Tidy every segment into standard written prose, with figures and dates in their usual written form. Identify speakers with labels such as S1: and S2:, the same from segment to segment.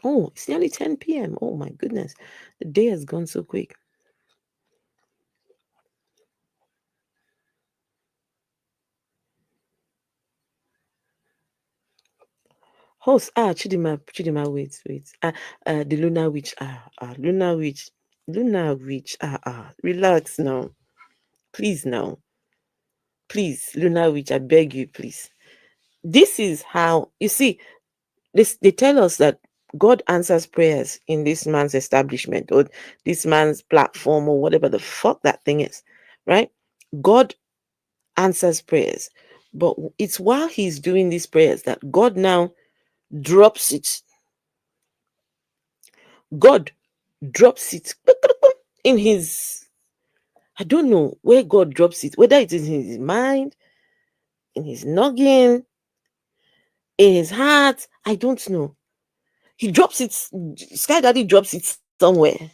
S1: Oh, it's nearly 10 p.m. Oh my goodness. The day has gone so quick. Host, Chidima, wait. The Lunar Witch, Lunar Witch, relax now. Please now. Please, Lunar Witch, I beg you, please. This is how, you see, they tell us that God answers prayers in this man's establishment or this man's platform or whatever the fuck that thing is, right? God answers prayers. But it's while he's doing these prayers that God now drops it. God drops it in his, I don't know where God drops it, whether it is in his mind, in his noggin, in his heart, I don't know. He drops it, Sky Daddy drops it somewhere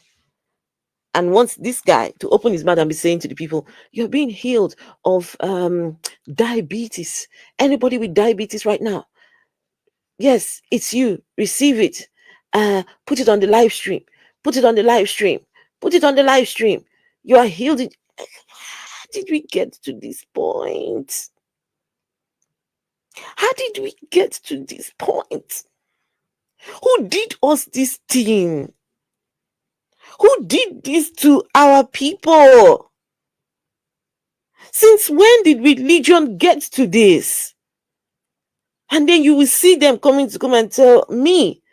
S1: and wants this guy to open his mouth and be saying to the people, you're being healed of diabetes. Anybody with diabetes right now? Yes, it's you. Receive it. Put it on the live stream. Put it on the live stream. Put it on the live stream. You are healed. How did we get to this point? How did we get to this point? Who did us this thing? Who did this to our people? Since when did religion get to this? And then you will see them coming to come and tell me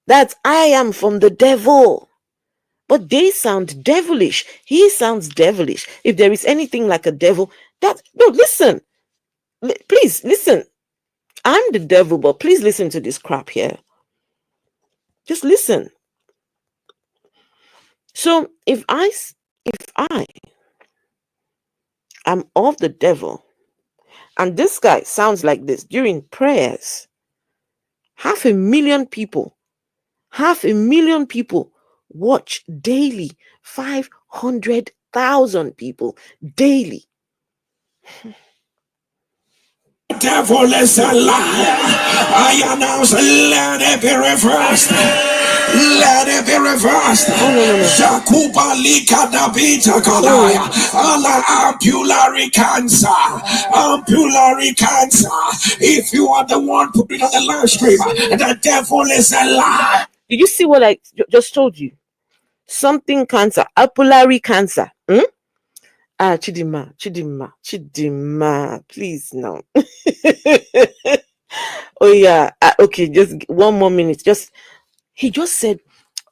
S1: that I am from the devil. But they sound devilish. He sounds devilish. If there is anything like a devil, no, listen. Please listen. I'm the devil, but please listen to this crap here. Just listen. So if I am of the devil, and this guy sounds like this during prayers, 500,000 people watch daily. 500,000 people daily.
S2: Devil is a liar. I announce, let it be reversed. Let it be reversed. Jakuba Likadabita Kalaya. Allah Ampulary cancer. Ampulary cancer. If you are the one putting on the live stream, the devil is a liar.
S1: Did you see what I just told you? Something cancer. Apulary cancer. Chidima, please now. Oh yeah, okay, just one more minute. He just said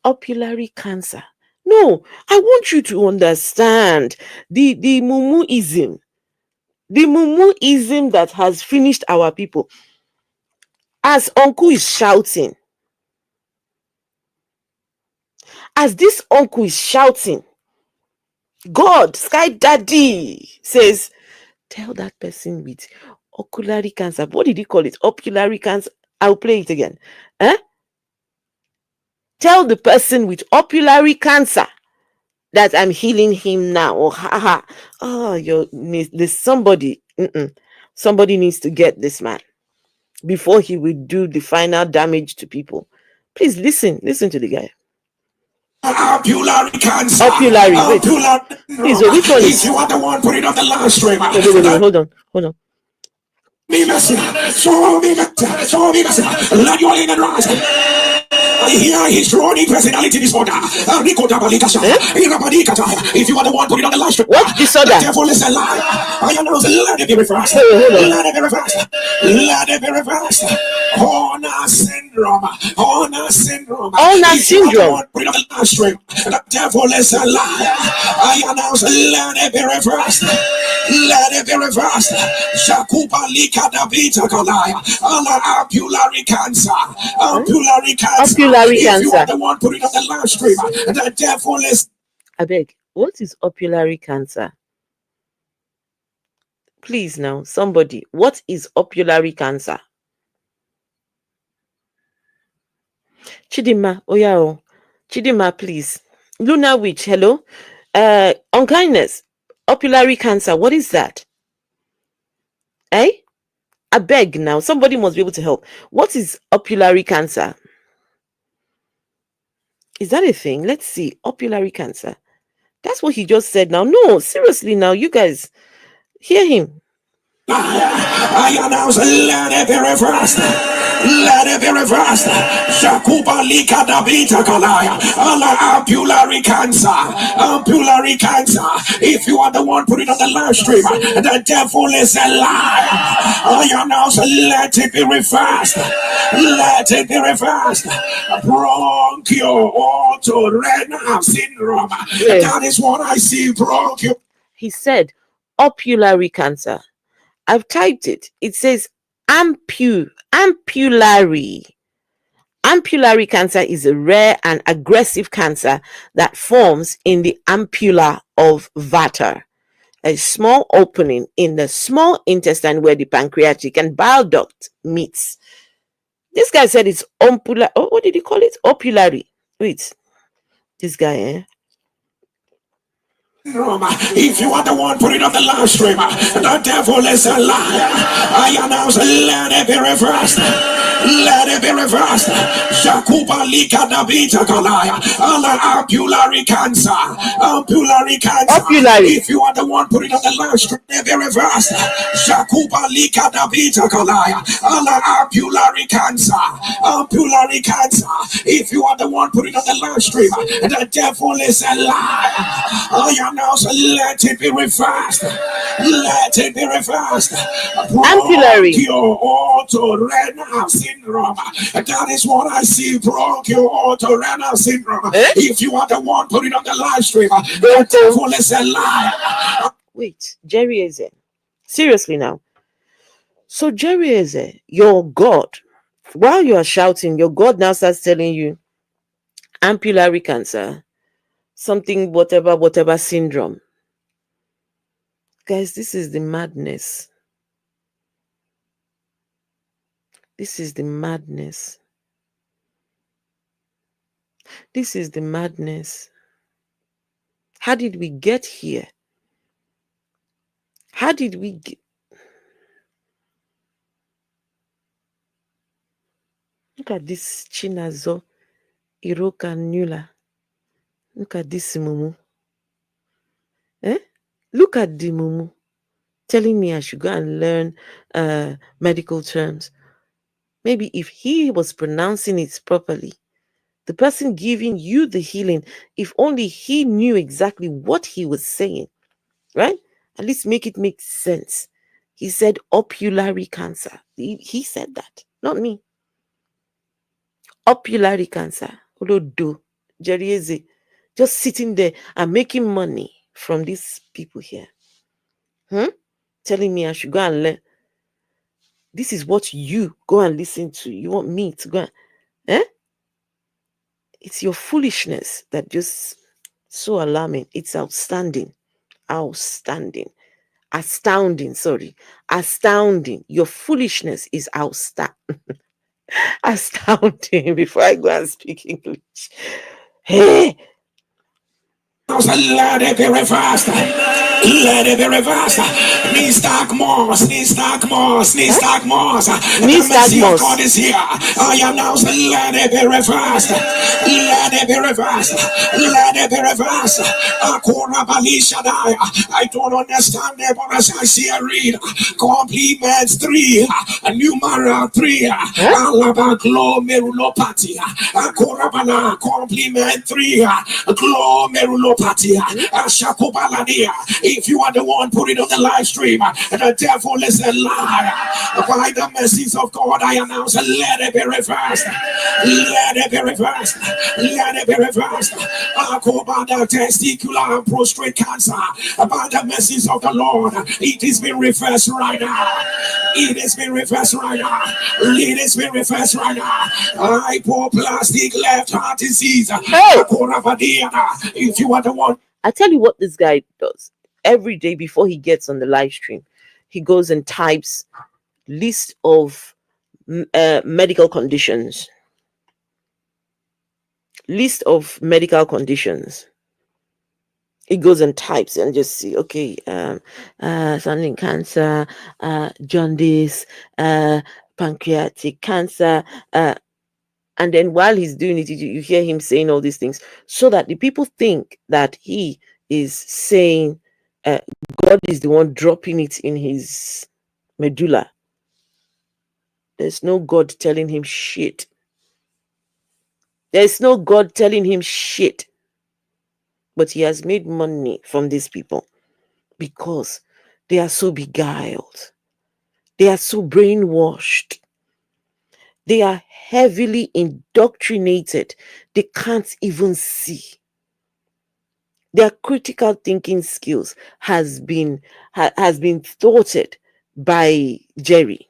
S1: opulary cancer. No, I want you to understand the mumuism that has finished our people. As uncle is shouting, as this uncle is shouting, God, Sky Daddy says, tell that person with oculary cancer. What did he call it? Oculary cancer. I'll play it again. Tell the person with oculary cancer that I'm healing him now. There's somebody. Somebody needs to get this man before he will do the final damage to people. Please listen to the guy.
S2: Opulary cancer.
S1: Opulary. Wait. Please, which one is?
S2: If you are the one putting on the live stream.
S1: Wait. Hold on.
S2: Show me mercy. Let your hand rise. Here is drawing personality disorder. If you are the one putting on the live stream,
S1: what disorder?
S2: The devil is a lie. I announce, let it be reversed. Let it be reversed. Let it be reversed. Honor syndrome. If you are the one putting on the live stream, the devil is a lie. I announce, let it be reversed. Let it be reversed. Jakuba Likadabita Kalaya. Allah Apulary cancer. Apulary cancer. If you are the one putting on the live stream, the devil is.
S1: I beg, what is opulary cancer? Please now, somebody, what is opulary cancer? Chidima, Chidima, please. Lunar Witch, hello. Unkindness, opulary cancer, what is that? I beg now, somebody must be able to help. What is opulary cancer? Is that a thing? Let's see. Opulary cancer. That's what he just said now. No, seriously now, you guys hear him.
S2: I announce, let it be reversed. Let it be reversed. Jakuba Lika Dabita Kalaya. Allah ampullary cancer. Ampullary cancer. If you are the one putting on the live stream, the devil is a liar. I announce, let it be reversed. Let it be reversed. Bronchio auto syndrome. That is what I see. Bronchio.
S1: He said opulary cancer. I've typed it. It says ampullary. Ampullary cancer is a rare and aggressive cancer that forms in the ampulla of Vata, a small opening in the small intestine where the pancreatic and bile duct meets. This guy said it's ampulla. Oh, what did he call it? Opulary. Wait, this guy,
S2: If you are the one putting up the live stream, the devil is a liar. I announce, let it be reversed. Let it be reversed. Jakuba Lika Dabita Kalaya. Allah ampullary cancer. Ampullary cancer.
S1: Opulary.
S2: If you are the one putting up the live stream, let it be reversed. Jakuba Lika Dabita Kalaya. Allah ampullary cancer. Ampullary cancer. If you are the one putting up the live stream, the devil is a liar. I announce, let it be reversed. Let it be reversed.
S1: Ampullary.
S2: Bronchio syndrome. That is what I see. Bronchio syndrome. If you are the one putting on the live stream, the devil is a liar.
S1: Wait, Jerry Eze. Seriously now. So Jerry Eze, your God, while you are shouting, your God now starts telling you ampullary cancer, something, whatever syndrome. Guys, this is the madness. This is the madness. This is the madness. How did we get here? How did we get? Look at this Chinazo Iroka Nula. Look at this Mumu. Look at the Mumu telling me I should go and learn medical terms. Maybe if he was pronouncing it properly, the person giving you the healing, if only he knew exactly what he was saying, right? At least make it make sense. He said opulary cancer. He said that, not me. Opulary cancer. Olodo, Jerry Eze, just sitting there and making money from these people here. Telling me I should go and learn. This is what you go and listen to. You want me to go and, It's your foolishness that just so alarming. It's outstanding. Outstanding. Astounding, sorry. Astounding. Your foolishness is astounding before I go and speak English. Hey!
S2: Let it be reversed. Let it be reversed. Nystagmus, nystagmus, nystagmus. The mercy of God is here. I announce, let it be reversed. Let it be reversed. Let it be reversed. Akura Balishadai. I don't understand it, but as I see a read, complements 3, numeral 3, glomerulopathy. Akura Bala, complement 3, glomerulopathy. Ashakubaladia. If you are the one putting on the live stream, the devil is a liar. By the mercies of God, I announce, let it be reversed. Let it be reversed. Let it be reversed. Akobada testicular and prostate cancer. By the mercies of the Lord, it is being reversed right now. It is being reversed right now. It is being reversed right now. Hypoplastic left heart disease. If you are the one.
S1: I tell you what this guy does. Every day before he gets on the live stream, he goes and types list of medical conditions. List of medical conditions. He goes and types and just see, okay, something cancer, jaundice, pancreatic cancer. And then while he's doing it, you hear him saying all these things so that the people think that he is saying God is the one dropping it in his medulla. There's no God telling him shit. There's no God telling him shit. But he has made money from these people because they are so beguiled. They are so brainwashed. They are heavily indoctrinated. They can't even see. Their critical thinking skills has been thwarted by Jerry.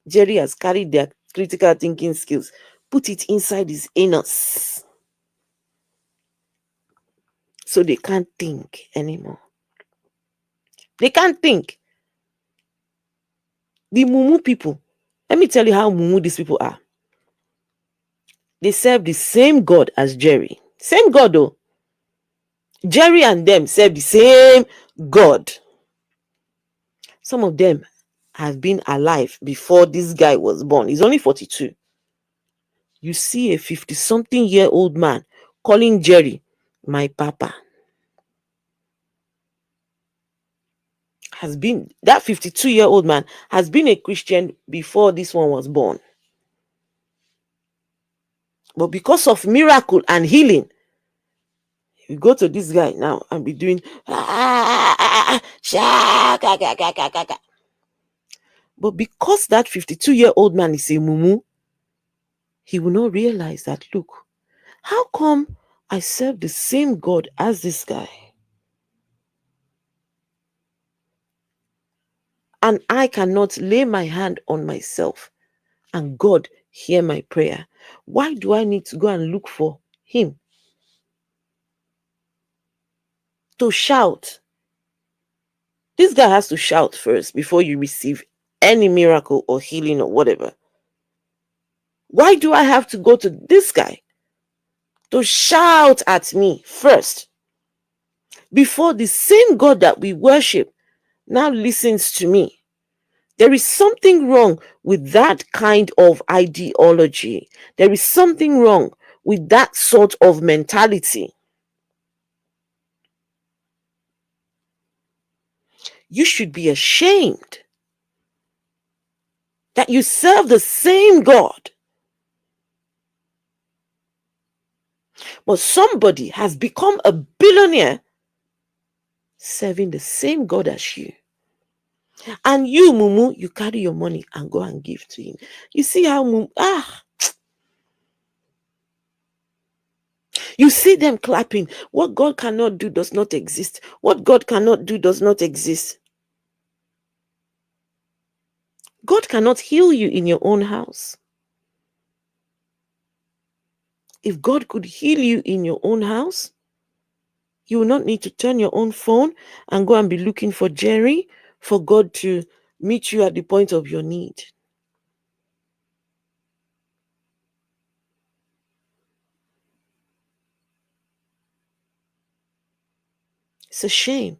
S1: Jerry has carried their critical thinking skills, put it inside his anus. So they can't think anymore. They can't think. The Mumu people, let me tell you how Mumu these people are. They serve the same God as Jerry. Same God though. Jerry and them serve the same God. Some of them have been alive before this guy was born. He's only 42. You see a 50-something-year-old man calling Jerry my papa. That 52-year-old man has been a Christian before this one was born. But because of miracle and healing, you go to this guy now and be doing but because that 52-year-old man is a mumu, he will not realize that, look, how come I serve the same God as this guy? And I cannot lay my hand on myself and God hear my prayer. Why do I need to go and look for him to shout? This guy has to shout first before you receive any miracle or healing or whatever. Why do I have to go to this guy to shout at me first before the same God that we worship now listens to me? There is something wrong with that kind of ideology. There is something wrong with that sort of mentality. You should be ashamed that you serve the same God. But somebody has become a billionaire serving the same God as you. And you, Mumu, you carry your money and go and give to him. You see how you see them clapping. What God cannot do does not exist. What God cannot do does not exist. God cannot heal you in your own house. If God could heal you in your own house, you will not need to turn your own phone and go and be looking for Jerry for God to meet you at the point of your need. It's a shame.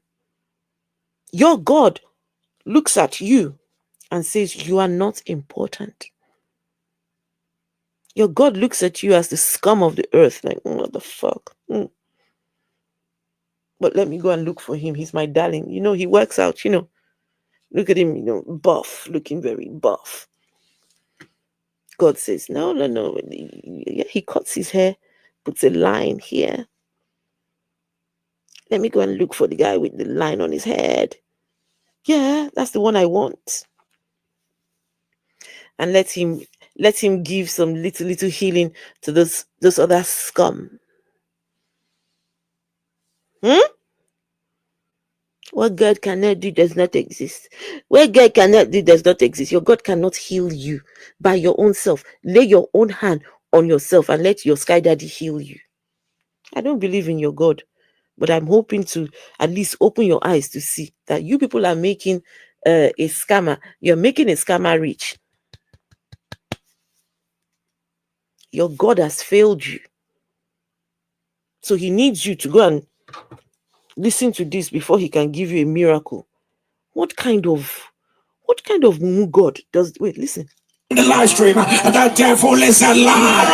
S1: Your God looks at you and says, you are not important. Your God looks at you as the scum of the earth, like, what the fuck? But let me go and look for him. He's my darling. He works out, Look at him, buff, looking very buff. God says, no. Yeah, he cuts his hair, puts a line here. Let me go and look for the guy with the line on his head. Yeah, that's the one I want. And let him give some little healing to those other scum. What God cannot do does not exist. What God cannot do does not exist. Your God cannot heal you by your own self. Lay your own hand on yourself and let your sky daddy heal you. I don't believe in your God, but I'm hoping to at least open your eyes to see that you people are making a scammer. You're making a scammer rich. Your God has failed you. So he needs you to go and listen to this before he can give you a miracle. What kind of mumu God does? Wait, listen.
S2: the live stream. The devil is a liar.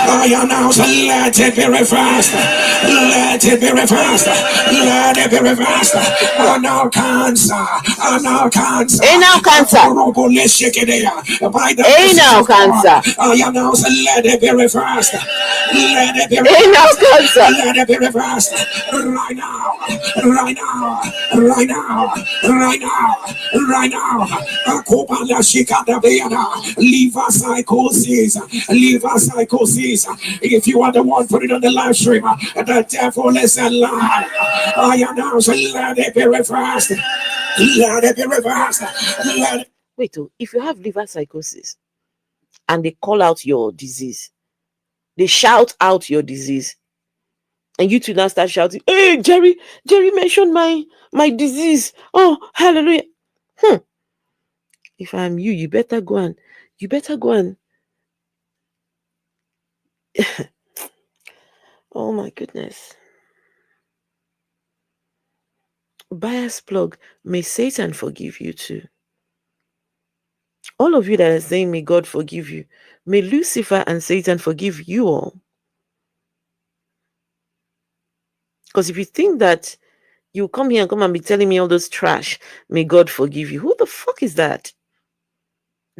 S2: I announce, let it be reversed. Let it be reversed. Let it be reversed. Anal cancer. Anal cancer.
S1: Anal cancer.
S2: By the message
S1: Anal
S2: of God,
S1: cancer.
S2: I announce, let it be reversed. Let it be
S1: Anal
S2: reversed.
S1: cancer.
S2: Let it be reversed. Right now. Right now. Right now. Right now. Right now. Akobala shikadabeana. Liver psychosis. Liver psychosis. If you are the one, put it on the live stream. The devil is a lie. I announce, let it be reversed. Let it be reversed. Let it.
S1: Wait, oh, if you have liver psychosis and they call out your disease, they shout out your disease, and you two now start shouting, "Hey, Jerry mentioned my disease. Oh, hallelujah." If I'm you, you better go and oh my goodness. Bias plug, may Satan forgive you too. All of you that are saying, may God forgive you, may Lucifer and Satan forgive you all. Because if you think that you come here and come and be telling me all this trash, may God forgive you. Who the fuck is that?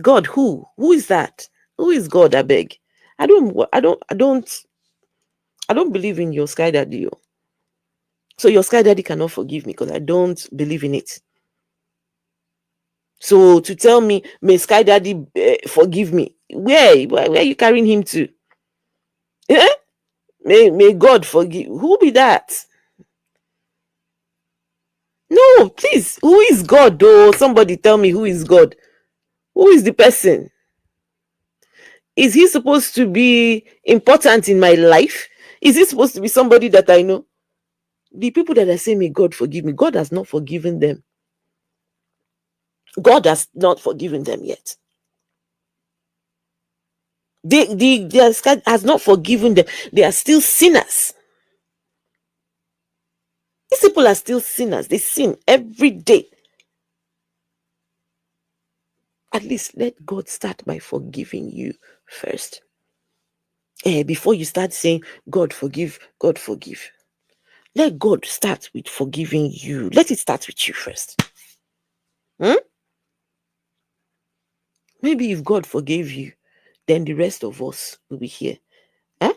S1: God, who? Who is that? Who is God? I beg. I don't believe in your sky daddy. So your sky daddy cannot forgive me because I don't believe in it. So to tell me, may sky daddy forgive me, where are you carrying him to? Eh? May God forgive. Who be that? No, please. Who is God though? Somebody tell me who is God. Who is the person? Is he supposed to be important in my life? Is he supposed to be somebody that I know? The people that are saying, may God forgive me, God has not forgiven them. God has not forgiven them yet. Their God has not forgiven them. They are still sinners. These people are still sinners. They sin every day. At least let God start by forgiving you first. Before you start saying, God forgive, God forgive. Let God start with forgiving you. Let it start with you first. Maybe if God forgave you, then the rest of us will be here. Eh?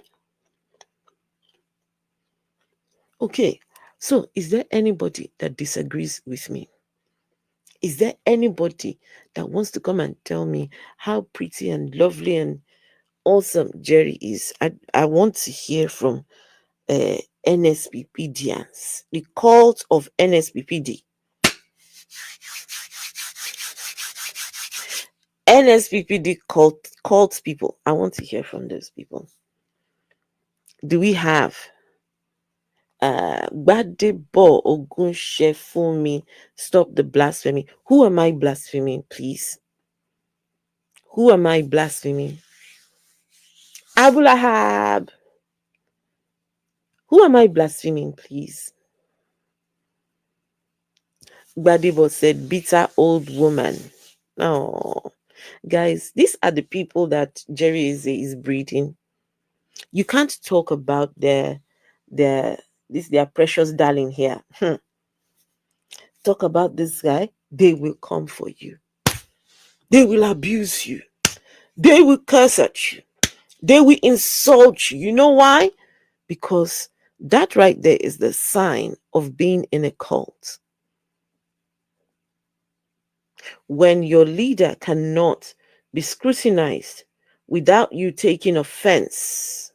S1: Okay. So, is there anybody that disagrees with me? Is there anybody that wants to come and tell me how pretty and lovely and awesome Jerry is? I want to hear from NSPPDians, the cult of NSPPD. NSPPD cult people. I want to hear from those people. Do we have Gbadebo Ogunshefumi, stop the blasphemy? Who am I blaspheming, please? Who am I blaspheming? Abulahab. Who am I blaspheming, please? Gbadebo said, bitter old woman. Oh, guys, these are the people that Jerry is breeding. You can't talk about their precious darling here. Talk about this guy, they will come for you. They will abuse you. They will curse at you. They will insult you. You know why? Because that right there is the sign of being in a cult. When your leader cannot be scrutinized without you taking offense,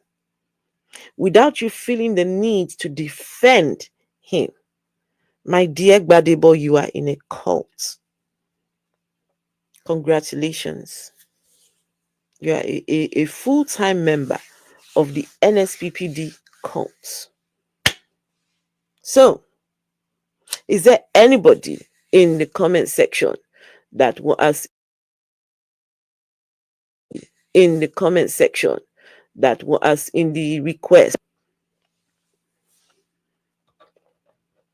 S1: without you feeling the need to defend him, my dear Gbadebo, you are in a cult. Congratulations. You are a full-time member of the NSPPD cult. So, is there anybody in the comment section that was in the comment section that was in the request?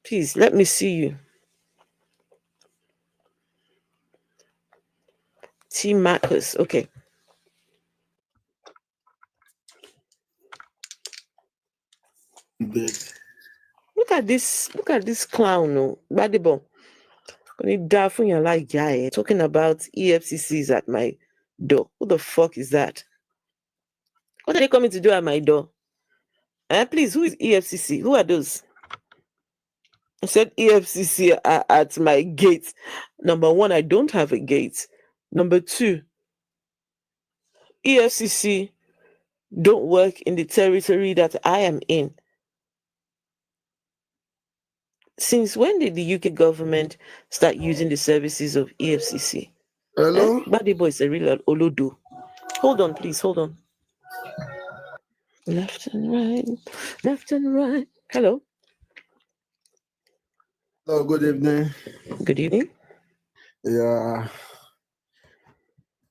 S1: Please let me see you. T Marcus. Okay.
S2: dead.
S1: Look at this clown, no. Gbadebo. Talking about EFCCs at my door. Who the fuck is that? What are they coming to do at my door? Please, who is EFCC? Who are those? I said EFCC are at my gate. Number one, I don't have a gate. Number two, EFCC don't work in the territory that I am in. Since when did the UK government start using the services of EFCC?
S2: Hello?
S1: Gbadebo is a real Olodo. Hold on, please. Hold on. Left and right. Left and right. Hello.
S2: Hello, good evening.
S1: Good evening.
S2: Yeah.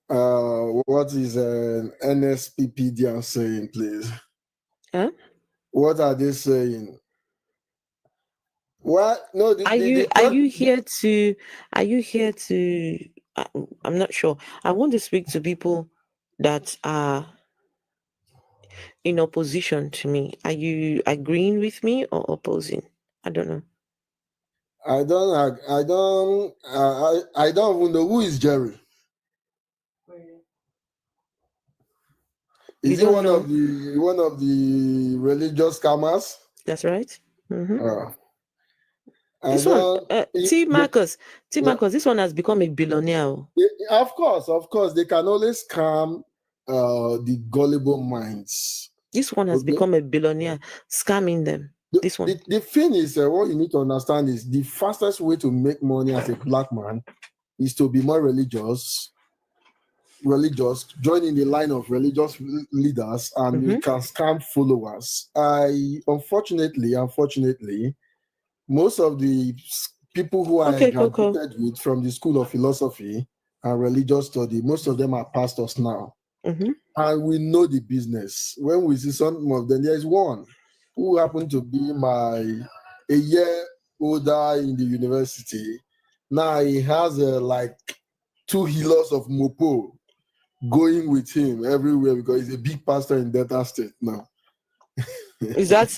S2: What is an NSPPD saying, please?
S1: Huh?
S2: What are they saying? What? No,
S1: Are you here to are you here to I'm not sure. I want to speak to people that are in opposition to me. Are you agreeing with me or opposing? I don't know.
S2: I don't even know who is Jerry.
S1: You
S2: Is he
S1: don't know?
S2: one of the religious scammers?
S1: That's right. Mm-hmm.
S2: I
S1: This one,
S2: don't.
S1: T
S2: Yeah,
S1: Marcus, this one has become a billionaire. Oh.
S2: of course, they can always scam the gullible minds.
S1: This one has
S2: Okay.
S1: become a billionaire, scamming them. This one.
S2: The thing is, what you need to understand is the fastest way to make money as a black man is to be more religious, join in the line of religious leaders, and you
S1: Mm-hmm.
S2: can scam followers. Unfortunately, most of the people who I
S1: Okay, Coco.
S2: graduated with from the School of Philosophy and Religious Study, most of them are pastors now.
S1: Mm-hmm.
S2: And we know the business. When we see some of them, there is one who happened to be a year older in the university. Now he has like 2 healers of Mopo going with him everywhere because he's a big pastor in Delta State now.
S1: Is that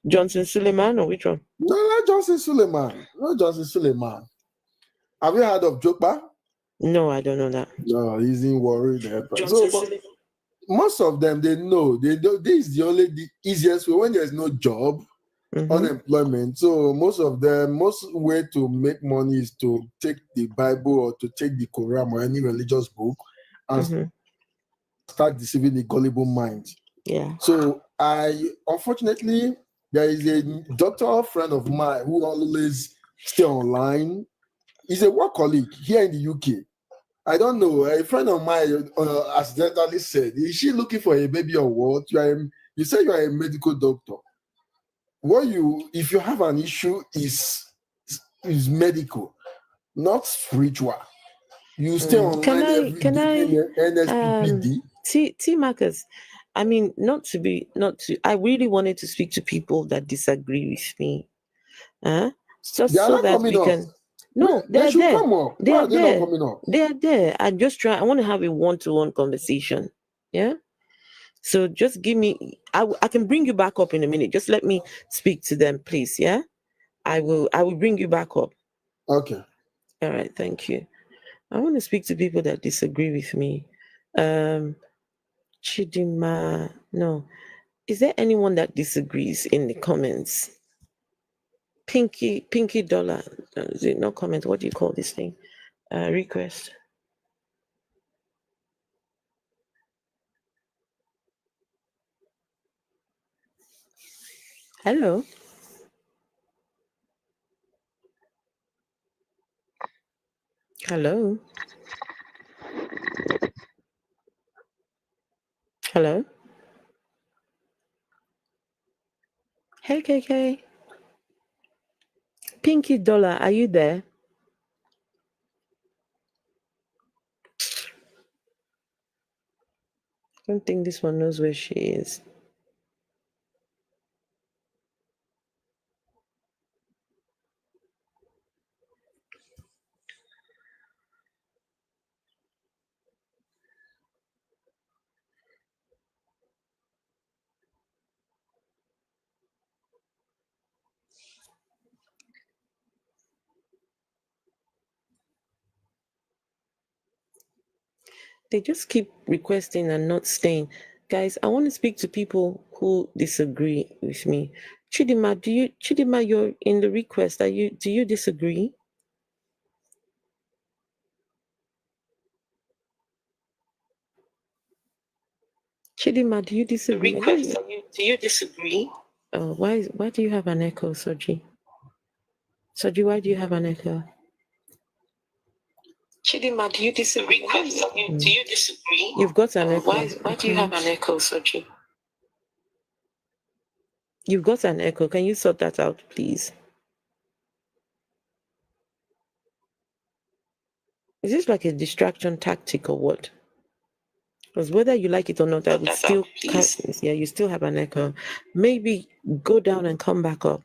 S1: Johnson Suleiman or which one?
S2: No, not Johnson Suleiman. Not Johnson Suleiman. Have you heard of Jokba?
S1: No, I don't know that.
S2: No, he's in worry there. So,
S1: Johnson
S2: but
S1: Suleiman.
S2: most of them they know this is the easiest way when there's no job,
S1: Mm-hmm.
S2: unemployment. So most way to make money is to take the Bible or to take the Quran or any religious book and
S1: Mm-hmm.
S2: start deceiving the gullible mind.
S1: Yeah.
S2: So unfortunately, there is a doctor friend of mine who always stay online. He's a work colleague here in the UK. I don't know. A friend of mine accidentally said, "Is she looking for a baby or what?" You say you are a medical doctor. If you have an issue, is medical, not spiritual. You stay online every
S1: Can
S2: day
S1: I
S2: in NSPPD.
S1: T Marcus, I mean not to I really wanted to speak to people that disagree with me. Huh?
S2: They
S1: Just
S2: are
S1: so
S2: not
S1: that
S2: coming
S1: we
S2: up.
S1: can no,
S2: They
S1: they're
S2: should
S1: there.
S2: come up.
S1: They
S2: Why
S1: are
S2: are they not
S1: there.
S2: coming up?
S1: They are there. I want to have a one-to-one conversation. Yeah. So just give me I can bring you back up in a minute. Just let me speak to them, please. Yeah. I will bring you back up.
S2: Okay.
S1: All right, thank you. I want to speak to people that disagree with me. Um Chidima, no. Is there anyone that disagrees in the comments? Pinky Dollar. Is it no comment? What do you call this thing? Request. Hello. Hello. Hello. Hey KK. Pinky Dollar, are you there? I don't think this one knows where she is. They just keep requesting and not staying. Guys, I want to speak to people who disagree with me. Chidima, you're in the request. Do you disagree? Chidima, do you disagree?
S2: Do you disagree?
S1: Oh, why do you have an echo, Soji? Soji, why do you have an echo?
S2: Chidima, do you disagree? Do you disagree?
S1: You've got an echo.
S2: Why do you have an echo, Soji?
S1: You've got an echo. Can you sort that out, please? Is this like a distraction tactic or what? Because whether you like it or not, I would still you still have an echo. Maybe go down and come back up.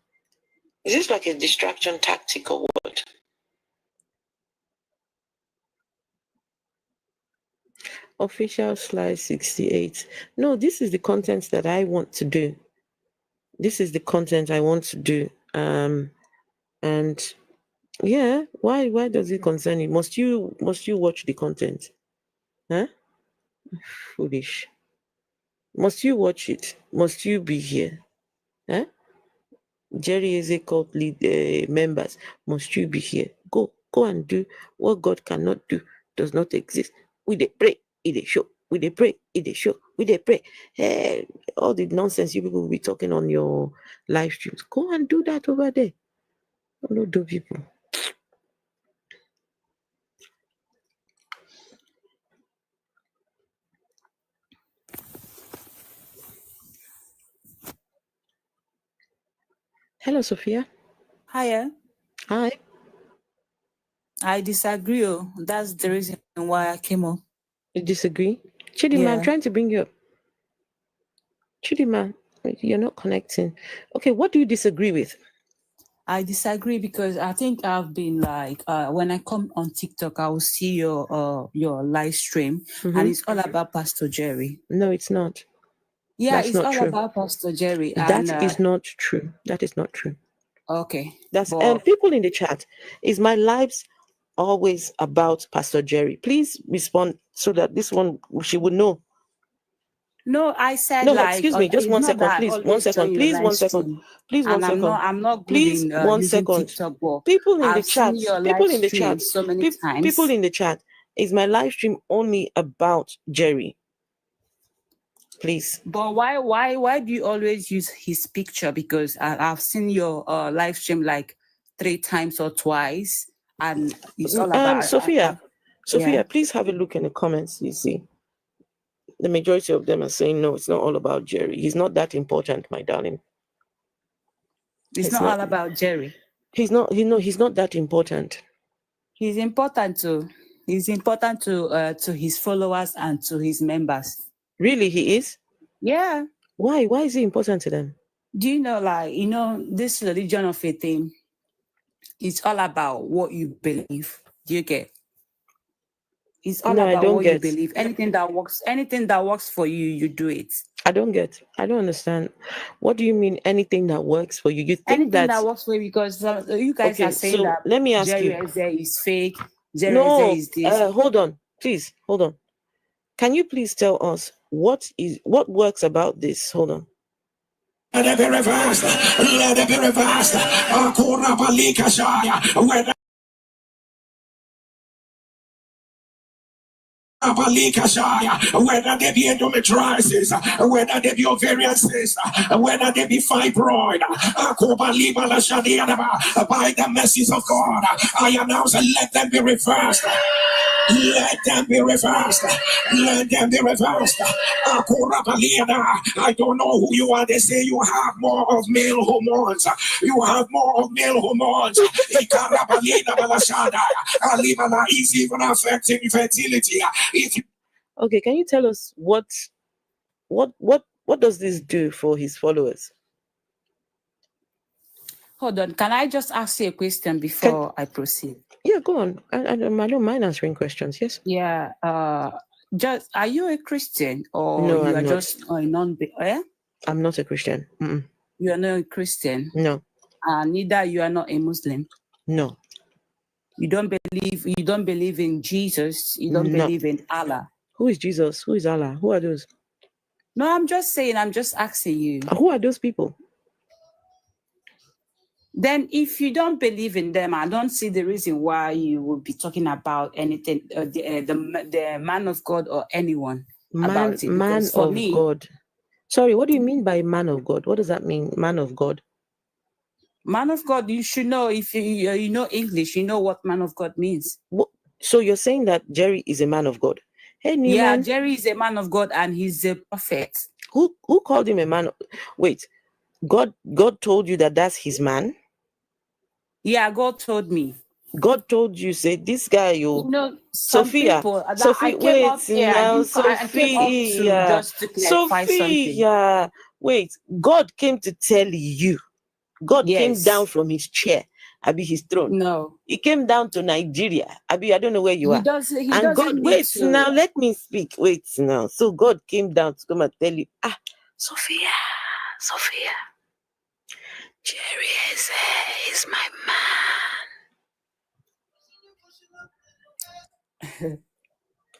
S2: Is this like a distraction tactic or what?
S1: Official slide 68. No, this is the content that I want to do. This is the content I want to do. And yeah, why does it concern you? Must you watch the content? Huh? Foolish. Must you watch it? Must you be here? Huh? Jerry Eze Cult members, must you be here? Go and do what God cannot do, does not exist. We they pray, it they show. We they pray, it they show. We they pray. Hey, all the nonsense you people will be talking on your live streams. Go and do that over there. Don't do people. Hello, Sophia.
S3: Hiya.
S1: Hi.
S3: I disagree. That's the reason why I came up.
S1: You disagree? Chidima, I'm trying to bring you up. Chidima, you're not connecting. Okay, what do you disagree with?
S3: I disagree because I think I've been like when I come on TikTok, I will see your live stream, and it's all about Pastor Jerry.
S1: No, it's not.
S3: Yeah, that's it's all true. About Pastor Jerry.
S1: That is not true. That is not true.
S3: Okay.
S1: That's people in the chat. Is my lives always about Pastor Jerry? Please respond so that this one she would know.
S3: No, I said
S1: no,
S3: like
S1: excuse me, just 1 second, please. 1 second, please. 1 second, please. 1 second.
S3: I'm not good
S1: please.
S3: In,
S1: 1 second.
S3: TikTok,
S1: people in the chat. People in the chat.
S3: So many times.
S1: People in the chat. Is my live stream only about Jerry? Please.
S3: But why do you always use his picture? Because I've seen your live stream like 3 times or twice, and it's all about
S1: Sophia. Sophia, please have a look in the comments. You see, the majority of them are saying no, it's not all about Jerry. He's not that important, my darling.
S3: It's not all about Jerry.
S1: He's not. He's not that important.
S3: He's important to. He's important to his followers and to his members.
S1: Really, he is?
S3: Yeah.
S1: Why? Why is he important to them?
S3: Do you know, like, this religion of a thing, it's all about what you believe. Do you get? It's all about what you believe. Anything that works for you, you do it.
S1: I don't get. I don't understand. What do you mean anything that works for you? You think
S3: anything that works for you, because you guys are saying that
S1: let me ask
S3: Jerry
S1: you.
S3: Eze is fake. Jerry Eze is this.
S1: Hold on. Please, hold on. Can you please tell us what works about this? Hold on.
S2: Let it be reversed. Let it be reversed. Whether they be endometriosis, whether they be ovarian cyst, whether they be fibroid, by the mercies of God, I announce let them be reversed. Let them be reversed. Let them be reversed. I don't know who you are. They say you have more of male hormones. You have more of male hormones. Is even affecting fertility.
S1: Okay, can you tell us what does this do for his followers?
S3: Hold on, can I just ask you a question before I proceed?
S1: Yeah, go on. I don't mind answering questions. Yes.
S3: Yeah. Just are you a Christian or
S1: no,
S3: you
S1: I'm
S3: are
S1: not.
S3: just a non-believer?
S1: I'm not a Christian. Mm-mm.
S3: You are not a Christian.
S1: No.
S3: Neither you are not a Muslim.
S1: No.
S3: You don't believe in Jesus. You don't believe in Allah.
S1: Who is Jesus? Who is Allah? Who are those?
S3: No, I'm just saying, I'm just asking you.
S1: Who are those people?
S3: Then if you don't believe in them, I don't see the reason why you would be talking about anything, the man of God or anyone about it.
S1: Man
S3: For
S1: of
S3: me,
S1: God. Sorry, what do you mean by man of God? What does that mean, man of God?
S3: Man of God, you should know, if you know English, you know what man of God means.
S1: So you're saying that Jerry is a man of God? Hey, Newman.
S3: Yeah, Jerry is a man of God and he's a prophet.
S1: Who called him a man? Wait, God told you that that's his man?
S3: Yeah, God told me.
S1: God told you, say, this guy,
S3: You know, some
S1: Sophia.
S3: people that
S1: Sophia,
S3: I came
S1: wait
S3: up here,
S1: now,
S3: I came up to just to clarify something.
S1: Sophia, wait, God came to tell you. God came down from his chair, his throne.
S3: No.
S1: He came down to Nigeria. I don't know where you are.
S3: And
S1: God, wait now, let me speak. Wait now. So God came down to come and tell you, Sophia, Jerry Eze is my man.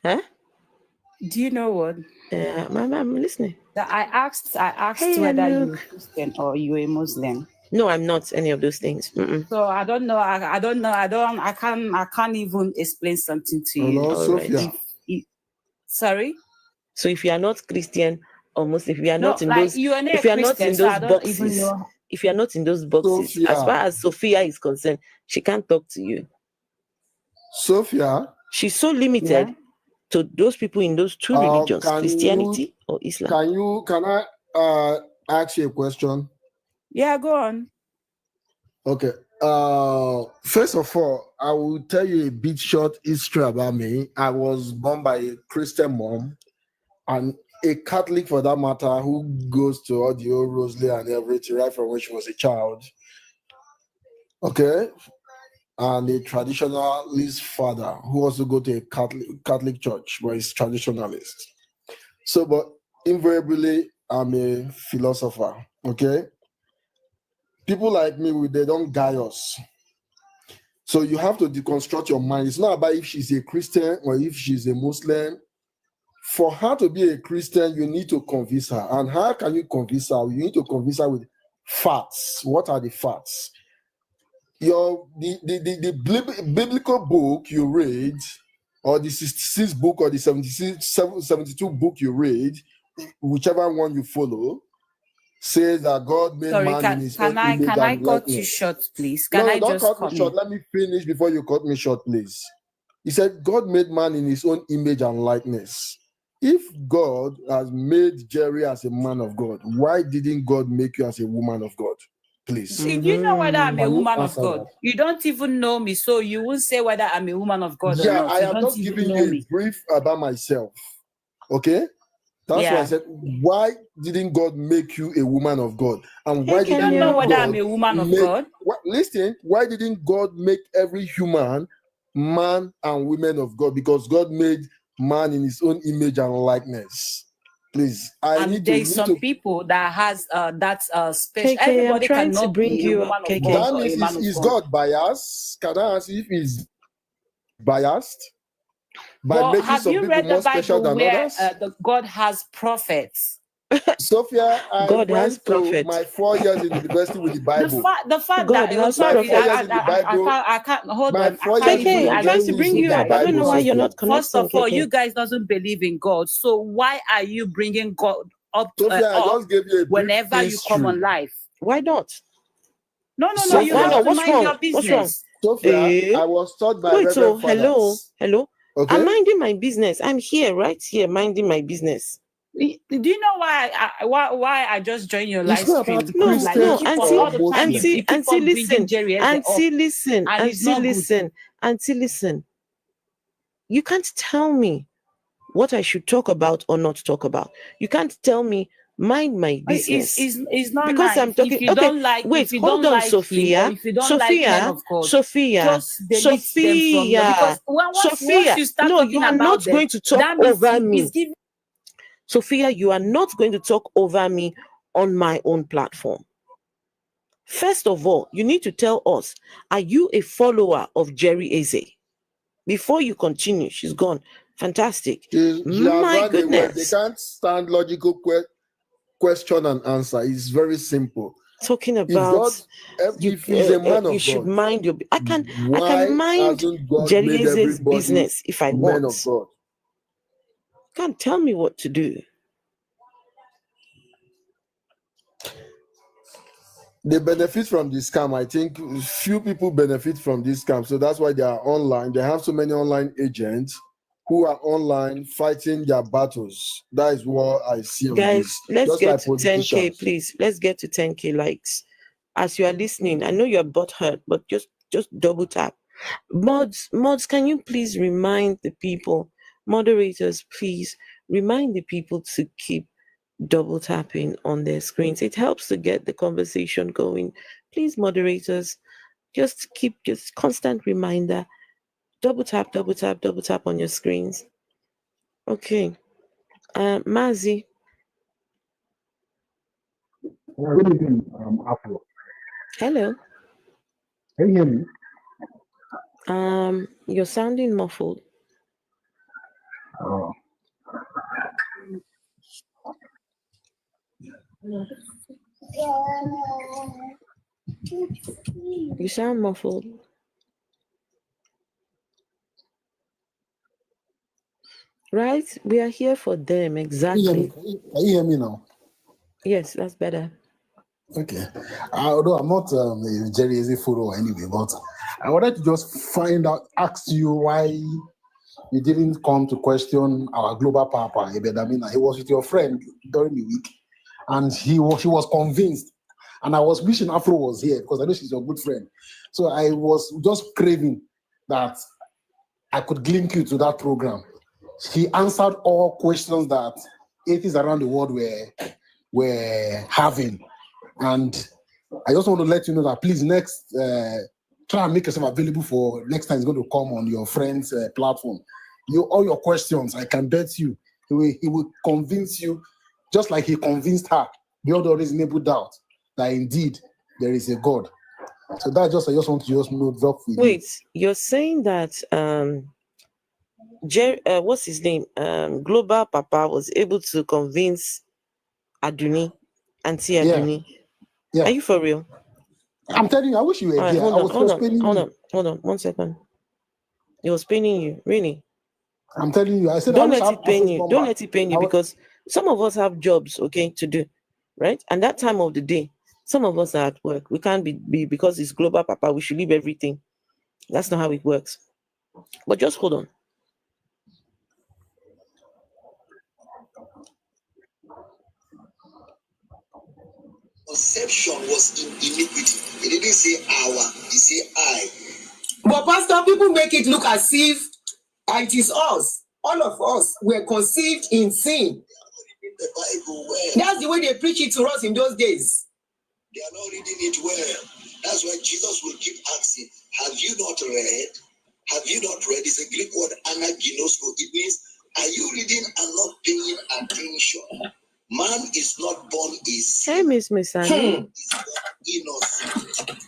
S1: Huh?
S3: Do you know what?
S1: I'm listening.
S3: That I asked whether you're a Christian or you're a Muslim.
S1: No, I'm not any of those things.
S3: So I don't know. I can't even explain something to you.
S2: Hello, Sophia.
S3: Sorry.
S1: So if you are not Christian or Muslim, if you are not in those,
S3: if you are not in those
S1: boxes, if you are not in those boxes,
S2: Sophia.
S1: as far as Sophia is concerned, she can't talk to you.
S2: Sophia.
S1: She's so limited to those people in those two religions, Christianity or Islam.
S2: Can I ask you a question?
S3: Yeah, go on.
S2: Okay. First of all, I will tell you a bit short history about me. I was born by a Christian mom and a Catholic for that matter, who goes to all the old Rosely and everything right from when she was a child. Okay. And a traditionalist father who also go to a Catholic church, but he's traditionalist. So, but invariably, I'm a philosopher. Okay. People like me, they don't guide us. So you have to deconstruct your mind. It's not about if she's a Christian or if she's a Muslim. For her to be a Christian, you need to convince her. And how can you convince her? You need to convince her with facts. What are the facts? The biblical book you read, or the 66 book or the 72 book you read, whichever one you follow, says that God made man in his own image and likeness.
S3: Can I cut you short, please?
S2: Don't cut me short. Let me finish before you cut me short, please. He said God made man in his own image and likeness. If God has made Jerry as a man of God, why didn't God make you as a woman of God? Please.
S3: Do you know whether I'm a woman of God? You don't even know me, so you won't say whether I'm a woman of God or not.
S2: I am not giving you a brief about myself. Okay? That's why I said, why didn't God make you a woman of God? And why
S3: you don't know whether I'm a woman of God?
S2: Listen, why didn't God make every human man and women of God? Because God made man in his own image and likeness. Please,
S3: there's some people that has that special. Everybody cannot be a woman of God.
S2: That means is God biased? Can I ask if he's biased? By making some people more special than others?
S3: God has prophets.
S2: Sophia, I went to my 4 years in university with the Bible.
S3: The fact God that I can't hold on.
S1: I'm trying to bring you up. I don't know why you're not connecting.
S3: First of all, you guys doesn't believe in God, so why are you bringing God up?
S2: Sophia, I just gave you a
S3: whenever you come on live.
S1: Why not?
S3: No. You have to mind your business.
S2: Sophia, I was taught by Reverend Fathers.
S1: Hello. Okay. I'm minding my business. I'm here, right here, minding my business.
S3: Do you know why I just joined your live stream?
S1: No, Auntie, listen. You can't tell me what I should talk about or not talk about. You can't tell me mind my business.
S3: It's not
S1: because I'm talking.
S3: If you don't like,
S1: wait, hold on, Sophia. Sophia. Sophia. No, you are not going to talk over me. Sophia, you are not going to talk over me on my own platform. First of all, you need to tell us, are you a follower of Jerry Eze? Before you continue, she's gone. Fantastic.
S4: She
S1: My goodness.
S4: They can't stand logical question and answer. It's very simple.
S1: Talking about
S4: if he's a man of
S1: you should
S4: God,
S1: mind your. I can mind
S4: God
S1: Jerry Eze's business if I want.
S4: Of God.
S1: Can't tell me what to do.
S4: They benefit from this scam. I think few people benefit from this scam, so that's why they are online. They have so many online agents who are online fighting their battles. That is what I see.
S1: Guys, let's get to 10K, please. Let's get to 10K likes. As you are listening, I know you're butthurt, but just double tap. Mods, can you please remind the people, moderators, please remind the people to keep double tapping on their screens. It helps to get the conversation going. Please, moderators, just constant reminder. Double tap on your screens. Okay. Mazi.
S5: Good evening, Afro.
S1: Hello.
S5: Can you hear me?
S1: You're sounding muffled.
S5: Oh.
S1: You sound muffled. Right? We are here for them, exactly.
S5: Can you hear me now?
S1: Yes, that's better.
S5: Okay. Although I'm not a Jerry Eze follower anyway, but I wanted to just ask you why you didn't come to question our global papa, Ebedamina. He was with your friend during the week, and she was convinced. And I was wishing Afro was here because I know she's your good friend. So I was just craving that I could link you to that program. He answered all questions that atheists around the world were having. And I just want to let you know that please next try and make yourself available for next time. It's going to come on your friend's platform. All your questions, I can bet you he will convince you, just like he convinced her beyond all reasonable doubt that indeed there is a God. So that I just want to drop with you.
S1: Wait, you're saying that what's his name? Global Papa was able to convince Aduni, Auntie Aduni.
S5: Yeah.
S1: Are you for real?
S5: I'm telling you, I wish you were here.
S1: Hold on, 1 second. It was paining you, really?
S5: I'm telling you, I said
S1: don't let it pain you. Don't let it pain you because some of us have jobs, okay, to do, right? And that time of the day, some of us are at work. We can't be because it's Global Papa. We should leave everything. That's not how it works. But just hold on.
S2: Conception was in iniquity. It didn't say our, it said I.
S6: But Pastor, people make it look as if it is us. All of us were conceived in sin.
S2: The Bible well.
S6: That's the way they preach it to us in those days.
S2: They are not reading it well. That's why Jesus will keep asking, have you not read? Have you not read? It's a Greek word, anaginosko. It means, are you reading and not paying attention? Man is not born a sin.
S1: Hey, Miss Misani.
S2: He's born innocent.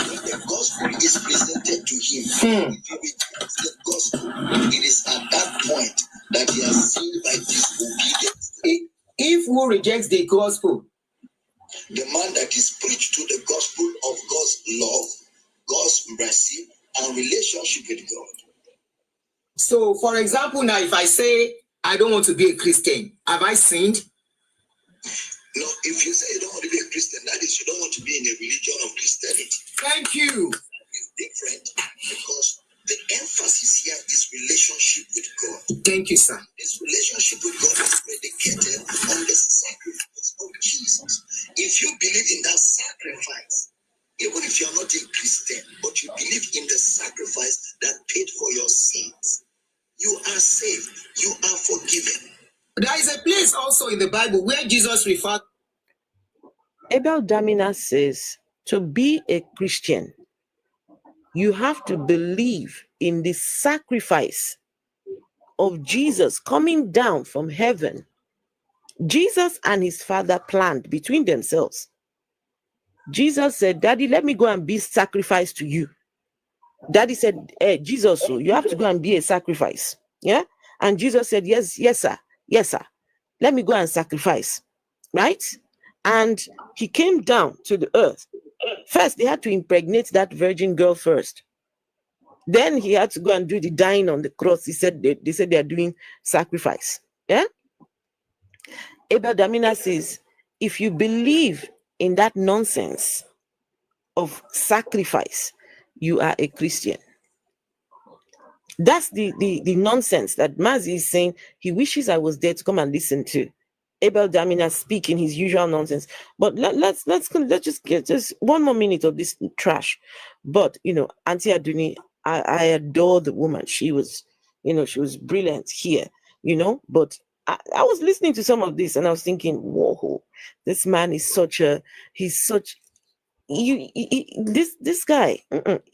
S2: When the gospel is presented to him, if he rejects the gospel, it is at that point that he has sinned by disobedience.
S6: If who rejects the gospel?
S2: The man that is preached to the gospel of God's love, God's mercy, and relationship with God.
S6: So, for example, now if I say I don't want to be a Christian, have I sinned?
S2: No, if you say you don't want to be a Christian, that is you don't want to be in a religion of Christianity.
S6: Thank you.
S2: It's different because the emphasis here is relationship with God.
S6: Thank you, sir.
S2: This relationship with God is predicated on the sacrifice of Jesus. If you believe in that sacrifice, even if you're not a Christian, but you believe in the sacrifice that paid for your sins, you are saved, you are forgiven.
S6: There is a place also in the Bible where Jesus referred.
S1: Abel Damina says, to be a Christian, you have to believe in the sacrifice of Jesus coming down from heaven. Jesus and his father planned between themselves. Jesus said, Daddy, let me go and be sacrificed to you. Daddy said, hey, Jesus, so you have to go and be a sacrifice. Yeah. And Jesus said, yes, sir. Yes, sir. Let me go and sacrifice. Right? And he came down to the earth. First, they had to impregnate that virgin girl first. Then he had to go and do the dying on the cross. He said they said they are doing sacrifice. Yeah. Abel Damina says, if you believe in that nonsense of sacrifice, you are a Christian. That's the nonsense that Mazi is saying. He wishes I was there to come and listen to Abel Damina speaking his usual nonsense. But let's just get just one more minute of this trash. But Auntie Aduni, I adore the woman. She was, she was brilliant here, but I was listening to some of this and I was thinking, whoa, this man is this guy,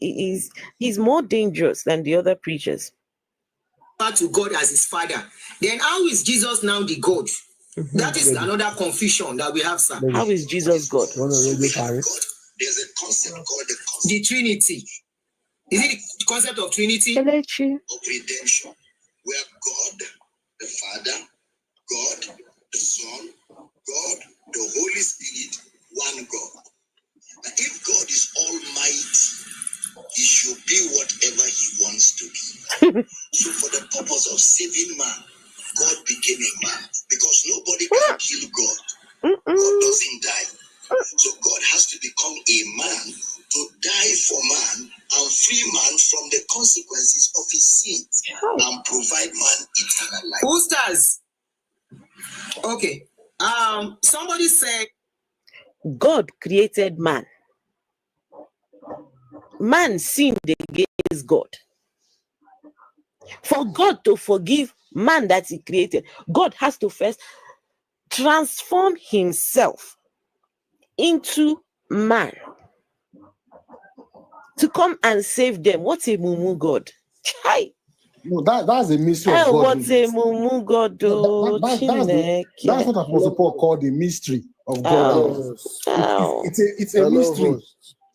S1: he's more dangerous than the other preachers.
S6: To God as his father. Then how is Jesus now the God? That is another confusion that we have, sir.
S1: How is Jesus God?
S6: There's a concept called the Trinity. Is it the concept of Trinity?
S1: Of
S6: redemption, where God the Father, God the Son, God the Holy Spirit, one God. But if God is almighty, he should be whatever he wants to be. So for the purpose of saving man, God became a man. Because nobody can kill God. God doesn't die. So God has to become a man to die for man and free man from the consequences of his sins and provide man eternal life. Boosters. Okay. Somebody said
S1: God created man. Man sinned against God. For God to forgive man that he created, God has to first transform himself into man to come and save them. What's a mumu God?
S5: No, that's a mystery of God.
S1: What's a mumu God?
S5: That's what Apostle Paul called the mystery of God. It's a mystery.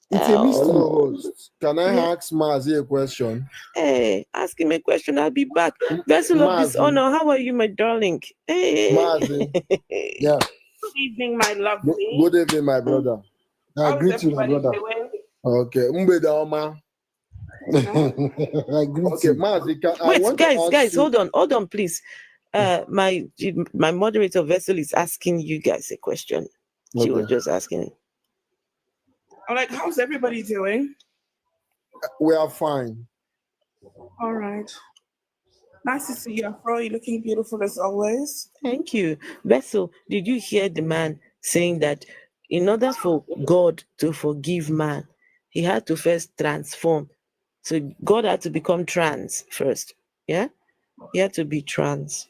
S5: It's a mystery.
S4: Can I ask Mazi a question?
S1: Hey, ask him a question. I'll be back. Vessel of dishonor. How are you, my darling? Hey.
S4: Mazi.
S5: Yeah.
S7: Good evening, my lovely.
S4: Good evening, my brother.
S5: I greet you, my brother.
S4: Okay.
S5: I greet
S4: Okay,
S5: you.
S4: Mazi,
S1: wait, guys, hold on, please. My moderator Vessel is asking you guys a question. She was just asking.
S7: I'm like, how's everybody doing?
S4: We are fine.
S7: All right. Nice to see you, Afro. You're looking beautiful as always.
S1: Thank you. Vessel, did you hear the man saying that in order for God to forgive man, he had to first transform. So God had to become trans first. Yeah? He had to be trans.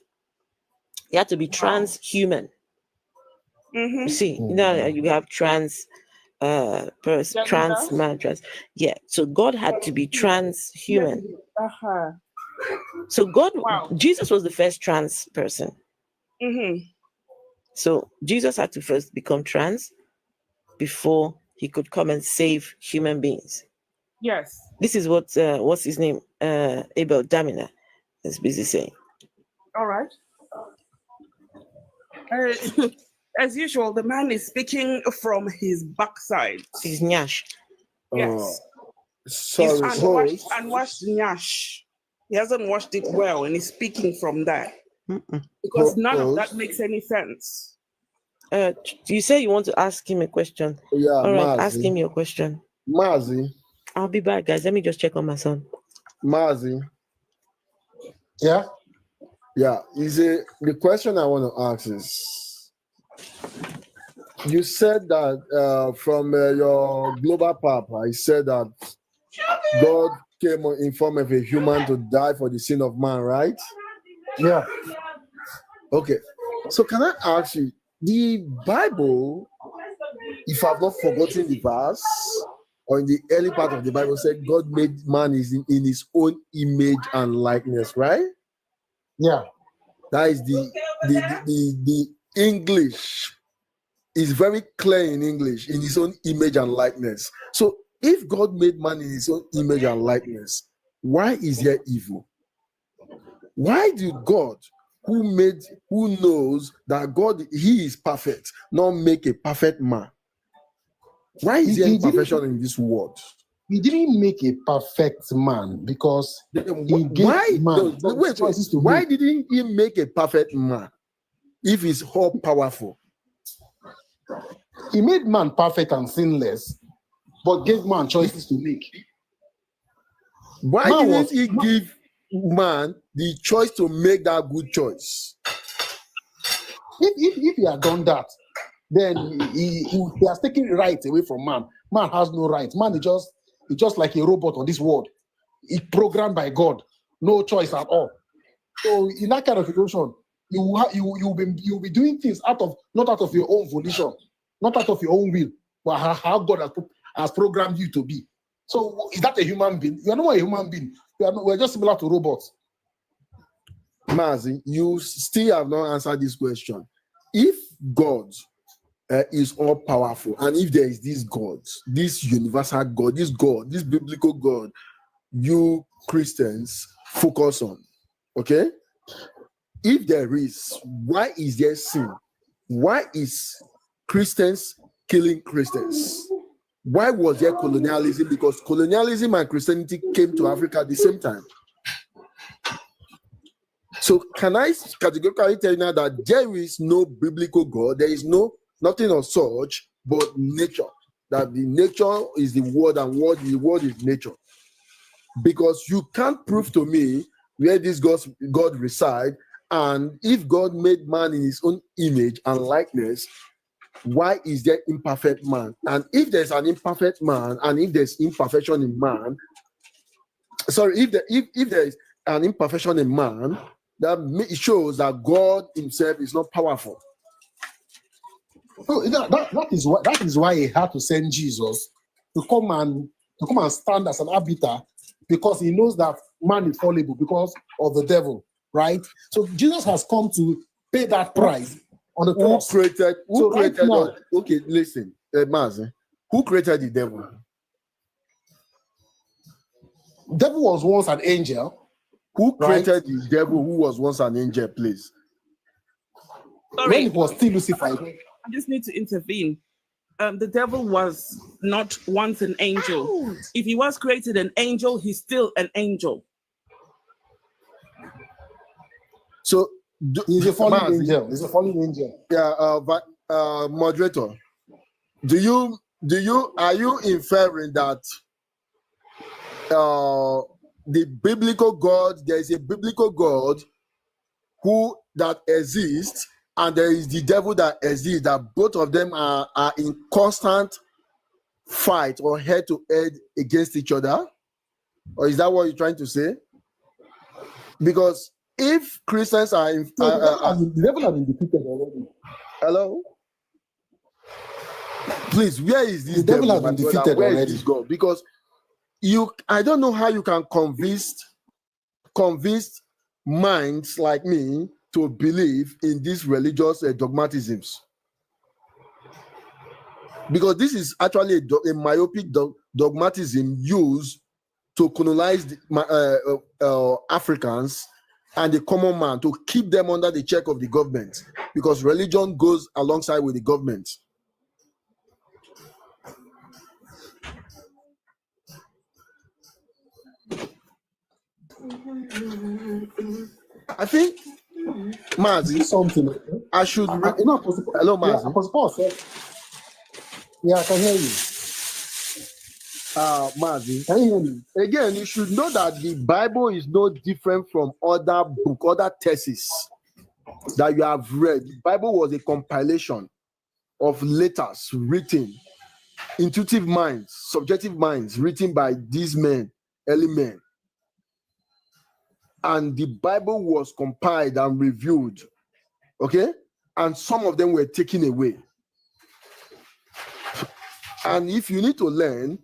S1: He had to be transhuman. You see, you have trans trans man, trans. Yeah. So God had to be transhuman. So Jesus was the first trans person. So Jesus had to first become trans before he could come and save human beings.
S7: Yes.
S1: This is what what's his name? Abel Damina is busy saying.
S7: All right. As usual, the man is speaking from his backside.
S1: His nyash.
S7: Yes.
S4: Sorry.
S7: He's unwashed nyash. He hasn't washed it well, and he's speaking from there. Because none of that makes any sense.
S1: You say you want to ask him a question.
S4: Yeah.
S1: All right,
S4: Mazi.
S1: ask him your question.
S4: Mazi.
S1: I'll be back, guys. Let me just check on my son.
S4: Mazi.
S5: Yeah.
S4: Yeah. The question I want to ask is, you said that from your global papa, he said that God came in form of a human to die for the sin of man, right?
S5: Yeah.
S4: Okay. So can I ask you, the Bible, if I've not forgotten the verse, or in the early part of the Bible, said God made man in his own image and likeness, right?
S5: Yeah.
S4: That is the English is very clear in English, in his own image and likeness. So If God made man in his own image and likeness, why is there evil? Why did God, who knows that God, he is perfect, not make a perfect man? Why is there imperfection in this world?
S5: He didn't make a perfect man because he gave man choices to
S4: why
S5: make.
S4: didn't he make a perfect man if he's all powerful?
S5: He made man perfect and sinless, but gave man choices to make.
S4: Why didn't he give man the choice to make that good choice?
S5: If he had done that, then he has taken rights away from man. Man has no rights. Man is just like a robot on this world. It's programmed by God, no choice at all. So in that kind of situation, you'll be doing things not out of your own volition, not out of your own will, but how God has programmed you to be. So is that a human being? You are not a human being. We're just similar to robots.
S4: Mazi, you still have not answered this question. If God is all powerful, and if there is this God, this universal God, this biblical God, you Christians focus on, okay? If there is, why is there sin? Why is Christians killing Christians? Why was there colonialism? Because colonialism and Christianity came to Africa at the same time. So can I categorically tell you now that there is no biblical God, there is nothing of such, but nature. That the nature is the word and the word is nature. Because you can't prove to me where this God reside, and if God made man in his own image and likeness, why is there imperfect man? And if there's an imperfect man, and if there's imperfection in man, if there is an imperfection in man, that shows that God himself is not powerful.
S5: So that is why he had to send Jesus to come and stand as an arbiter, because he knows that man is fallible because of the devil, right? So Jesus has come to pay that price on the cross.
S4: Okay, listen, Mazi, who created the devil?
S5: Devil was once an angel.
S4: Who created the devil who was once an angel, please?
S7: Sorry.
S5: When it was still Lucifer.
S7: I just need to intervene. The devil was not once an angel. If he was created an angel, he's still an angel.
S4: So
S5: he's a fallen angel. He's a fallen angel.
S4: Yeah, moderator. Are you inferring that the biblical God, there is a biblical God that exists, and there is the devil that exists, that both of them are in constant fight or head to head against each other? Or is that what you're trying to say? Because if Christians are
S5: the devil has been defeated already.
S4: Hello? Please, where is this
S5: the devil has been defeated
S4: where
S5: already?
S4: Is this God? Because I don't know how you can convince minds like me to believe in these religious dogmatisms, because this is actually a myopic dogmatism used to colonize Africans and the common man, to keep them under the check of the government, because religion goes alongside with the government. I think, Mazi,
S5: something.
S4: I should.
S5: Hello, Mazi. Yeah, I can hear you.
S4: Mazi,
S5: can you hear me?
S4: Again, you should know that the Bible is no different from other theses that you have read. The Bible was a compilation of letters written, intuitive minds, subjective minds, written by these men, early men. And the Bible was compiled and reviewed, okay? And some of them were taken away. And if you need to learn,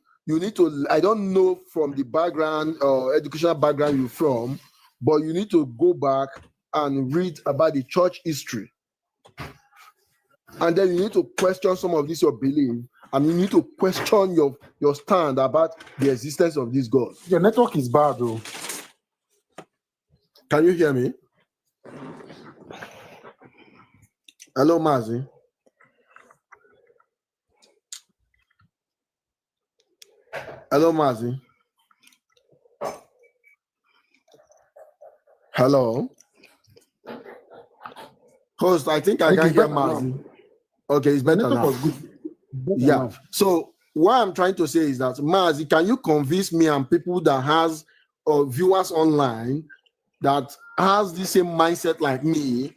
S4: I don't know from the background or educational background you're from, but you need to go back and read about the church history. And then you need to question some of this your belief and you need to question your stand about the existence of this God.
S5: Your network is bad, though.
S4: Can you hear me? Hello, Mazi. Hello, Mazi. Hello. Host, I think I can hear Mazi. Okay, it's better now. Yeah. So what I'm trying to say is that, Mazi, can you convince me and people that has viewers online that has the same mindset like me?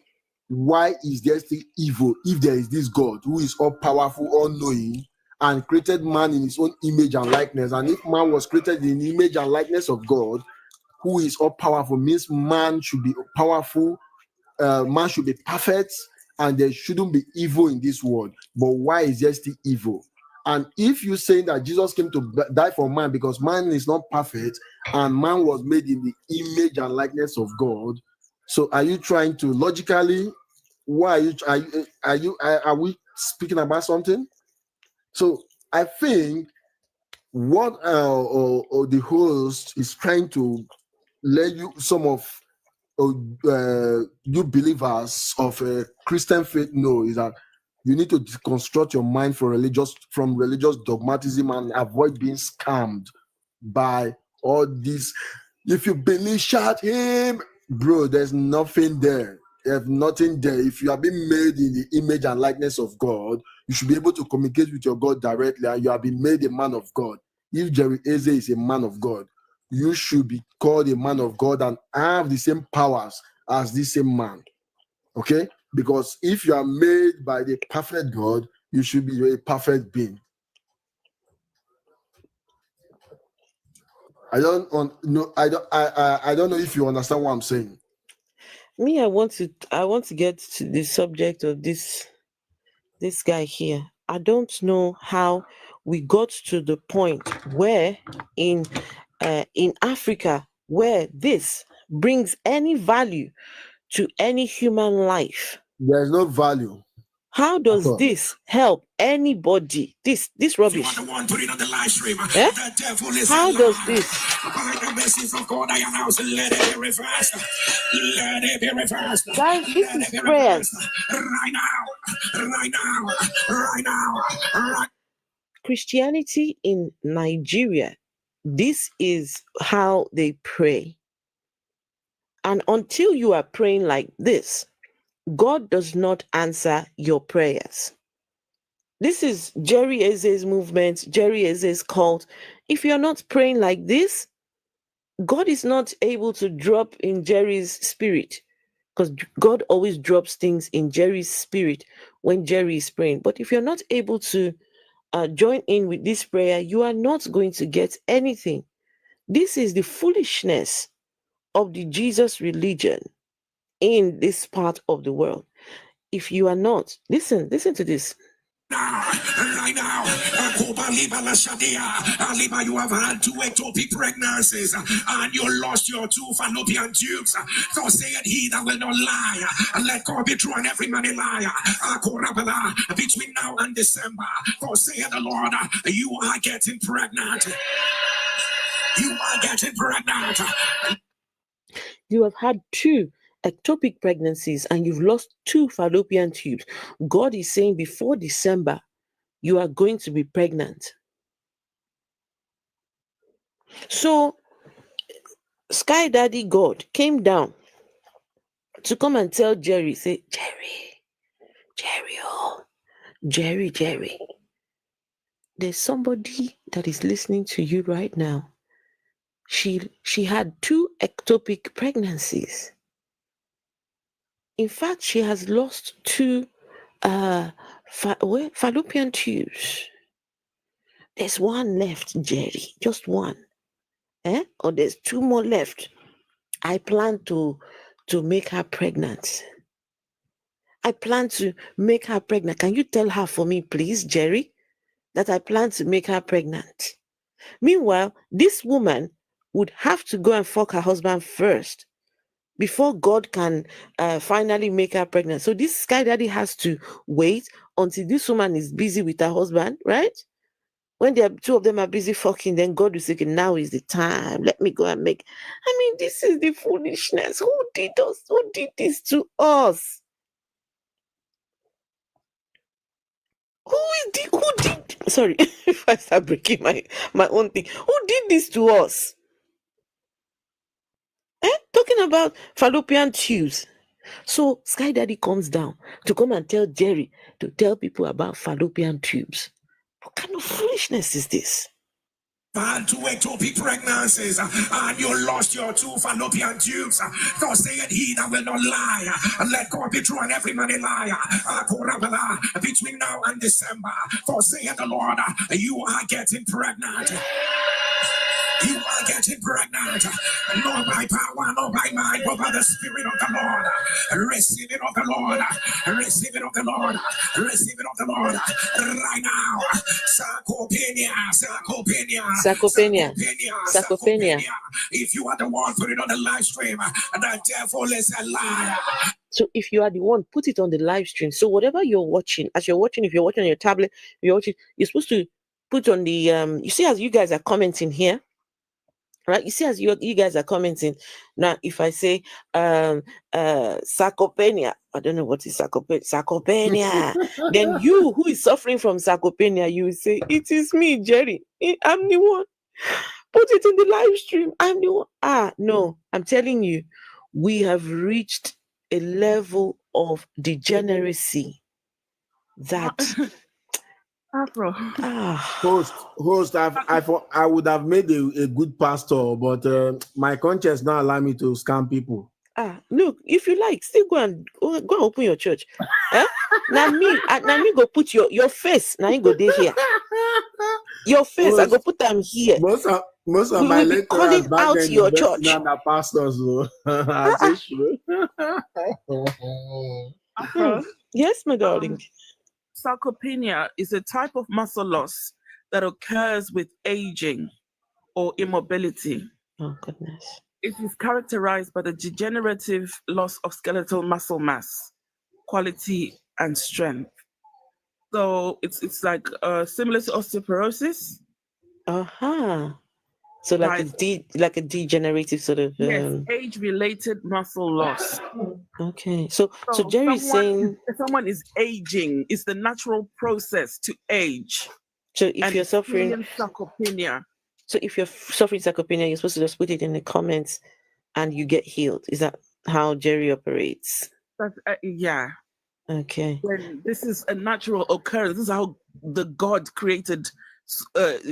S4: Why is there still evil if there is this God who is all powerful, all knowing, and created man in his own image and likeness? And if man was created in the image and likeness of God, who is all powerful, means man should be powerful, man should be perfect, and there shouldn't be evil in this world. But why is there still evil? And if you're saying that Jesus came to die for man because man is not perfect and man was made in the image and likeness of God, so are you trying to logically? Why are we speaking about something? So I think what or the host is trying to let you, some of you believers of Christian faith know, is that you need to deconstruct your mind from religious dogmatism and avoid being scammed by all this. If you believe, shout him, bro. There's nothing there. There's nothing there. If you have been made in the image and likeness of God, you should be able to communicate with your God directly, and you have been made a man of God. If Jerry Eze is a man of God, you should be called a man of God and have the same powers as the same man. Okay? Because if you are made by the perfect God, you should be a perfect being. I don't know if you understand what I'm saying.
S1: Me, I want to get to the subject of this guy here. I don't know how we got to the point where in Africa where this brings any value to any human life.
S4: There's no value.
S1: How does this help anybody? This rubbish. Eh? How does this?
S2: By the message of God, I announce, let it be reversed. Let it be reversed.
S1: Guys, this is prayers.
S2: Right now. Right now. Right now. Right.
S1: Christianity in Nigeria, this is how they pray. And until you are praying like this, God does not answer your prayers. This is Jerry Eze's movement, Jerry Eze's cult. If you're not praying like this, God is not able to drop in Jerry's spirit, because God always drops things in Jerry's spirit when Jerry is praying. But if you're not able to join in with this prayer, you are not going to get anything. This is the foolishness of the Jesus religion in this part of the world. If you are not, listen to this.
S2: Right now, you have had 2 ectopic pregnancies and you lost your 2 fallopian tubes. So saith he that will not lie, and let God be true and every man a liar. Between now and December, for saith the Lord, you are getting pregnant. You are getting pregnant.
S1: You have had 2 ectopic pregnancies and you've lost 2 fallopian tubes. God is saying before December, you are going to be pregnant. So, Sky Daddy God came down to come and tell Jerry, say, Jerry, there's somebody that is listening to you right now. She had 2 ectopic pregnancies. In fact, she has lost 2 fallopian tubes. There's 1 left, Jerry. Just 1. Or there's 2 more left. I plan to make her pregnant. I plan to make her pregnant. Can you tell her for me, please, Jerry, that I plan to make her pregnant? Meanwhile, this woman would have to go and fuck her husband first before God can finally make her pregnant. So this Sky Daddy has to wait until this woman is busy with her husband, right? When two of them are busy fucking, then God will say, okay, now is the time. Let me go and make. I mean, this is the foolishness. Who did us? Who did this to us? Who did? Sorry, if I start breaking my own thing. Who did this to us? Talking about fallopian tubes. So Sky Daddy comes down to come and tell Jerry to tell people about fallopian tubes. What kind of foolishness is this?
S2: Had two ectopic pregnancies, and you lost your two fallopian tubes. Thus saith he that will not lie, and let God be true and every man a liar. Between now and December, thus saith the Lord, you are getting pregnant. You are getting pregnant, not by power, not by might, but by the Spirit of the Lord. Receive it of the Lord. Receive it of the Lord. Receive it of the Lord. Right now. Sarcopenia. If you are the one, put it on the live stream. The devil is a liar.
S1: So if you are the one, put it on the live stream. So whatever you're watching, if you're watching on your tablet, you're supposed to put on the you see, as you guys are commenting here. Right, you see, as you guys are commenting now, if I say sarcopenia, I don't know what is sarcopenia. Then you who is suffering from sarcopenia, you will say, it is me, Jerry. I'm the one. Put it in the live stream. I'm the one. No, I'm telling you, we have reached a level of degeneracy that
S4: Host, I would have made a good pastor, but my conscience not allow me to scam people.
S1: Look, if you like, still go and open your church. Now me go put your face. Now you go there here. Your face, I go put them here.
S4: Most of my
S1: lecturers calling out your church.
S4: Pastors,
S1: Yes, my darling.
S7: Sarcopenia is a type of muscle loss that occurs with aging or immobility.
S1: Oh, goodness.
S7: It is characterized by the degenerative loss of skeletal muscle mass, quality, and strength. So it's like similar to osteoporosis.
S1: So like a degenerative sort of
S7: age-related muscle loss.
S1: Okay. So Jerry is saying
S7: someone is aging. It's the natural process to age.
S1: So if you're suffering
S7: sarcopenia.
S1: So if you're suffering sarcopenia, you're supposed to just put it in the comments and you get healed. Is that how Jerry operates?
S7: Yeah.
S1: Okay.
S7: When this is a natural occurrence. This is how the God created,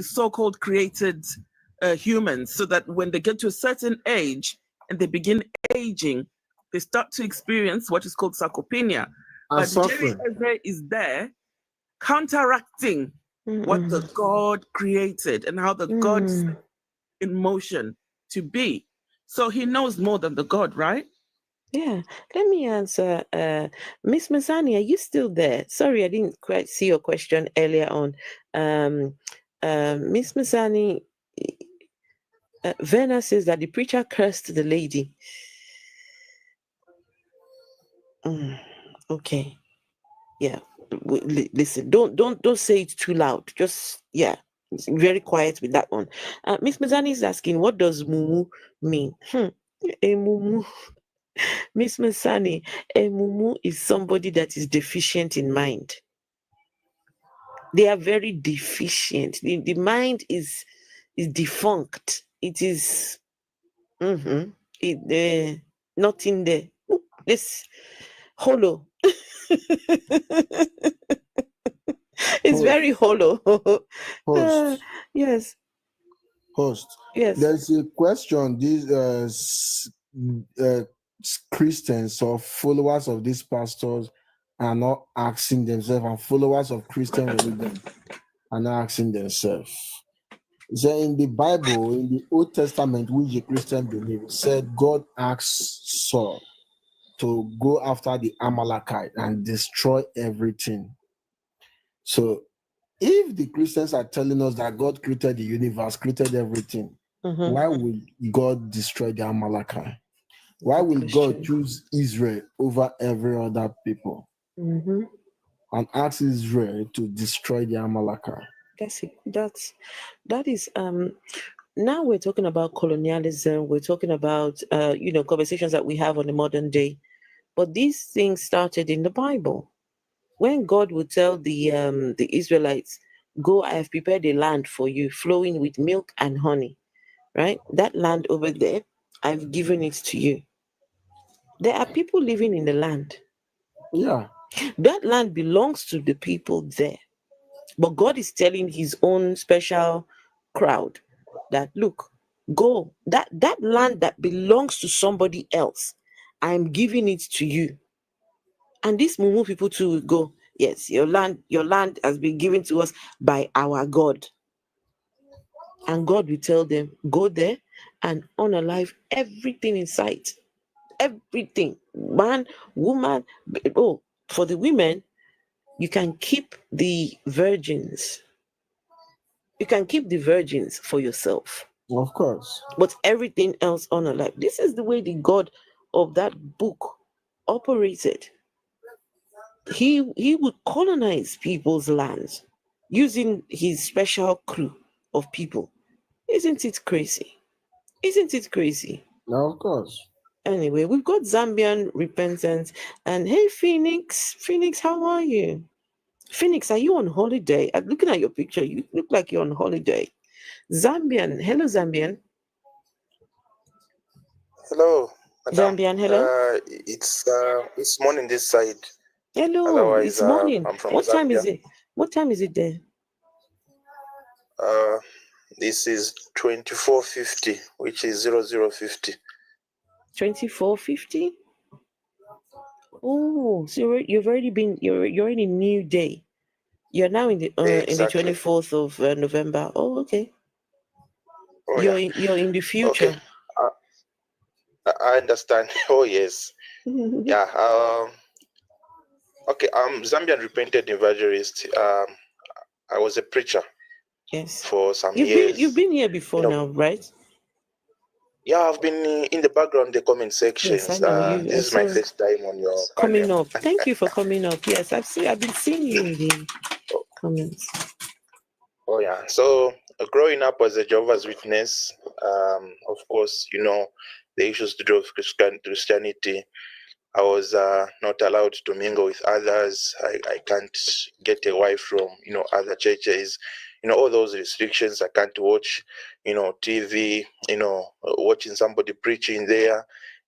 S7: so-called created humans, so that when they get to a certain age and they begin aging, they start to experience what is called sarcopenia. But Jerry Eze is there counteracting what the God created and how the God set in motion to be. So he knows more than the God, right?
S1: Yeah. Let me answer. Miss Mazani, are you still there? Sorry, I didn't quite see your question earlier on. Miss Mazani, Verna says that the preacher cursed the lady. Okay. Yeah. Listen, don't say it too loud. Just very quiet with that one. Miss Mazani is asking, what does mumu mean? A mumu. Miss Masani, a mumu is somebody that is deficient in mind. They are very deficient. The mind is defunct. It is not in there. This hollow. It's very hollow.
S4: Host.
S1: Yes.
S4: Host.
S1: Yes.
S4: There's a question. These Christians or followers of these pastors are not asking themselves, and followers of Christian religion are not asking themselves. So in the Bible, in the Old Testament, which a Christian believe, said God asked Saul to go after the Amalekite and destroy everything. So if the Christians are telling us that God created the universe, created everything, why would God destroy the Amalekite? Why will God choose Israel over every other people? and asked Israel to destroy the Amalekite.
S1: That is now we're talking about colonialism, we're talking about conversations that we have on the modern day. But these things started in the Bible. When God would tell the Israelites, "Go, I have prepared a land for you, flowing with milk and honey." Right? That land over there, I've given it to you. There are people living in the land.
S4: Yeah.
S1: That land belongs to the people there. But God is telling his own special crowd that, look, go. That land that belongs to somebody else, I'm giving it to you. And this will move people to go, yes, your land has been given to us by our God. And God will tell them, go there and unalive everything in sight. Everything. Man, woman. Oh, for the women, you can keep the virgins. You can keep the virgins for yourself.
S4: Of course.
S1: But everything else unalive. This is the way the God of that book operated. He would colonize people's lands using his special crew of people. Isn't it crazy? Isn't it crazy?
S4: No, of course.
S1: Anyway, we've got Zambian repentance. And hey, Phoenix, how are you? Phoenix, are you on holiday? I'm looking at your picture. You look like you're on holiday. Zambian, hello, Zambian.
S8: Hello, madam.
S1: Zambian, hello.
S8: It's morning this side.
S1: Hello,
S8: Otherwise,
S1: it's morning.
S8: I'm from
S1: What time is
S8: Zambia.
S1: it? What time is it there?
S8: This is 24:50, which is 00:50.
S1: 24:50. Oh, so you're in a new day. You're now in the
S8: Exactly.
S1: 24th of November. Oh, okay.
S8: Oh
S1: You're in the
S8: Okay.
S1: future.
S8: I understand. Oh yes. Yeah. Okay. I'm Zambian repentant evangelist. I was a preacher.
S1: Yes.
S8: For some years.
S1: You've been here before now, right?
S8: Yeah, I've been in the background, the comment sections.
S1: Yes, I know you.
S8: This is my first time on your
S1: coming
S8: panel.
S1: up. Thank you for coming up. Yes, I've been seeing you in the comments.
S8: Oh yeah. So growing up as a Jehovah's Witness, of course, the issues to do with Christianity. I was not allowed to mingle with others. I can't get away from other churches. All those restrictions. I can't watch TV. Watching somebody preaching there.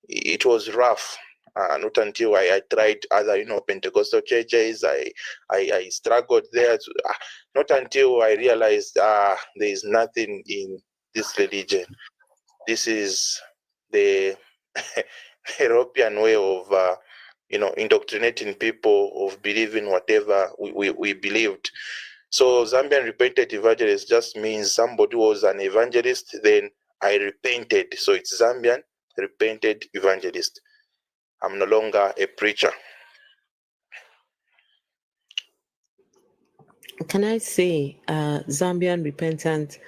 S8: It was rough. Not until I tried other Pentecostal churches. I struggled there. Not until I realized there is nothing in this religion. This is the European way of indoctrinating people of believing whatever we believed. So Zambian repentant evangelist just means somebody was an evangelist, then I repented. So it's Zambian repented evangelist. I'm no longer a preacher.
S1: Can I say, Zambian repentant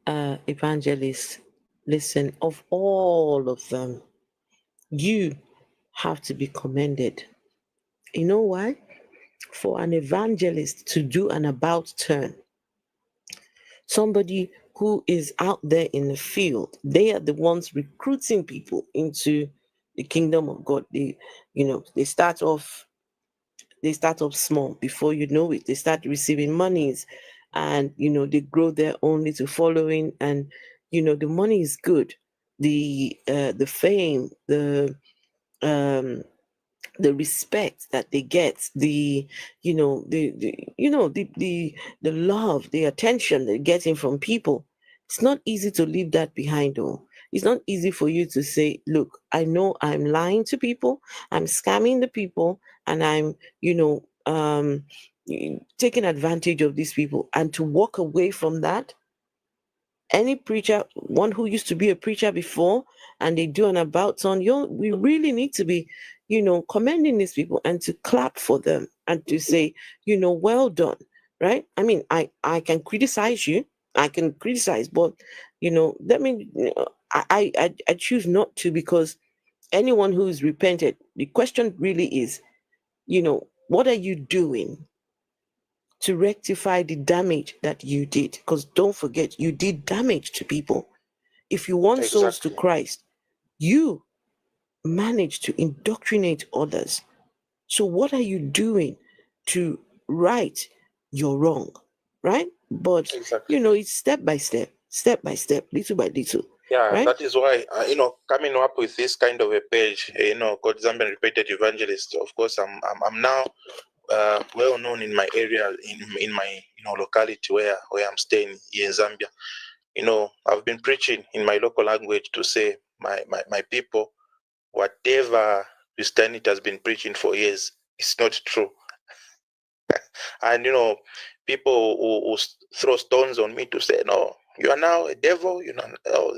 S1: evangelist, listen, of all of them, you have to be commended. You know why? For an evangelist to do an about turn, somebody who is out there in the field, they are the ones recruiting people into the kingdom of God. They start off small. Before you know it, they start receiving monies, and they grow their own little following, and the money is good. The fame, um the respect that they get, the love, the attention they're getting from people. It's not easy to leave that behind. Oh, it's not easy for you to say, look, I know I'm lying to people, I'm scamming the people, and I'm taking advantage of these people, and to walk away from that. Any preacher, one who used to be a preacher before, and they do an about turn, we really need to be, commending these people and to clap for them and to say, well done, right? I mean, I can criticize you, I can criticize, but that means I choose not to, because anyone who is repented, the question really is, what are you doing? to rectify the damage that you did. Because don't forget, you did damage to people. If you want souls to Christ, you manage to indoctrinate others. So what are you doing to right your wrong? Right? But it's step by step, little by little.
S8: Yeah,
S1: right?
S8: That is why coming up with this kind of a page, called Zambian Repeated Evangelist. Of course, I'm now well known in my area, in my locality where I'm staying here in Zambia. I've been preaching in my local language to say, my people, whatever Christianity has been preaching for years, it's not true. And people who throw stones on me to say, no, you are now a devil,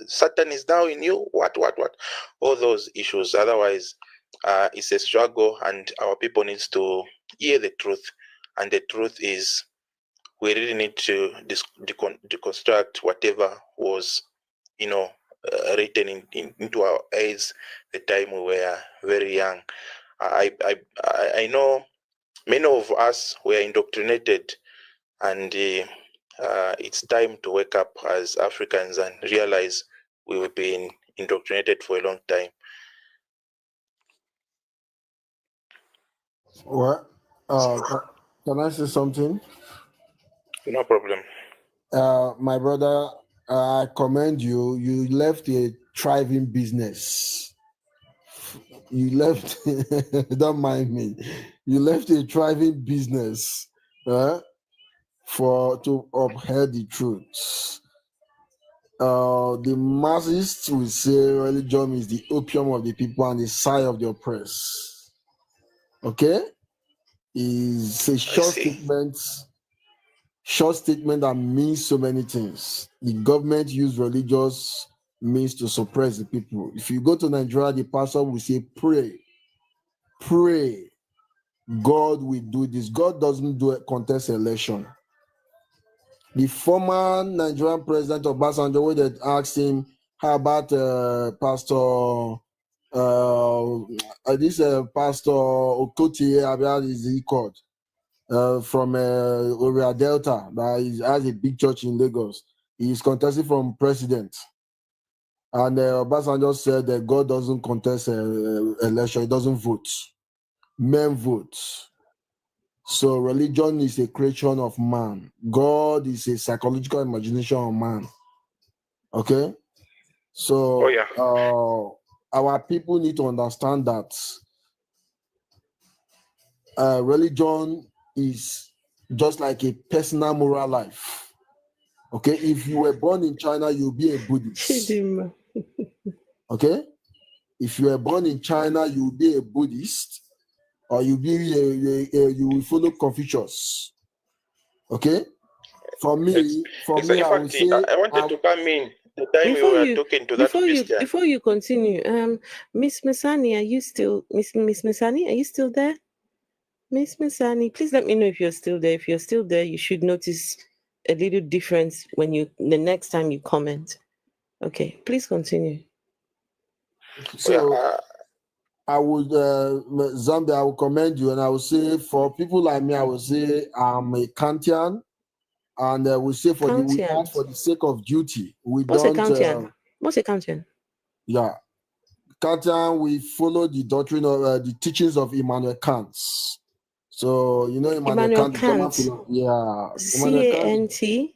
S8: Satan is now in you, what, all those issues. Otherwise, it's a struggle, and our people needs to hear the truth. And the truth is, we really need to deconstruct whatever was written into our heads the time we were very young. I know many of us were indoctrinated, and it's time to wake up as Africans and realize we've been indoctrinated for a long time.
S4: What? Can I say something?
S8: No problem.
S4: My brother, I commend you. You left a thriving business. You left, don't mind me. You left a thriving business to uphold the truth. The Marxists will say religion is the opium of the people and the sigh of the oppressed. Okay? It's a short statement that means so many things. The government use religious means to suppress the people. If you go to Nigeria, the pastor will say, pray. God will do this. God doesn't do a contest election. The former Nigerian president Obasanjo, when they asked him, how about Pastor Pastor Okoti, how is he called? From Oria Delta, that has a big church in Lagos. He is contesting from president. And Obasanjo said that God doesn't contest election, he doesn't vote. Men vote. So religion is a creation of man. God is a psychological imagination of man. Okay? So our people need to understand that religion is just like a personal moral life. Okay? If you were born in China, you'll be a Buddhist. Okay? If you were born in China, you'll be a Buddhist, or you will follow Confucius. Okay? For me, I would say
S8: I wanted to come in the time we were talking to that Christian.
S1: Before you continue, Miss Misani, are you still Miss Misani? Are you still there? Miss Misani, please let me know if you're still there. If you're still there, you should notice a little difference when the next time you comment. Okay, please continue.
S4: So I would Zambia, I will commend you, and I will say for people like me, I will say I'm a Kantian, and we say for the sake of duty,
S1: What's a Kantian? What's a Kantian?
S4: Yeah, Kantian, we follow the doctrine of the teachings of Immanuel Kant. So Immanuel Kant. C-A-N-T.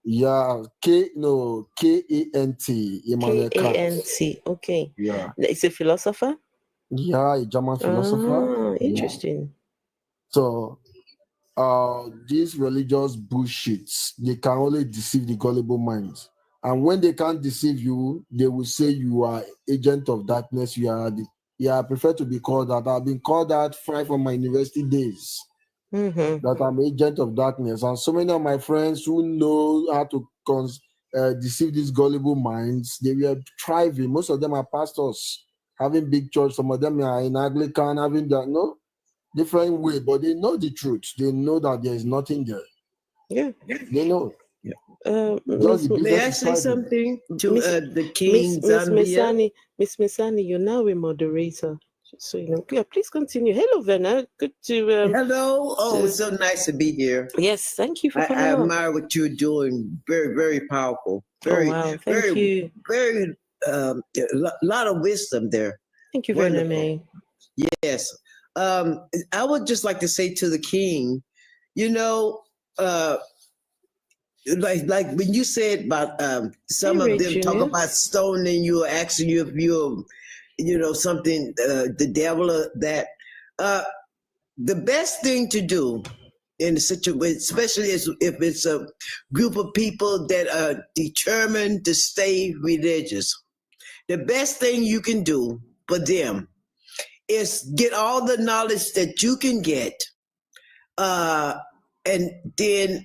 S4: Yeah, K-A-N-T. Immanuel Kant.
S1: K-A-N-T. Okay.
S4: Yeah.
S1: It's a philosopher?
S4: Yeah, a German philosopher.
S1: Interesting.
S4: Yeah. So these religious bullshits, they can only deceive the gullible minds. And when they can't deceive you, they will say you are agent of darkness. I prefer to be called that. I've been called that right from my university days. That I'm agent of darkness. And so many of my friends who know how to deceive these gullible minds, they were thriving. Most of them are pastors, having big church. Some of them are in Anglican, having different way, but they know the truth. They know that there is nothing there.
S1: Yeah.
S4: They know.
S9: May I say something to the King Zambia?
S1: Miss Misani, you're now a moderator. So please continue. Hello, Verna. Good to.
S10: Hello. Oh, it's so nice to be here.
S1: Yes, thank you for coming.
S10: I admire what you're doing. Very, very powerful. Very,
S1: wow, thank you.
S10: Very, a lot of wisdom there.
S1: Thank you, Verna May.
S10: Yes. I would just like to say to the king, like when you said about some of them talk about stoning you or asking you if you're something the devil or that the best thing to do in a situation, especially if it's a group of people that are determined to stay religious, the best thing you can do for them is get all the knowledge that you can get, and then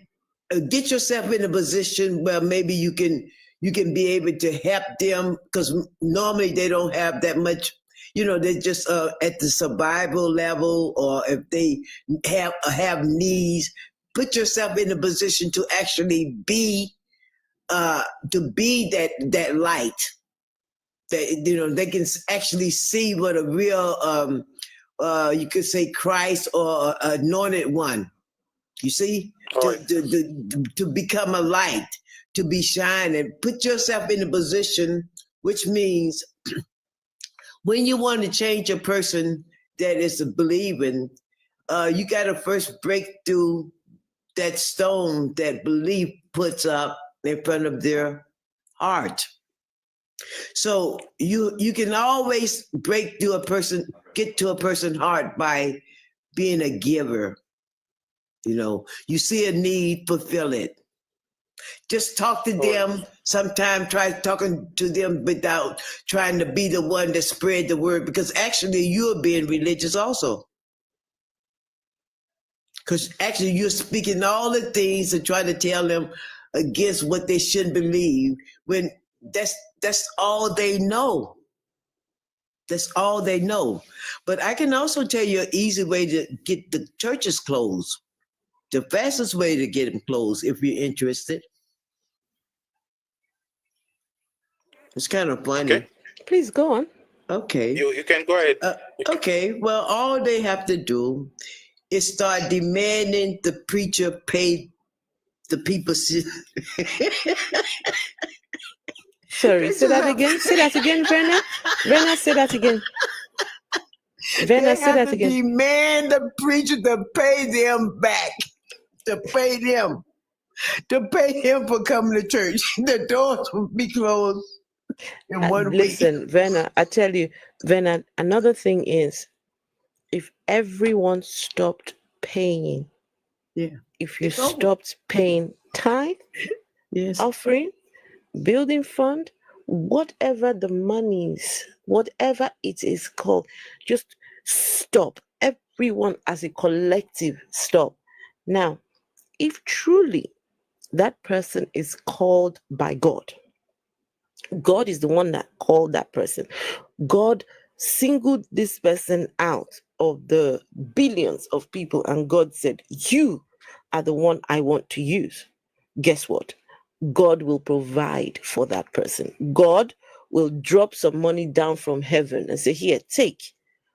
S10: get yourself in a position where maybe you can be able to help them, because normally they don't have that much. They're just at the survival level, or if they have needs. Put yourself in a position to actually be that light. That they can actually see what a real you could say Christ or anointed one. You see, to become a light, to be shining. Put yourself in a position, which means when you want to change a person that is believing, you got to first break through that stone that belief puts up in front of their heart. So you can always break through get to a person's heart by being a giver. You see a need, fulfill it. Just talk to them. Sometimes try talking to them without trying to be the one that spread the word, because actually you're being religious also. Because actually you're speaking all the things and trying to tell them against what they shouldn't believe, when that's all they know. That's all they know. But I can also tell you an easy way to get the churches closed. The fastest way to get them closed, if you're interested. It's kind of funny.
S8: Okay.
S1: Please go on.
S10: Okay.
S8: You can go ahead.
S10: Okay. Well, all they have to do is start demanding the preacher pay the people.
S1: Sorry, say that again. Say that again, Verna. Verna, say that again. Verna, say that again.
S10: Demand the preacher to pay them back. To pay them for coming to church. The doors will be closed in 1 week.
S1: Listen, Verna, I tell you, Verna, another thing is, if everyone stopped paying, if you stopped paying tithe, offering, building fund, whatever the monies, whatever it is called, just stop. Everyone as a collective, stop. Now, if truly that person is called by God, God is the one that called that person. God singled this person out of the billions of people, and God said, you are the one I want to use. Guess what? God will provide for that person. God will drop some money down from heaven and say, here, take,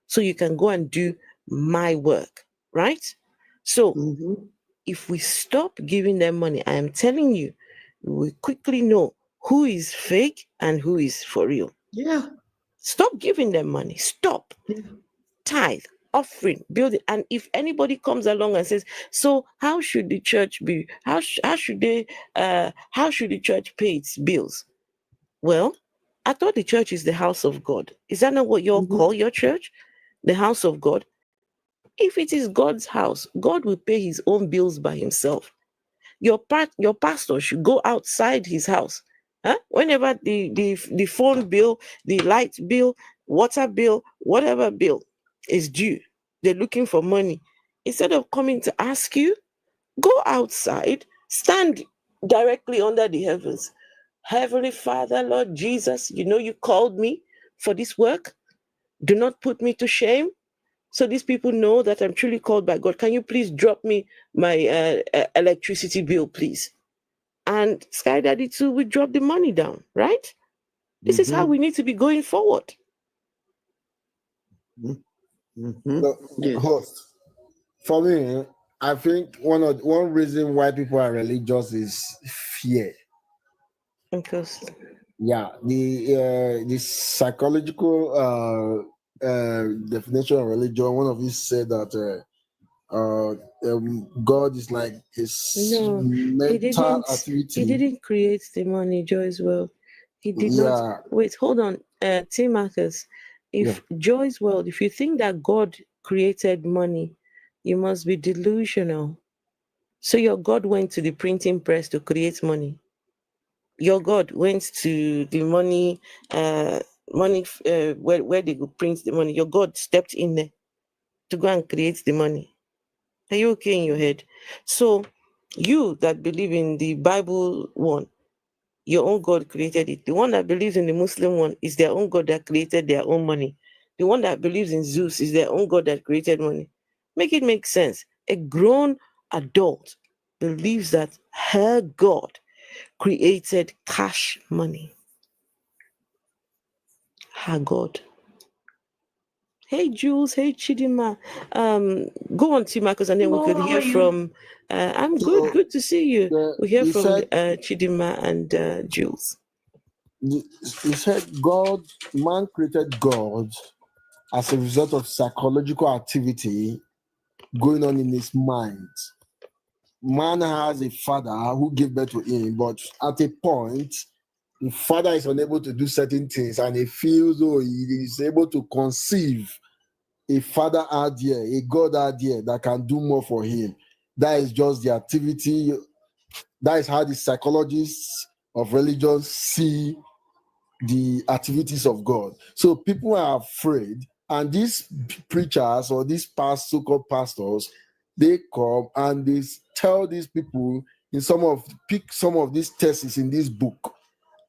S1: so you can go and do my work, right? So if we stop giving them money, I am telling you, we quickly know who is fake and who is for real.
S10: Yeah.
S1: Stop giving them money. Stop. Tithe, offering, building. And if anybody comes along and says, so how should the church be? How should the church pay its bills? Well, I thought the church is the house of God. Is that not what you all call your church? The house of God? If it is God's house, God will pay his own bills by himself. Your pastor should go outside his house. Whenever the phone bill, the light bill, water bill, whatever bill is due, they're looking for money. Instead of coming to ask you, go outside, stand directly under the heavens. Heavenly Father, Lord Jesus, you called me for this work. Do not put me to shame. So these people know that I'm truly called by God. Can you please drop me my electricity bill, please? And Sky Daddy too will drop the money down, right? This is how we need to be going forward.
S4: Host. For me, I think one reason why people are religious is fear.
S1: Because
S4: the psychological definition of religion. One of these said that God is like his mental activity.
S1: He didn't create the money, Joyce. Well, he did not. Wait, hold on, T. Marcus. If Joyce World, if you think that God created money, you must be delusional. So your God went to the printing press to create money. Your God went to the money, where they go print the money. Your God stepped in there to go and create the money. Are you okay in your head? So you that believe in the Bible one, your own God created it. The one that believes in the Muslim one is their own God that created their own money. The one that believes in Zeus is their own God that created money. Make it make sense. A grown adult believes that her God created cash money. Her God. Hey Jules, hey Chidima. Go on, T Marcus, and then we could hear from. I'm good to see you. We hear from Chidima and Jules.
S4: He said man created God as a result of psychological activity going on in his mind. Man has a father who gave birth to him, but at a point, the father is unable to do certain things, and he feels he is able to conceive a father out there, a God out there that can do more for him. That is just the activity. That is how the psychologists of religion see the activities of God. So people are afraid, and these preachers or these so-called pastors, they come and they tell these people pick some of these texts in this book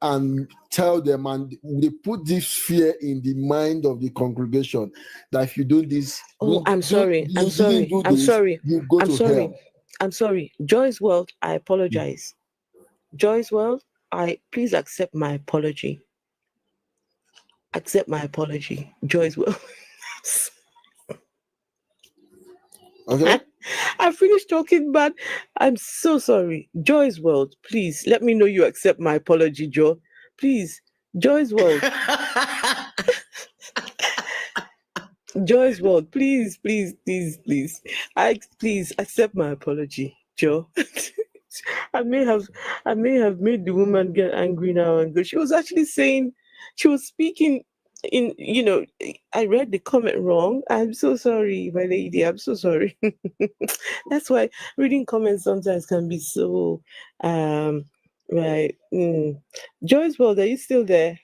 S4: and tell them, and they put this fear in the mind of the congregation that if you do this,
S1: I'm sorry.
S4: you go to hell.
S1: I'm sorry. Joyce World, I apologize. Joyce World, please accept my apology. Accept my apology, Joyce World.
S4: Okay.
S1: I finished talking, but I'm so sorry. Joyce World, please let me know you accept my apology, Joe. Please, Joyce World. Joyce World, please. Please accept my apology, Joe. I may have made the woman get angry now and go. She was actually saying, she was speaking in, I read the comment wrong. I'm so sorry, my lady. I'm so sorry. That's why reading comments sometimes can be so, right. Joyce World, are you still there?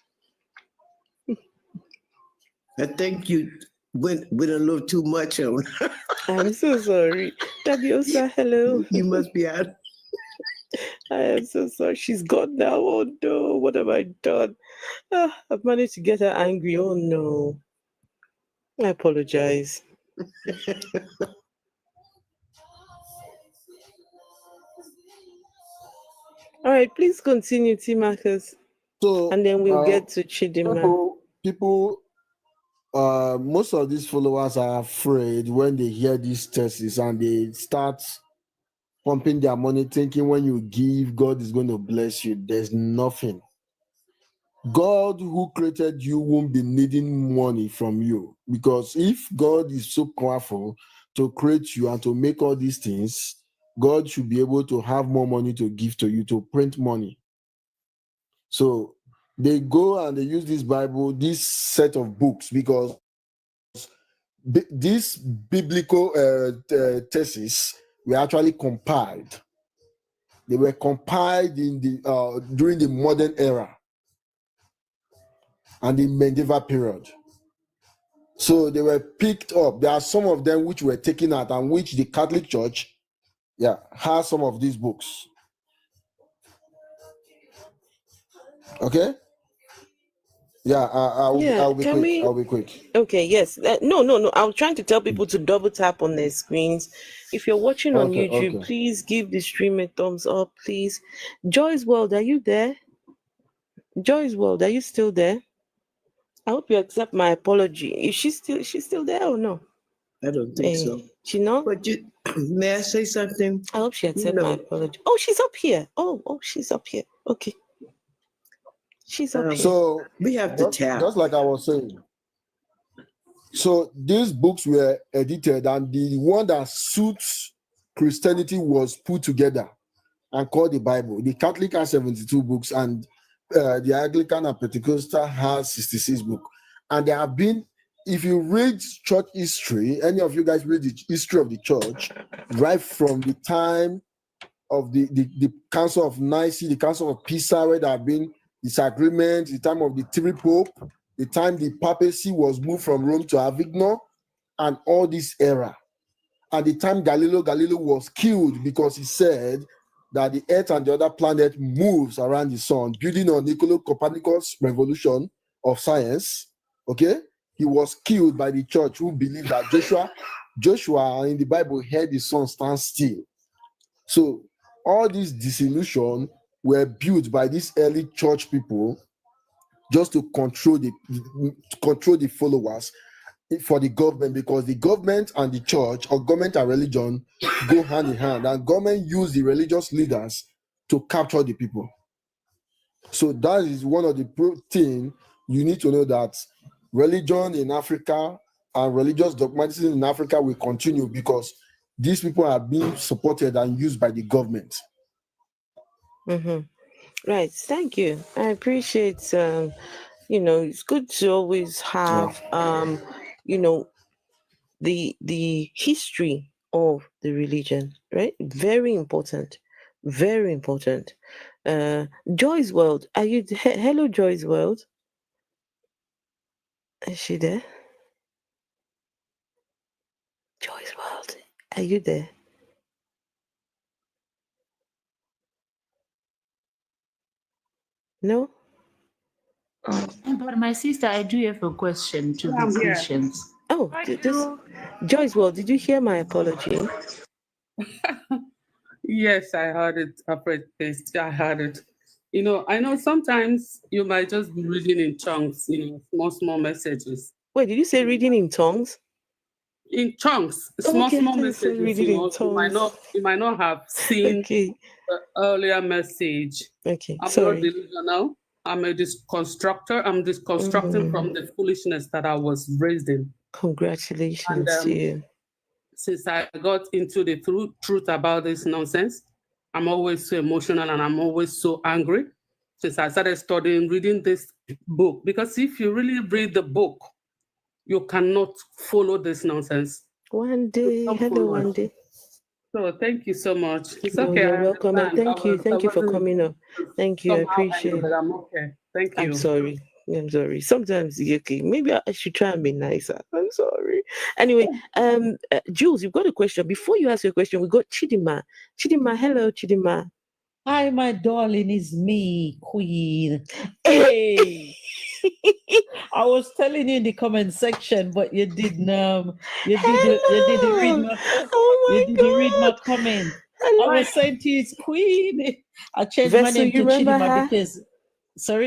S10: I think you went a little too much on.
S1: I'm so sorry. Dabiosa, hello.
S10: You must be out.
S1: I am so sorry. She's gone now. Oh no, what have I done? I've managed to get her angry. Oh no. I apologize. All right, please continue, T. Marcus.
S4: So,
S1: and then we'll get to Chidima.
S4: People, most of these followers are afraid when they hear these texts and they start pumping their money, thinking when you give, God is going to bless you. There's nothing. God who created you won't be needing money from you, because if God is so powerful to create you and to make all these things, God should be able to have more money to give to you, to print money. So they go and they use this Bible, this set of books, because these biblical texts were actually compiled. They were compiled in the during the modern era and the medieval period. So they were picked up. There are some of them which were taken out, and which the Catholic Church, has some of these books. Okay. I'll be quick. I'll be quick.
S1: Okay, yes. No. I'm trying to tell people to double tap on their screens. If you're watching on YouTube, please give the stream a thumbs up, please. Joyce World, are you there? Joyce World, are you still there? I hope you accept my apology. Is she's still there or no?
S10: I don't think so.
S1: She not?
S10: But may I say something?
S1: I hope she accepts my apology. Oh, she's up here. Oh, she's up here. Okay. She's up here.
S4: So
S10: we have to tap.
S4: Just like I was saying. So these books were edited, and the one that suits Christianity was put together and called the Bible. The Catholic has 72 books, and the Anglican and Pentecostal has 66 books. And there have been, if you read church history, any of you guys read the history of the church, right from the time of the Council of Nicaea, the Council of Pisa, where there have been disagreements, the time of the three pope, the time the papacy was moved from Rome to Avignon, and all this era. At the time Galileo was killed because he said that the earth and the other planet moves around the sun, building on Niccolo Copernicus' revolution of science. Okay, he was killed by the church, who believed that Joshua in the Bible had the sun stand still. So all these disillusion were built by these early church people just to control the followers for the government, because the government and the church, or government and religion, go hand in hand, and government use the religious leaders to capture the people. So that is one of the things you need to know, that religion in Africa and religious dogmatism in Africa will continue because these people are being supported and used by the government.
S1: Mm-hmm. Right. Thank you. I appreciate, it's good to always have, the history of the religion, right? Very important. Very important. Joy's World. Are you hello, Joy's World? Is she there? Joy's World. Are you there? No?
S3: But my sister, I do have a question to the Christians.
S1: Oh, Joyce, well, did you hear my apology?
S11: Yes, I heard it. I heard it. I know sometimes you might just be reading in chunks, small messages.
S1: Wait, did you say reading in tongues?
S11: In chunks, small messages. You might not have seen the earlier message.
S1: Okay,
S11: I'm
S1: sorry.
S11: not delusional. I'm a constructor. I'm constructing from the foolishness that I was raised in.
S1: Congratulations to you.
S11: Since I got into the truth about this nonsense, I'm always so emotional and I'm always so angry since I started reading this book. Because if you really read the book, you cannot follow this nonsense.
S1: One day, hello, one day.
S11: So thank you so much. It's okay.
S1: You're welcome. And thank you for coming up. Thank you. I appreciate it.
S11: I'm okay. Thank you.
S1: I'm sorry. Sometimes okay. Maybe I should try and be nicer. I'm sorry. Anyway, Jules, you've got a question. Before you ask your question, we got Chidima. Chidima, hello, Chidima.
S12: Hi, my darling, it's me, Queen. Hey. I was telling you in the comment section, but you didn't read my comment. I was saying to you, it's Queen. I changed my name to Chidima because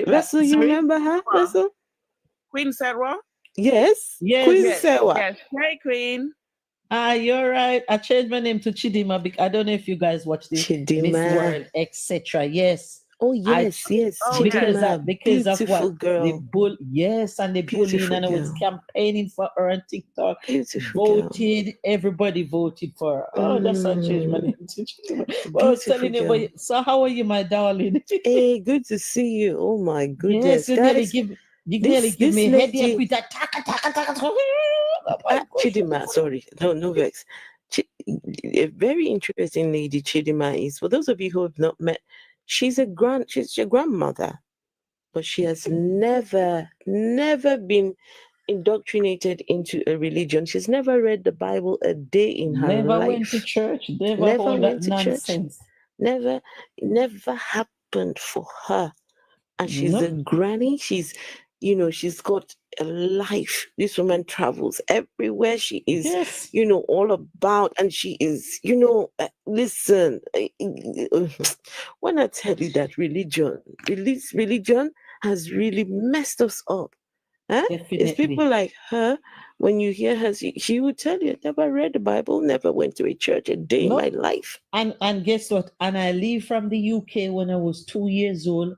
S1: Vessel, you remember her? Vessel?
S7: Queen Sarah?
S1: Yes. Queen Sarah.
S7: Yes. Hey, Queen.
S12: You're right. I changed my name to Chidima because I don't know if you guys watch this Miss World, etc. Yes.
S1: Oh yes,
S12: Chidima, because of what
S1: girl.
S12: the and the bullying, and I was campaigning for her on TikTok. Everybody voted for her. Oh, that's how I changed my name to Chidima. Well, I was telling you, so how are you, my darling?
S1: Hey, good to see you. Oh my goodness.
S12: Yes, you nearly give me a headache with that
S1: Chidima, sorry, no vex. A very interesting lady, Chidima is. For those of you who have not met, she's your grandmother, but she has never been indoctrinated into a religion. She's never read the Bible a day in her life.
S12: Never went to church. Never went to nonsense.
S1: Church. Never happened for her. And she's a granny. She's got a life. This woman travels everywhere. She is, all about, and she is, listen, when I tell you that religion has really messed us up. Huh? It's people like her. When you hear her, she would tell you, never read the Bible, never went to a church a day in my life.
S12: And guess what? And I leave from the UK when I was 2 years old,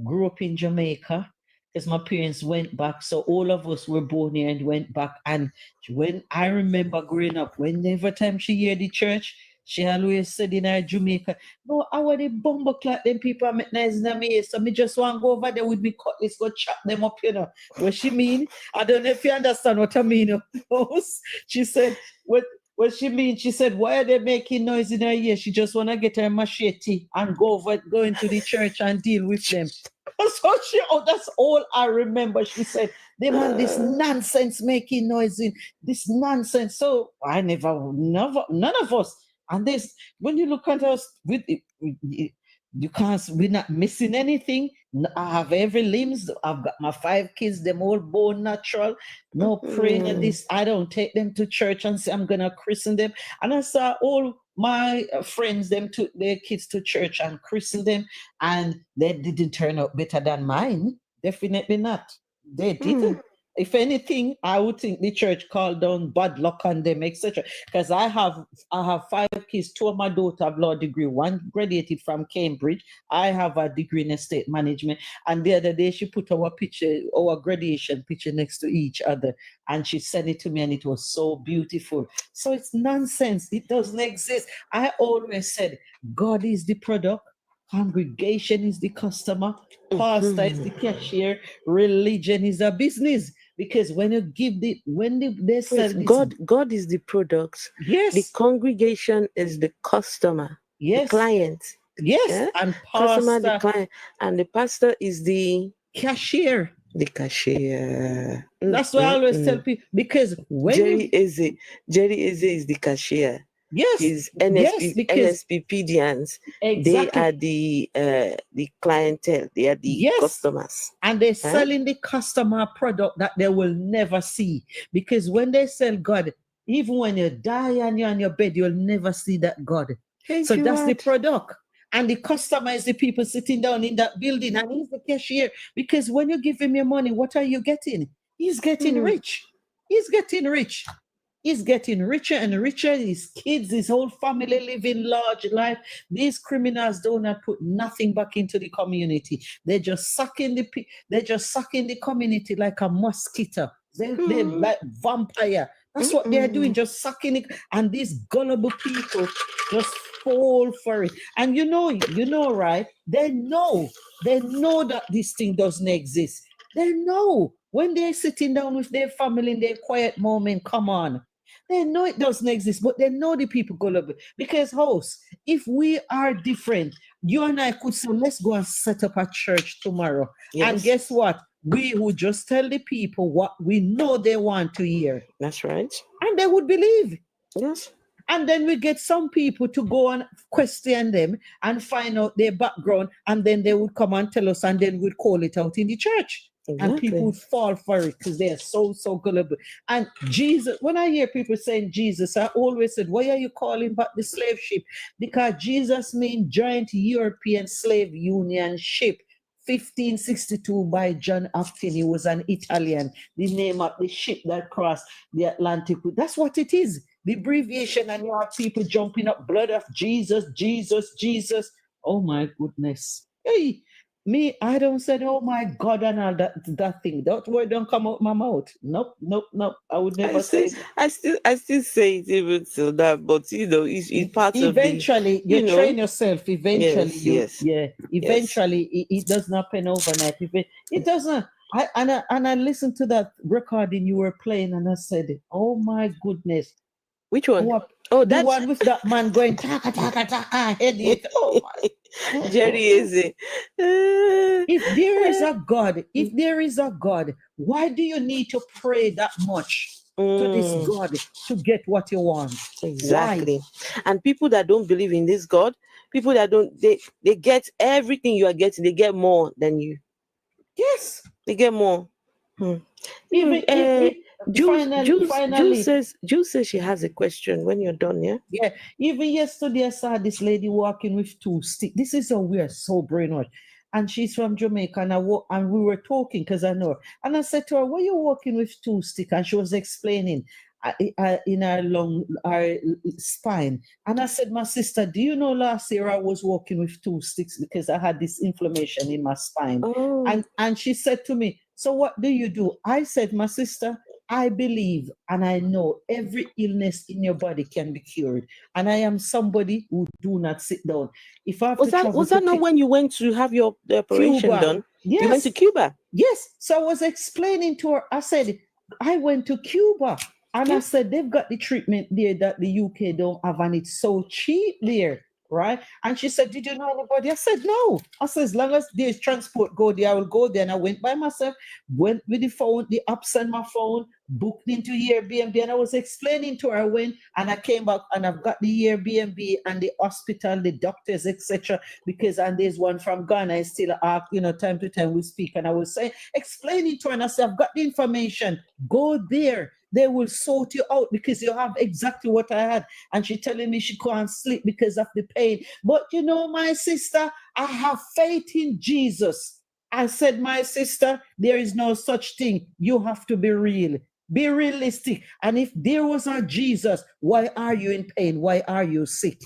S12: grew up in Jamaica, because my parents went back. So all of us were born here and went back. And when I remember growing up, whenever time she hear the church, she always said in her Jamaica, no, I want the bumble clock, them people are nice in me. So me just want to go over there with me cutlass, go chop them up, you know. What she mean? I don't know if you understand what I mean. She said, what she mean? She said, why are they making noise in her ear? She just want to get her machete and go into the church and deal with them. So that's all I remember. She said, they man, this nonsense making noise in this nonsense. So I never, none of us. And this, when you look at us, you can't, we're not missing anything. I have every limbs. I've got my 5 kids, them all born natural. No praying and this. I don't take them to church and say I'm gonna christen them. And I saw all my friends, them took their kids to church and christened them, and they didn't turn out better than mine. Definitely not. They didn't. If anything, I would think the church called down bad luck on them, etc. Because I have 5 kids. 2 of my daughter have law degree. 1 graduated from Cambridge. I have a degree in estate management. And the other day she put our picture, our graduation picture next to each other, and she sent it to me, and it was so beautiful. So it's nonsense. It doesn't exist. I always said God is the product. Congregation is the customer, pastor is the cashier, religion is a business. Because when you give they sell
S1: God is the product.
S12: Yes.
S1: The congregation is the customer.
S12: Yes.
S1: The client.
S12: Yes.
S1: Yeah?
S12: And
S1: customer, the client, and the pastor is the
S12: cashier.
S1: The cashier.
S12: That's why I always tell people, because when
S1: Jerry Eze is the cashier.
S12: Yes,
S1: his NSPPDians,
S12: exactly.
S1: They are the clientele, they are the customers.
S12: And they're selling the customer product that they will never see. Because when they sell God, even when you die and you're on your bed, you'll never see that God. So that's the product. And the customer is the people sitting down in that building, and he's the cashier. Because when you give him your money, what are you getting? He's getting rich. He's getting rich. He's getting richer and richer. His kids, his whole family living large life. These criminals do not put nothing back into the community. They're just sucking the community like a mosquito. They're like vampire. That's what they're doing, just sucking it. And these gullible people just fall for it. And you know, right? They know that this thing doesn't exist. They know when they're sitting down with their family in their quiet moment. Come on. They know it doesn't exist, but they know the people gullible. Because, host, if we are different, you and I could say, let's go and set up a church tomorrow. Yes. And guess what? We would just tell the people what we know they want to hear.
S1: That's right.
S12: And they would believe.
S1: Yes.
S12: And then we get some people to go and question them and find out their background. And then they would come and tell us, and then we'd call it out in the church. Exactly. And people would fall for it because they're so gullible. And Jesus, when I hear people saying Jesus, I always said, why are you calling back the slave ship? Because Jesus means Giant European Slave Union ship. 1562 by John Afton. He was an Italian. The name of the ship that crossed the Atlantic. That's what it is. The abbreviation, and you have people jumping up, blood of Jesus, Jesus, Jesus. Oh my goodness. Hey. Me, I don't say, oh my God, and all that thing. That word don't come out my mouth. Nope. I would never say it.
S1: I still say it even till that, but you know, it's part of the.
S12: Eventually, you train yourself. Eventually,
S1: yes.
S12: Eventually, it does not happen overnight. It doesn't. I listened to that recording you were playing, and I said, oh my goodness.
S1: Which one?
S12: The one with that man going taka headache. Oh my.
S1: Jerry Eze.
S12: If there is a God, why do you need to pray that much to this God to get what you want?
S1: Exactly.
S12: Why?
S1: And people that don't believe in this God, people that don't, they get everything you are getting, they get more than you.
S12: Yes.
S1: They get more. Jules says she has a question when you're done, yeah?
S12: Yeah. Even yesterday I saw this lady walking with 2 sticks. This is how we are so brainwashed. and she's from Jamaica, and we were talking because I know her. And I said to her, "Why you walking with 2 sticks?" And she was explaining in our spine. And I said, "My sister, do you know last year I was walking with 2 sticks because I had this inflammation in my spine?"
S1: Oh.
S12: And she said to me, "So what do you do?" I said, "My sister, I believe and I know every illness in your body can be cured. And I am somebody who do not sit down. If I have
S1: Was
S12: to travel
S1: that not when you went to have the operation
S12: Cuba.
S1: done?
S12: Yes.
S1: You went to Cuba?
S12: Yes. So I was explaining to her, I said, I went to Cuba. And I said, they've got the treatment there that the UK don't have, and it's so cheap there. Right? And she said, "Did you know anybody?" I said, "No." I said, "As long as there's transport go there, I will go there." And I went by myself, went with the phone, the apps on my phone, booked into Airbnb, and I was explaining to her. I went and I came back and I've got the Airbnb and the hospital, the doctors, etc. And there's one from Ghana. I still ask, time to time we speak, and I was saying, explaining to her, and I said, "I've got the information. Go there. They will sort you out because you have exactly what I had." And she telling me she can't sleep because of the pain. But my sister, I have faith in Jesus. I said, "My sister, there is no such thing. You have to be real. Be realistic. And if there was a Jesus, why are you in pain? Why are you sick?"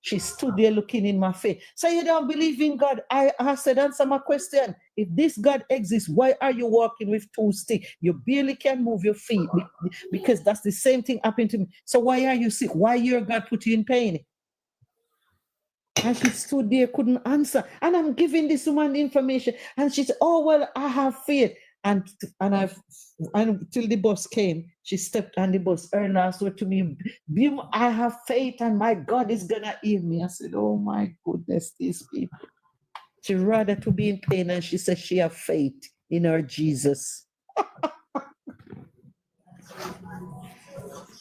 S12: She stood there looking in my face. "So you don't believe in God?" I said, "Answer my question. If this God exists, why are you walking with 2 sticks? You barely can move your feet because that's the same thing happened to me. So why are you sick? Why your God put you in pain?" And she stood there, couldn't answer. And I'm giving this woman the information. And she said, "Oh, well, I have faith." And until the bus came, she stepped on the bus. Her last word to me, "Bim, I have faith and my God is going to heal me." I said, "Oh my goodness, these people." She'd rather to be in pain, and she said she have faith in her Jesus.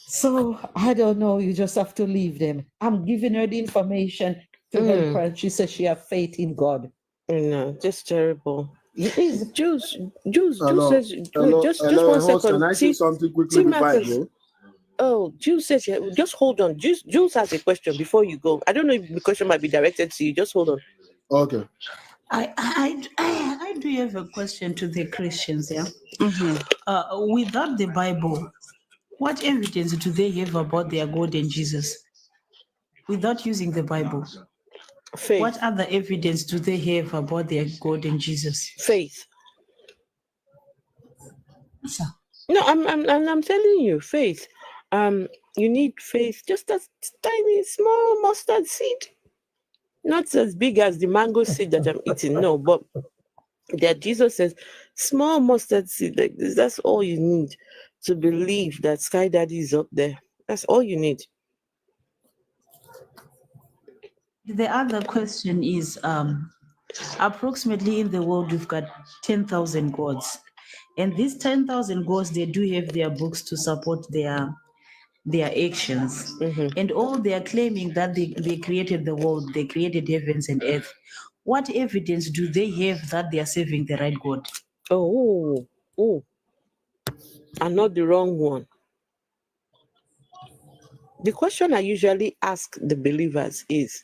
S12: So I don't know, you just have to leave them. I'm giving her the information to help her, and she says she have faith in God.
S1: No, just terrible.
S12: It is.
S1: Jules
S4: Hello,
S1: says,
S4: hello,
S1: just
S4: hello,
S1: one
S4: host,
S1: second.
S4: can I say something quickly before I go?
S1: Oh, Jules says, just hold on. Jules has a question before you go. I don't know if the question might be directed to you. Just hold on.
S4: Okay.
S12: I do have a question to the Christians, yeah? Without the Bible, what evidence do they have about their God and Jesus? Without using the Bible,
S1: faith.
S12: What other evidence do they have about their God and Jesus?
S1: Faith.
S12: Sir.
S1: No, I'm telling you, faith. You need faith, just a tiny, small mustard seed. Not as big as the mango seed that I'm eating, no, but that Jesus says, small mustard seed like this, that's all you need to believe that Sky Daddy is up there. That's all you need.
S12: The other question is, approximately in the world, we've got 10,000 gods. And these 10,000 gods, they do have their books to support their actions. And all they are claiming that they created the world, they created heavens and earth. What evidence do they have that they are serving the right God?
S1: Oh, I'm not the wrong one. The question I usually ask the believers is,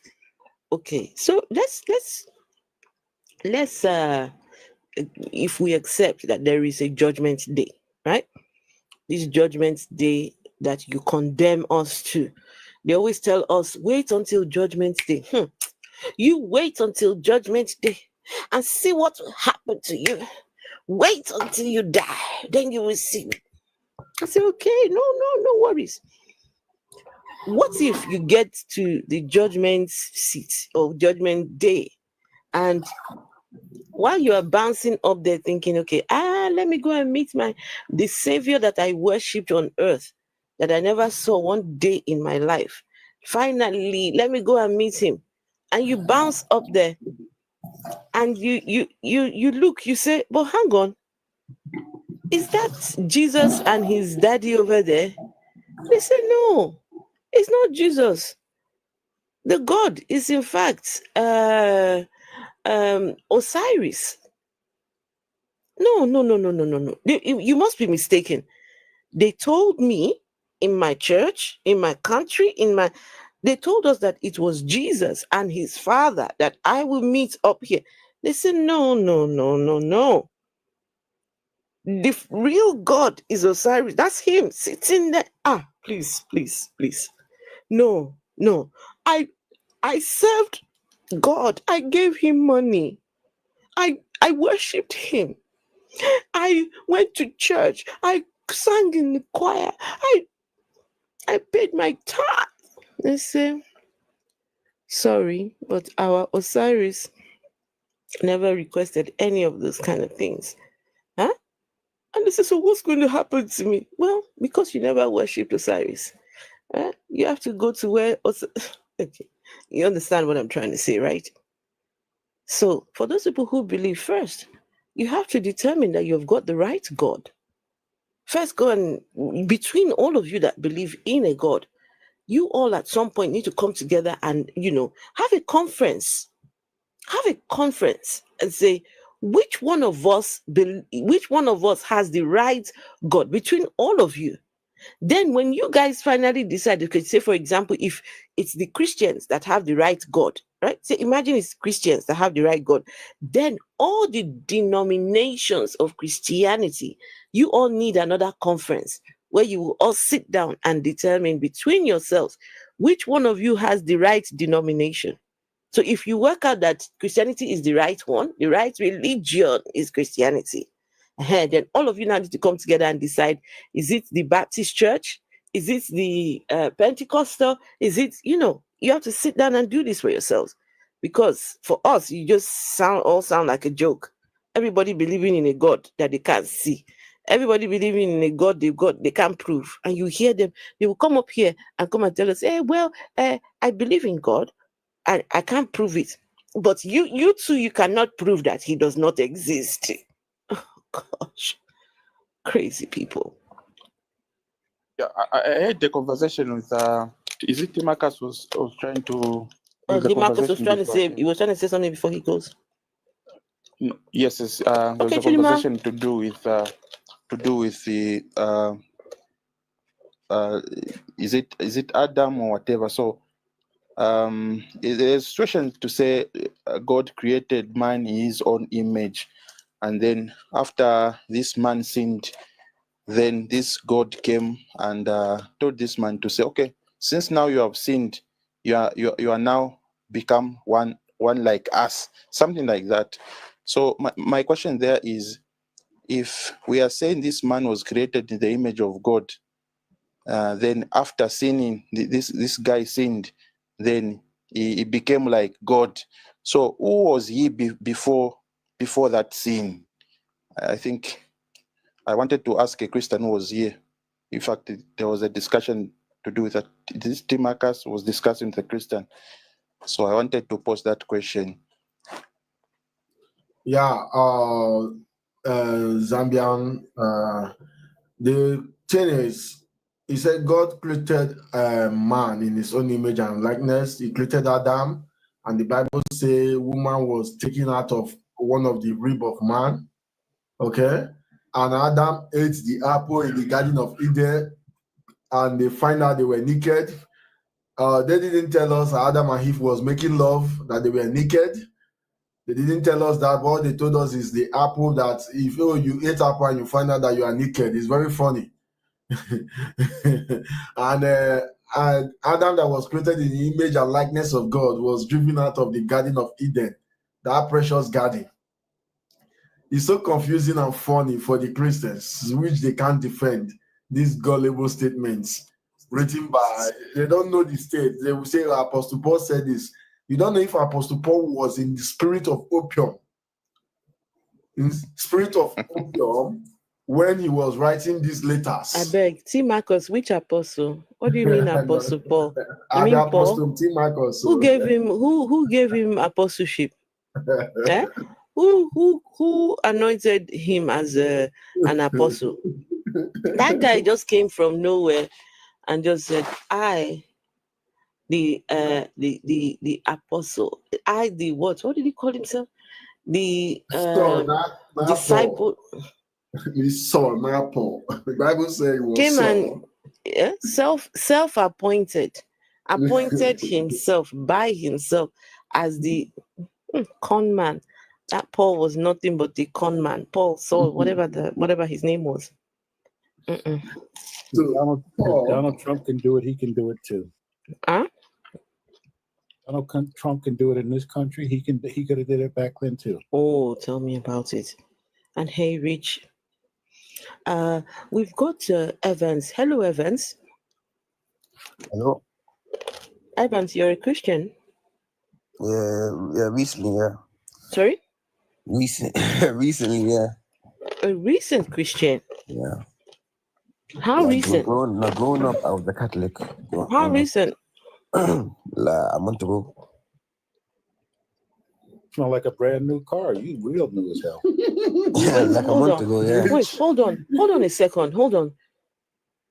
S1: okay, so let's if we accept that there is a judgment day, right? This judgment day that you condemn us to. They always tell us, wait until judgment day. You wait until judgment day and see what will happen to you. Wait until you die, then you will see. I say, okay, no worries. What if you get to the judgment seat or judgment day, and while you are bouncing up there thinking, okay, let me go and meet the Savior that I worshipped on earth, that I never saw one day in my life. Finally, let me go and meet him. And you bounce up there and you look, you say, but hang on, is that Jesus and his daddy over there? They say, no, it's not Jesus. The God is in fact Osiris. No. You must be mistaken. They told me in my church, in my country, they told us that it was Jesus and his father that I will meet up here. They say, no. The real God is Osiris. That's him sitting there. Please. No. I served God. I gave him money. I worshipped him. I went to church. I sang in the choir. I paid my tithe. They say, sorry, but our Osiris never requested any of those kind of things. Huh? And they say, so what's going to happen to me? Well, because you never worshipped Osiris. You have to go to where... Okay. You understand what I'm trying to say, right? So for those people who believe, first, you have to determine that you've got the right God. First, go and between all of you that believe in a God, you all at some point need to come together and, have a conference. Have a conference and say, which one of us has the right God between all of you? Then when you guys finally decide, okay, say for example, if it's the Christians that have the right God, right? Say imagine it's Christians that have the right God, then all the denominations of Christianity, you all need another conference where you will all sit down and determine between yourselves which one of you has the right denomination. So if you work out that Christianity is the right one, the right religion is Christianity, then all of you now need to come together and decide, is it the Baptist church? Is it the Pentecostal? Is it, you have to sit down and do this for yourselves. Because for us, you just sound like a joke. Everybody believing in a God that they can't see. Everybody believing in a God they can't prove. And you hear them, they will come up here and come and tell us, hey, well, I believe in God. I can't prove it. But you too, you cannot prove that he does not exist. Oh, gosh. Crazy people.
S13: Yeah, I had the conversation with, is it Marcus was trying to...
S1: Marcus was trying to say, he was trying to say something before he goes.
S13: No, yes, there was a conversation to do with the, is it Adam or whatever? So, there's a situation to say God created man in his own image, and then after this man sinned, then this God came and told this man to say, okay, since now you have sinned, you are now become one like us, something like that. So my question there is, if we are saying this man was created in the image of God, then after sinning, this guy sinned, then he became like God. So who was he before that sin? I think I wanted to ask a Christian who was here. In fact, there was a discussion to do with that. This Tim Marcus was discussing with a Christian. So I wanted to pose that question.
S4: Yeah, Zambian, the thing is, he said God created man in his own image and likeness. He created Adam, and the Bible says woman was taken out of one of the rib of man. Okay, and Adam ate the apple in the Garden of Eden, and they find out they were naked. They didn't tell us Adam and Eve was making love, that they were naked. They didn't tell us that. What they told us is the apple, that if you ate apple and you find out that you are naked, it's very funny. and Adam, that was created in the image and likeness of God, was driven out of the Garden of Eden, that precious garden. It's so confusing and funny for the Christians, which they can't defend these gullible statements written by, they don't know the state. They will say Apostle Paul said this. You don't know if Apostle Paul was in the spirit of opium. In spirit of opium when he was writing these letters.
S1: I beg, T. Marcus, which apostle? What do you mean Apostle Paul? You mean
S4: Apostle
S1: Paul?
S4: T. Marcus.
S1: Who gave him apostleship? Eh? Who anointed him as an apostle? That guy just came from nowhere and just said, I, the apostle, I, the what? What did he call himself? The disciple.
S4: His son, not Paul. The Bible says he was
S1: came
S4: son.
S1: And self-appointed, appointed himself by himself as the con man, That Paul was nothing but the con man. Paul Saul, whatever his name was.
S14: If Donald Trump can do it, he can do it too.
S1: Huh?
S14: Donald Trump can do it in this country. He could have did it back then too.
S1: Oh, tell me about it. And hey, Rich. We've got Evans. Hello, Evans.
S15: Hello.
S1: Evans, you're a Christian?
S15: Yeah, recently, yeah.
S1: Sorry?
S15: Recently, yeah.
S1: A recent Christian?
S15: Yeah.
S1: How recent?
S15: Growing up, I was a Catholic.
S1: How recent?
S15: Like a month ago.
S14: Smell like a brand new car. You real new as hell.
S15: Yeah, like a month ago, yeah.
S1: Wait, hold on a second. Hold on.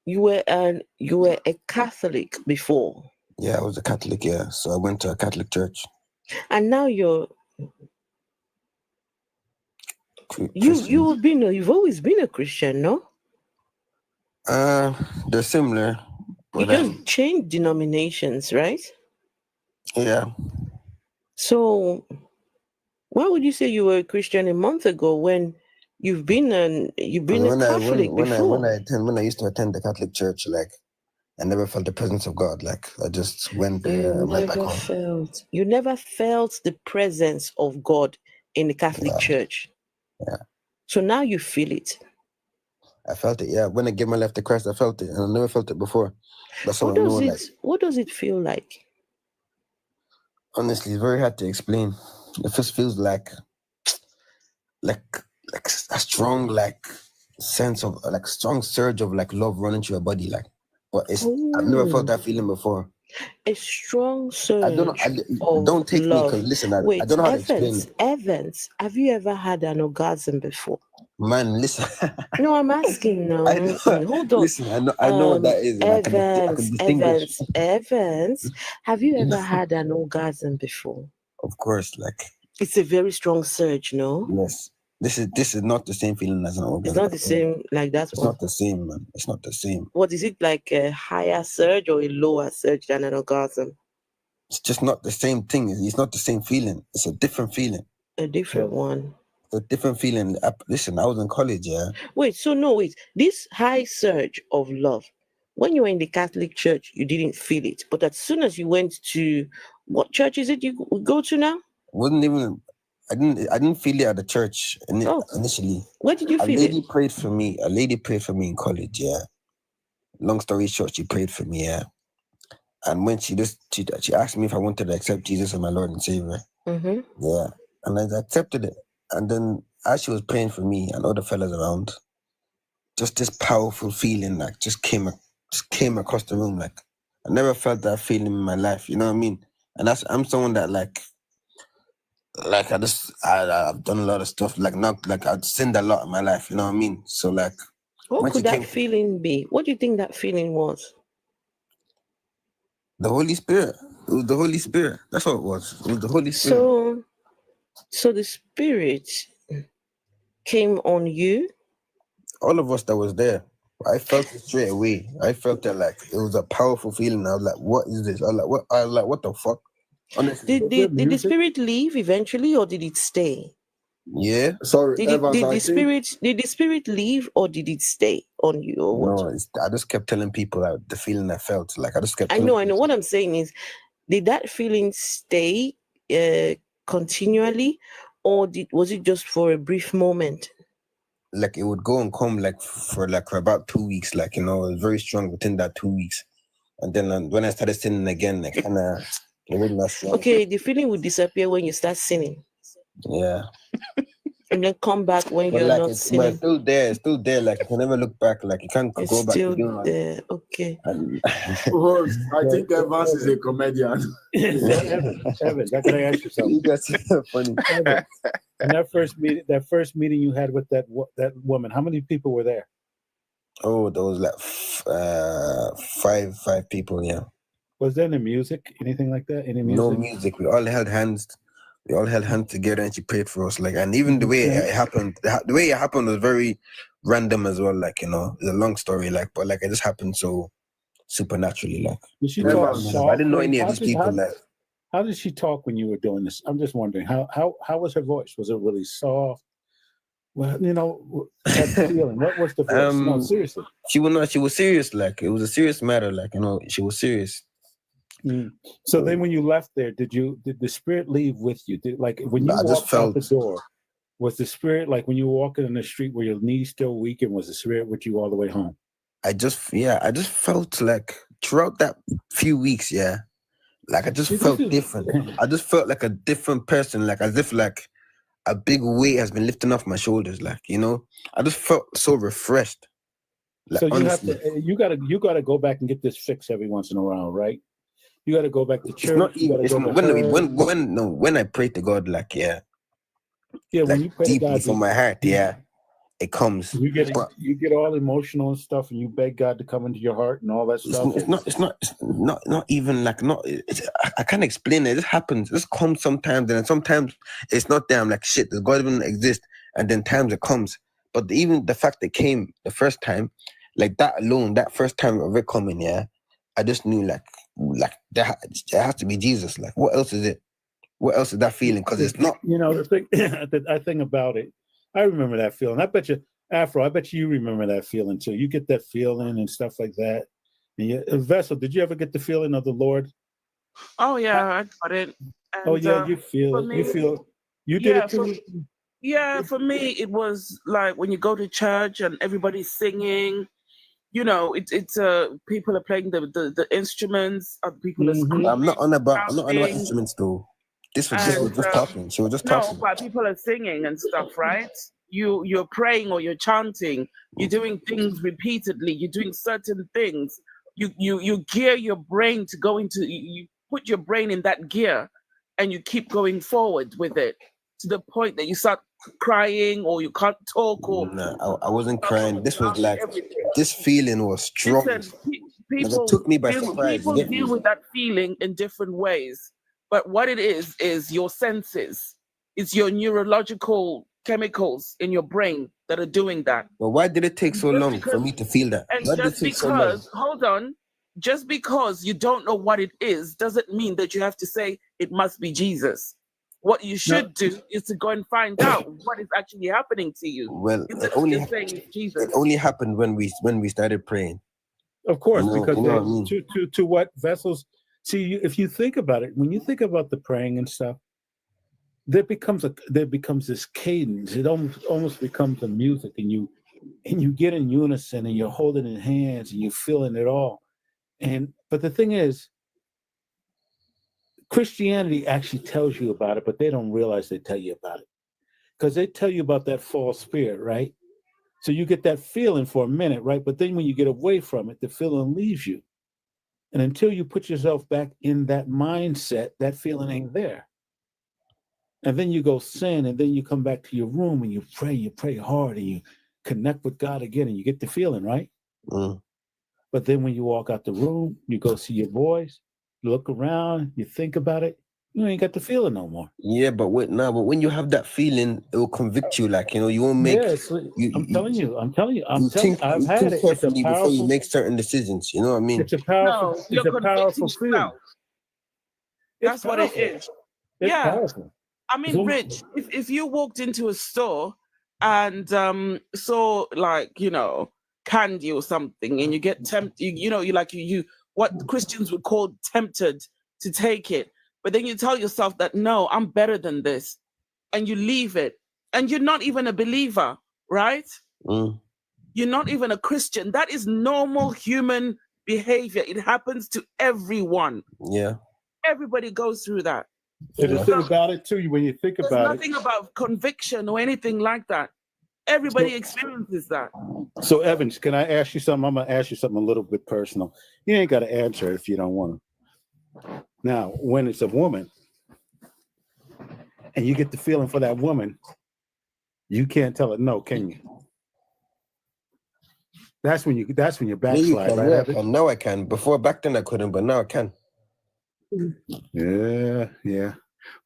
S1: You were a Catholic before.
S15: Yeah, I was a Catholic, yeah. So I went to a Catholic church.
S1: And now you've always been a Christian, no?
S15: They're similar.
S1: You just changed denominations, right?
S15: Yeah.
S1: So why would you say you were a Christian a month ago when you've been a Catholic before?
S15: When I used to attend the Catholic church, like I never felt the presence of God. Like I just went there and went back home.
S1: You never felt the presence of God in the Catholic church.
S15: Yeah.
S1: So now you feel it.
S15: I felt it, yeah. When I gave my life to Christ, I felt it, and I never felt it before. That's
S1: What does it feel like?
S15: Honestly, it's very hard to explain. It just feels like a strong sense of strong surge of love running through your body, but I've never felt that feeling before.
S1: A strong surge.
S15: I don't know. Don't take
S1: love.
S15: me because listen, I
S1: Wait,
S15: don't know how to explain it.
S1: Evans, have you ever had an orgasm before?
S15: Man, listen.
S1: No, I'm asking now. Hold on.
S15: Listen, I know what that is.
S1: Evans,
S15: I can distinguish.
S1: Evans, have you ever had an orgasm before?
S15: Of course,
S1: it's a very strong surge, no?
S15: Yes. This is not the same feeling as an orgasm.
S1: It's not the same like that
S15: It's
S1: one.
S15: not the same, man. It's not the same.
S1: What is it, like a higher surge or a lower surge than an orgasm?
S15: It's just not the same thing. It's not the same feeling. It's a different feeling.
S1: A different one.
S15: It's a different feeling. Listen, I was in college, yeah.
S1: Wait. This high surge of love, when you were in the Catholic church, you didn't feel it. But as soon as you went to, what church is it you go to now?
S15: I didn't feel it at the church initially.
S1: Where did you feel it?
S15: A lady prayed for me in college, yeah. Long story short, she prayed for me, yeah. And when she asked me if I wanted to accept Jesus as my Lord and Savior.
S1: Mm-hmm.
S15: Yeah. And I accepted it. And then as she was praying for me and other fellas around, just this powerful feeling just came across the room. I never felt that feeling in my life, you know what I mean? And I'm someone that I've done a lot of stuff, I've sinned a lot in my life, you know what I mean? So
S1: what could that feeling be? What do you think that feeling was?
S15: The Holy Spirit. It was the Holy Spirit. That's what it was. It was the Holy Spirit.
S1: So the Spirit came on you?
S15: All of us that was there. I felt it straight away. I felt it it was a powerful feeling. I was like, what is this? I was like, what the fuck? Honestly.
S1: Did the Spirit leave eventually or did it stay?
S15: Yeah.
S4: Sorry,
S1: did the Spirit leave or did it stay on you or what?
S15: No, I just kept telling people the feeling I felt. I just kept
S1: I know. What I'm saying is, did that feeling stay continually or was it just for a brief moment?
S15: It would go and come for about 2 weeks, it was very strong within that 2 weeks. And then when I started sinning again, it wasn't that strong.
S1: Okay, the feeling would disappear when you start sinning.
S15: Yeah.
S1: And then come back when you're not sinning.
S15: But it's still there. You can never look back. You can't go back.
S1: It's still there. Okay.
S4: I think Evans is a comedian.
S14: Evans, I gotta ask you something.
S15: You guys are funny.
S14: Evans, in that first meeting you had with that woman, how many people were there?
S15: Oh, there was five people. Yeah.
S14: Was there any music, anything like that? Any music?
S15: No music. We all held hands. Together, and she prayed for us. And even the way it happened, the way it happened was very random as well. It's a long story. But it just happened so supernaturally.
S14: Did she talk soft?
S15: I didn't know any of these people.
S14: How did she talk when you were doing this? I'm just wondering how was her voice? Was it really soft? Well, that feeling. What was the voice? No, seriously.
S15: She was serious. Like it was a serious matter. Like she was serious.
S14: So then, when you left there, did the spirit leave with you? When you walked out the door, was the spirit like when you were walking in the street, were your knees still weak, and was the spirit with you all the way home?
S15: I just felt like throughout that few weeks, like I just felt different. I just felt like a different person, like as if like a big weight has been lifted off my shoulders. Like I just felt so refreshed. Like,
S14: so you gotta go back and get this fixed every once in a while, right? You gotta go back to church.
S15: When I pray to God, like
S14: when you pray
S15: deeply
S14: to God,
S15: from my heart, it comes.
S14: You get all emotional and stuff, and you beg God to come into your heart and all that stuff.
S15: It's not even like I can't explain it. It happens. This comes sometimes, and sometimes it's not there. I'm like, shit, does God even exist? And then times it comes. But even the fact that it came the first time, like that alone, that first time of it coming, I just knew like that it has to be Jesus. Like, what else is it? What else is that feeling? Because it's not.
S14: The thing, the thing about it, I remember that feeling. I bet you, Afro, I bet you remember that feeling too. You get that feeling and stuff like that. And Vessel, did you ever get the feeling of the Lord?
S7: Oh yeah, I got it. And,
S14: you feel it. You did it too.
S7: For me, it was like when you go to church and everybody's singing. It's people are playing the instruments. People are screaming.
S15: I'm not on about instruments though. This was just talking. She was just talking.
S7: No, but people are singing and stuff, right? You're praying or you're chanting. You're doing things repeatedly. You're doing certain things. You gear your brain to go into. You put your brain in that gear, and you keep going forward with it to the point that you start crying or you can't talk or.
S15: No, I wasn't crying. This was like this feeling was strong.
S7: Listen, people
S15: it took me by surprise.
S7: People deal with that feeling in different ways. But what it is your senses. It's your neurological chemicals in your brain that are doing that.
S15: But why did it take so long for me to feel that?
S7: And just because, hold on, just because you don't know what it is doesn't mean that you have to say it must be Jesus. What you should do is to go and find out what is actually happening to you.
S15: Well, it only happened when we started praying.
S14: Of course, because to what Vessels. See, if you think about it, when you think about the praying and stuff, there becomes this cadence. It almost becomes a music, and you get in unison, and you're holding in hands, and you're feeling it all. But the thing is, Christianity actually tells you about it, but they don't realize they tell you about it, because they tell you about that false spirit, right? So you get that feeling for a minute, right? But then when you get away from it, the feeling leaves you. And until you put yourself back in that mindset, that feeling ain't there. And then you go sin, and then you come back to your room and you pray hard, and you connect with God again, and you get the feeling, right? But then when you walk out the room, you go see your boys, you look around, you think about it, you ain't got the feeling no more.
S15: Yeah, but when you have that feeling, it will convict you. Like you won't make.
S14: I'm telling you.
S15: I've had it. Carefully before you make certain decisions. You know what I mean?
S14: It's a powerful. It's a powerful feeling.
S7: That's what it is.
S14: It's powerful.
S7: I mean, Rich, if you walked into a store and saw candy or something, and you get tempted, you what Christians would call tempted to take it. But then you tell yourself that, no, I'm better than this. And you leave it. And you're not even a believer, right? You're not even a Christian. That is normal human behavior. It happens to everyone.
S15: Yeah.
S7: Everybody goes through that.
S14: And the thing about it, too, when you think about it.
S7: There's nothing about conviction or anything like that. Everybody experiences that.
S14: So, Evans, can I ask you something? I'm going to ask you something a little bit personal. You ain't got to answer it if you don't want to. Now, when it's a woman and you get the feeling for that woman, you can't tell it no, can you? That's when you backslide, right?
S15: Now I can. Before, back then I couldn't, but now I can.
S14: Yeah.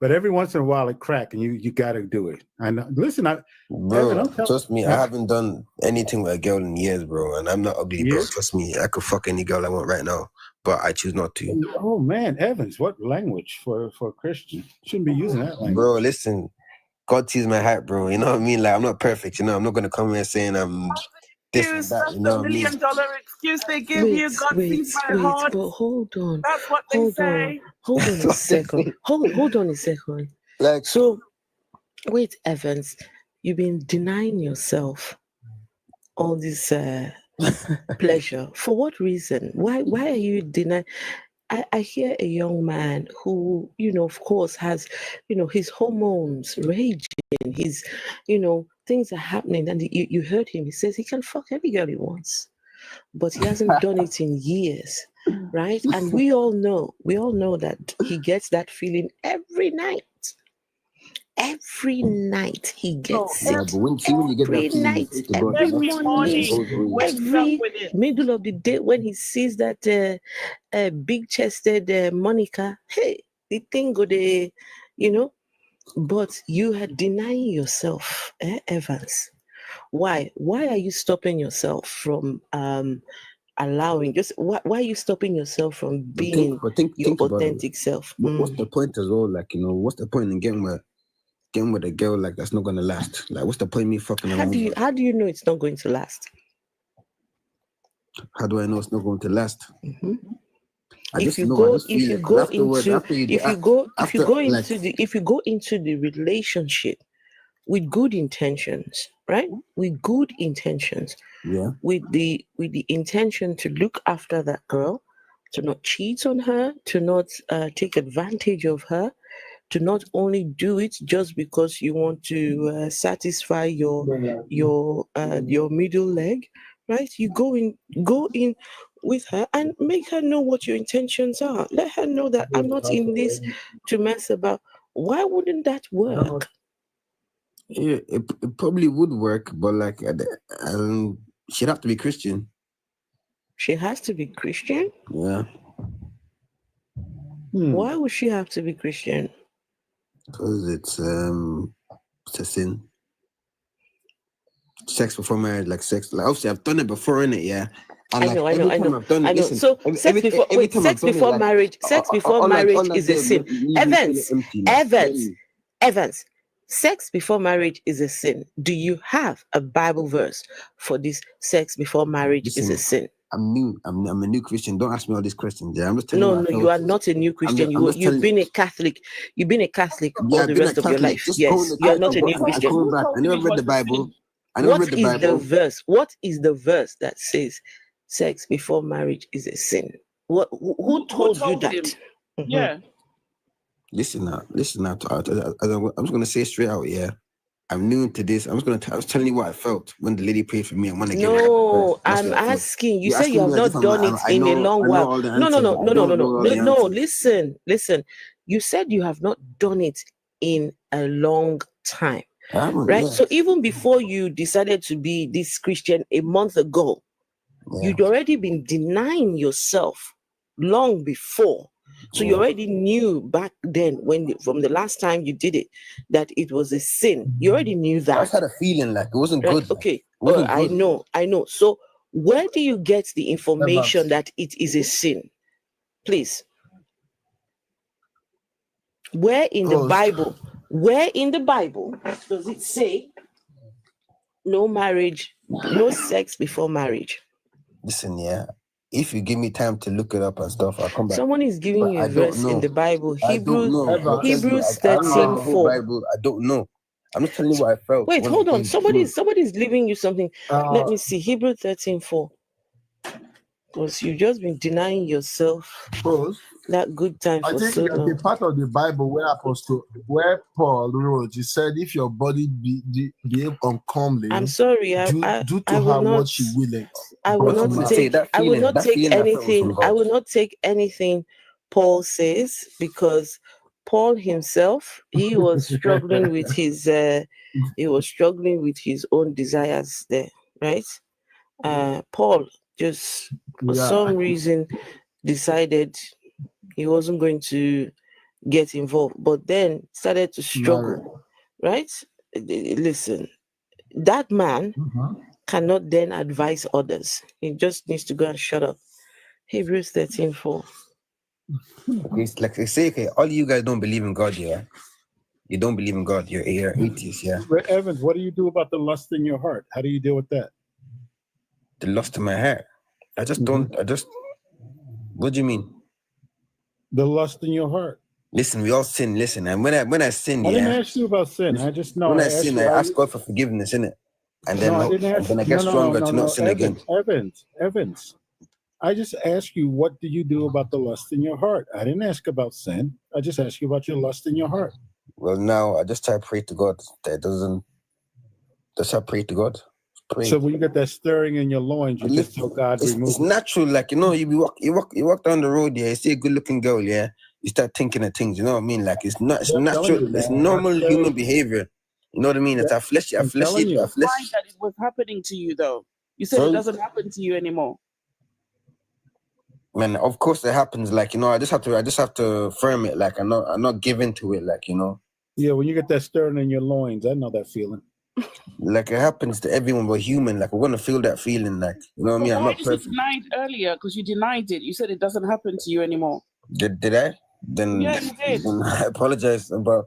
S14: But every once in a while it crack, and you got to do it. I know. Listen,
S15: bro, trust me, I haven't done anything with a girl in years, bro, and I'm not ugly, bro. Trust me, I could fuck any girl I want right now, but I choose not to.
S14: Oh man, Evans, what language for a Christian? Shouldn't be using that language.
S15: Bro, listen, God sees my heart, bro. You know what I mean? Like, I'm not perfect, you know. I'm not gonna come here saying I'm this and that. You know what I mean?
S7: $1 million excuse they give you. God sees my heart.
S1: But hold on.
S7: That's what they say.
S1: Hold on a second. Hold on a second.
S15: Like,
S1: so, wait, Evans, you've been denying yourself all this pleasure. For what reason? Why are you denying? I hear a young man who, of course, has, his hormones raging, his, things are happening. And you heard him, he says he can fuck every girl he wants, but he hasn't done it in years, right? And we all know that he gets that feeling every night. Every night he gets it.
S15: But when you get that feeling,
S1: night, every morning, every middle of the day when he sees that big-chested Monica, hey, the thing go there, But you are denying yourself, Evans. Why? Why are you stopping yourself from allowing? Why are you stopping yourself from being your authentic self?
S15: What's the point as well? Like, what's the point in getting with a girl like that's not gonna last? Like, what's the point in me fucking
S1: around? How do you know it's not going to last?
S15: How do I know it's not going to last?
S1: Mm-hmm. If you go into the relationship with good intentions, right? With good intentions,
S15: yeah.
S1: With the intention to look after that girl, to not cheat on her, to not take advantage of her, to not only do it just because you want to satisfy your middle leg, right? You go in with her and make her know what your intentions are. Let her know that I'm not in this to mess about. Why wouldn't that work?
S15: Yeah, it probably would work, but like, she'd have to be Christian.
S1: She has to be Christian?
S15: Yeah.
S1: Why would she have to be Christian?
S15: Because it's a sin. Sex before marriage, like sex. Like, obviously, I've done it before, innit? Yeah. And
S1: I know. I've done it. Listen, so sex before marriage is a sin. Evans, sex before marriage is a sin. Do you have a Bible verse for this? Sex before marriage is a sin.
S15: I'm new. I'm a new Christian. Don't ask me all these questions. Yeah, I'm just telling
S1: you. No, you are not a new Christian. You've been a Catholic. You've been a Catholic all the rest of your life. Yes, you are not a new Christian.
S15: I never read the Bible.
S1: What is the verse? What is the verse that says sex before marriage is a sin? Who told you that?
S7: Mm-hmm. Yeah.
S15: Listen now. I'm just gonna say straight out. Yeah, I'm new to this. I was telling you what I felt when the lady prayed for me. I'm
S1: asking. You say you have not done it in a long while. No. Listen. You said you have not done it in a long time. Right? Yeah. So even before you decided to be this Christian a month ago, you'd already been denying yourself long before. So you already knew back then, from the last time you did it, that it was a sin. You already knew that.
S15: I just had a feeling like it wasn't good.
S1: Okay. I know. So where do you get the information that it is a sin? Please. Where in the Bible does it say no marriage, no sex before marriage?
S15: Listen, yeah. If you give me time to look it up and stuff, I'll come back.
S1: Someone is giving you a verse in the Bible. Hebrews 13:4.
S15: I don't know. I'm just telling you what I felt.
S1: Wait, hold on. Somebody's leaving you something. Let me see. Hebrews 13:4. Because you've just been denying yourself that good time for so long.
S4: I think the part of the Bible where Paul wrote, he said, if your body behave uncomely,
S1: I'm sorry,
S4: do to her what she willeth.
S1: I will not take anything Paul says, because Paul himself, he was struggling with his own desires there, right? Paul just for some reason decided he wasn't going to get involved, but then started to struggle, right? Listen, that man cannot then advise others. He just needs to go and shut up. Hebrews 13:4.
S15: It's like they say, okay, all you guys don't believe in God, yeah? You don't believe in God, you're atheists, yeah?
S14: Evans, what do you do about the lust in your heart? How do you deal with that?
S15: The lust in my heart. I just don't, what do you mean?
S14: The lust in your heart.
S15: Listen, we all sin, listen, and when I sin,
S14: I didn't ask you about sin. I just know.
S15: When I sin, I ask God for forgiveness, innit? And then, I get stronger to not sin again.
S14: Evans. I just asked you, what do you do about the lust in your heart? I didn't ask about sin. I just asked you about your lust in your heart.
S15: Well, now I just try to pray to God. Just I pray to God. Pray.
S14: So when you get that stirring in your loins, you just tell God remove
S15: it's natural, like, you know, you walk down the road, yeah, you see a good looking girl, yeah, you start thinking of things, you know what I mean? Like, it's natural, it's normal human behavior. You know what I mean? It's our flesh.
S7: Find that it was happening to you, though. You said it doesn't happen to you anymore.
S15: Man, of course it happens. Like, you know, I just have to firm it. Like, I'm not giving to it. Like, you know.
S14: Yeah, when you get that stirring in your loins, I know that feeling.
S15: Like, it happens to everyone. We're human. Like, we're gonna feel that feeling. Like, you know what I mean? I'm not perfect.
S7: You denied earlier because you denied it. You said it doesn't happen to you anymore.
S15: Did I? Then
S7: yeah, you did.
S15: Then I apologize about.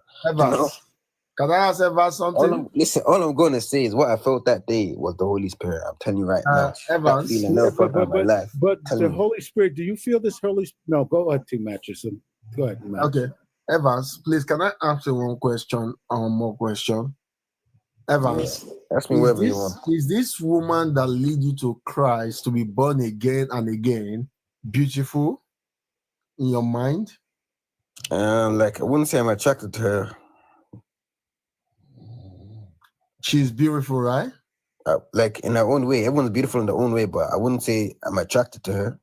S4: Can I ask Evans something?
S15: All I'm going to say is what I felt that day was the Holy Spirit. I'm telling you right now.
S4: Evans,
S15: that feeling I never felt in my life.
S14: But the Holy Spirit, do you feel this Holy Spirit? No, go ahead, Team Matcherson. Go ahead, Matt.
S4: Okay. Evans, please, can I ask you one question or more question? Evans,
S15: ask me whatever you want.
S4: Is this woman that lead you to Christ to be born again and again beautiful in your mind?
S15: Like, I wouldn't say I'm attracted to her.
S4: She's beautiful, right?
S15: Like, in her own way. Everyone's beautiful in their own way, but I wouldn't say I'm attracted to her.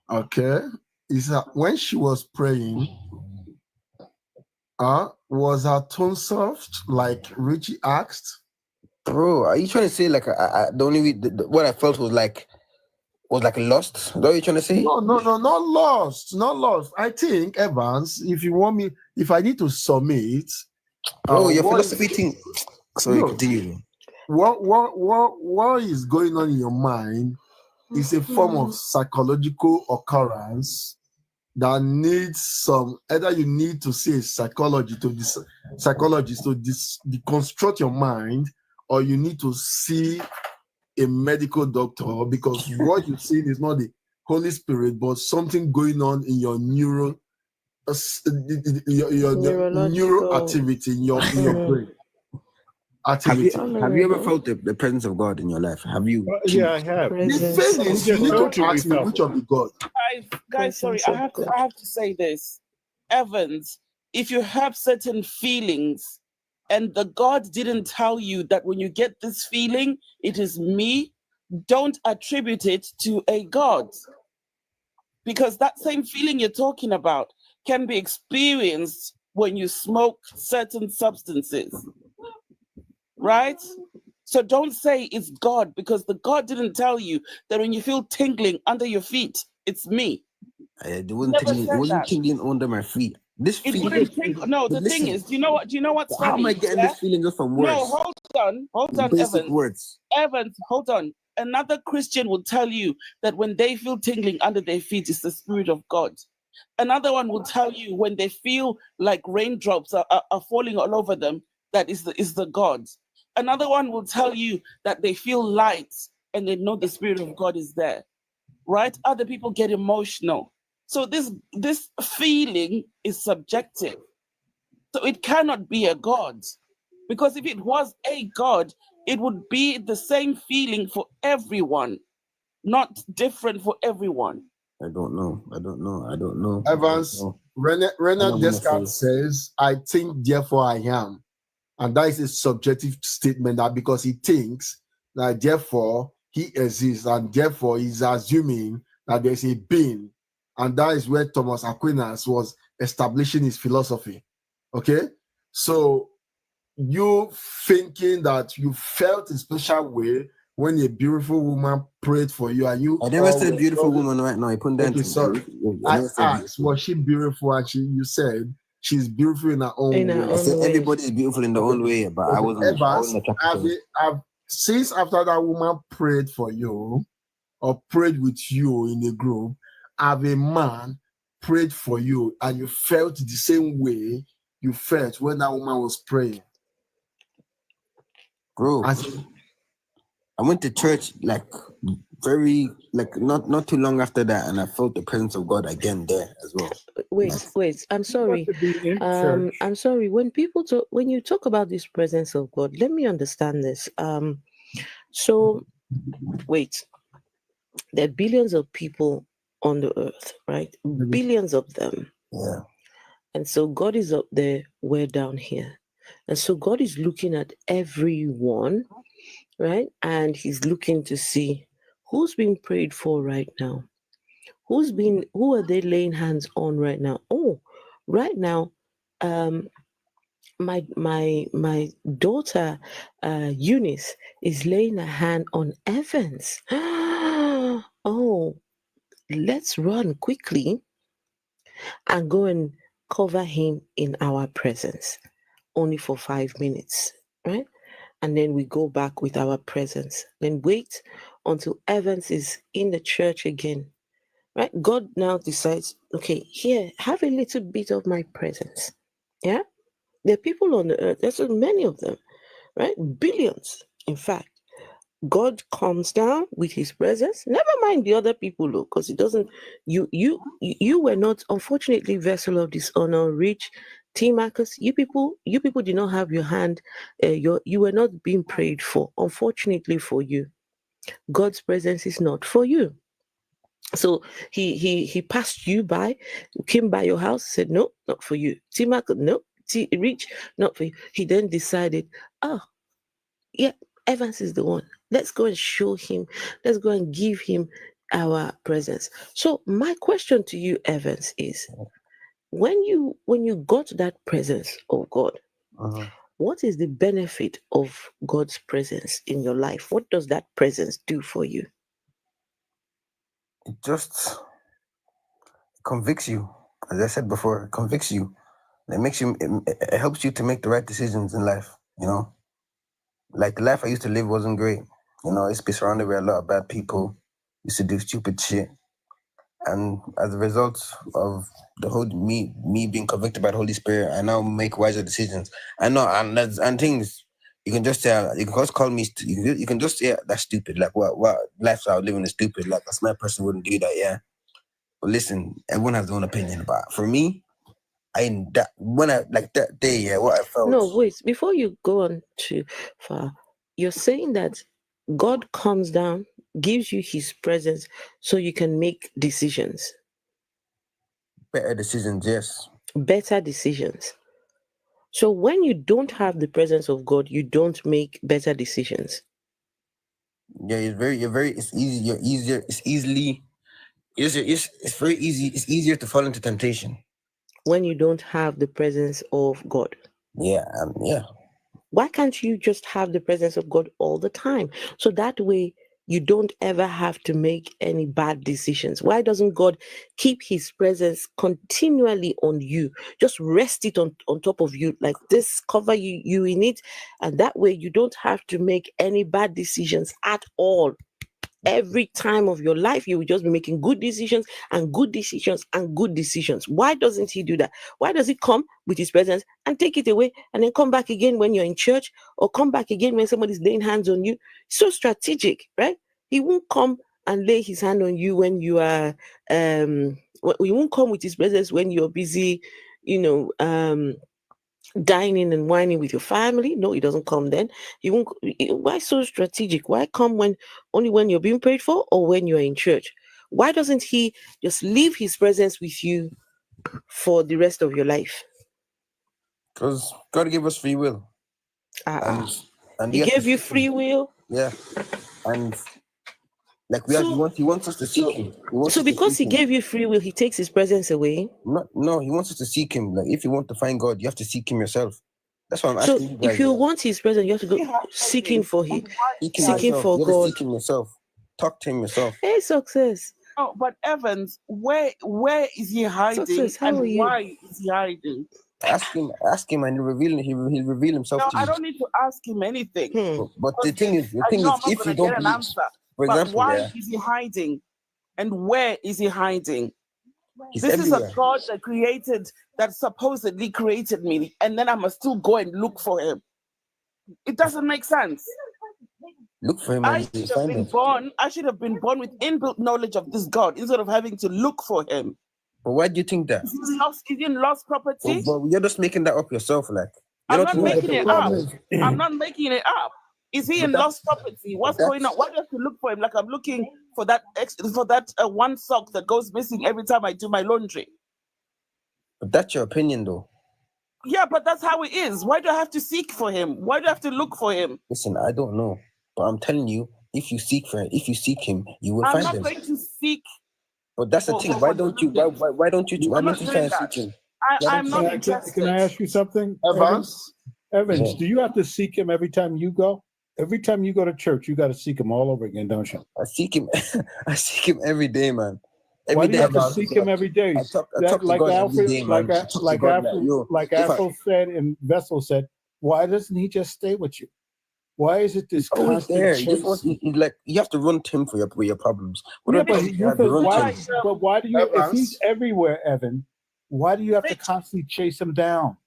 S4: Okay. Is that when she was praying, was her tone soft, like Richie asked?
S15: Bro, are you trying to say, like, the only way, what I felt was like lost? Is that what you're trying to say?
S4: No, not lost. I think, Evans, if I need to submit,
S15: bro, your philosophy thing. Sorry, continue.
S4: What is going on in your mind is a form of psychological occurrence that needs some. Either you need to see a psychologist to deconstruct your mind, or you need to see a medical doctor, because what you're seeing is not the Holy Spirit, but something going on in your neural activity in your brain.
S15: Have you ever felt the presence of God in your life? Have you?
S14: Yeah, I have.
S4: The thing is, you need to ask me which of the God.
S7: Guys, sorry, I have to say this. Evans, if you have certain feelings and the God didn't tell you that when you get this feeling, it is me, don't attribute it to a God. Because that same feeling you're talking about can be experienced when you smoke certain substances. Right? So don't say it's God, because the God didn't tell you that when you feel tingling under your feet, it's me.
S15: It wasn't tingling under my feet. This feeling.
S7: No, the thing is, do you know what's funny?
S15: How am I getting this feeling just from words?
S7: No, hold on,
S15: basic
S7: Evans.
S15: Words.
S7: Evans, hold on. Another Christian will tell you that when they feel tingling under their feet, it's the Spirit of God. Another one will tell you when they feel like raindrops are falling all over them, that is the God. Another one will tell you that they feel light and they know the Spirit of God is there, right? Other people get emotional. So this feeling is subjective. So it cannot be a God, because if it was a God, it would be the same feeling for everyone, not different for everyone.
S15: I don't know.
S4: Evans, René Descartes says, "I think, therefore I am." And that is a subjective statement, that because he thinks that therefore he exists, and therefore he's assuming that there's a being. And that is where Thomas Aquinas was establishing his philosophy. Okay? So you thinking that you felt a special way when a beautiful woman prayed for you, and you
S15: I never said beautiful woman right now. I put that.
S4: Okay, sorry. I asked, was she beautiful? And you said she's beautiful in her own way.
S15: I said everybody is beautiful in their own way, but I wasn't attracted to her.
S4: Since after that woman prayed for you or prayed with you in a group, have a man prayed for you and you felt the same way you felt when that woman was praying?
S15: Bro, I went to church like not too long after that, and I felt the presence of God again there as well.
S1: Wait, I'm sorry. I'm sorry. When you talk about this presence of God, let me understand this. So wait, there are billions of people on the earth, right? Billions of them.
S15: Yeah.
S1: And so God is up there, we're down here. And so God is looking at everyone, right? And he's looking to see who's being prayed for right now. Who are they laying hands on right now? Oh, right now, my daughter Eunice is laying a hand on Evans. Oh, let's run quickly and go and cover him in our presence, only for 5 minutes, right? And then we go back with our presence. Then wait until Evans is in the church again, right? God now decides, okay, here, have a little bit of my presence. Yeah? There are people on the earth, there's so many of them, right? Billions, in fact. God comes down with his presence. Never mind the other people, though, because it doesn't. You were not, unfortunately, vessel of dishonor, rich. T. Marcus, you people did not have your hand. You were not being prayed for. Unfortunately for you, God's presence is not for you. So he passed you by, came by your house, said no, not for you. T. Marcus, no. T. Rich, not for you. He then decided, oh, yeah, Evans is the one. Let's go and show him. Let's go and give him our presence. So my question to you, Evans, is when you got that presence of God, what is the benefit of God's presence in your life? What does that presence do for you?
S15: It just convicts you. As I said before, it convicts you. It makes you. It helps you to make the right decisions in life. You know, like the life I used to live wasn't great. You know, I used to be surrounded by a lot of bad people. Used to do stupid shit, and as a result of the whole me being convicted by the Holy Spirit, I now make wiser decisions. I know, and things you can just say, you can just call me. You can just say that's stupid. Like what lifestyle living is stupid. Like a smart person wouldn't do that. Yeah, but listen, everyone has their own opinion about it. For me, that day, yeah, what I felt.
S1: No, wait, before you go on too far, you're saying that God comes down, gives you his presence so you can make decisions.
S15: Better decisions, yes.
S1: Better decisions. So when you don't have the presence of God, you don't make better decisions.
S15: Yeah, it's very easier to fall into temptation.
S1: When you don't have the presence of God.
S15: Yeah, yeah.
S1: Why can't you just have the presence of God all the time? So that way you don't ever have to make any bad decisions. Why doesn't God keep his presence continually on you? Just rest it on top of you like this, cover you in it. And that way you don't have to make any bad decisions at all. Every time of your life, you will just be making good decisions and good decisions and good decisions. Why doesn't he do that? Why does he come with his presence and take it away and then come back again when you're in church or come back again when somebody's laying hands on you? So strategic, right? He won't come and lay his hand on you when you are, he won't come with his presence when you're busy, dining and whining with your family. No, he doesn't come then. He won't. Why so strategic? Why come only when you're being prayed for or when you're in church? Why doesn't he just leave his presence with you for the rest of your life?
S15: Because God gave us free will. And
S1: he gave you free will?
S15: Yeah. And like he wants us to seek him.
S1: So because he gave you free will, he takes his presence away?
S15: No, he wants us to seek him. Like if you want to find God, you have to seek him yourself. That's what I'm
S1: So
S15: asking you guys.
S1: if you want his presence, you have to go seeking for him, seeking for
S15: you
S1: God.
S15: Seek him yourself. Talk to him yourself.
S1: Hey, Success.
S7: Oh, but Evans, where is he hiding?
S1: Success, how
S7: and
S1: are you?
S7: why is he hiding?
S15: Ask him, and he'll reveal himself
S7: No,
S15: to you.
S7: I don't need to ask him anything.
S15: But the thing is,
S7: I know I'm not
S15: if
S7: going
S15: you
S7: to
S15: don't
S7: get an
S15: believe,
S7: answer.
S15: for
S7: But
S15: example,
S7: why is he hiding? And where is he hiding?
S15: He's
S7: this
S15: everywhere.
S7: is a God that supposedly created me, and then I must still go and look for him. It doesn't make sense.
S15: Look for him
S7: I
S15: and
S7: should have been born. I should have been born with inbuilt knowledge of this God instead of having to look for him.
S15: But why do you think that?
S7: Is he in lost property?
S15: But you're just making that up yourself, like.
S7: I'm not making it up. I'm not making it up. Is he in lost property? What's going on? Why do I have to look for him? Like I'm looking for that one sock that goes missing every time I do my laundry.
S15: But that's your opinion, though.
S7: Yeah, but that's how it is. Why do I have to seek for him? Why do I have to look for him?
S15: Listen, I don't know, but I'm telling you, if you seek him, you will
S7: I'm
S15: find him.
S7: not going to seek.
S15: But that's the thing. Why don't you try and seek him?
S7: I'm not interested.
S14: Can I ask you something,
S4: Evans?
S14: Evans, do you have to seek him every time you go? Every time you go to church, you got to seek him all over again, don't you?
S15: I seek him. I seek him every day, man.
S14: Why do you have to seek him every day?
S15: I talk to God every day, man.
S14: Like Alfred said and Vessel said, why doesn't he just stay with you? Why is it this
S15: always there?
S14: constant
S15: You have to run to him for your problems.
S14: Yeah, but why do you? If he's everywhere, Evan, why do you have to constantly chase him down?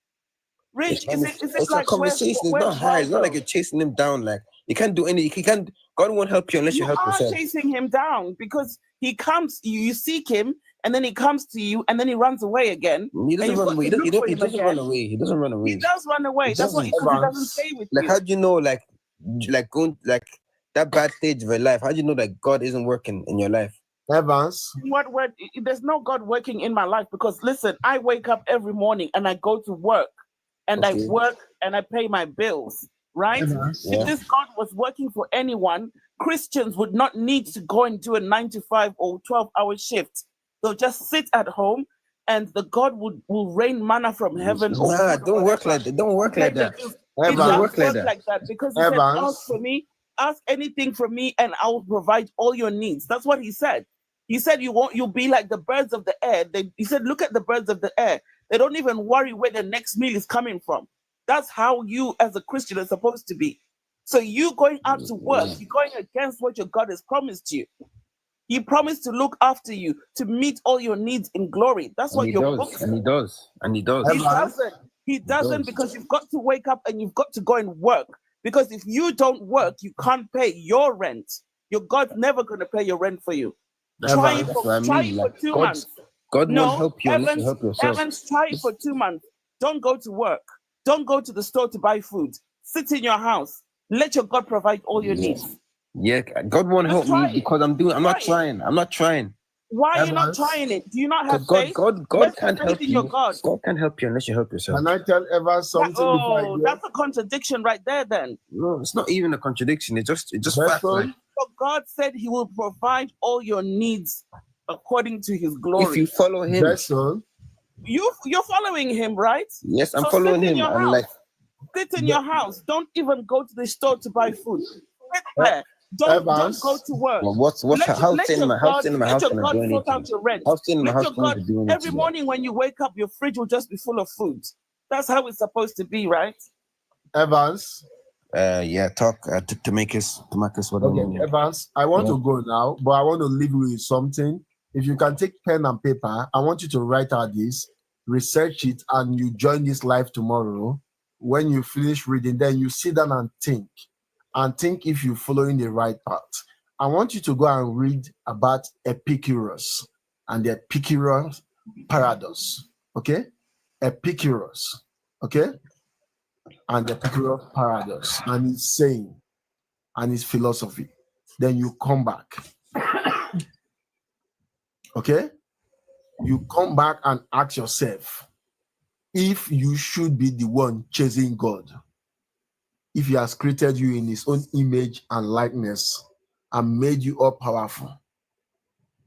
S7: Rich,
S15: it's like a conversation. It's not hard. It's not like you're chasing him down. Like you can't do any. He can't. God won't help you unless you help yourself.
S7: You are chasing him down because he comes. You seek him, and then he comes to you, and then he runs away again.
S15: He doesn't run away. He doesn't run away. He doesn't run away.
S7: He does run away. That's what because he doesn't stay with you.
S15: Like how do you know? Like going like that bad stage of your life. How do you know that God isn't working in your life?
S4: Evans.
S7: What word? There's no God working in my life because listen, I wake up every morning and I go to work. And I work and I pay my bills, right? If this God was working for anyone, Christians would not need to go and do a 9 to 5 or 12-hour shift. They'll just sit at home and the God will rain manna from heaven.
S15: Nah, don't work like that. Don't work like that.
S7: It doesn't work like that because he said, ask for me, ask anything from me and I will provide all your needs. That's what he said. He said you'll be like the birds of the air. He said, look at the birds of the air. They don't even worry where the next meal is coming from. That's how you as a Christian are supposed to be. So you going out to work, you're going against what your God has promised you. He promised to look after you, to meet all your needs in glory. That's what your book says.
S15: And he does.
S7: He doesn't because you've got to wake up and you've got to go and work. Because if you don't work, you can't pay your rent. Your God's never going to pay your rent for you. Try for 2 months.
S15: God won't help you unless you help yourself.
S7: Evans, try it for 2 months. Don't go to work. Don't go to the store to buy food. Sit in your house. Let your God provide all your needs.
S15: Yeah, God won't help me because I'm not trying. I'm not trying.
S7: Why are you not trying it? Do you not have faith?
S15: God can't help you. God can't help you unless you help yourself.
S4: Can I tell Evans something?
S7: That's a contradiction right there then.
S15: No, it's not even a contradiction. It's just fact.
S7: So God said he will provide all your needs according to his glory.
S15: If you follow him.
S7: You're following him, right?
S15: Yes, I'm following him.
S7: Sit in your house. Don't even go to the store to buy food. Sit there. Don't go to work.
S15: Well, how's in my house gonna do anything? How's in my house gonna do anything?
S7: Every morning when you wake up, your fridge will just be full of food. That's how it's supposed to be, right?
S4: Evans.
S15: Talk to make us what
S4: Evans, I want to go now, but I want to leave you with something. If you can take pen and paper, I want you to write out this, research it, and you join this live tomorrow. When you finish reading, then you sit down and think if you're following the right path. I want you to go and read about Epicurus and the Epicurus paradox. Okay? Epicurus. Okay? And the Epicurus paradox and his saying and his philosophy. Then you come back. Okay? You come back and ask yourself if you should be the one chasing God. If he has created you in his own image and likeness and made you all powerful.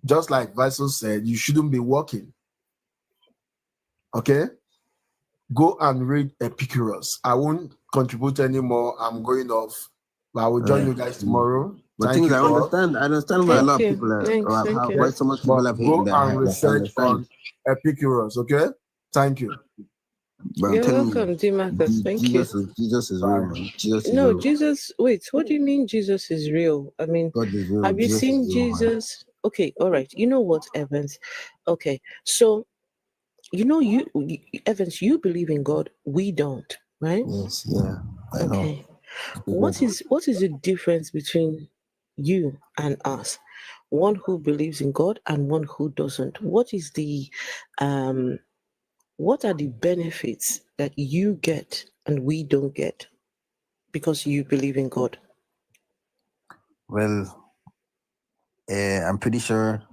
S4: Just like Vessel said, you shouldn't be walking. Okay? go and read Epicurus. I won't contribute anymore. I'm going off. But I will join you guys tomorrow.
S15: But
S4: Thank
S15: things
S4: you
S15: I
S4: all.
S15: understand why a lot of people are, why so much people have hate
S4: Go
S15: that.
S4: and
S15: I
S4: research
S15: understand.
S4: on Epicurus, okay? Thank you.
S15: But I'm
S1: You're
S15: telling
S1: welcome,
S15: you,
S1: Demarcus. Thank you.
S15: Jesus is real, man. Jesus is
S1: No,
S15: real.
S1: Jesus. Wait, what do you mean Jesus is real? I mean,
S15: God is real.
S1: have you
S15: Jesus
S1: seen
S15: is real, man.
S1: Jesus? Okay, all right. You know what, Evans? Okay, so you Evans, you believe in God. We don't, right?
S15: Yes, yeah, I know.
S1: Okay. What is the difference between you and us? One who believes in God and one who doesn't. What is the what are the benefits that you get and we don't get because you believe in God?
S15: Well, I'm pretty sure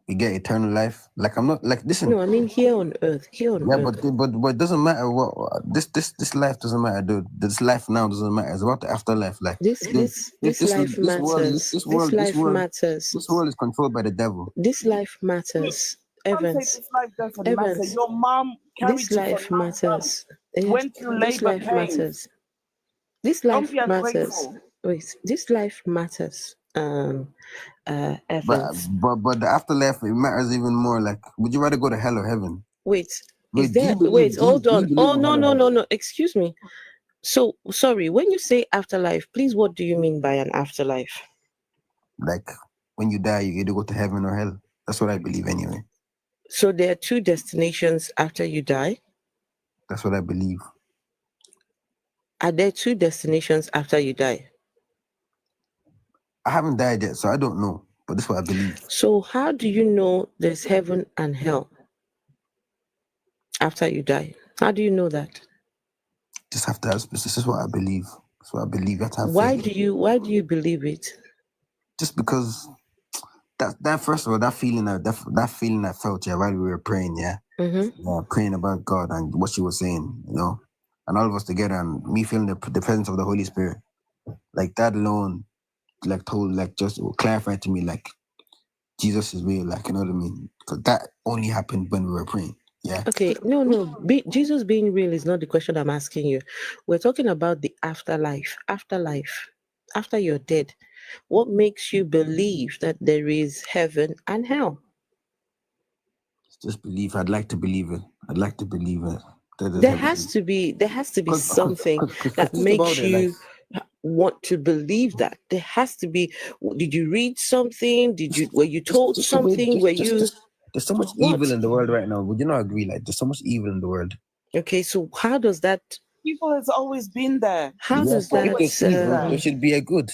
S15: we get eternal life. Like I'm not like listen.
S1: No, I mean here on earth.
S15: Yeah, but it doesn't matter what this life doesn't matter, dude. This life now doesn't matter. It's about the afterlife. Like
S1: this life matters. This life matters.
S15: This world is controlled by the devil.
S1: This life matters. Evans.
S7: This life doesn't matter. Your mom carried
S1: This
S7: you
S1: life
S7: for 9
S1: matters.
S7: months, went through
S1: This
S7: labor
S1: life
S7: pains.
S1: matters. This life
S7: Don't be
S1: matters.
S7: ungrateful.
S1: Wait, this life matters. Evans.
S15: But the afterlife, it matters even more. Like, would you rather go to hell or heaven?
S1: Wait,
S15: Wait,
S1: is there? Wait, hold on. Oh no. Excuse me. So sorry. When you say afterlife, please, what do you mean by an afterlife?
S15: Like when you die, you either go to heaven or hell. That's what I believe, anyway.
S1: So there are two destinations after you die.
S15: That's what I believe.
S1: Are there two destinations after you die?
S15: I haven't died yet, so I don't know. But that's what I believe.
S1: So how do you know there's heaven and hell after you die? How do you know that?
S15: Just have to have. This is what I believe. That's what I believe. You have to have
S1: Why
S15: faith.
S1: do you believe it?
S15: Just because that first of all, that feeling I felt, yeah, while we were praying, yeah, praying about God and what she was saying, and all of us together, and me feeling the presence of the Holy Spirit, like that alone, just clarified to me, like Jesus is real, like, you know what I mean? Because that only happened when we were praying. Yeah.
S1: Okay, no. Jesus being real is not the question I'm asking you. We're talking about the afterlife. After you're dead. What makes you believe that there is heaven and hell?
S15: Just believe. I'd like to believe it.
S1: There has to be something that makes you want to believe that. There has to be. Did you read something? Were you told something?
S15: There's so much evil in the world right now. Would you not agree? Like, there's so much evil in the world.
S1: Okay, so how does that?
S7: Evil has always been there.
S1: How does that?
S15: If there's evil, there should be a good.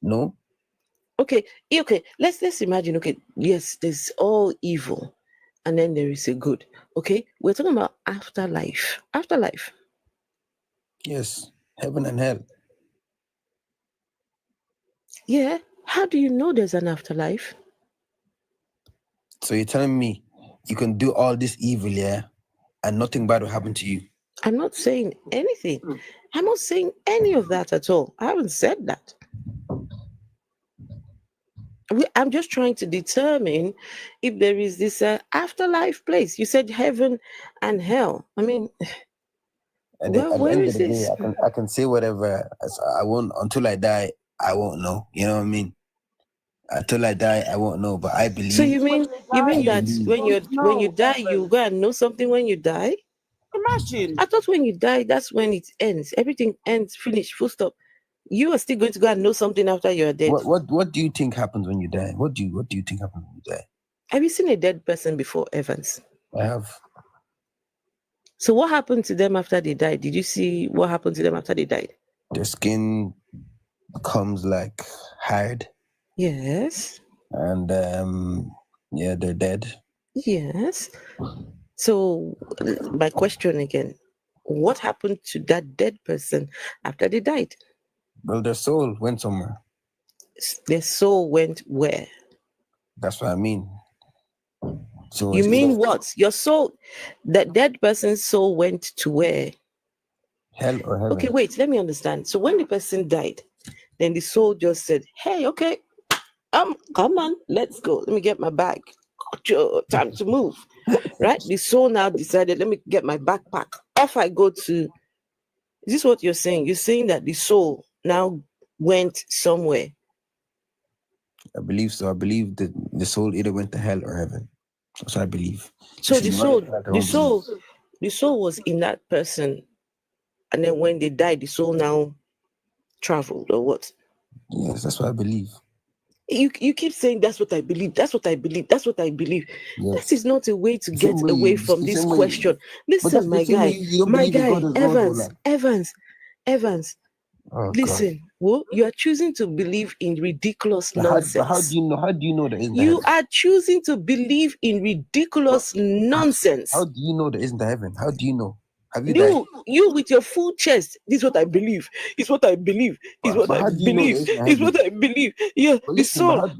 S15: No.
S1: Okay. Let's imagine. Okay, yes, there's all evil, and then there is a good. Okay, we're talking about afterlife. Afterlife.
S15: Yes, heaven and hell.
S1: Yeah. How do you know there's an afterlife?
S15: So you're telling me you can do all this evil, yeah, and nothing bad will happen to you?
S1: I'm not saying anything. I'm not saying any of that at all. I haven't said that. I'm just trying to determine if there is this afterlife place. You said heaven and hell. I mean,
S15: at the end of the day, I can say whatever. I won't until I die. I won't know. You know what I mean? Until I die, I won't know. But I believe.
S1: So you mean that when you die, you go and know something when you die?
S7: Imagine.
S1: I thought when you die, that's when it ends. Everything ends, finished, full stop. You are still going to go and know something after you're dead.
S15: What do you think happens when you die? What do you think happens when you die?
S1: Have you seen a dead person before, Evans?
S15: I have.
S1: So what happened to them after they died? Did you see what happened to them after they died?
S15: Their skin becomes like hard.
S1: Yes.
S15: And yeah, they're dead.
S1: Yes. So my question again, what happened to that dead person after they died?
S15: Well, their soul went somewhere.
S1: Their soul went where?
S15: That's what I mean. So
S1: you mean what? Your soul, that dead person's soul went to where?
S15: Hell or heaven.
S1: Okay, wait, let me understand. So when the person died, then the soul just said, hey, okay, come on, let's go. Let me get my bag. Time to move. Right? The soul now decided, let me get my backpack. off I go to, is this what you're saying? You're saying that the soul now went somewhere.
S15: I believe so. I believe that the soul either went to hell or heaven. That's what I believe.
S1: So the soul was in that person, and then when they died, the soul now traveled, or what?
S15: Yes, that's what I believe.
S1: You keep saying that's what I believe. That's what I believe. That's what I believe. Yes. That is not a way to get away from this question. Listen, my guy, Evans. Oh, listen, well, you are choosing to believe in ridiculous nonsense.
S15: How do you know? How do you know there isn't?
S1: You are choosing to believe in ridiculous nonsense.
S15: How do you know there isn't a heaven? How do you know?
S1: Have you with your full chest? This is what I believe. It's what I believe. It's what I believe. It's what I believe. Yeah, the soul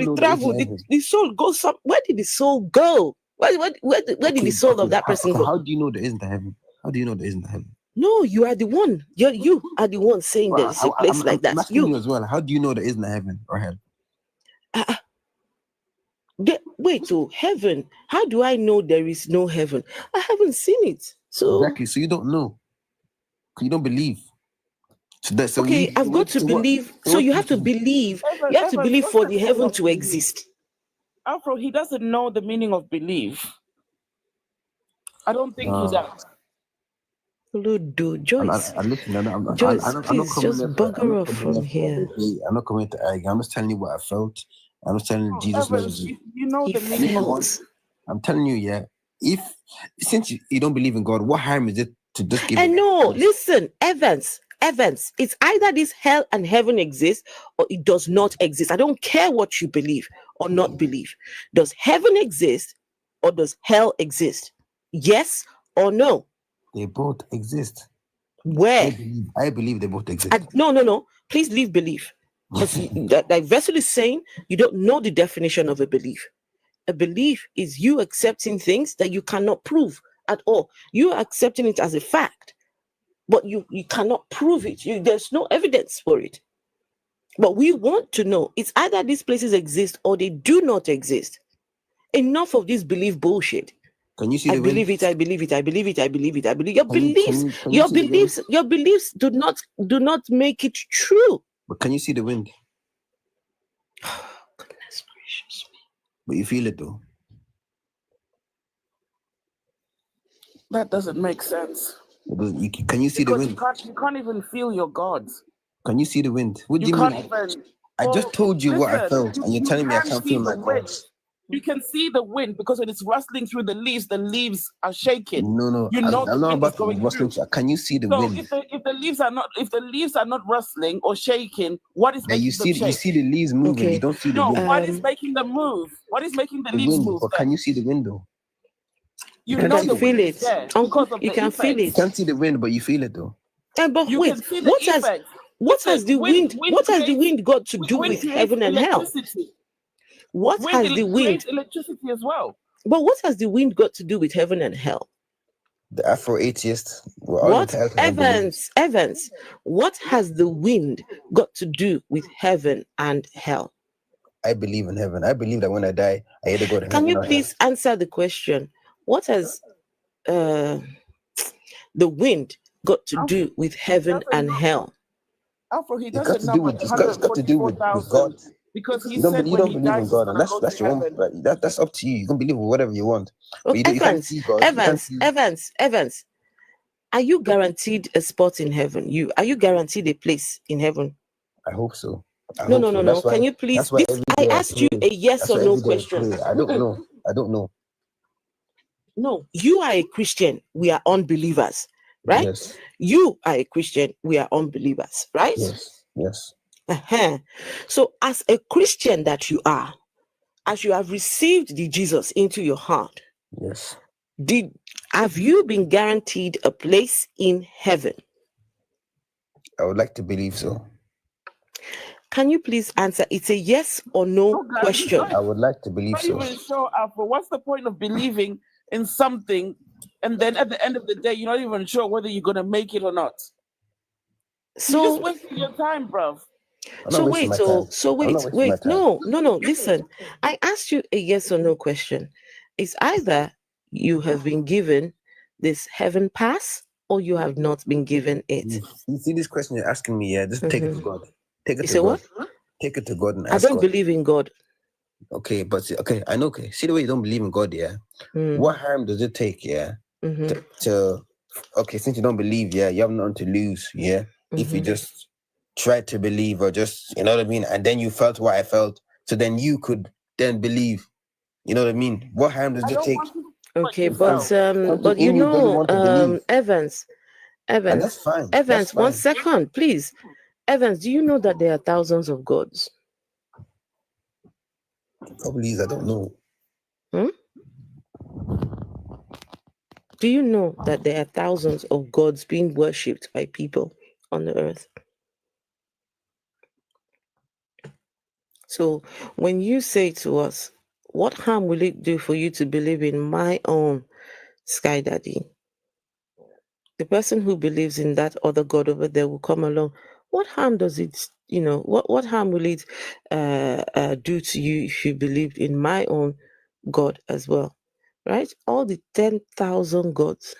S1: it traveled. The soul goes some. Where did the soul go? Where did the soul of that person go?
S15: How do you know there isn't a heaven? How do you know there isn't a heaven?
S1: No, you are the one. You are the one saying there's a place like that.
S15: I'm asking you as well. How do you know there isn't a heaven or hell?
S1: Wait, so heaven? How do I know there is no heaven? I haven't seen it. So
S15: exactly. So you don't know. You don't believe.
S1: So I've got to believe. So you have to believe. You have to believe for the heaven to exist.
S7: Afro, he doesn't know the meaning of belief. I don't think he does.
S1: Joyce. Joyce, please just bugger off from here.
S15: I'm not coming to argue. I'm just telling you what I felt. I'm just telling you Jesus knows
S7: you. You know the meaning of it.
S15: I'm telling you, yeah. Since you don't believe in God, what harm is it to just give?
S1: No, listen, Evans. It's either this hell and heaven exist or it does not exist. I don't care what you believe or not believe. Does heaven exist or does hell exist? Yes or no?
S15: They both exist.
S1: Where?
S15: I believe they both exist.
S1: No. Please leave belief. Because that vessel is saying you don't know the definition of a belief. A belief is you accepting things that you cannot prove at all. You are accepting it as a fact, but you cannot prove it. There's no evidence for it. But we want to know. It's either these places exist or they do not exist. Enough of this belief bullshit.
S15: Can you see
S1: I believe it. I believe it. I believe it. I believe it. I believe your beliefs do not make it true.
S15: But can you see the wind?
S1: Oh, goodness gracious me.
S15: But you feel it though.
S7: That doesn't make sense.
S15: Can you see the wind?
S7: You can't even feel your God.
S15: Can you see the wind? What do you mean? I just told you what I felt, and you're telling me I can't feel my God.
S7: You can see the wind because when it's rustling through the leaves are shaking.
S15: No.
S7: You know
S15: I'm not about to rustling. Can you see the wind?
S7: If the leaves are not rustling or shaking, what is making them shake?
S15: You see the leaves moving. Okay. You don't see the wind.
S7: No, what is making them move? What is making the leaves move?
S15: But can you see the wind though?
S1: You can feel it. You can feel it.
S15: You can't see the wind, but you feel it though.
S1: But wait, what has the wind got to do with heaven and hell? What has the wind?
S7: Electricity as well.
S1: But what has the wind got to do with heaven and hell?
S15: The Afro-atheists.
S1: What? Evans, what has the wind got to do with heaven and hell?
S15: I believe in heaven. I believe that when I die, I either go to heaven.
S1: Can you please answer the question? What has the wind got to do with heaven and hell?
S7: Afro, he doesn't know.
S15: It's got to do with God.
S7: Because
S15: you don't believe in God, and that's your own. That's up to you. You can believe whatever you want.
S1: But you can't see God. Evans, are you guaranteed a spot in heaven? Are you guaranteed a place in heaven?
S15: I hope so.
S1: No. Can you please? I asked you a yes or no question.
S15: I don't know.
S1: No, you are a Christian. We are unbelievers, right?
S15: Yes.
S1: You are a Christian. We are unbelievers, right?
S15: Yes.
S1: So as a Christian that you are, as you have received the Jesus into your heart,
S15: yes,
S1: have you been guaranteed a place in heaven?
S15: I would like to believe so.
S1: Can you please answer? It's a yes or no question.
S15: I would like to believe so.
S7: Not even sure, Alpha. What's the point of believing in something and then at the end of the day you're not even sure whether you're gonna make it or not? So you're just wasting your time, bruv.
S1: Wait. No. Listen, I asked you a yes or no question. It's either you have been given this heaven pass or you have not been given it?
S15: You see this question you're asking me, yeah? Just take it to God. Take it
S1: You
S15: to
S1: say
S15: God.
S1: what?
S15: Take it to God and
S1: I
S15: ask
S1: don't
S15: God.
S1: believe in God.
S15: Okay, but okay, I know. Okay, see the way you don't believe in God, yeah? What harm does it take, yeah? To okay, since you don't believe, yeah, you have nothing to lose, yeah? If you just try to believe or just, you know what I mean? And then you felt what I felt, so then you could then believe. You know what I mean? What harm does it take?
S1: Okay, but you
S15: in you doesn't
S1: know,
S15: want to believe.
S1: Evans,
S15: And that's fine.
S1: Evans,
S15: That's
S1: 1
S15: fine.
S1: second, please. Evans, do you know that there are thousands of gods?
S15: Probably is, I don't know.
S1: Do you know that there are thousands of gods being worshipped by people on the earth? So when you say to us, what harm will it do for you to believe in my own Sky Daddy? The person who believes in that other God over there will come along. What harm does it, what harm will it do to you if you believed in my own God as well? Right? All the 10,000 gods,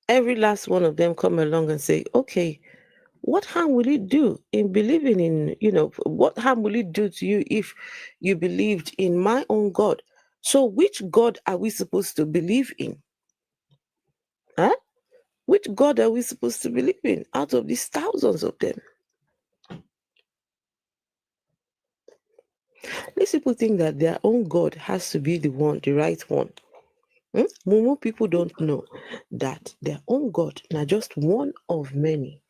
S1: every last one of them come along and say, okay, what harm will it do in believing in, what harm will it do to you if you believed in my own God? So which God are we supposed to believe in? Huh? Which God are we supposed to believe in out of these thousands of them? These people think that their own God has to be the right one. More people don't know that their own God is just one of many.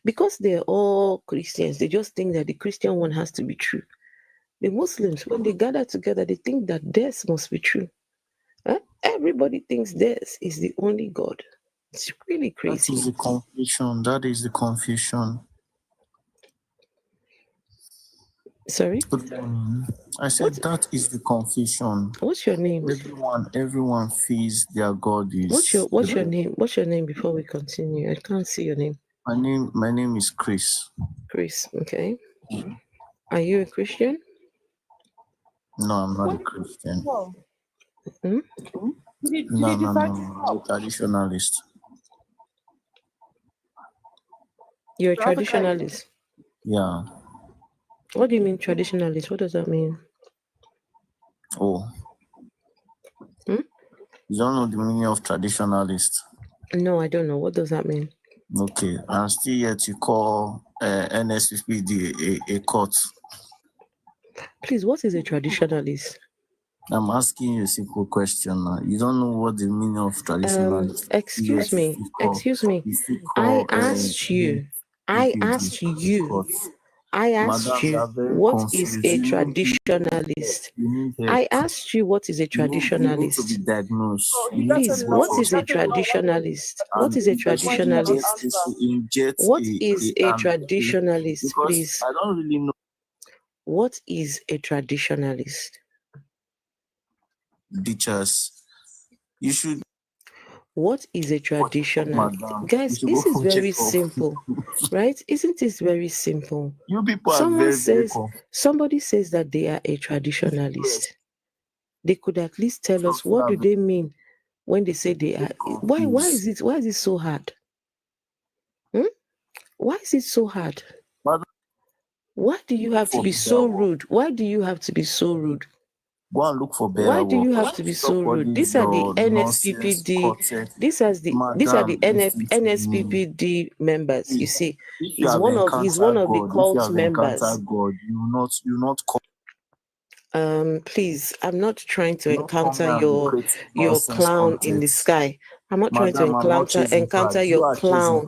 S1: Because they're all Christians, they just think that the Christian one has to be true. The Muslims, when they gather together, they think that theirs must be true. Everybody thinks theirs is the only God. It's really crazy.
S16: That is the confusion. That is the confusion.
S1: Sorry?
S16: Good morning. I said that is the confusion.
S1: What's your name?
S16: Everyone feels their God is.
S1: What's your name? What's your name before we continue? I can't see your name.
S16: My name is Chris.
S1: Chris, okay. Are you a Christian?
S16: No, I'm not a Christian. No, I'm a traditionalist.
S1: You're a traditionalist?
S16: Yeah.
S1: What do you mean traditionalist? What does that mean?
S16: Oh. You don't know the meaning of traditionalist?
S1: No, I don't know. What does that mean?
S16: Okay. I'm still yet to call NSPPD a cult.
S1: Please, what is a traditionalist?
S16: I'm asking you a simple question now. You don't know what the meaning of traditionalist is.
S1: Excuse me. I asked you, what is a traditionalist? I asked you, what is a traditionalist?
S16: You need to be diagnosed.
S1: Please, what is a traditionalist? What is a traditionalist? What is a traditionalist, please?
S16: I don't really know.
S1: What is a traditionalist?
S16: Teachers, you should.
S1: What is a traditionalist? Guys, this is very simple, right? Isn't this very simple?
S16: You people are very
S1: somebody says that they are a traditionalist. They could at least tell us, what do they mean when they say they are? Why is it so hard? Why is it so hard? Why do you have to be so rude? Why do you have to be so rude?
S16: Go and look for better.
S1: Why do you have to be so rude? These are the NSPPD. These are the NSPPD members. You see, he's one of the cult members.
S16: God, you not
S1: please, I'm not trying to encounter your clown in the sky. I'm not trying to encounter your clown.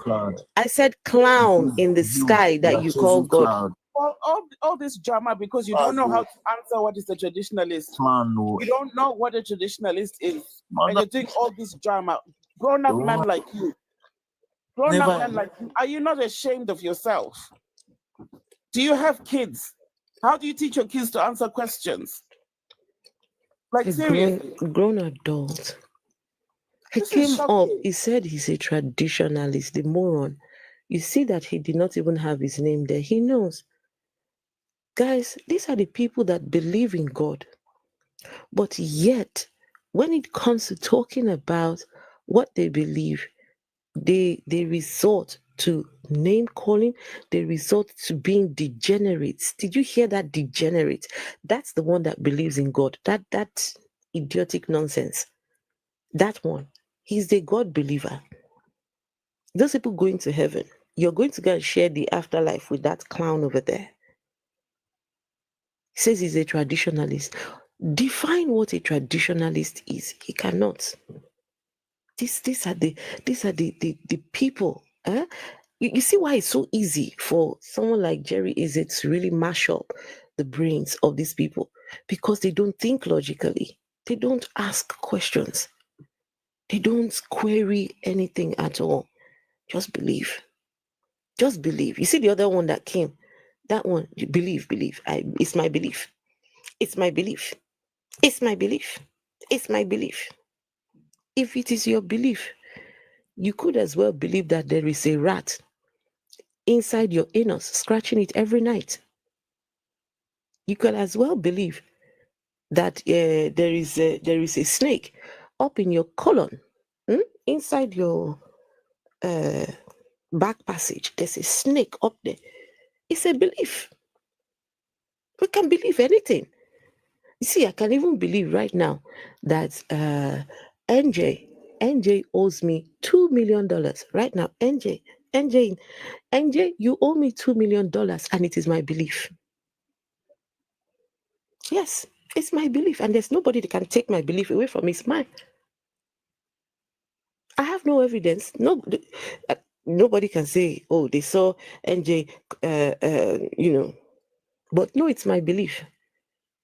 S1: I said clown in the sky that you call God.
S7: Well, all this drama because you don't know how to answer what is a traditionalist. You don't know what a traditionalist is. And you're doing all this drama. Grown-up men like you. Grown-up men like you. Are you not ashamed of yourself? Do you have kids? How do you teach your kids to answer questions? Like, seriously.
S1: Grown adult. He came up, he said he's a traditionalist, the moron. You see that he did not even have his name there. He knows. Guys, these are the people that believe in God. But yet, when it comes to talking about what they believe, They resort to name calling. They resort to being degenerates. Did you hear that? Degenerate. That's the one that believes in God. That idiotic nonsense. That one. He's the God believer. Those people going to heaven. You're going to go and share the afterlife with that clown over there. He says he's a traditionalist. Define what a traditionalist is. He cannot. These are the people. You see why it's so easy for someone like Jerry Eze to really mash up the brains of these people, because they don't think logically. They don't ask questions. They don't query anything at all. Just believe. Just believe. You see the other one that came, that one, you believe. It's my belief. It's my belief. It's my belief. It's my belief. If it is your belief, you could as well believe that there is a rat inside your anus, scratching it every night. You could as well believe that there is a snake up in your colon, inside your back passage. There's a snake up there. It's a belief. We can believe anything. You see, I can even believe right now that NJ owes me $2 million right now. NJ, you owe me $2 million, and it is my belief. Yes, it's my belief, and there's nobody that can take my belief away from me. It's mine. I have no evidence. No, nobody can say, "Oh, they saw NJ," But no, it's my belief.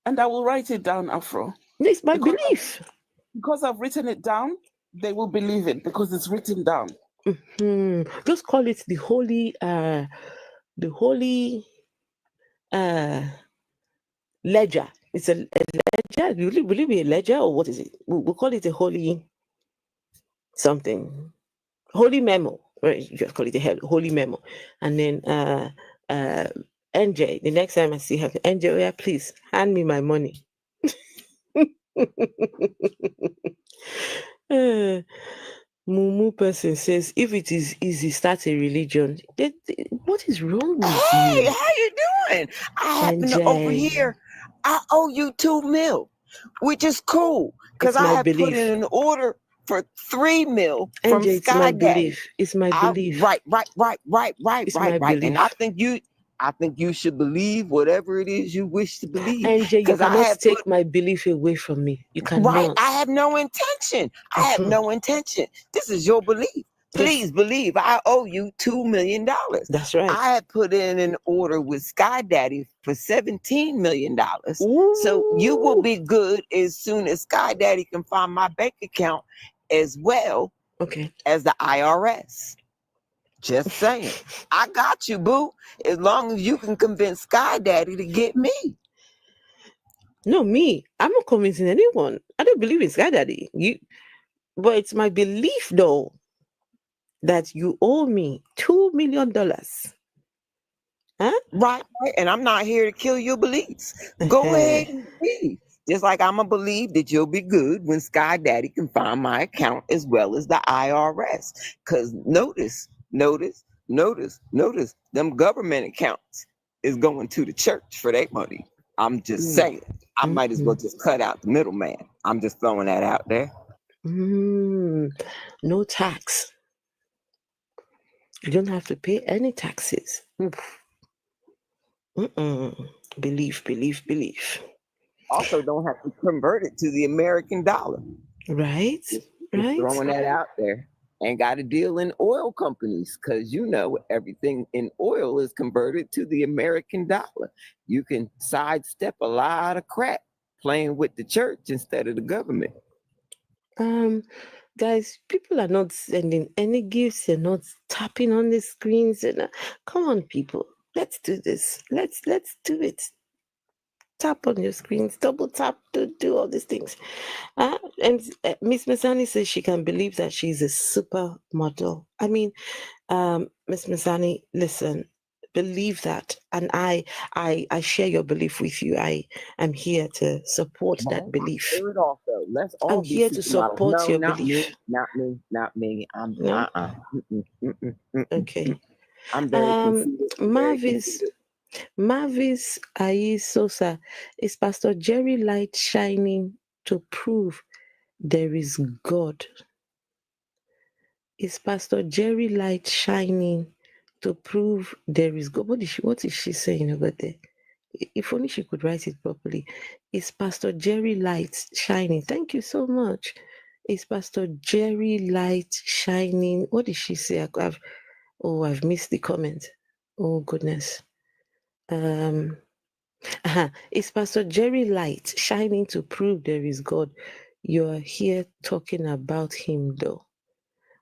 S7: And I will write it down, Afro.
S1: It's my belief.
S7: Because I've written it down, they will believe it because it's written down.
S1: Just call it the holy ledger. It's a ledger. Will it be a ledger, or what is it? We'll call it a holy something. Holy memo. Right? You just call it a holy memo. And then NJ, the next time I see her, NJ, yeah, please hand me my money. Mumu person says, if it is easy, start a religion. What is wrong with you?
S17: Hey, how you doing? I happen to overhear I owe you $2 million, which is cool because I have put in an order for $3 million from
S1: NJ, it's my belief. It's my belief.
S17: Right. And I think you should believe whatever it is you wish to believe.
S1: NJ, you cannot take my belief away from me. You cannot.
S17: Right. I have no intention. This is your belief. Please believe I owe you $2 million.
S1: That's right.
S17: I had put in an order with Sky Daddy for $17 million. So you will be good as soon as Sky Daddy can find my bank account as well as the IRS. Just saying. I got you, boo. As long as you can convince Sky Daddy to get me.
S1: No, me. I'm not convincing anyone. I don't believe in Sky Daddy. But it's my belief, though, that you owe me $2 million. Huh?
S17: Right. And I'm not here to kill your beliefs. Go ahead and believe. Just like I'm going to believe that you'll be good when Sky Daddy can find my account as well as the IRS. Because notice, them government accounts is going to the church for their money. I'm just saying. I might as well just cut out the middleman. I'm just throwing that out there.
S1: No tax. You don't have to pay any taxes. Belief.
S17: Also, don't have to convert it to the American dollar.
S1: Right.
S17: Just throwing that out there. And got a deal in oil companies because everything in oil is converted to the American dollar. You can sidestep a lot of crap playing with the church instead of the government.
S1: Guys, people are not sending any gifts. They're not tapping on the screens. Come on, people. Let's do this. Let's do it. Tap on your screens, double tap to do all these things. And Miss Masani says she can believe that she's a supermodel. I mean, Miss Masani, listen, believe that, and I share your belief with you. I am here to support that belief.
S17: Clear it off though. Let's all
S1: I'm
S17: be
S1: here to
S17: supermodels.
S1: support
S17: No,
S1: your
S17: not
S1: belief.
S17: me, not me, not me. I'm
S1: No? Okay.
S17: I'm very conceited.
S1: Mavis Sosa, is Pastor Jerry light shining to prove there is God? Is Pastor Jerry light shining to prove there is God? What is she saying over there? If only she could write it properly. Is Pastor Jerry light shining? Thank you so much. Is Pastor Jerry light shining? What did she say? I've missed the comment. Oh goodness. Is Pastor Jerry light shining to prove there is God? You're here talking about him though.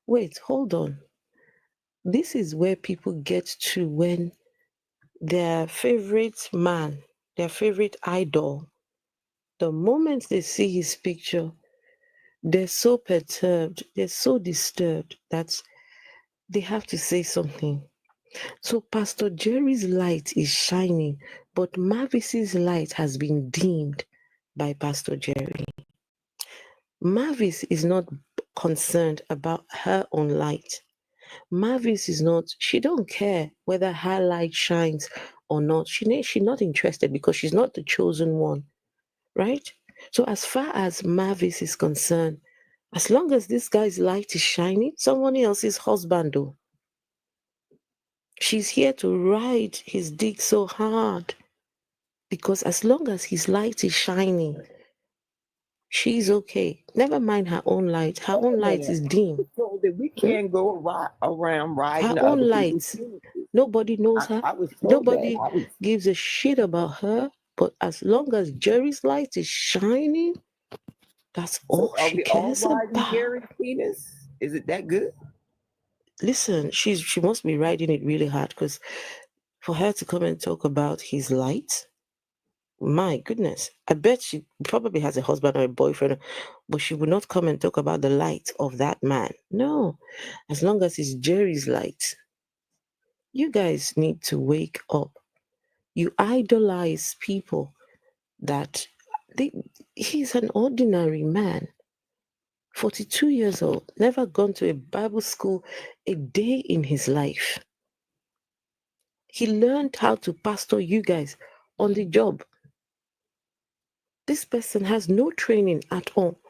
S1: Wait, hold on. This is where people get to when their favorite man, their favorite idol, the moment they see his picture, they're so perturbed, they're so disturbed that they have to say something. So Pastor Jerry's light is shining, but Mavis's light has been dimmed by Pastor Jerry. Mavis is not concerned about her own light. Mavis is not, she don't care whether her light shines or not. She's not interested because she's not the chosen one, right? So as far as Mavis is concerned, as long as this guy's light is shining, someone else's husband though. She's here to ride his dick so hard because as long as his light is shining, she's okay. Never mind her own light. Her own light is dim.
S17: So that we can't go around riding
S1: her own light. Nobody knows her. Nobody gives a shit about her. But as long as Jerry's light is shining, that's all she cares about.
S17: Jerry's penis? Is it that good?
S1: Listen, she must be riding it really hard because for her to come and talk about his light, my goodness, I bet she probably has a husband or a boyfriend, but she would not come and talk about the light of that man. No, as long as it's Jerry's light. You guys need to wake up. You idolize people that he's an ordinary man. 42 years old, never gone to a Bible school a day in his life. He learned how to pastor you guys on the job. This person has no training at all.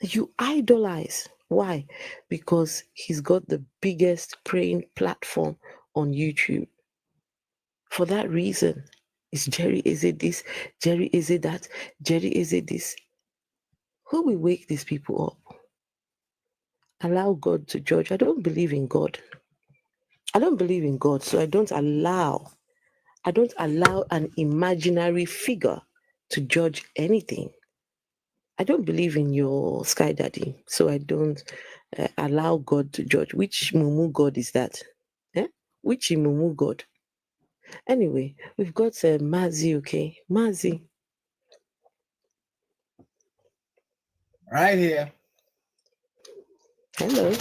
S1: You idolize. Why? Because he's got the biggest praying platform on YouTube. For that reason, is Jerry Eze this? Jerry Eze that? Jerry Eze this? Who will wake these people up? Allow God to judge. I don't believe in God. I don't believe in God, so I don't allow an imaginary figure to judge anything. I don't believe in your sky daddy, so I don't allow God to judge. Which mumu God is that? Which mumu God? Anyway, we've got Mazi, okay? Mazi.
S18: Right here.
S1: Hello.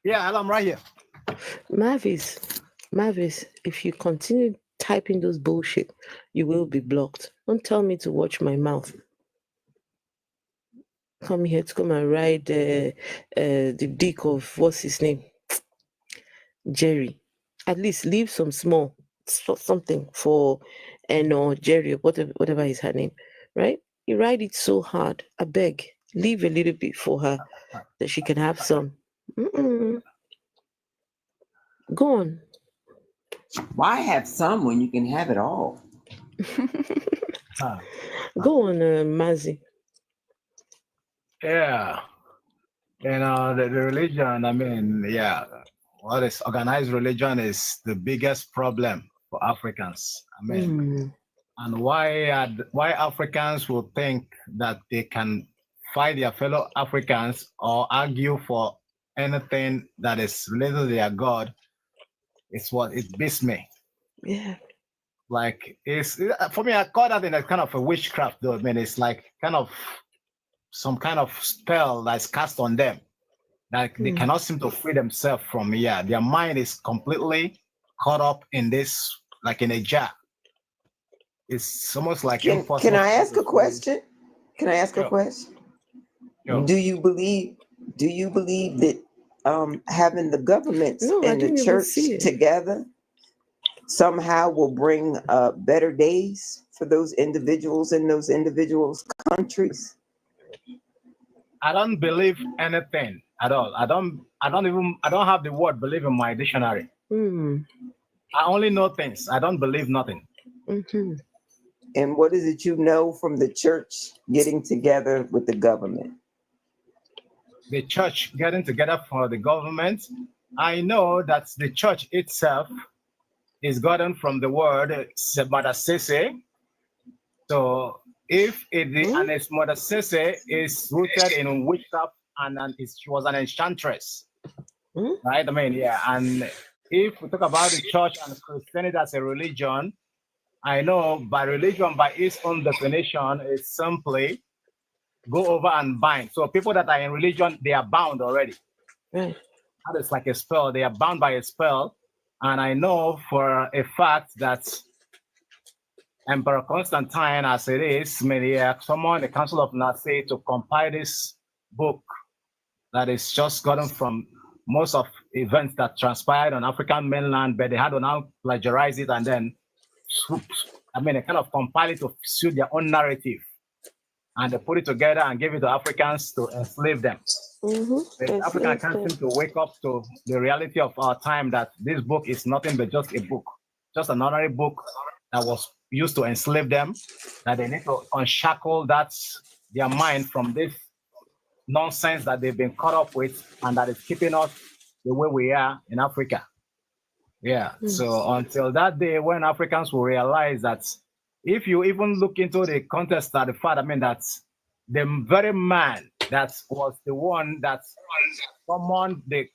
S18: Yeah, I'm right here.
S1: Mavis, if you continue typing those bullshit, you will be blocked. Don't tell me to watch my mouth. Come here to come and ride the dick of what's his name? Jerry. At least leave some small something for Jerry or whatever is her name, right? You ride it so hard. I beg, leave a little bit for her that she can have some. Go on.
S17: Why have some when you can have it all?
S1: Go on, Mazi.
S18: Yeah. The religion, I mean, yeah, what is organized religion is the biggest problem for Africans. I mean, and why Africans will think that they can fight their fellow Africans or argue for anything that is related to their God, it's what it beats me.
S1: Yeah.
S18: Like it's for me, I call that in a kind of a witchcraft though. I mean, it's like kind of some kind of spell that's cast on them. Like they cannot seem to free themselves from here. Their mind is completely caught up in this, like in a jar. It's almost like impossible.
S17: Can I ask a question? Can I ask a
S18: Sure.
S17: question?
S18: Sure.
S17: Do you believe that having the governments and the church together somehow will bring better days for those individuals in those individuals' countries?
S18: I don't believe anything at all. I don't have the word believe in my dictionary. I only know things. I don't believe nothing.
S17: And what is it you know from the church getting together with the government?
S18: The church getting together for the government. I know that the church itself is gotten from the word Semadasese. So if and its mother Sese is rooted in witchcraft and she was an enchantress, right? I mean, yeah. And if we talk about the church and Christianity as a religion, I know by religion, by its own definition, is simply go over and bind. So people that are in religion, they are bound already. That is like a spell. They are bound by a spell. And I know for a fact that Emperor Constantine, as it is, may summoned the Council of Nicaea to compile this book that is just gotten from most of events that transpired on African mainland, but they had to now plagiarize it and then, they kind of compile it to suit their own narrative. And they put it together and give it to Africans to enslave them. The African can't seem to wake up to the reality of our time that this book is nothing but just a book, just an ordinary book that was used to enslave them, that they need to unshackle their mind from this nonsense that they've been caught up with and that is keeping us the way we are in Africa. Yeah. So until that day when Africans will realize that if you even look into the context of the fact, that the very man that was the one that summoned the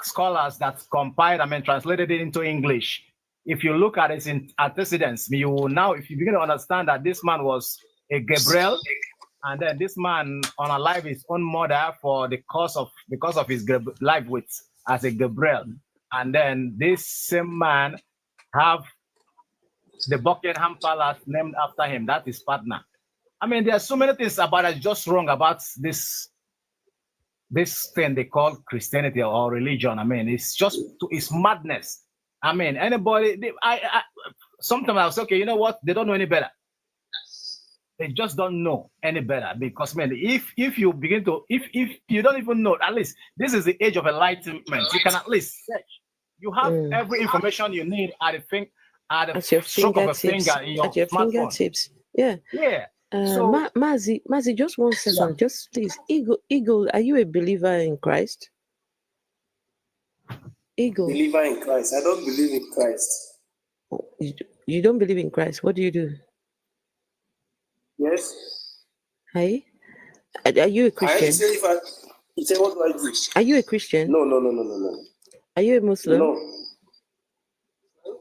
S18: scholars that compiled, translated it into English. If you look at its antecedents, you will now, if you begin to understand that this man was a Gabriel, and then this man unalived his own mother because of his life with as a Gabriel, and then this same man have the Buckingham Palace named after him. That's his partner. There are so many things about it just wrong about this thing they call Christianity or religion. It's madness. Anybody, sometimes I'll say, okay, you know what? They don't know any better. They just don't know any better because, if you begin to, if you don't even know, at least this is the age of enlightenment. You can at least search. You have every information you need at your stroke of a finger in your
S1: fingertips. Yeah.
S18: Yeah.
S1: Mazi, just 1 second. Yeah. Just please. Eagle, are you a believer in Christ? Eagle.
S19: Believer in Christ. I don't believe in Christ.
S1: Oh, you don't believe in Christ. What do you do?
S19: Yes.
S1: Hey? Are you a Christian?
S19: What do I do?
S1: Are you a Christian?
S19: No.
S1: Are you a Muslim?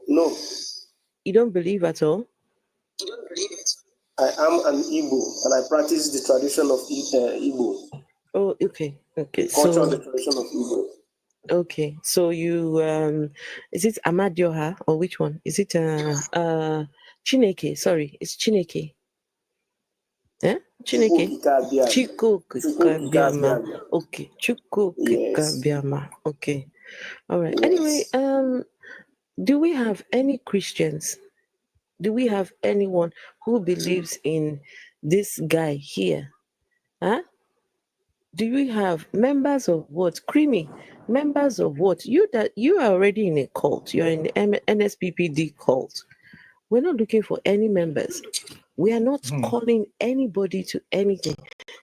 S19: No.
S1: You don't believe at all?
S19: I am an Igbo and I practice the tradition of Igbo.
S1: Oh, okay.
S19: The culture and the tradition of Igbo.
S1: Okay. So you is it Amadioha or which one? Is it Chineke? Sorry, it's Chineke. Eh? Chineke. Chiko Kabiama. Okay. Chuko Kabiama. Okay. All right. Yes. Anyway, do we have any Christians? Do we have anyone who believes in this guy here? Huh? Do we have members of what? Creamy. Members of what? You are already in a cult. You're in the NSPPD cult. We're not looking for any members. We are not calling anybody to anything.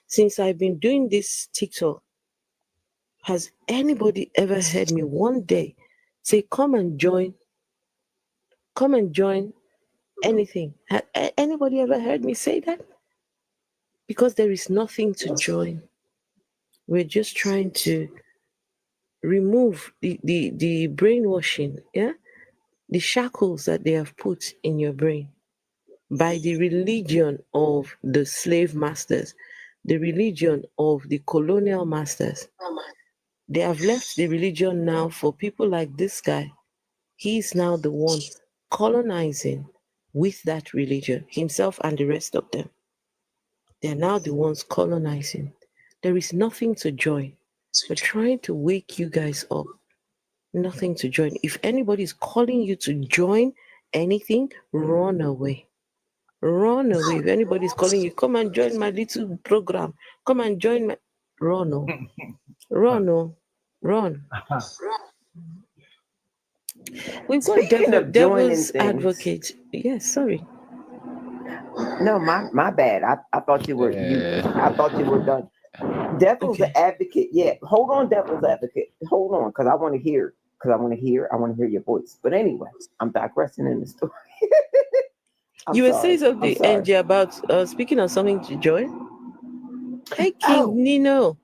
S1: Since I've been doing this TikTok, has anybody ever heard me one day say, come and join anything? Has anybody ever heard me say that? Because there is nothing to join. We're just trying to remove the brainwashing, the shackles that they have put in your brain by the religion of the slave masters, the religion of the colonial masters. They have left the religion now for people like this guy. He's now the one colonizing with that religion, himself and the rest of them. They're now the ones colonizing. There is nothing to join. We're trying to wake you guys up. Nothing to join. If anybody is calling you to join anything, run away. Run away. If anybody's calling you, come and join my little program. Come and join my. Run, oh. Run, oh. Run. We've got devil's advocate. Yes, sorry.
S17: No, my bad. I thought you were I thought you were done. Devil's advocate. Yeah, hold on, devil's advocate. Hold on, because I want to hear. I want to hear your voice. But anyway, I'm digressing in the story.
S1: You were saying something, Angie, about speaking of something to join. Hey, King Nino.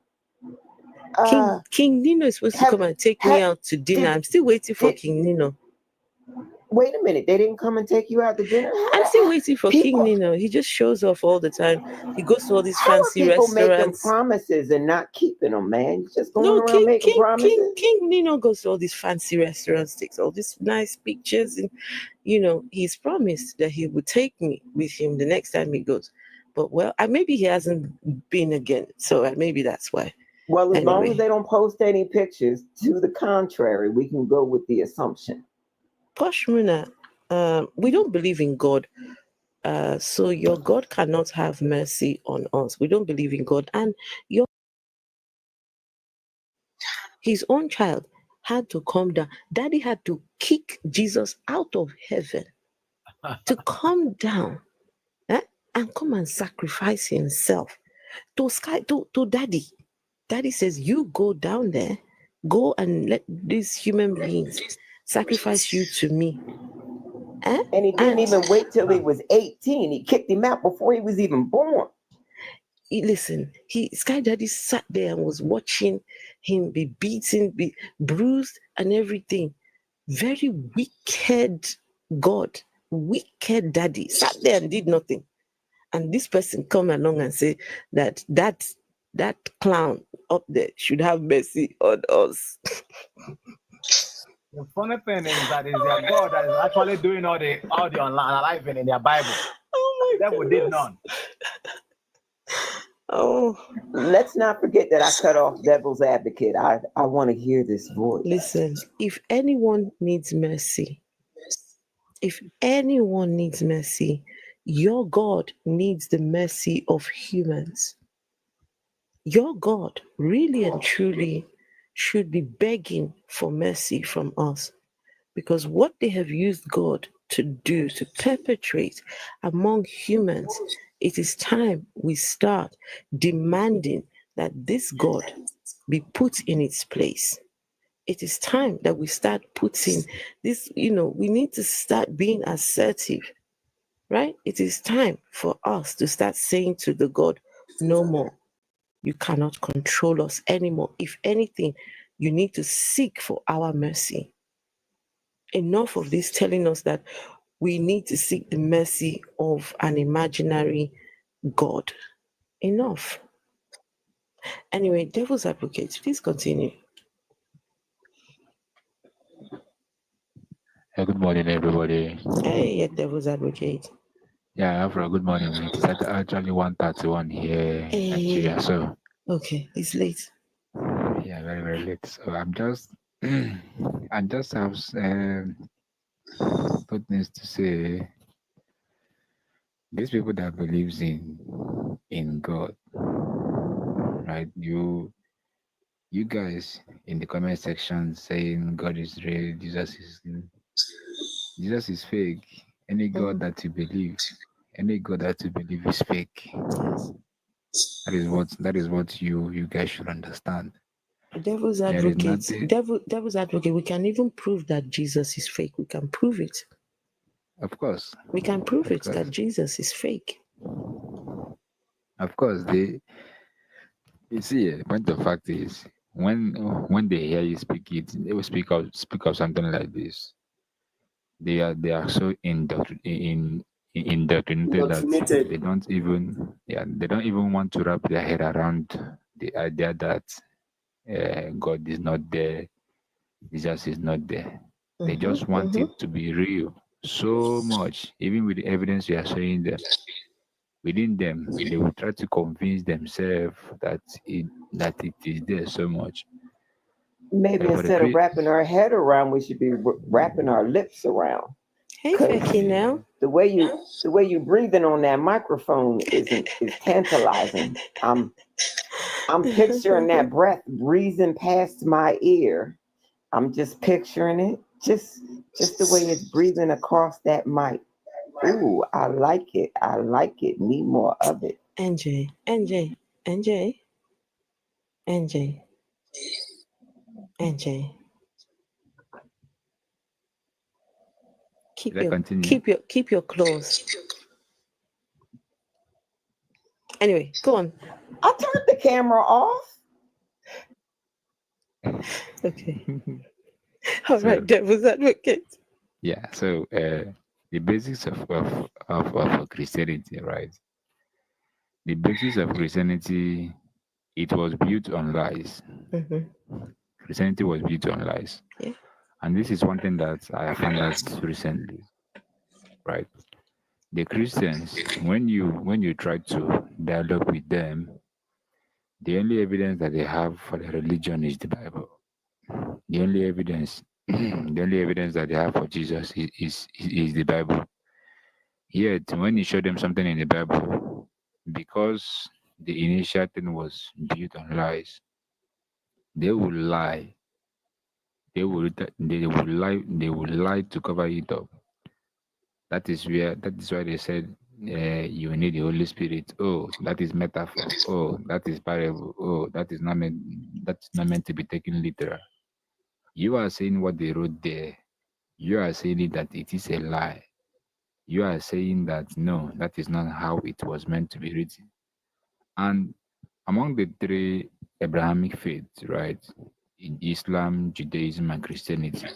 S1: King Nino is supposed to come and take me out to dinner. I'm still waiting for King Nino.
S17: Wait a minute, they didn't come and take you out to dinner?
S1: I'm still waiting for King Nino. He just shows off all the time. He goes to all these fancy restaurants.
S17: Making promises and not keeping them, man. You're just going around making promises.
S1: King Nino goes to all these fancy restaurants, takes all these nice pictures, and he's promised that he would take me with him the next time he goes. But maybe he hasn't been again, so maybe that's why.
S17: Well, as long as they don't post any pictures to the contrary, we can go with the assumption.
S1: Posh Muna, we don't believe in God. So your God cannot have mercy on us. We don't believe in God. And his own child had to come down. Daddy had to kick Jesus out of heaven to come down and come and sacrifice himself to Daddy. Daddy says, you go down there, go and let these human beings sacrifice you to me.
S17: And he didn't even wait till he was 18. He kicked him out before he was even born.
S1: Listen, Sky Daddy sat there and was watching him be beaten, be bruised and everything. Very wicked God, wicked Daddy, sat there and did nothing. And this person come along and say that clown up there should have mercy on us.
S18: The funny thing is that it's their God that is actually doing all the online in their Bible.
S1: Oh my
S18: God! Did none.
S1: Oh,
S17: let's not forget that I cut off devil's advocate. I want to hear this voice.
S1: Listen, if anyone needs mercy, your God needs the mercy of humans. Your God really and truly should be begging for mercy from us, because what they have used God to do, to perpetrate among humans, it is time we start demanding that this God be put in its place. It is time that we start putting this, we need to start being assertive, right? It is time for us to start saying to the God, no more. You cannot control us anymore. If anything, you need to seek for our mercy. Enough of this telling us that we need to seek the mercy of an imaginary God. Enough. Anyway, devil's advocate, please continue.
S20: Hey, good morning, everybody.
S1: Hey, devil's advocate.
S20: Yeah, Afro, good morning. It's actually 1:31 here in Nigeria, so.
S1: Okay, it's late.
S20: Yeah, very, very late. So I just have good things to say. These people that believes in God, right? You guys in the comment section saying God is real, Jesus is fake. Any God that you believe is fake. That is what you guys should understand.
S1: Devil's advocate, we can even prove that Jesus is fake. We can prove it.
S20: Of course.
S1: We can prove that Jesus is fake.
S20: Of course. You see, the point of fact is when they hear you speak it, they will speak of something like this. They are so indoctrinated that they don't even want to wrap their head around the idea that God is not there, Jesus is not there. They just want it to be real so much, even with the evidence we are showing them. Within them, they will try to convince themselves that it is there so much.
S17: Maybe instead of wrapping our head around, we should be wrapping our lips around.
S1: Hey, Becky, now
S17: the way you breathing on that microphone is tantalizing. I'm picturing that breath breathing past my ear. I'm just picturing it, just the way it's breathing across that mic. Ooh, I like it. I like it. Need more of it.
S1: NJ. Keep your clothes. Anyway, go on.
S17: I turned the camera off.
S1: Okay. All right, devil's advocate.
S20: Yeah. So the basics of Christianity, right? The basis of Christianity, it was built on lies. Christianity was built on lies.
S1: Yeah.
S20: And this is one thing that I found out recently, right? The Christians, when you try to dialogue with them, the only evidence that they have for their religion is the Bible. The only evidence, the only evidence that they have for Jesus is the Bible. Yet, when you show them something in the Bible, because the initial thing was built on lies, they will lie. They will lie to cover it up. That is why they said you need the Holy Spirit. Oh, that is metaphor. Oh, that is parable. Oh, that's not meant to be taken literal. You are saying what they wrote there. You are saying that it is a lie. You are saying that no, that is not how it was meant to be written. And among the three Abrahamic faiths, right, in Islam, Judaism, and Christianity,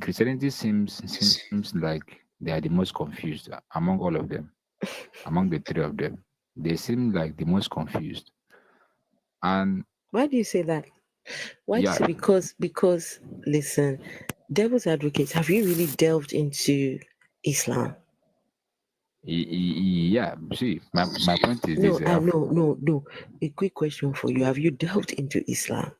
S20: Christianity seems like they are the most confused among all of them. Among the three of them, they seem like the most confused. And
S1: why do you say that? Why do you say because listen, devil's advocates, have you really delved into Islam?
S20: Yeah, see, my point is
S1: no,
S20: this.
S1: No. A quick question for you. Have you delved into Islam?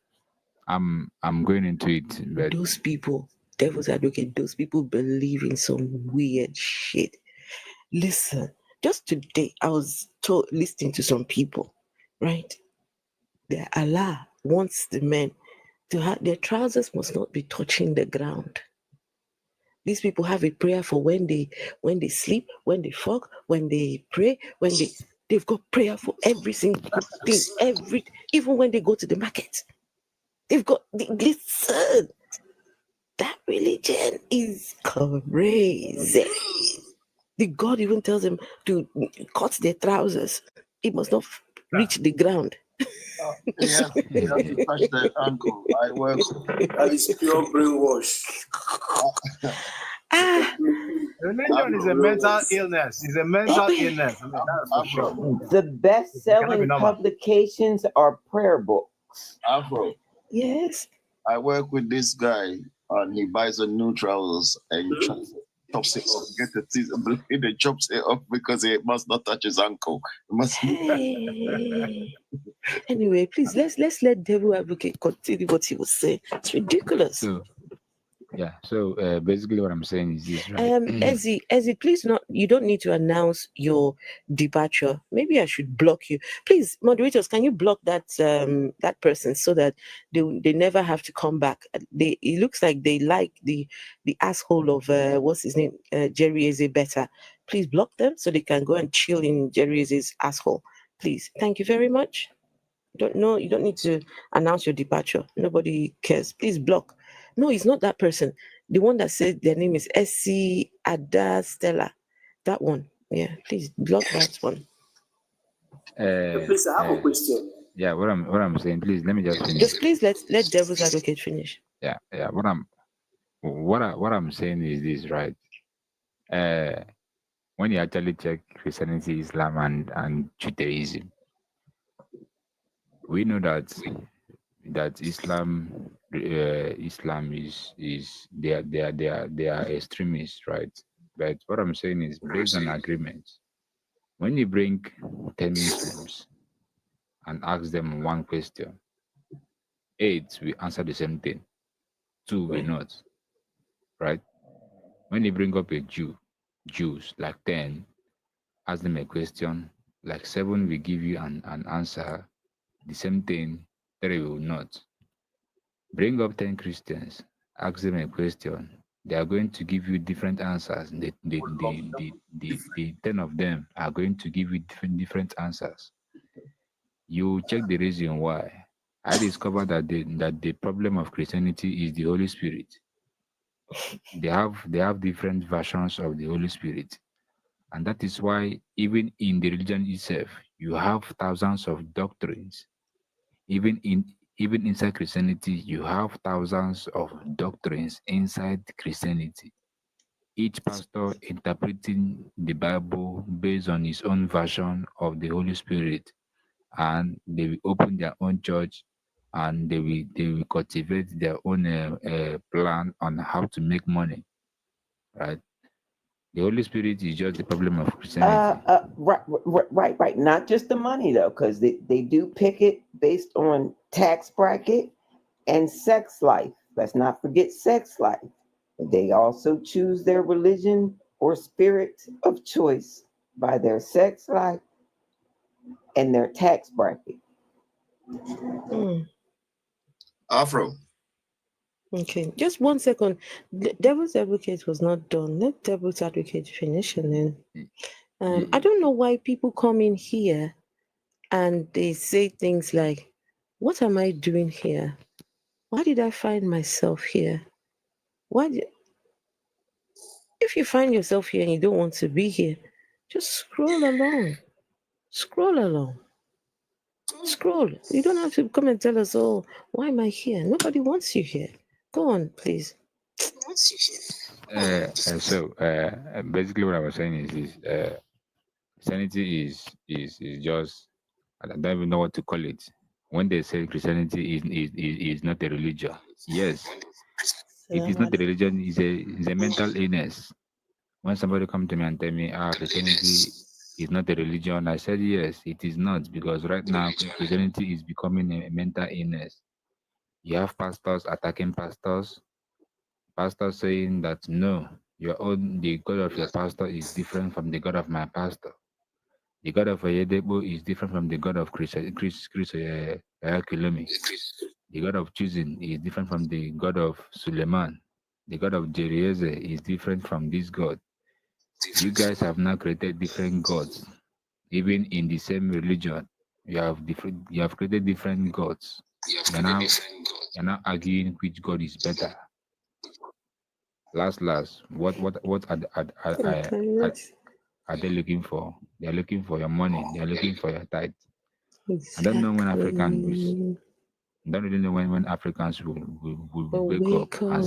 S20: I'm going into it, but
S1: those people, devil's advocate, those people believe in some weird shit. Listen, just today I was listening to some people, right? That Allah wants the men to have their trousers must not be touching the ground. These people have a prayer for when they sleep, when they fuck, when they pray, when they've got prayer for every single thing, even when they go to the market. They've got listen. That religion is crazy. The God even tells them to cut their trousers. It must not reach the ground.
S5: Yeah, you have to touch the ankle. I work.
S19: That is pure brainwash.
S18: Religion is a mental illness. It's a mental illness. I mean, that's for sure.
S17: The best-selling publications are prayer books.
S5: Afro.
S1: Yes.
S5: I work with this guy, and he buys a new trousers and chops it off. Get the teeth, and chops it off because it must not touch his ankle. It must.
S1: Hey. Anyway, please let's let devil advocate continue what he was saying. It's ridiculous.
S20: So basically what I'm saying is this, right?
S1: Eze, please you don't need to announce your departure. Maybe I should block you. Please, moderators, can you block that that person so that they never have to come back? It looks like they like the asshole of what's his name? Jerry Eze better. Please block them so they can go and chill in Jerry Eze's asshole. Please. Thank you very much. You don't need to announce your departure. Nobody cares. Please block. No, it's not that person. The one that said their name is Essie Ada Stella. That one. Yeah, please block that one.
S19: Please, I have a question.
S20: Yeah, what I'm saying, please let me just finish.
S1: Just please let devil's advocate finish.
S20: Yeah. What I'm saying is this, right? When you actually check Christianity, Islam, and Judaism, we know that that Islam is they are extremists, right? But what I'm saying is based on agreement. When you bring 10 Muslims and ask them one question, 8 will answer the same thing, 2 will not, right? When you bring up a Jews like 10, ask them a question, like 7 will give you an answer, the same thing, 3 will not. Bring up 10 Christians, ask them a question, they are going to give you different answers. The 10 of them are going to give you different answers. You check the reason why. I discovered that the problem of Christianity is the Holy Spirit. They have different versions of the Holy Spirit. And that is why even in the religion itself, you have thousands of doctrines. Even inside Christianity, you have thousands of doctrines inside Christianity. Each pastor interpreting the Bible based on his own version of the Holy Spirit, and they will open their own church, and they will cultivate their own plan on how to make money. Right? The Holy Spirit is just the problem of Christianity.
S17: Right. Not just the money though, because they do pick it based on tax bracket and sex life. Let's not forget sex life. They also choose their religion or spirit of choice by their sex life and their tax bracket.
S1: Afro. Okay, just 1 second. Devil's advocate was not done. Let devil's advocate finish, and then I don't know why people come in here and they say things like, "What am I doing here? Why did I find myself here? If you find yourself here and you don't want to be here, just scroll along. Scroll along. Scroll. You don't have to come and tell us, oh, why am I here? Nobody wants you here. Go on, please."
S20: Basically what I was saying is Christianity is just, I don't even know what to call it. When they say Christianity is not a religion, yes, it is not a religion. It's a mental illness. When somebody come to me and tell me, Christianity is not a religion, I said yes, it is not, because right now Christianity is becoming a mental illness. You have pastors attacking pastors, pastors saying that no, the God of your pastor is different from the God of my pastor. The God of Oyedebo is different from the God of Chris Ayakilomi. The God of choosing is different from the God of Suleiman. The God of Jerry Eze is different from this God. You guys have now created different gods. Even in the same religion, you have created different gods. You're now arguing which God is better. Last, what are they looking for? They're looking for your money. They're looking for your tithe. I don't know when Africans. I don't really know when Africans will wake up and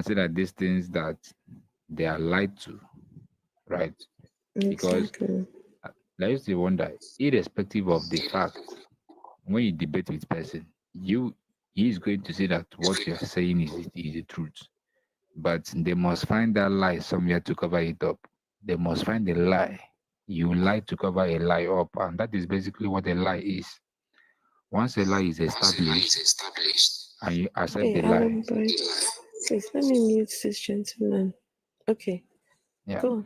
S20: say that these things that they are lied to, right? Because I used to wonder, irrespective of the fact, when you debate with person, he is going to say that what you're saying is the truth. But they must find that lie somewhere to cover it up. They must find a lie. You lie to cover a lie up, and that is basically what a lie is. Once a lie is established, and you accept the lie.
S1: Please let me mute this gentleman. Okay.
S20: Yeah.
S1: Go on.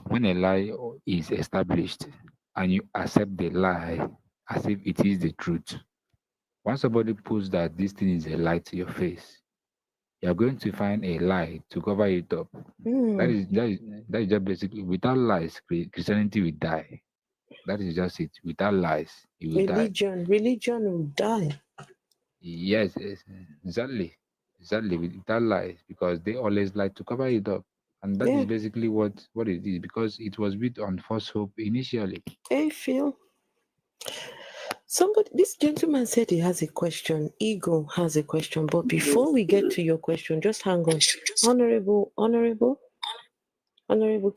S20: When a lie is established and you accept the lie as if it is the truth, once somebody puts that this thing is a lie to your face, you're going to find a lie to cover it up. That is just basically, without lies, Christianity will die. That is just it. Without lies, it will die.
S1: Religion will die.
S20: Yes, exactly. Without lies, because they always like to cover it up. And that is basically what it is, because it was built on false hope initially.
S1: Hey, Phil. This gentleman said he has a question. Ego has a question. But before we get to your question, just hang on. Honorable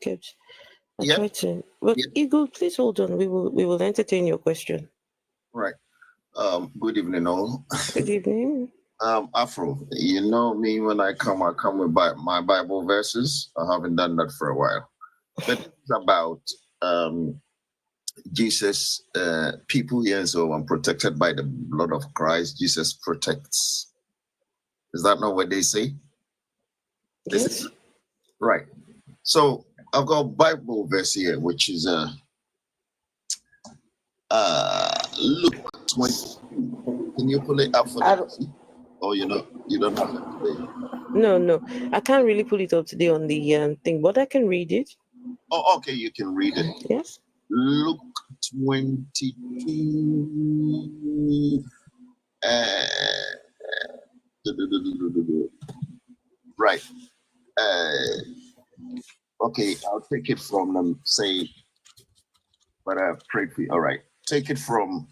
S1: Kept. I tried to. But Ego, please hold on. We will entertain your question.
S21: Right. Good evening, all.
S1: Good evening.
S21: Afro, you know me when I come with my Bible verses. I haven't done that for a while. But it's about Jesus, people here, so I'm protected by the blood of Christ. Jesus protects. Is that not what they say?
S1: Yes.
S21: Right. So I've got a Bible verse here, which is Luke 22. Can you pull it up for me? Oh, you don't have it today.
S1: No, I can't really pull it up today on the thing, but I can read it.
S21: Oh, okay, you can read it.
S1: Yes.
S21: Luke 22. Right. Okay, I'll take it from them. Say, but I prayed for you. All right. Take it from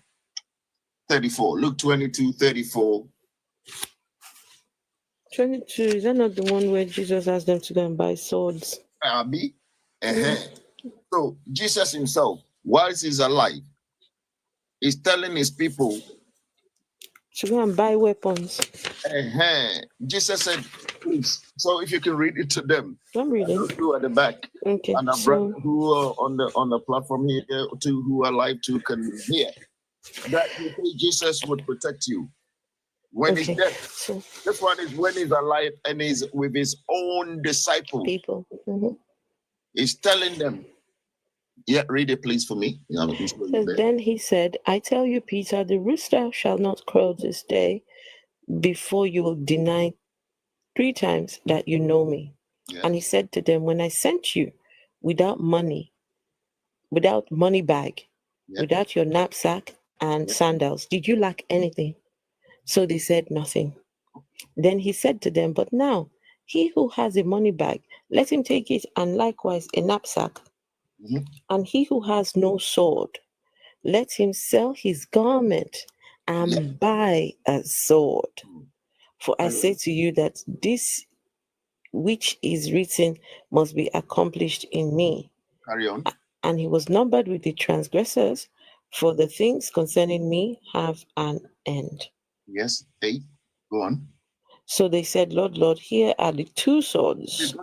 S21: 34. Luke 22, 34.
S1: 22, is that not the one where Jesus asked them to go and buy swords?
S21: Abi. So Jesus himself, whilst he's alive, is telling his people
S1: to go and buy weapons.
S21: Jesus said, please. So if you can read it to them.
S1: I'm reading.
S21: Who are at the back.
S1: Okay.
S21: And our brother who are on the platform here too, who are live too, can hear. That Jesus would protect you. When he's dead. So, this one is when he's alive and he's with his own disciples.
S1: People.
S21: He's telling them. Yeah, read it please for me.
S1: Then he said, I tell you, Peter, the rooster shall not crow this day before you will deny 3 times that you know me. Yeah. And he said to them, when I sent you without money bag, without your knapsack and sandals, did you lack anything? So they said nothing. Then he said to them, but now he who has a money bag, let him take it, and likewise a knapsack. And he who has no sword, let him sell his garment and buy a sword. For I say to you that this which is written must be accomplished in me.
S21: Carry on.
S1: And he was numbered with the transgressors, for the things concerning me have an end.
S21: Yes, 8. Go on.
S1: So they said, Lord, Lord, here are the 2 swords.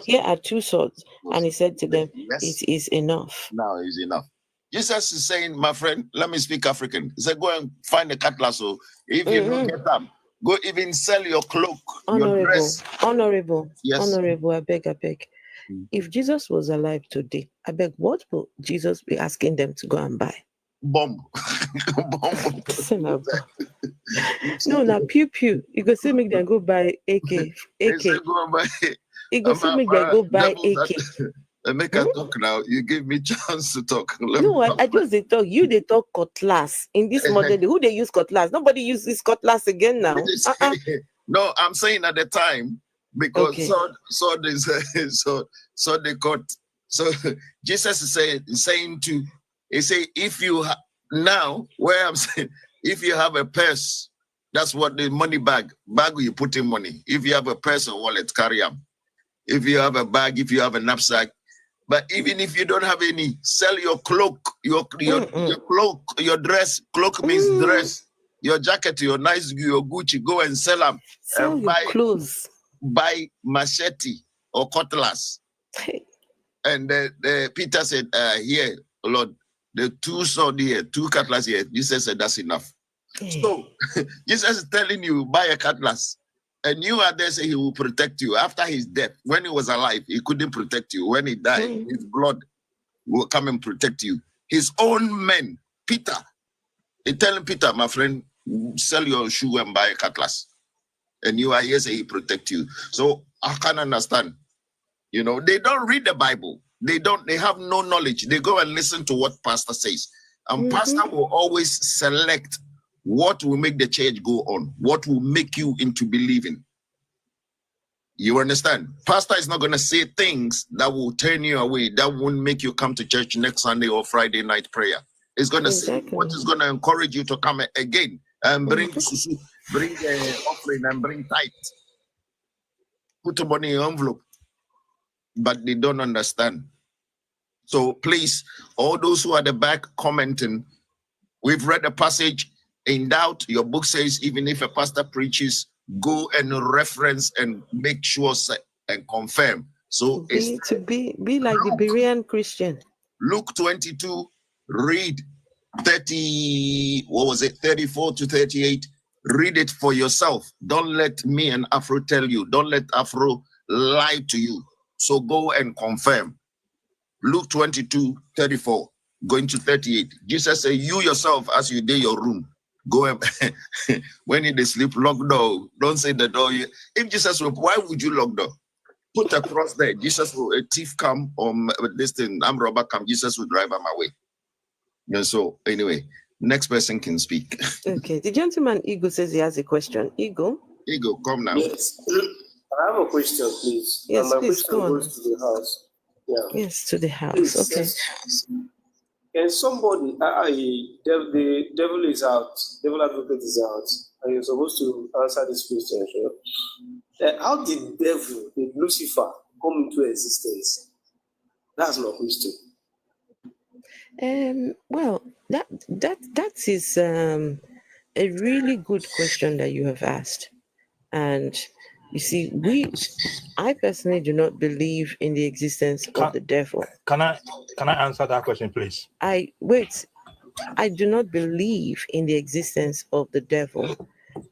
S1: Here are 2 swords. And he said to them, it is enough.
S21: Now it is enough. Jesus is saying, my friend, let me speak African. He said, go and find a cutlass. So if you don't get them, go even sell your cloak, your dress.
S1: Honorable.
S21: Yes.
S1: Honorable, I beg. If Jesus was alive today, I beg, what will Jesus be asking them to go and buy?
S21: Bomb.
S1: No, now pew. You go see make them go buy AK. You go see make them go buy AK.
S21: Make us talk now. You give me chance to talk.
S1: No, I just they talk. You they talk cutlass in this model. Who they use cutlass? Nobody uses cutlass again now.
S21: No, I'm saying at the time because sword is so they cut. So Jesus is saying to he say if you now where I'm saying if you have a purse, that's what the money bag you put in money. If you have a purse or wallet, carry them. If you have a bag, if you have a knapsack. But even if you don't have any, sell your cloak, your cloak, your dress. Cloak means dress. Your jacket, your Gucci. Go and sell them.
S1: Sell your clothes.
S21: Buy machete or cutlass. And Peter said, "Here, Lord, the 2 sword here, 2 cutlass here." Jesus said, "That's enough." So Jesus is telling you, buy a cutlass. And you are there, say he will protect you. After his death, when he was alive, he couldn't protect you. When he died, his blood will come and protect you. His own men, Peter, he telling Peter, my friend, sell your shoe and buy a cutlass. And you are here, say he protect you. So I can understand. You know, they don't read the Bible. They have no knowledge. They go and listen to what pastor says. And pastor will always select what will make the church go on, what will make you into believing. You understand? Pastor is not going to say things that will turn you away, that won't make you come to church next Sunday or Friday night prayer. It's going to say what is going to encourage you to come again and bring offering and bring tithe. Put money in envelope. But they don't understand. So please, all those who are at the back commenting, we've read the passage. In doubt, your book says, even if a pastor preaches, go and reference and make sure and confirm. So
S1: be like the Berean Christian.
S21: Luke 22, read 34 to 38. Read it for yourself. Don't let me and Afro tell you. Don't let Afro lie to you. So go and confirm. Luke 22, 34, going to 38. Jesus said, you yourself, as you did your room, go and when you sleep, lock door. Don't say the door. If Jesus will, why would you lock door? Put a cross there. Jesus will, a thief come or this thing, I'm robber come, Jesus will drive him away. Yeah, so anyway, next person can speak.
S1: Okay, the gentleman Eagle says he has a question. Eagle,
S21: come now.
S19: Yes, I have a question, please.
S1: Yes,
S19: and my
S1: please,
S19: question
S1: go on.
S19: goes to the house. Yeah.
S1: Yes, to the house.
S19: Please,
S1: Okay.
S19: Can somebody, the devil is out, devil advocate is out, and you're supposed to answer this question, sure? How did devil, did Lucifer, come into existence? That's my question.
S1: Well, that is a really good question that you have asked, and you see, I personally do not believe in the existence of the devil.
S6: Can I answer that question, please?
S1: I do not believe in the existence of the devil,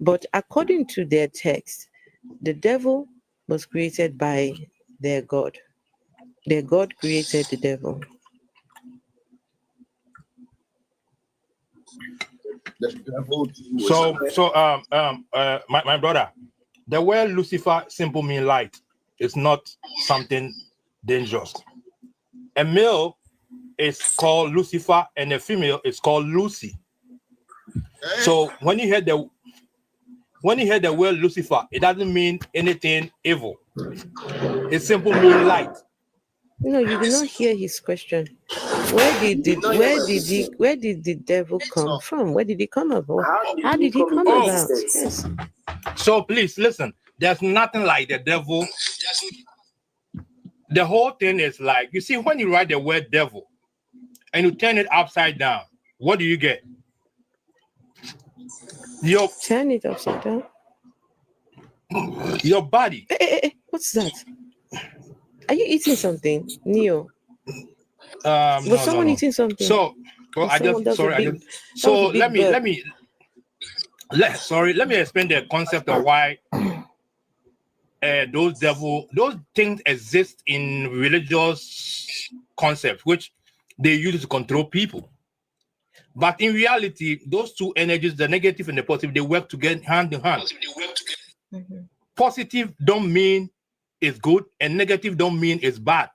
S1: but according to their text, the devil was created by their God. Their God created the devil.
S6: My brother, the word Lucifer simply means light. It's not something dangerous. A male is called Lucifer and a female is called Lucy. So when you hear the word Lucifer, it doesn't mean anything evil. It simply means light.
S1: No, you did not hear his question. Where did the devil come from? Where did he come about? How did he come about? Yes.
S6: So please listen. There's nothing like the devil. The whole thing is like, you see, when you write the word devil and you turn it upside down, what do you get?
S1: Turn it upside down.
S6: Your body.
S1: Hey, what's that? Are you eating something, Neo? Was someone eating something?
S6: So, let me explain the concept of why those things exist in religious concepts, which they use to control people. But in reality, those two energies, the negative and the positive, they work together hand in hand. Positive don't mean it's good, and negative don't mean it's bad.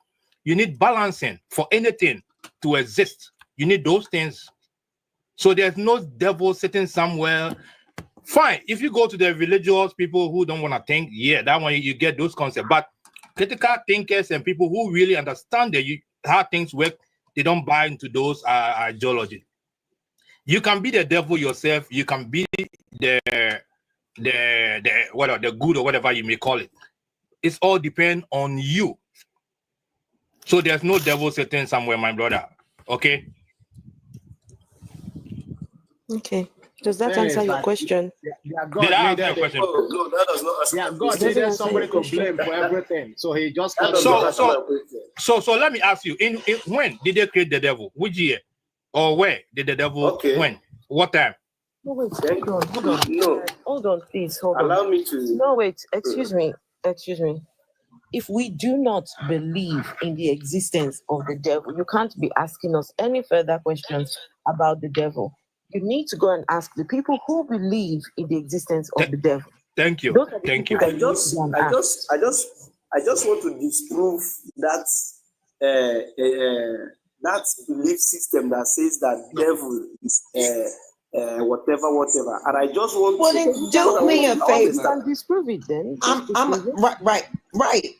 S6: You need balancing for anything to exist. You need those things. So there's no devil sitting somewhere. Fine, if you go to the religious people who don't want to think, yeah, that one you get those concepts. But critical thinkers and people who really understand how things work, they don't buy into those ideologies. You can be the devil yourself. You can be the good or whatever you may call it. It's all depend on you. So there's no devil sitting somewhere, my brother. Okay.
S1: Okay. Does that answer your question?
S6: Did I answer your question?
S19: No, that does not answer.
S18: Yeah, God needed somebody to blame for everything, so he just.
S6: So let me ask you: in when did they create the devil? Which year or where did the devil?
S19: Okay.
S6: When? What time?
S1: No, wait. Hold on.
S19: No.
S1: Hold on, please. Hold on.
S19: Allow me to.
S1: No, wait. Excuse me. If we do not believe in the existence of the devil, you can't be asking us any further questions about the devil. You need to go and ask the people who believe in the existence of the devil.
S6: Thank you. Thank you.
S19: I just want to disprove that that belief system that says that devil is whatever, and I just want.
S17: Well, then do me a favor.
S1: Disprove it then.
S17: Right.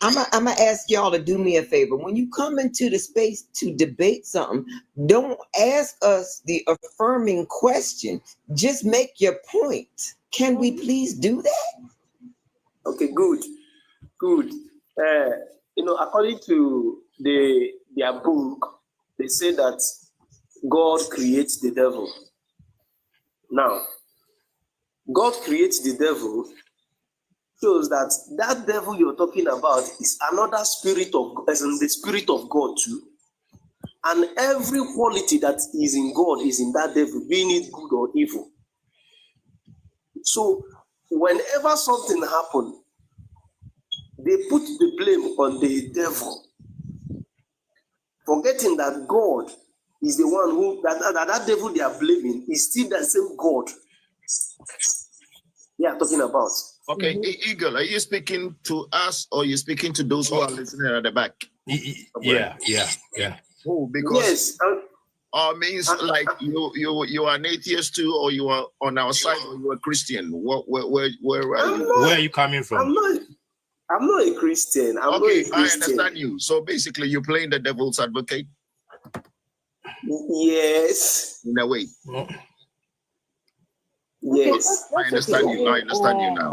S17: I'm gonna ask y'all to do me a favor. When you come into the space to debate something, don't ask us the affirming question. Just make your point. Can we please do that?
S19: Okay, good. According to their book, they say that God creates the devil. Now, God creates the devil shows that devil you're talking about is another spirit of, as in the spirit of God too. And every quality that is in God is in that devil, being it good or evil. So whenever something happens, they put the blame on the devil, forgetting that God is the one who, that devil they are blaming is still the same God they are talking about.
S21: Okay, Eagle, are you speaking to us or are you speaking to those who are listening at the back?
S6: Yeah.
S21: Oh, because
S19: yes,
S21: means like you are an atheist too, or you are on our side, or you are Christian. Where are you?
S6: Where are you coming from?
S19: I'm not a Christian. I'm not a Christian.
S21: I understand you. So basically, you're playing the devil's advocate.
S19: Yes.
S21: In a way.
S19: Yes.
S21: I understand you. I understand you now.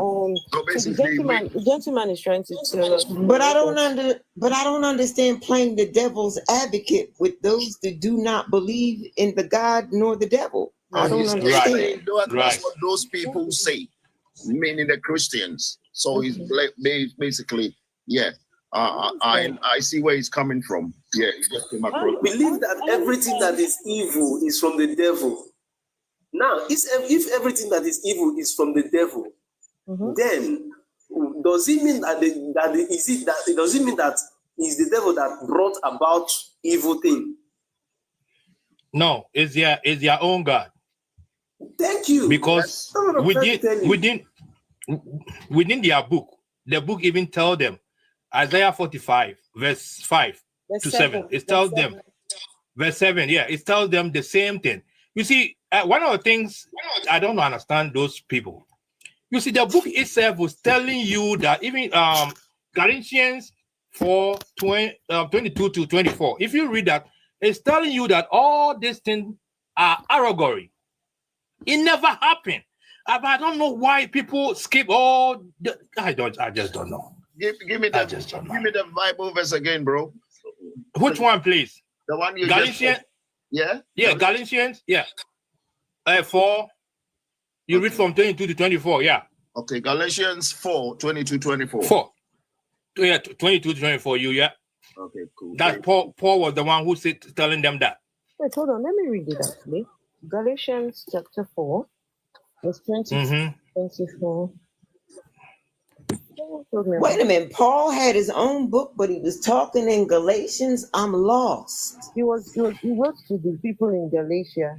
S21: So basically,
S1: the gentleman is trying to tell us.
S10: But I don't understand playing the devil's advocate with those that do not believe in the God nor the devil. I don't understand.
S21: That's what those people say, meaning the Christians. So he's basically, I see where he's coming from. Yeah, he just came across.
S19: I believe that everything that is evil is from the devil. Now, if everything that is evil is from the devil, then does it mean that does it mean that it's the devil that brought about evil thing?
S6: No, it's their own God.
S19: Thank you.
S6: Because within their book, the book even tell them, Isaiah 45, verse 5 to 7. It tells them, verse 7, it tells them the same thing. You see, one of the things I don't understand those people. You see, the book itself was telling you that even Galatians 4, 22 to 24, if you read that, it's telling you that all these things are allegory. It never happened. But I don't know why people skip all the, I just don't know.
S21: Give me the Bible verse again, bro.
S6: Which one, please?
S21: The one you
S6: Galatians. Galatians. 4. You read from 22 to 24.
S21: Okay, Galatians 4, 22, 24.
S6: 4. 22 to 24.
S21: Okay, cool.
S1: That
S6: Paul was the one who said, telling them that.
S1: Wait, hold on. Let me read it actually. Galatians chapter 4, verse 20 24.
S10: Wait a minute. Paul had his own book, but he was talking in Galatians. I'm lost.
S1: He wrote to the people in Galatia.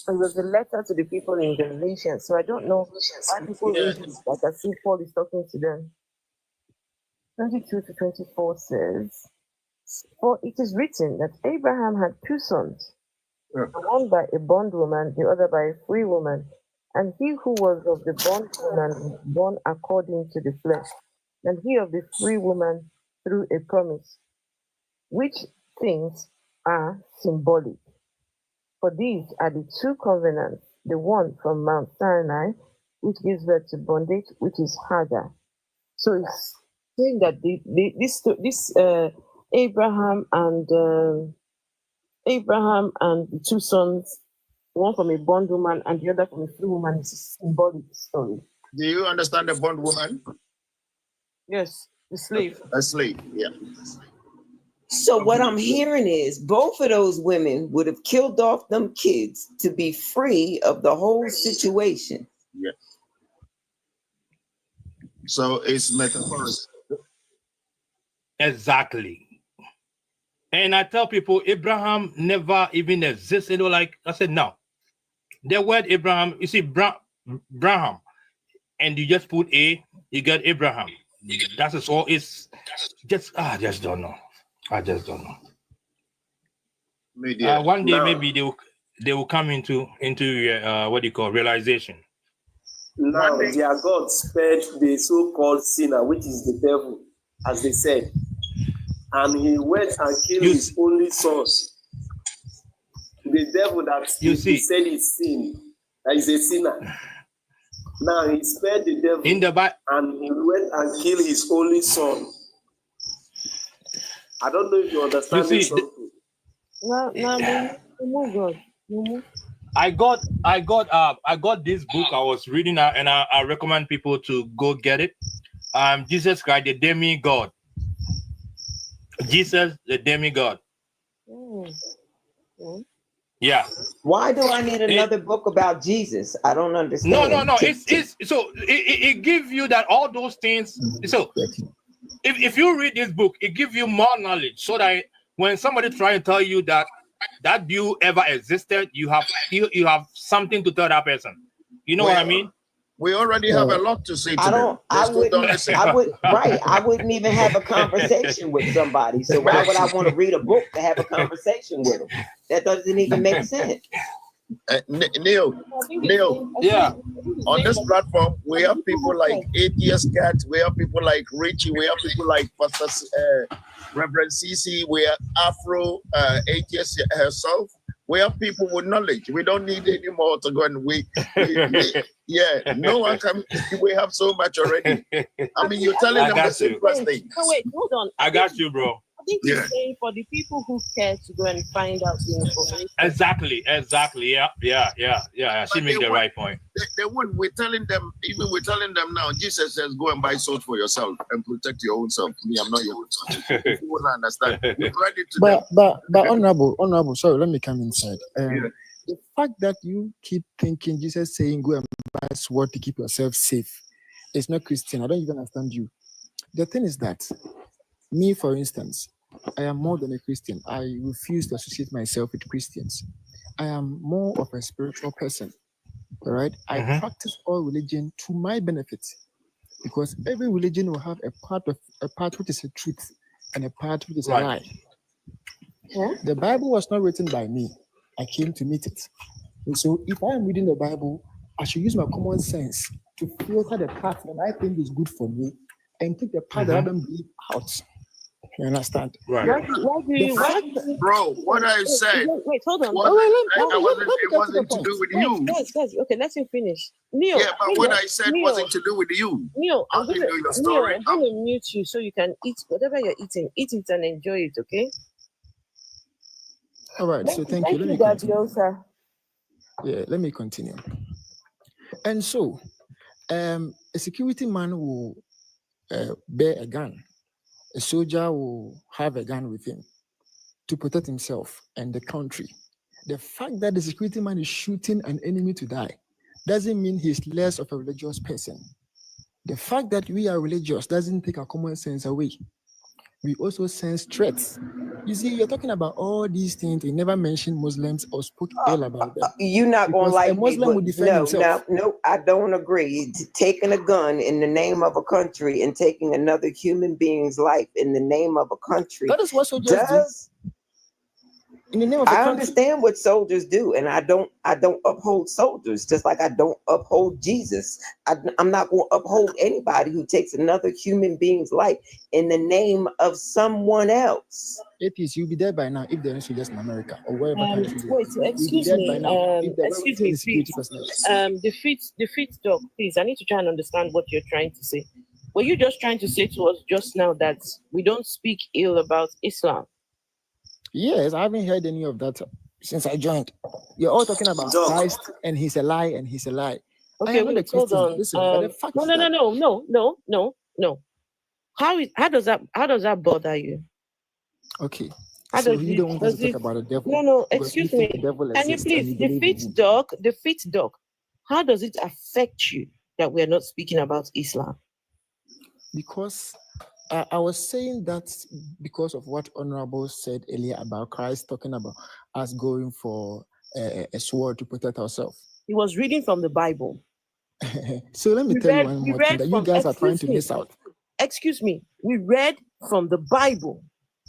S1: It was a letter to the people in Galatia. So I don't know why people read it like as if Paul is talking to them. 22 to 24 says, "For it is written that Abraham had two sons, the one by a bondwoman, the other by a free woman. And he who was of the bondwoman was born according to the flesh, and he of the free woman through a promise, which things are symbolic. For these are the two covenants, the one from Mount Sinai, which gives birth to bondage, which is Hagar." So it's saying that this Abraham and the two sons, one from a bondwoman and the other from a free woman, is a symbolic story.
S21: Do you understand the bondwoman?
S1: Yes, the slave.
S21: A slave, yeah.
S10: So what I'm hearing is both of those women would have killed off them kids to be free of the whole situation.
S21: Yeah. So it's metaphoric.
S6: Exactly. And I tell people, Abraham never even existed. Like I said, no. The word Abraham, you see, Braham, and you just put A, you get Abraham. That is all. It's just, I just don't know. I just don't know. One day, maybe they will come into what do you call realization.
S19: Now, their God spared the so-called sinner, which is the devil, as they said. And he went and killed his only son. The devil that he said is sin, that is a sinner. Now he spared the devil and he went and killed his only son. I don't know if you understand this.
S6: I got this book I was reading, and I recommend people to go get it. Jesus Christ, the demigod. Jesus, the demigod. Yeah.
S17: Why do I need another book about Jesus? I don't understand.
S6: No. It's so it gives you that all those things. So if you read this book, it gives you more knowledge, so that when somebody try to tell you that view ever existed, you have something to tell that person. You know what I mean?
S21: We already have a lot to say to them.
S17: I wouldn't even have a conversation with somebody. So why would I want to read a book to have a conversation with them? That doesn't even make sense.
S21: Neil,
S6: yeah.
S21: On this platform, we have people like Atheist Cat, we have people like Richie, we have people like Pastor Reverend Cece, we have Afro Atheist herself. We have people with knowledge. We don't need any more to go and no one can. We have so much already. I mean, you're telling them the simplest thing.
S12: Oh, wait, hold on.
S6: I got you, bro.
S12: I think you're saying for the people who care to go and find out the information.
S6: Exactly. Yeah. She made the right point.
S21: They wouldn't. We're telling them now. Jesus says, "Go and buy salt for yourself and protect your own self." Me, I'm not your own son. You wouldn't understand. We're ready to
S2: but honorable. Sorry, let me come inside. The fact that you keep thinking Jesus saying, "Go and buy sword to keep yourself safe," is not Christian. I don't even understand you. The thing is that me, for instance, I am more than a Christian. I refuse to associate myself with Christians. I am more of a spiritual person. All right. I practice all religion to my benefit, because every religion will have a part which is a truth and a part which is a lie. Yeah? The Bible was not written by me. I came to meet it. And so if I am reading the Bible, I should use my common sense to filter the part that I think is good for me and take the part that I don't believe out. You understand?
S21: Right.
S12: Bro,
S21: what I said.
S12: Wait, hold on.
S21: It wasn't to do with you.
S12: Guys, okay, let him finish. Neil.
S21: Yeah, but what I said wasn't to do with you.
S12: Neil, I'm going to mute you so you can eat whatever you're eating. Eat it and enjoy it, okay?
S2: All right, so thank you. Let me continue. Yeah, let me continue. And so, a security man will bear a gun. A soldier will have a gun with him to protect himself and the country. The fact that the security man is shooting an enemy to die doesn't mean he's less of a religious person. The fact that we are religious doesn't take our common sense away. We also sense threats. You see, you're talking about all these things. You never mentioned Muslims or spoke ill about them.
S17: You're not going to like
S2: a Muslim would defend himself.
S17: No, I don't agree. Taking a gun in the name of a country and taking another human being's life in the name of a country.
S2: That is what soldiers do. In the name of a
S17: I
S2: country.
S17: understand what soldiers do, and I don't uphold soldiers, just like I don't uphold Jesus. I'm not going to uphold anybody who takes another human being's life in the name of someone else.
S2: Atheists, you'll be dead by now if there are soldiers in America or wherever country.
S12: Wait, excuse me, please. Defeat dog, please. I need to try and understand what you're trying to say. Were you just trying to say to us just now that we don't speak ill about Islam?
S2: Yes, I haven't heard any of that since I joined. You're all talking about Christ and he's a lie and he's a lie.
S12: Okay, wait, hold on.
S2: Listen, but the fact
S12: No. How does that bother you?
S2: Okay. So you don't want to talk about the devil?
S12: No, excuse me. Can you please defeat dog? How does it affect you that we are not speaking about Islam?
S2: Because I was saying that because of what Honorable said earlier about Christ talking about us going for a sword to protect ourselves.
S12: He was reading from the Bible.
S2: So let me tell you one more thing that you guys are trying to miss out.
S12: Excuse me. We read from the Bible.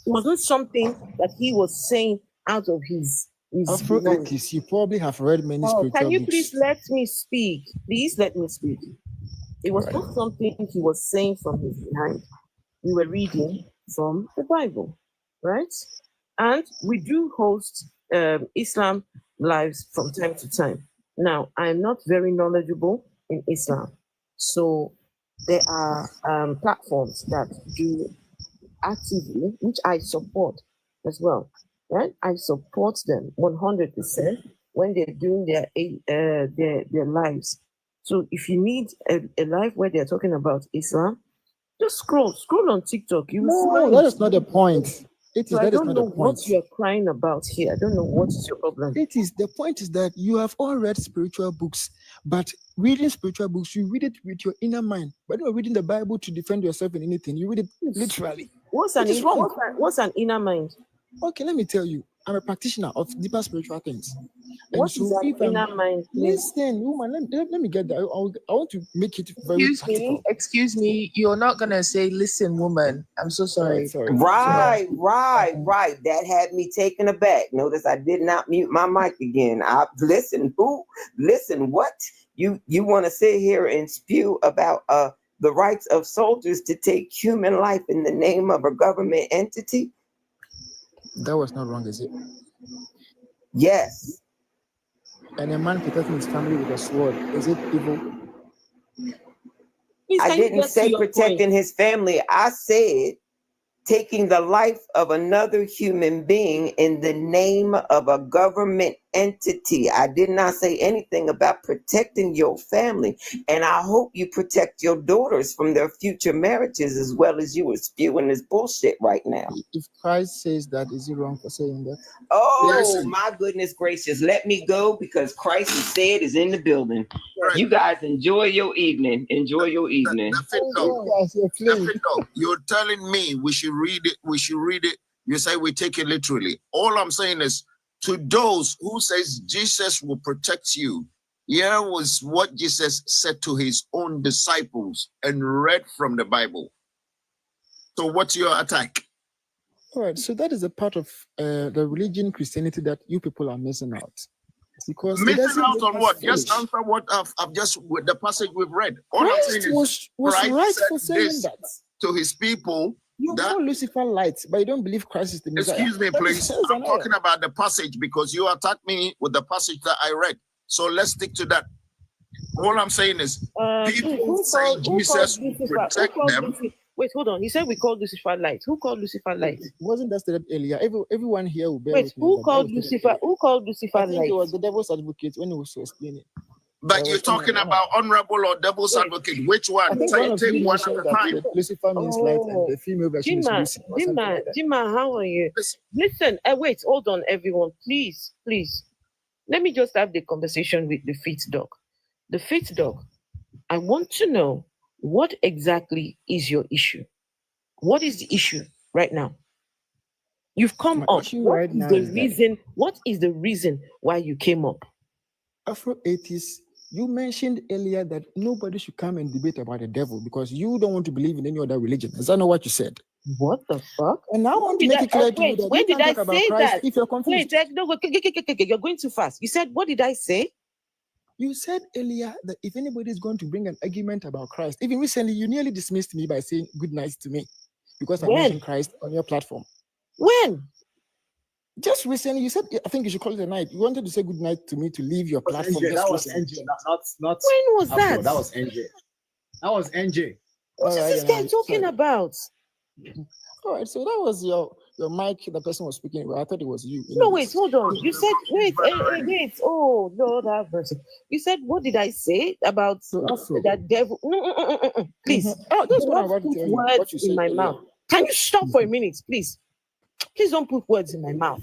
S12: It wasn't something that he was saying out of his
S2: Afro-atheists, you probably have read many spiritual
S12: Can you
S2: books.
S12: please let me speak? Please let me speak. It was not something he was saying from his behind. We were reading from the Bible, right? And we do host Islam lives from time to time. Now, I'm not very knowledgeable in Islam. So there are platforms that do actively, which I support as well, right? I support them 100%.
S1: when they're doing their lives. So if you need a life where they're talking about Islam, just scroll on TikTok. You will
S2: No,
S1: find
S2: that is not the point.
S1: So I don't know what you're crying about here. I don't know what is your problem.
S2: The point is that you have all read spiritual books, but reading spiritual books, you read it with your inner mind. But you're reading the Bible to defend yourself in anything. You read it literally.
S1: What's an inner mind?
S2: Okay, let me tell you. I'm a practitioner of deeper spiritual things.
S1: What is an inner mind?
S2: Listen, woman, let me get that. I want to make it very practical.
S9: Excuse me. You're not gonna say, "Listen, woman." I'm so sorry.
S17: Right. That had me taken aback. Notice I did not mute my mic again. Listen, what? You want to sit here and spew about the rights of soldiers to take human life in the name of a government entity?
S2: That was not wrong, is it?
S17: Yes.
S2: And a man protecting his family with a sword, is it evil?
S17: I didn't say protecting his family. I said taking the life of another human being in the name of a government entity. I did not say anything about protecting your family. And I hope you protect your daughters from their future marriages as well as you are spewing this bullshit right now.
S2: If Christ says that, is he wrong for saying that?
S17: Oh, my goodness gracious. Let me go because Christ has said is in the building. Right. You guys enjoy your evening. Enjoy your evening.
S21: You're telling me we should read it. You say we take it literally. All I'm saying is, to those who says Jesus will protect you, here was what Jesus said to his own disciples and read from the Bible. So what's your attack?
S2: All right, so that is a part of the religion Christianity that you people are missing out. Because
S21: missing out on what? Just answer what I've just with the passage we've read. All
S2: Christ
S21: I'm saying
S2: was
S21: Christ
S2: right
S21: said
S2: for saying
S21: this
S2: that
S21: to his people.
S2: You know Lucifer light, but you don't believe Christ is the Messiah.
S21: Excuse me, please. I'm talking about the passage because you attacked me with the passage that I read. So let's stick to that. All I'm saying is people say Jesus will protect them.
S1: Wait, hold on. He said we called Lucifer light. Who called Lucifer light?
S2: Wasn't that stated earlier? Everyone here will bear
S1: Wait,
S2: with me.
S1: who called Lucifer? Who called Lucifer
S2: I think
S1: light?
S2: it was the devil's advocate when he was explaining.
S21: But you're talking about honorable or devil's advocate. Which one?
S2: I think
S21: Take
S2: one
S21: one at a
S2: that
S21: time.
S2: Lucifer means light and the female version is Lucy.
S1: Jima, how are you? Listen, wait, hold on, everyone. Please. Let me just have the conversation with the fit dog. The fit dog, I want to know what exactly is your issue? What is the issue right now? You've come up. What is the reason why you came up?
S2: Afro-80s, you mentioned earlier that nobody should come and debate about the devil because you don't want to believe in any other religion. Is that not what you said?
S1: What the fuck?
S2: And I want to make it clear to you that
S1: when
S2: you
S1: did
S2: can't
S1: I
S2: talk about
S1: say
S2: Christ
S1: that?
S2: if you're confused.
S1: Wait, no, you're going too fast. You said, what did I say?
S2: You said earlier that if anybody is going to bring an argument about Christ, even recently, you nearly dismissed me by saying good night to me because I mentioned Christ on your platform.
S1: When?
S2: Just recently, you said, I think you should call it a night. You wanted to say good night to me to leave your platform.
S18: That was NJ, not.
S1: When was that?
S18: That was NJ. That was NJ.
S1: What is this guy talking about?
S2: All right, so that was your mic. The person was speaking. Well, I thought it was you.
S1: No, wait, hold on. You said, wait. Oh, Lord have mercy. You said, what did I say about that devil? No. Please.
S2: Oh, that's what I
S1: want
S2: want
S1: to
S2: to
S1: put
S2: tell you.
S1: Words in my mouth. Can you stop for a minute, please? Please don't put words in my mouth.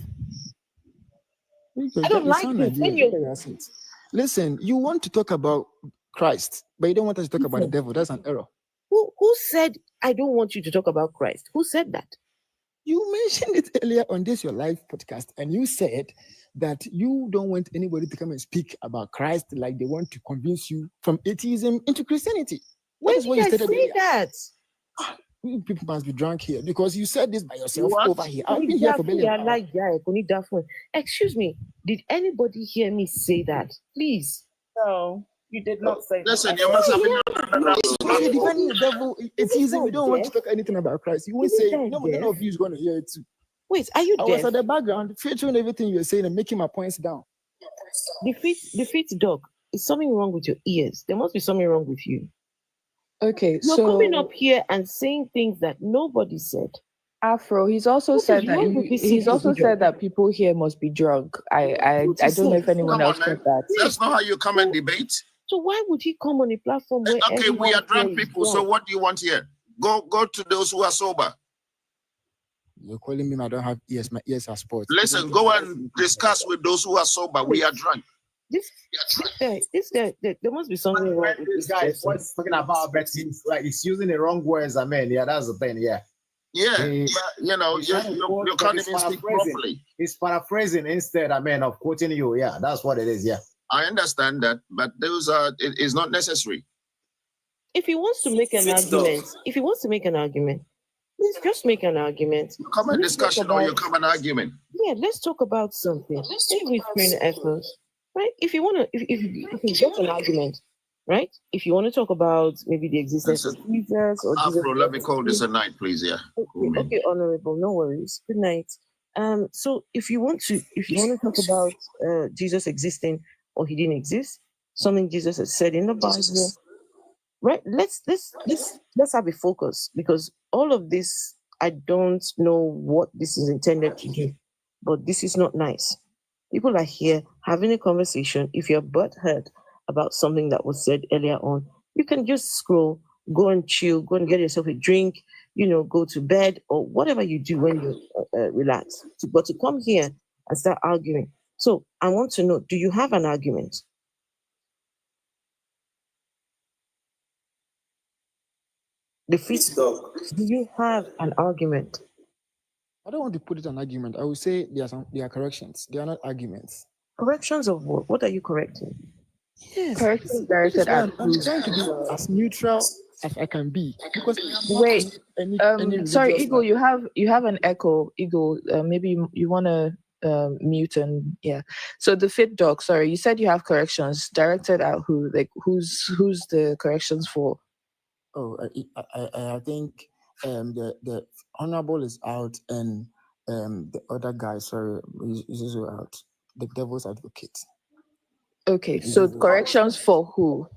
S1: I don't like it.
S2: Listen, you want to talk about Christ, but you don't want us to talk about the devil. That's an error.
S1: Who said I don't want you to talk about Christ? Who said that?
S2: You mentioned it earlier on this your live podcast, and you said that you don't want anybody to come and speak about Christ like they want to convince you from atheism into Christianity.
S1: When did I say that?
S2: People must be drunk here because you said this by yourself over here. I've been here for
S1: Excuse me. Did anybody hear me say that? Please.
S9: No, you did not say that.
S21: Listen, you must have been
S2: you're defending the devil. Atheism. We don't want to talk anything about Christ. You won't say none of you is going to hear it too.
S1: Wait, are you
S2: I was at the background, filtering everything you're saying and making my points down.
S1: Defeat dog. Is something wrong with your ears? There must be something wrong with you.
S9: Okay,
S1: You're coming up here and saying things that nobody said.
S9: Afro, he's also said that people here must be drunk. I don't know if anyone else got that.
S21: That's not how you come and debate.
S1: So why would he come on a platform where
S21: okay, we are drunk people, so what do you want here? Go to those who are sober.
S2: You're calling me I don't have ears, my ears are sports.
S21: Listen, go and discuss with those who are sober. We are drunk.
S1: This guy, there must be something wrong with
S18: this guy. What's talking about, but he's like he's using the wrong words. I mean, yeah, that's the thing. Yeah.
S21: Yeah, you can't even speak properly.
S18: He's paraphrasing instead, of quoting you. Yeah, that's what it is. Yeah.
S21: I understand that, but it is not necessary.
S1: If he wants to make an argument, let's just make an argument.
S21: You come a discussion or you come an argument.
S1: Yeah, let's talk about something. Every screen echoes, right? If you get an argument, right? If you want to talk about maybe the existence of Jesus or
S21: Afro, let me call this a night, please. Yeah.
S1: Okay, honorable, no worries. Good night. So if you want to talk about Jesus existing or he didn't exist, something Jesus has said in the Bible, right? Let's have a focus, because all of this, I don't know what this is intended to do, but this is not nice. People are here having a conversation. If you're butthurt about something that was said earlier on, you can just scroll, go and chill, go and get yourself a drink, go to bed or whatever you do when you relax. But to come here and start arguing. So I want to know, do you have an argument? The feast dog. Do you have an argument?
S2: I don't want to put it an argument. I would say there are corrections. They are not arguments.
S1: Corrections of what? What are you correcting?
S2: Yes.
S9: Corrections directed at
S2: I'm trying to be as neutral as I can be. Because
S9: wait,
S2: any
S9: sorry, Eagle, you have an echo. Eagle, maybe you want to mute and yeah. So the fit dog. Sorry, you said you have corrections directed at who? Like who's the corrections for?
S2: Oh, I think the honorable is out and the other guy, sorry, is also out. The devil's advocate.
S9: Okay, so corrections for who?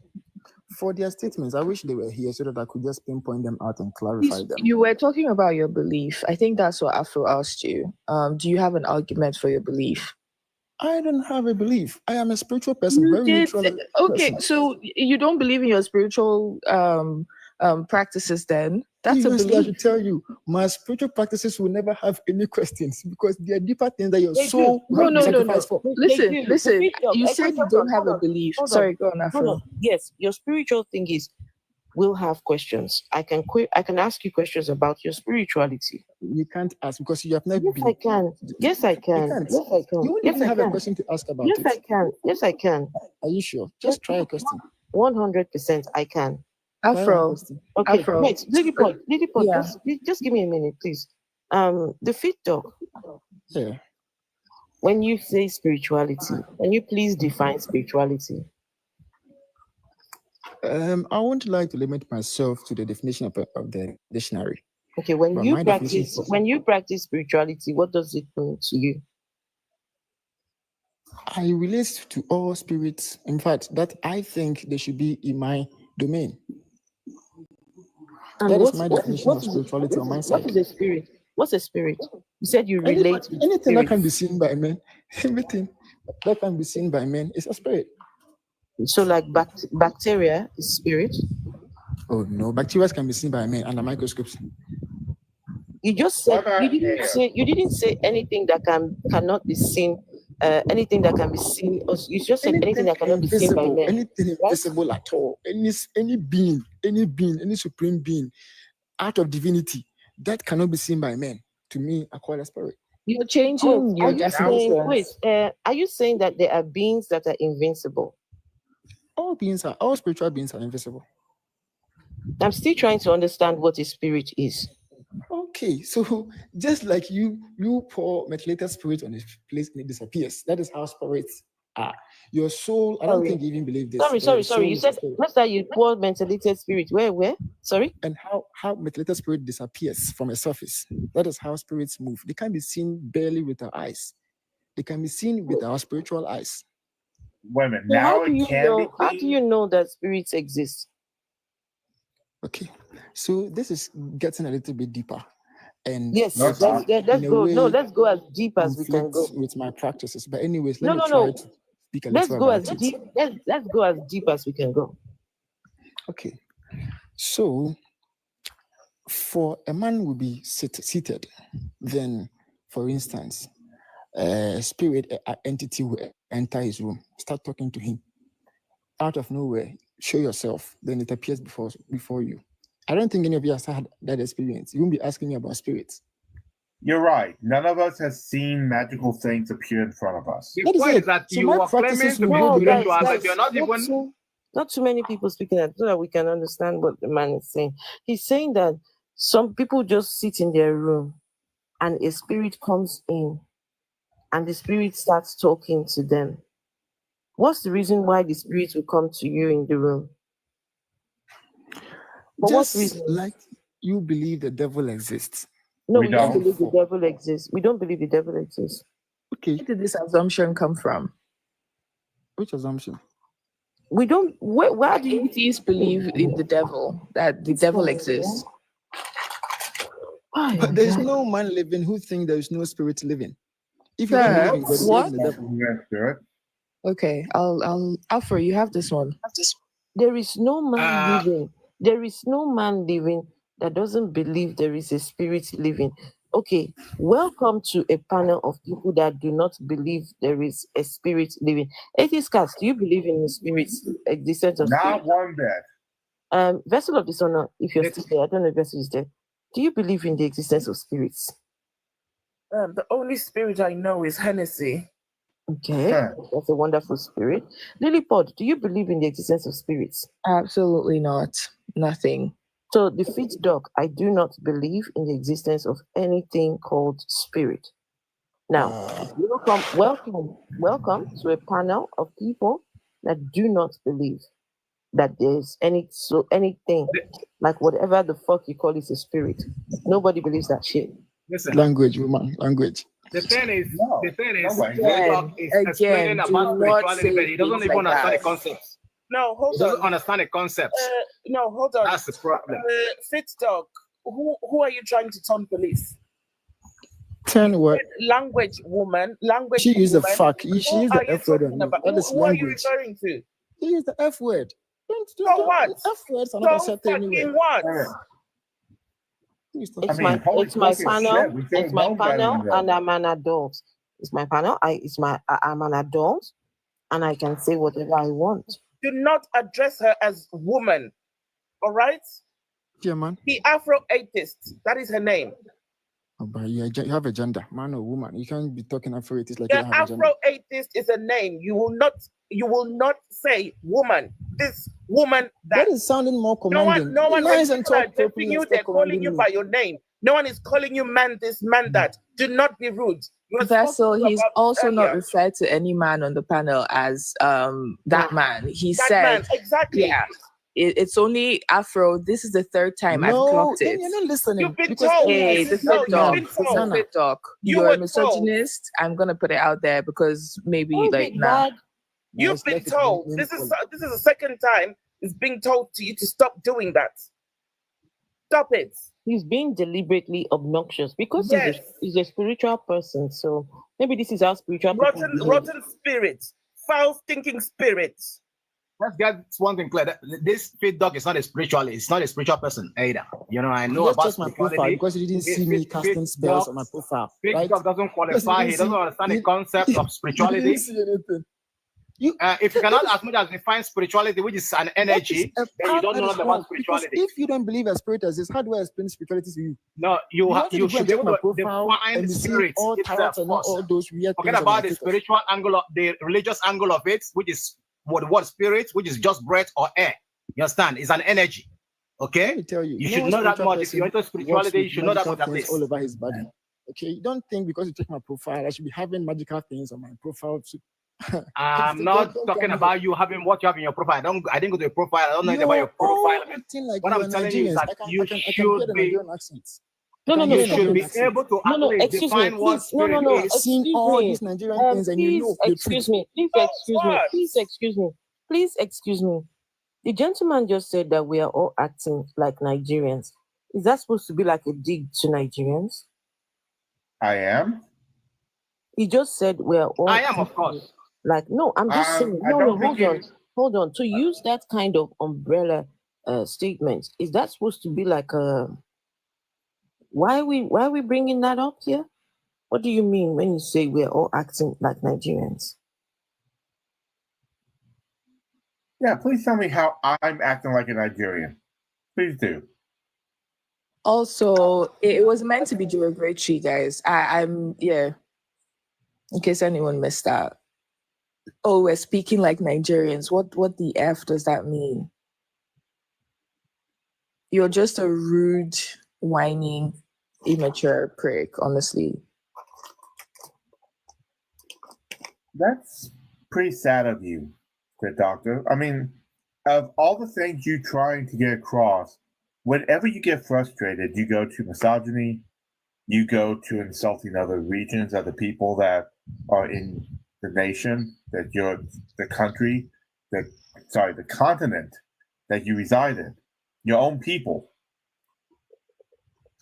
S2: For their statements. I wish they were here so that I could just pinpoint them out and clarify them.
S9: You were talking about your belief. I think that's what Afro asked you. Do you have an argument for your belief?
S2: I don't have a belief. I am a spiritual person.
S9: Okay, so you don't believe in your spiritual practices then? That's a belief.
S2: I should tell you, my spiritual practices will never have any questions because they are deeper things that your soul sacrifice for.
S9: Listen. You said you don't have a belief. Sorry, go on, Afro.
S1: Yes, your spiritual thing will have questions. I can ask you questions about your spirituality.
S2: You can't ask because you have never been.
S1: Yes, I can.
S2: You won't have a question to ask about it.
S1: Yes, I can.
S2: Are you sure? Just try a question.
S1: 100% I can.
S9: Afro.
S1: Okay,
S9: Afro.
S1: Wait, Lady Pod, yeah. just give me a minute, please. The fit dog.
S2: Yeah.
S1: When you say spirituality, can you please define spirituality?
S2: I wouldn't like to limit myself to the definition of the dictionary.
S1: Okay, when you practice spirituality, what does it mean to you?
S2: I relate to all spirits. In fact, that I think they should be in my domain.
S1: And
S2: that is my definition of spirituality on my side.
S1: What is a spirit? What's a spirit? You said you relate to
S2: anything that can be seen by men. Everything that can be seen by men is a spirit.
S1: So, like bacteria is spirit?
S2: Oh no, bacteria can be seen by men under microscopes.
S1: You just said you didn't say anything that cannot be seen. Anything that can be seen. You just said anything that cannot be seen by men.
S2: Anything invisible at all. Any being, any supreme being, out of divinity that cannot be seen by men. To me, I call it a spirit.
S9: You're changing your definition.
S1: Are you saying that there are beings that are invincible?
S2: All spiritual beings are invisible.
S1: I'm still trying to understand what a spirit is.
S2: Okay, so just like you pour methylated spirit on a place and it disappears. That is how spirits are. Your soul, I don't think you even believe this.
S1: Sorry. You said what's that? You pour methylated spirit. Where? Sorry?
S2: And how methylated spirit disappears from a surface. That is how spirits move. They can be seen barely with our eyes. They can be seen with our spiritual eyes.
S1: Women, now how do you know that spirits exist?
S2: Okay, so this is getting a little bit deeper. And
S1: yes, let's go. No, let's go as deep as we can go
S2: with my practices. But anyways,
S1: no,
S2: let me
S1: no,
S2: try
S1: no.
S2: to speak a
S1: Let's
S2: little
S1: go
S2: about
S1: as
S2: it.
S1: deep. Let's go as deep as we can go.
S2: Okay. So for a man will be seated, then, for instance, a spirit, an entity will enter his room, start talking to him. Out of nowhere, show yourself, then it appears before you. I don't think any of you have had that experience. You won't be asking me about spirits.
S8: You're right. None of us has seen magical things appear in front of us.
S18: The point is that you are claiming to be spiritual, but you're not even.
S1: Not too many people speaking that so that we can understand what the man is saying. He's saying that some people just sit in their room and a spirit comes in and the spirit starts talking to them. What's the reason why the spirit will come to you in the room? For what reason?
S2: Like you believe the devil exists.
S1: No, we don't believe the devil exists. We don't believe the devil exists.
S2: Okay.
S9: Where did this assumption come from?
S2: Which assumption?
S1: We don't. Where do you
S9: believe in the devil? That the devil exists?
S2: But there's no man living who thinks there is no spirit living. If you don't believe in God, you believe in the devil.
S9: Okay, I'll Alfred, you have this one.
S1: There is no man living. There is no man living that doesn't believe there is a spirit living. Okay, welcome to a panel of people that do not believe there is a spirit living. Atheist cats, do you believe in the spirits, existence of spirit?
S8: Not one bit.
S1: Vessel of dishonor, if you're still there, I don't know if Vessel is there. Do you believe in the existence of spirits?
S7: The only spirit I know is Hennessy.
S1: Okay, that's a wonderful spirit. Lillipod, do you believe in the existence of spirits?
S9: Absolutely not. Nothing.
S1: So the fit dog, I do not believe in the existence of anything called spirit. Now, welcome to a panel of people that do not believe that there's anything like whatever the fuck you call it a spirit. Nobody believes that shit.
S18: Listen.
S2: Language, woman, language.
S18: The thing is, Dog is explaining about spirituality, but he doesn't even understand the concepts.
S7: No, hold
S18: He
S7: on.
S18: doesn't understand the concepts.
S7: No, hold on.
S18: That's the problem.
S7: Fit dog, who are you trying to turn police?
S2: Turn what?
S7: Language woman. Language.
S2: She used the
S7: woman.
S2: fuck. She used the F word on me. That is
S7: Who are you
S2: language.
S7: referring to?
S2: She used the F word.
S7: So what?
S2: F words are not accepted anywhere.
S7: What?
S1: It's my panel, and I'm an adult. It's my panel. I'm an adult, and I can say whatever I want.
S7: Do not address her as woman. All right?
S2: Yeah, man.
S7: The Afro-atheist. That is her name.
S2: Oh, but you have a gender, man or woman. You can't be talking Afro-atheist like
S7: The
S2: you don't have a gender.
S7: Afro-atheist is a name. You will not say woman. This woman.
S2: That is sounding more commanding.
S7: No one
S2: Nice
S7: when
S2: and
S7: people are
S2: talk properly
S7: addressing you,
S2: and
S7: they're
S2: stop
S7: calling
S2: commanding
S7: you
S2: me.
S7: by your name. No one is calling you man this, man that. Do not be rude.
S9: Vessel, he's also not referred to any man on the panel as that man. He said,
S7: man, exactly.
S9: Yeah, it's only Afro. This is the third time I've clocked it.
S2: You're not listening.
S7: You've been told.
S9: Hey, the fit dog. You're a misogynist. I'm gonna put it out there because maybe
S7: You've been told. This is the second time it's being told to you to stop doing that. Stop it.
S1: He's being deliberately obnoxious because he's a spiritual person. So maybe this is how spiritual people behave.
S7: Rotten spirits, foul stinking spirits.
S18: Let's get one thing clear. This fit dog is not a spiritual. It's not a spiritual person either. You know, I know about
S2: my profile because you didn't see me casting spells on my profile.
S18: Fit dog doesn't qualify. He doesn't understand the concept of spirituality.
S2: You didn't see anything.
S18: If you cannot as much as define spirituality, which is an energy, then you don't know nothing about spirituality.
S2: If you don't believe a spirit exists, how do I explain spirituality to you?
S18: No, you should be able to define the spirit itself.
S2: All those weird
S18: forget about the spiritual angle, the religious angle of it, which is what the word spirit, which is just breath or air. You understand? It's an energy. Okay?
S2: Let me tell you.
S18: You should know that much. If you're into spirituality, you should know that much at least.
S2: All over his body. Okay? You don't think because you check my profile, I should be having magical things on my profile.
S18: I'm not talking about you having what you have in your profile. I didn't go to your profile. I don't know anything about your profile. What I'm telling you is that you should be.
S1: No.
S18: You should be able to actually define what spirit is.
S1: I've seen all these Nigerian things, and you know. Please excuse me. The gentleman just said that we are all acting like Nigerians. Is that supposed to be like a dig to Nigerians?
S8: I am.
S1: You just said we're all.
S18: I am, of course.
S1: Like, no, I'm just saying.
S8: I
S1: No,
S8: don't
S1: hold
S8: think
S1: on, hold on. To use that kind of umbrella statement, is that supposed to be like a? Why are we bringing that up here? What do you mean when you say we're all acting like Nigerians?
S8: Yeah, please tell me how I'm acting like a Nigerian. Please do.
S9: Also, it was meant to be derogatory, guys. I'm in case anyone missed out. Oh, we're speaking like Nigerians. What the F does that mean? You're just a rude, whining, immature prick, honestly.
S8: That's pretty sad of you, good doctor. I mean, of all the things you're trying to get across, whenever you get frustrated, you go to misogyny, you go to insulting other regions, other people that are in the nation, that you're the country, the continent that you reside in, your own people.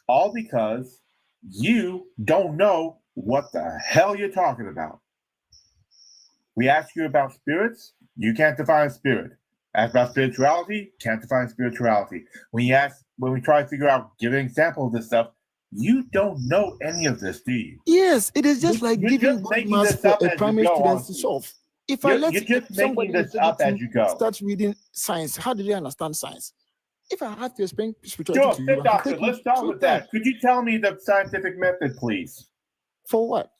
S8: All because you don't know what the hell you're talking about. We ask you about spirits, you can't define spirit. Ask about spirituality, can't define spirituality. When we try to figure out, give an example of this stuff, you don't know any of this, do you?
S2: Yes, it is just like
S8: You're
S2: giving
S8: just
S2: one
S8: making
S2: math
S8: this
S2: for
S8: up
S2: a
S8: as you
S2: primary
S8: go,
S2: student to
S8: honestly.
S2: solve. If I let
S8: You're just
S2: somebody
S8: making this up as you go.
S2: start reading science, how do they understand science? If I have to explain
S8: Sure,
S2: spirituality to you,
S8: good
S2: I can
S8: doctor,
S2: take you
S8: let's start
S2: through
S8: with that. Could you tell me the scientific method, please?
S2: For what?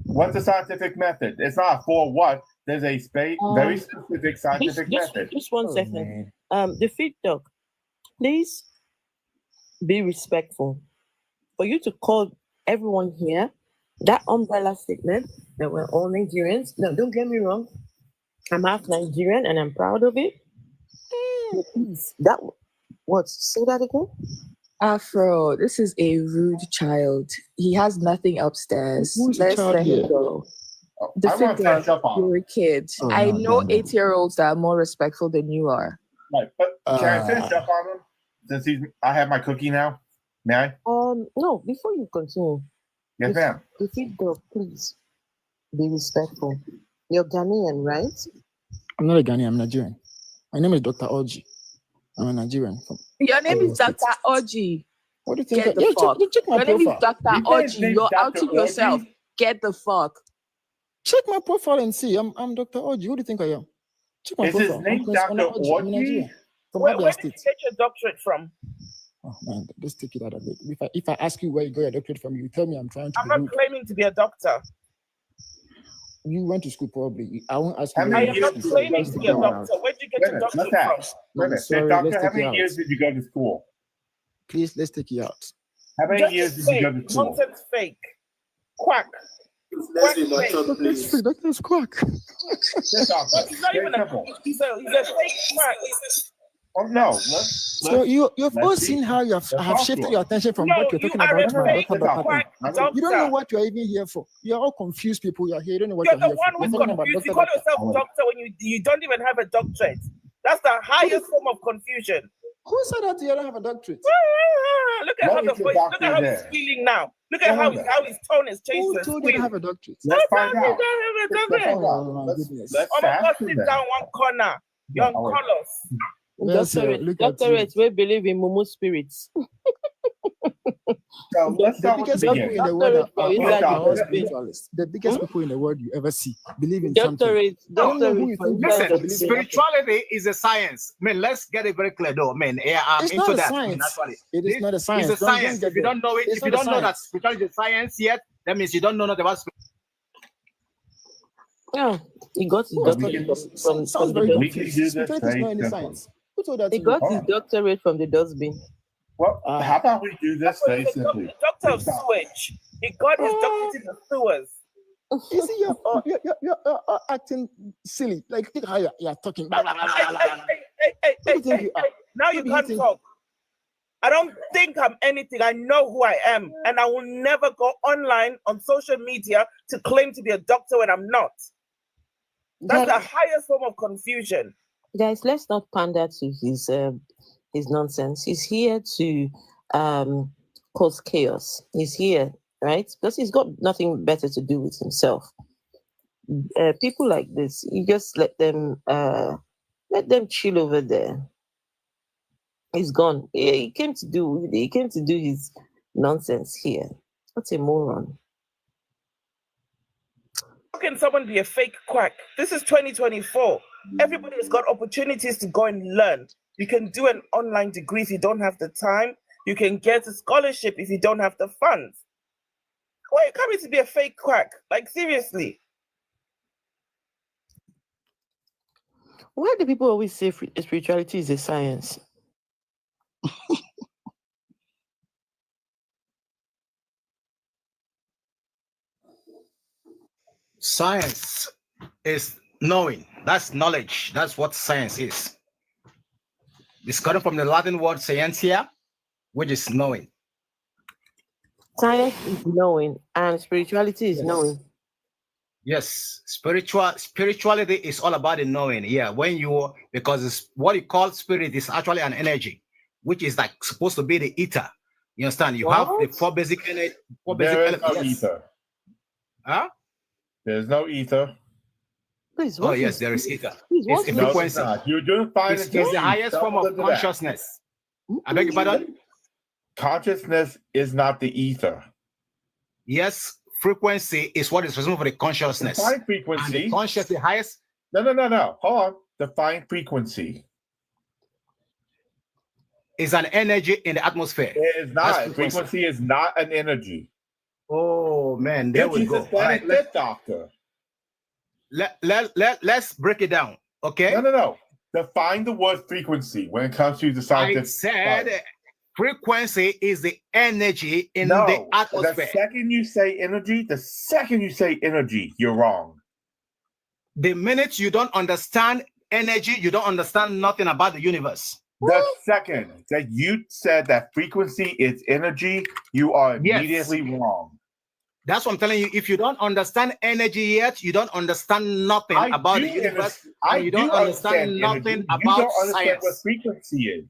S8: What's the scientific method? It's not for what. There's a very specific scientific method.
S1: Just one second. The feed dog, please be respectful. For you to call everyone here that umbrella statement that we're all Nigerians. No, don't get me wrong. I'm half Nigerian and I'm proud of it. But please, say that again?
S9: Afro, this is a rude child. He has nothing upstairs.
S2: Who's the
S9: Let's
S2: child
S9: let him
S2: here?
S9: go.
S8: I want to catch up on
S9: You're a kid.
S2: Oh,
S9: I
S2: no,
S9: know
S2: no.
S9: 8-year-olds that are more respectful than you are.
S8: Right, but can I finish up on him? Since I have my cookie now. May I?
S1: No, before you continue.
S8: Yes, ma'am.
S1: The feed dog, please be respectful. You're Ghanaian, right?
S2: I'm not a Ghanaian, I'm Nigerian. My name is Dr. Oji. I'm a Nigerian.
S9: Your name is Dr. Oji.
S2: What do you think?
S9: Get the fuck.
S2: Check my
S9: Your name is
S2: profile.
S9: Dr. Oji. You're outing yourself. Get the fuck.
S2: Check my profile and see. I'm Dr. Oji. Who do you think I am? Check my
S8: Is his
S2: profile.
S8: name
S2: Prince
S8: Dr.
S2: Honor Oji. I'm a Nigerian.
S8: Oji?
S2: From
S7: Where
S2: Abia
S7: did
S2: State.
S7: you get your doctorate from?
S2: Oh man, let's take it out of it. If I ask you where you got your doctorate from, you tell me I'm trying to.
S7: I'm not claiming to be a doctor.
S2: You went to school probably. I won't ask you.
S7: I am not claiming to be a doctor. Where did you get your doctorate from?
S2: Sorry,
S8: Doctor,
S2: let's
S8: how
S2: take
S8: many
S2: it
S8: years
S2: out.
S8: did you go to school?
S2: Please, let's take it out.
S8: How many
S7: Just
S8: years did
S7: fake.
S8: you go to school?
S7: Nonsense fake. Quack.
S10: Let's be mature, please.
S2: That's quack.
S8: Yes, doctor.
S7: He's not even he's a fake quack.
S8: Oh no.
S2: So you've all seen how I have shifted your attention from what you're talking about to my doctor. You don't know what you're even here for. You're all confused people. You're here. You don't know what
S7: You're
S2: you're
S7: the
S2: here
S7: one
S2: for.
S7: who's confused. You call yourself doctor when you don't even have a doctorate. That's the highest form of confusion.
S2: Who said that you don't have a doctorate?
S7: Look at how the voice, look at how he's feeling now. Look at how his tone has changed.
S2: Who told you to have a doctorate?
S8: Let's find out.
S2: Oh my goodness.
S7: Let's sit down one corner. You're on colors.
S1: Doctorate, we believe in Mumu spirits.
S8: So let's
S2: The
S8: start with
S2: biggest
S8: the
S2: people in the world
S8: beginning.
S2: are spiritualists. The biggest people in the world you ever see believe in something.
S1: Doctorate.
S18: Listen, spirituality is a science. Man, let's get it very clear though. Man, yeah, I'm
S2: It's
S18: into
S2: not a
S18: that.
S2: science.
S18: Actually.
S2: It is not a science.
S18: It's a science. If you don't know it, if you don't know that spirituality is a science yet, that means you don't know nothing about spirituality.
S1: Yeah, he got his doctorate from the
S2: science. Who told that?
S1: He got his doctorate from the dustbin.
S8: Well, how about we do this very simply?
S7: Doctor of sewage. He got his doctorate in the sewers.
S2: You see, you're acting silly. Like, think how you're talking. Blah, blah, blah, blah, blah.
S7: Hey, now you can't talk. I don't think I'm anything. I know who I am. And I will never go online on social media to claim to be a doctor when I'm not. That's the highest form of confusion.
S1: Guys, let's not pander to his nonsense. He's here to cause chaos. He's here, right? Because he's got nothing better to do with himself. People like this, you just let them chill over there. He's gone. He came to do his nonsense here. What a moron.
S7: How can someone be a fake quack? This is 2024. Everybody has got opportunities to go and learn. You can do an online degree if you don't have the time. You can get a scholarship if you don't have the funds. Why are you coming to be a fake quack? Like, seriously.
S1: Why do people always say spirituality is a science?
S18: Science is knowing. That's knowledge. That's what science is. It's coming from the Latin word scientia, which is knowing.
S1: Science is knowing, and spirituality is knowing.
S18: Yes, spirituality is all about the knowing. Yeah, because it's what you call spirit is actually an energy, which is like supposed to be the ether. You understand? You have the four basic energy.
S8: There is no ether.
S18: Huh?
S8: There's no ether.
S1: Please,
S18: oh yes, there is ether.
S1: It's
S18: a frequency.
S8: You do find
S18: it's the highest form of consciousness. I beg your pardon?
S8: Consciousness is not the ether.
S18: Yes, frequency is what is responsible for the consciousness.
S8: Define frequency.
S18: And the conscious, the highest.
S8: No. Hold on. Define frequency.
S18: Is an energy in the atmosphere.
S8: It is not. Frequency is not an energy.
S18: Oh man, there we go.
S8: Right, doctor.
S18: Let's break it down. Okay.
S8: No. Define the word frequency when it comes to the scientific.
S18: I said frequency is the energy in the atmosphere.
S8: The second you say energy, you're wrong.
S18: The minute you don't understand energy, you don't understand nothing about the universe.
S8: The second that you said that frequency is energy, you are immediately wrong.
S18: That's what I'm telling you. If you don't understand energy yet, you don't understand nothing about the universe. You don't understand nothing about science.
S8: What frequency is.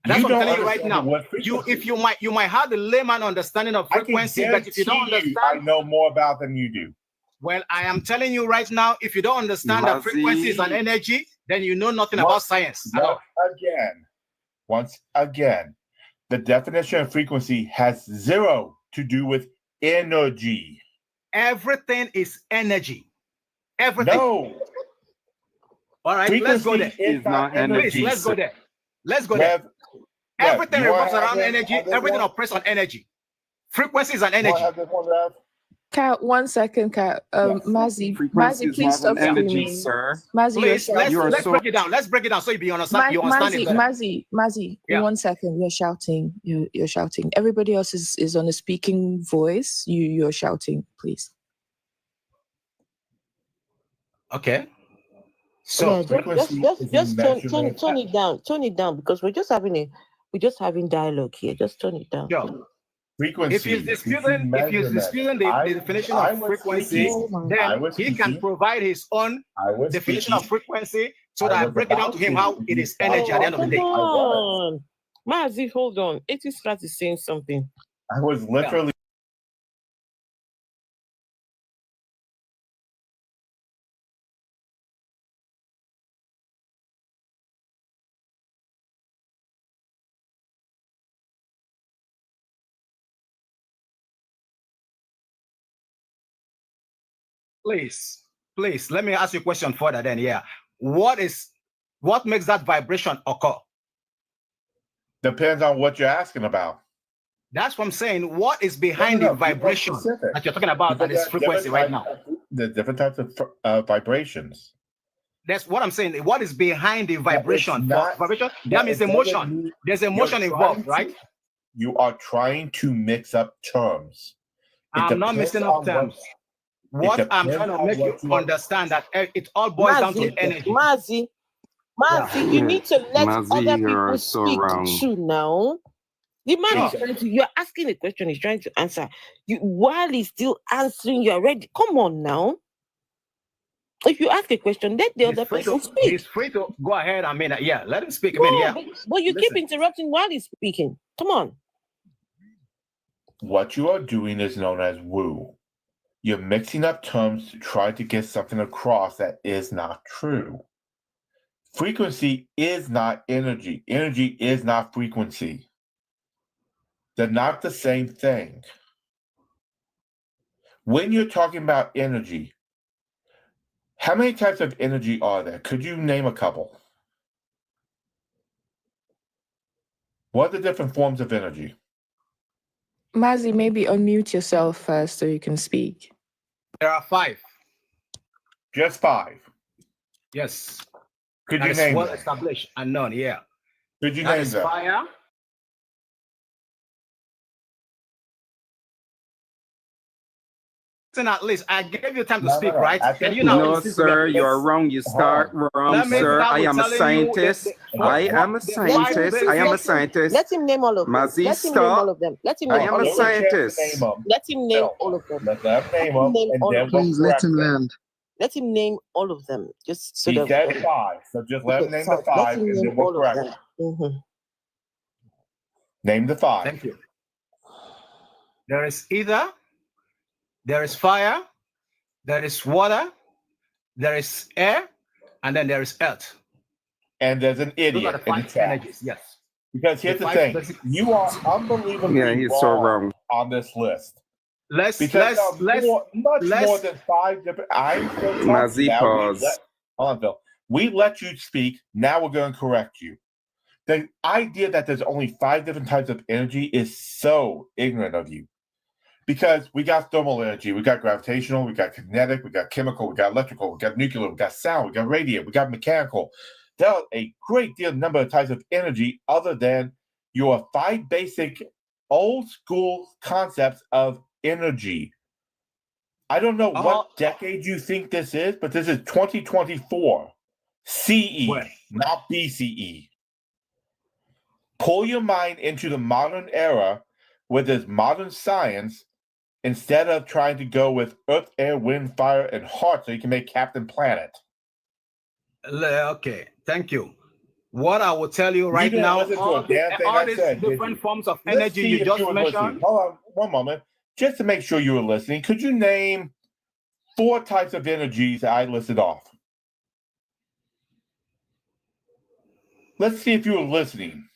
S18: That's what I'm telling you right now. You might have the layman understanding of frequency, but if you don't understand,
S8: I know more about than you do.
S18: Well, I am telling you right now, if you don't understand that frequency is an energy, then you know nothing about science.
S8: Once again, the definition of frequency has zero to do with energy.
S18: Everything is energy. Everything.
S8: No.
S18: All right,
S8: frequency
S18: let's go there.
S8: Is not energy.
S18: Please, let's go there. Let's go there. Everything revolves around energy. Everything operates on energy. Frequency is an energy.
S9: Kat, 1 second, Kat. Mazzy, please stop screaming.
S3: Sir.
S9: Mazzy,
S18: please, let's break it down. Let's break it down so you understand.
S9: Mazzy, in 1 second, you're shouting. You're shouting. Everybody else is on a speaking voice. You're shouting, please.
S18: Okay. So
S1: just tone it down. Tone it down because we're just having dialogue here. Just tone it down.
S18: Sure.
S8: Frequency.
S18: If he's disputing the definition of frequency, then he can provide his own definition of frequency so that I break it down to him how it is energy at the end of the day.
S1: Hold on. Mazi, hold on. 80 Strat is saying something.
S8: I was literally.
S18: Please, let me ask you a question further then. Yeah. What makes that vibration occur?
S8: Depends on what you're asking about.
S18: That's what I'm saying. What is behind the vibration that you're talking about that is frequency right now?
S8: The different types of vibrations.
S18: That's what I'm saying. What is behind the vibration? Vibration? That means emotion. There's emotion involved, right?
S8: You are trying to mix up terms.
S18: I'm not mixing up terms. What I'm trying to make you understand that it all boils down to energy.
S1: Mazzy, you need to let other people speak too now. The man is trying to, you're asking a question, he's trying to answer. While he's still answering, you're ready. Come on now. If you ask a question, let the other person speak.
S18: He's free to go ahead. Let him speak.
S1: But you keep interrupting while he's speaking. Come on.
S8: What you are doing is known as woo. You're mixing up terms to try to get something across that is not true. Frequency is not energy. Energy is not frequency. They're not the same thing. When you're talking about energy, how many types of energy are there? Could you name a couple? What are the different forms of energy?
S9: Mazi, maybe unmute yourself first so you can speak.
S18: There are 5.
S8: Just 5?
S18: Yes.
S8: Could
S18: That
S8: you
S18: is
S8: name
S18: well
S8: them?
S18: established and known, yeah.
S8: Could you
S18: That
S8: name
S18: is
S8: them?
S18: fire. At least I gave you time to speak, right? Can you now
S3: No,
S18: listen to
S3: sir,
S18: me?
S3: you're wrong. You start wrong,
S18: Let me
S3: sir.
S18: start
S3: I
S18: with
S3: am a
S18: telling you
S3: scientist. I am a scientist. I am a scientist.
S1: Let him name all of them.
S3: Mazi,
S1: Let him name all
S3: stop.
S1: of them. Let him
S3: I
S1: name
S3: am
S1: all
S3: a
S1: of them.
S3: scientist.
S1: Let him name all of them.
S8: Let them name
S1: Let him
S8: them,
S1: name
S8: and
S1: all
S8: then
S1: of
S8: we'll
S1: them.
S2: Please let
S8: correct
S2: him
S8: them.
S2: land.
S1: Let him name all of them. Just so
S8: He
S1: that
S8: said 5, so just let him name the 5,
S1: let him
S8: and
S1: name
S8: then we'll
S1: all of
S8: correct
S1: them.
S8: them.
S1: Mhm.
S8: Name the 5.
S18: Thank you. There is ether, there is fire, there is water, there is air, and then there is earth.
S8: And there's an
S18: Those are
S8: idiot
S18: the
S8: in the
S18: 5
S8: chat.
S18: energies, yes.
S8: Because here's the
S18: 5
S8: thing,
S18: basic-
S8: you are unbelievably
S3: Yeah, he's so wrong.
S8: on this list.
S18: Let's
S8: Because much more than 5 different. I'm still talking
S3: Mazi,
S8: now.
S3: pause.
S8: Hold on, Bill. We let you speak. Now we're going to correct you. The idea that there's only 5 different types of energy is so ignorant of you. Because we got thermal energy, we got gravitational, we got kinetic, we got chemical, we got electrical, we got nuclear, we got sound, we got radiant, we got mechanical. There are a great deal number of types of energy other than your 5 basic old school concepts of energy. I don't know what decade you think this is, but this is 2024 CE, not BCE. Pull your mind into the modern era where there's modern science instead of trying to go with earth, air, wind, fire, and heart so you can make Captain Planet.
S18: Okay, thank you. What I will tell you right
S8: didn't
S18: now,
S8: listen to
S18: all,
S8: a damn thing
S18: all
S8: I
S18: these
S8: said, did
S18: different
S8: you?
S18: forms of
S8: Let's
S18: energy
S8: see
S18: you
S8: if
S18: just
S8: you were listening.
S18: mentioned.
S8: Hold on one moment. Just to make sure you were listening, could you name 4 types of energies that I listed off? Let's see if you were listening.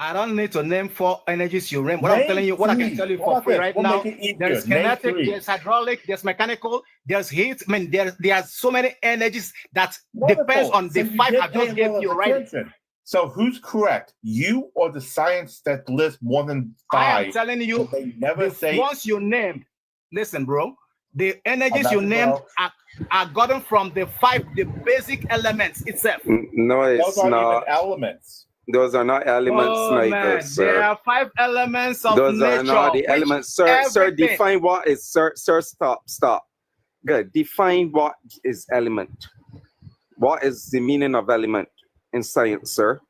S18: I don't need to name 4 energies you name. What I'm telling you, what I can tell you
S8: How
S18: for
S8: about
S18: free
S8: this?
S18: right
S8: We'll
S18: now,
S8: make it easier.
S18: there's
S8: Name
S18: kinetic,
S8: 3.
S18: there's hydraulic, there's mechanical, there's heat. I mean, there are so many energies that
S8: Wonderful.
S18: depends on the
S8: So you
S18: 5
S8: did
S18: I
S8: pay
S18: just
S8: a
S18: gave
S8: little
S18: you, right?
S8: attention. So who's correct? You or the science that lists more than 5?
S18: I am telling you,
S8: They never
S18: the
S8: say.
S18: ones you named, listen, bro, the energies
S8: got
S18: you
S8: you,
S18: named
S8: bro.
S18: are gotten from the 5, the basic elements itself.
S3: No,
S8: Those
S3: it's
S8: aren't
S3: not.
S8: even elements.
S3: Those are not elements,
S18: Oh
S3: neither,
S18: man, there
S3: sir.
S18: are 5 elements of
S3: Those are
S18: nature.
S3: not the
S18: which
S3: elements, sir. Sir,
S18: everything-
S3: define what is, sir. Sir, stop. Good. Define what is element. What is the meaning of element in science, sir?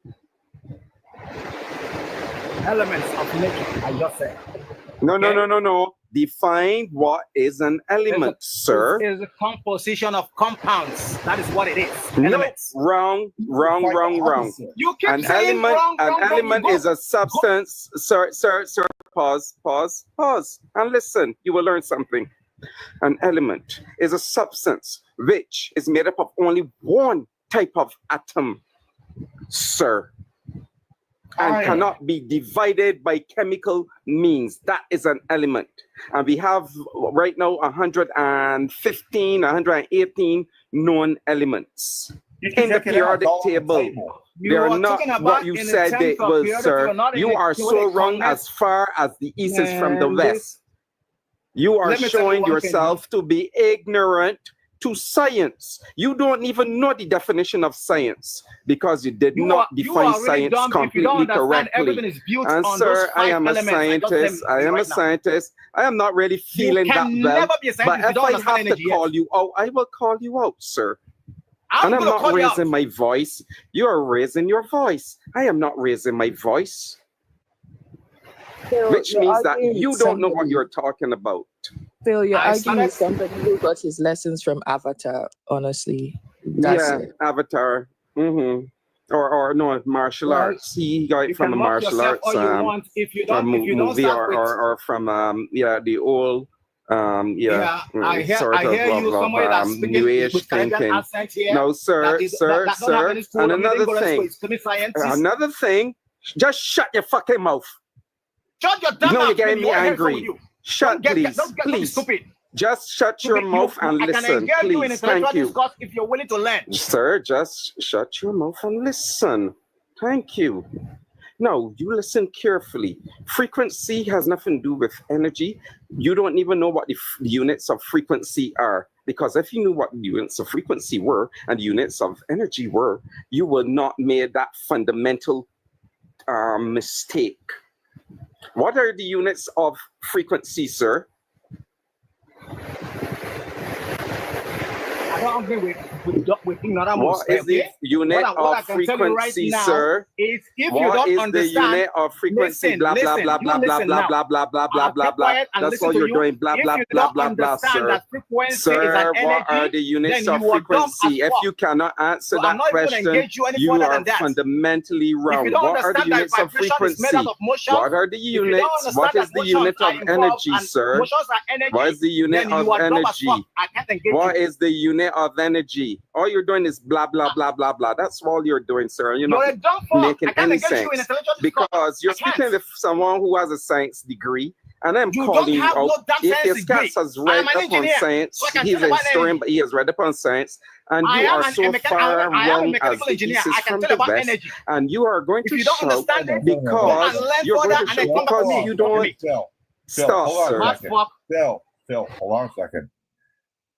S18: Elements of nature, I just said.
S3: No. Define what is an element, sir.
S18: It is a composition of compounds. That is what it is.
S3: No,
S18: Elements.
S3: wrong.
S18: You keep
S3: An
S18: saying
S3: element,
S18: wrong.
S3: element is a substance. Sir. Pause, and listen. You will learn something. An element is a substance which is made up of only one type of atom, sir, and cannot be divided by chemical means. That is an element. And we have right now 115, 118 known elements in the periodic table. They are not what you said they was, sir. You are so wrong as far as the east is from the west. You are showing yourself to be ignorant to science. You don't even know the definition of science because you did not define science completely correctly. And sir, I am a scientist. I am not really feeling that well. But if I have to call you out, I will call you out, sir. And I'm not raising my voice. You are raising your voice. I am not raising my voice. Which means that you don't know what you're talking about.
S9: Phil, you're arguing with somebody who got his lessons from Avatar, honestly. That's it.
S3: Avatar. Or or no martial
S18: Well,
S3: arts. He got it
S18: you
S3: from
S18: can
S3: a
S18: mock
S3: martial
S18: yourself
S3: arts
S18: all you want. If you don't,
S3: movie
S18: start with,
S3: or from the old sort
S18: I hear you.
S3: of
S18: Somebody that's
S3: New
S18: speaking
S3: Age
S18: with Caribbean
S3: thinking.
S18: accent here.
S3: No, sir,
S18: that don't have any school.
S3: And
S18: I mean, they didn't
S3: another
S18: go to school.
S3: thing,
S18: It's to be scientists.
S3: another thing. Just shut your fucking mouth.
S18: Shut your damn
S3: You know
S18: mouth.
S3: you're getting me angry.
S18: You.
S3: Shut, please,
S18: Don't be
S3: please.
S18: stupid.
S3: Just shut your mouth and
S18: I
S3: listen,
S18: can engage you in
S3: please.
S18: intellectual
S3: Thank you.
S18: discourse if you're willing to learn.
S3: Sir, just shut your mouth and listen. Thank you. No, you listen carefully. Frequency has nothing to do with energy. You don't even know what the units of frequency are. Because if you knew what the units of frequency were and the units of energy were, you would not make that fundamental mistake. What are the units of frequency, sir?
S18: I don't agree with ignorant.
S3: What is the unit of frequency, sir?
S18: Is if
S3: what
S18: you don't
S3: is
S18: understand,
S3: the unit of frequency? Blah blah blah blah blah blah blah blah blah blah blah blah. That's all you're doing. Blah blah blah blah blah, sir. Sir, what are the units of frequency? If you cannot answer that question, you are fundamentally wrong. What are the units of frequency? What are the units? What is the unit of energy, sir? What is the unit of energy? What is the unit of energy? All you're doing is blah blah blah blah blah. That's all you're doing, sir. You're not making any sense because you're speaking with someone who has a science degree, and I'm calling you out. If his cats has read upon science, he's a historian, but he has read upon science, and you are so far wrong as the pieces from the west, and you are going to shout because you're going to shout because you don't stop, sir.
S8: Phil, hold on a second.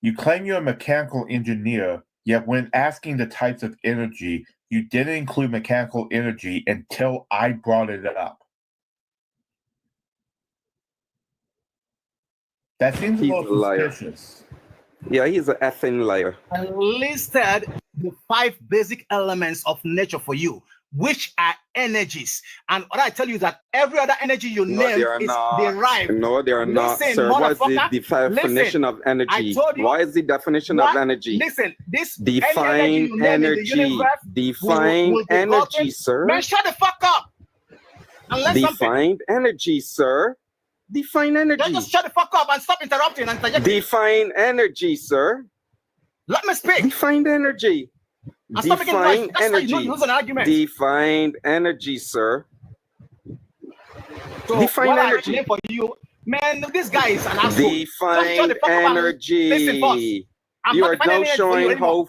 S8: You claim you're a mechanical engineer, yet when asking the types of energy, you didn't include mechanical energy until I brought it up. That seems a little suspicious.
S3: Yeah, he's an effing liar.
S18: I listed the 5 basic elements of nature for you, which are energies. And what I tell you that every other energy you name is derived.
S3: No, they are not, sir. What is the definition of energy?
S18: I told you,
S3: what is the definition of energy?
S18: Listen, this
S3: define energy. Define energy, sir.
S18: Man, shut the fuck up.
S3: Define energy, sir. Define energy.
S18: Just shut the fuck up and stop interrupting and interjecting.
S3: Define energy, sir.
S18: Let me speak.
S3: Define energy. Define energy. Define energy, sir.
S18: So
S3: define energy.
S18: For you, man, this guy is an asshole.
S3: Define energy. You are now showing how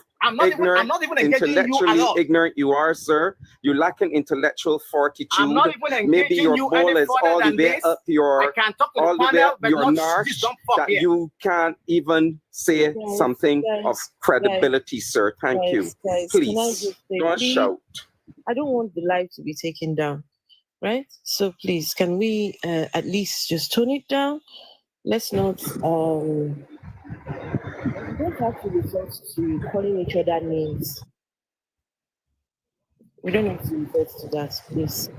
S3: intellectually ignorant you are, sir. You lack an intellectual fortitude. Maybe your ball is all the way up your narch that you can't even say something of credibility, sir. Thank you. Please don't shout.
S1: I don't want the live to be taken down, right? So please, can we at least just tone it down? Let's not we don't have to resort to calling each other names. We don't have to resort to that, please.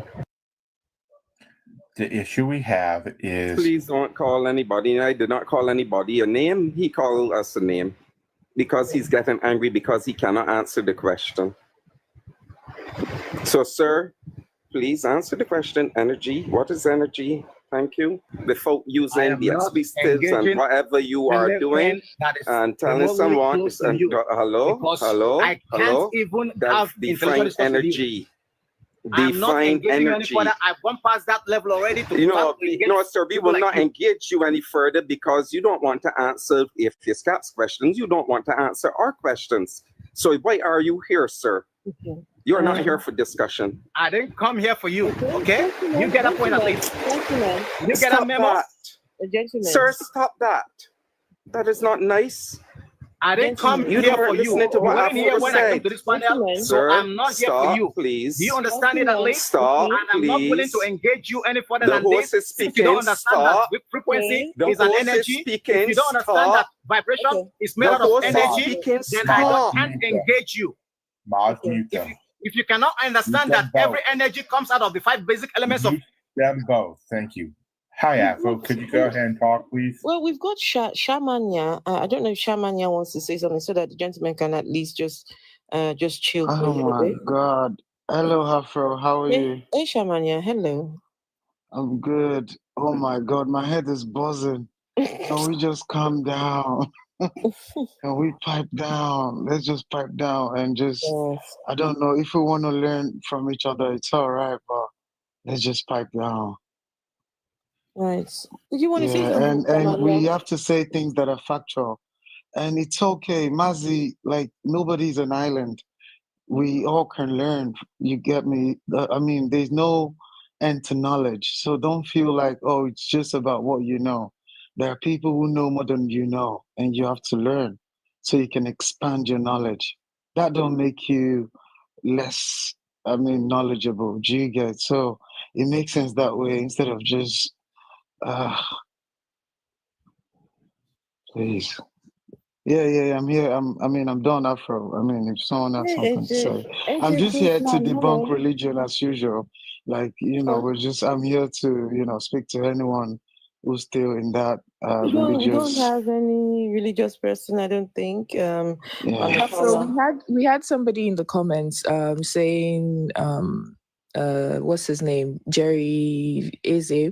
S8: The issue we have is...
S3: Please don't call anybody. I did not call anybody a name. He called us a name because he's getting angry because he cannot answer the question. So, sir, please answer the question. Energy. What is energy? Thank you. Without using the expletives and whatever you are doing and telling someone, hello.
S18: I can't even have
S3: define energy. Define energy.
S18: I've gone past that level already.
S3: Sir, we will not engage you any further because you don't want to answer if this cat's questions. You don't want to answer our questions. So why are you here, sir?
S1: Okay.
S3: You are not here for discussion.
S18: I didn't come here for you, okay? You get a point at least. You get a memo.
S3: Sir, stop that. That is not nice.
S18: I didn't come here for you.
S3: To what I
S18: here when I came to this panel, so I'm not here for you.
S3: Please.
S18: Do you understand it at least?
S3: Stop,
S18: and I'm not willing to engage you any further than
S3: this.
S18: If you don't understand that frequency is an energy, if you don't understand that vibration is made out of energy, then I can't engage you. If you cannot understand that every energy comes out of the 5 basic elements of
S8: them both, thank you. Hi, Afro. Could you go ahead and talk, please?
S1: Well, we've got Shamanya. I don't know if Shamanya wants to say something so that the gentleman can at least just chill.
S16: Oh my God.
S11: Hello, Afro. How are you?
S1: Hey, Shamanya. Hello.
S11: I'm good. Oh my God, my head is buzzing. Can we just calm down? Can we pipe down? Let's just pipe down and just, I don't know, if we want to learn from each other, it's all right, but let's just pipe down.
S1: Right. Did you want to say
S11: Yeah,
S1: something,
S11: and we
S1: Shamanya?
S11: have to say things that are factual. And it's okay. Mazi, like, nobody's an island. We all can learn. You get me? I mean, there's no end to knowledge. So don't feel like, oh, it's just about what you know. There are people who know more than you know, and you have to learn so you can expand your knowledge. That don't make you less, I mean, knowledgeable. Do you get? So it makes sense that way instead of just, please. Yeah, I'm here. I'm done, Afro. I mean, if someone has something to say. I'm just here to debunk religion as usual. Like, I'm here to, speak to anyone who's still in that
S1: We don't
S11: religious.
S1: have any religious person, I don't think. On the
S11: Yeah.
S9: So
S1: panel.
S9: we had somebody in the comments saying what's his name? Jerry Eze.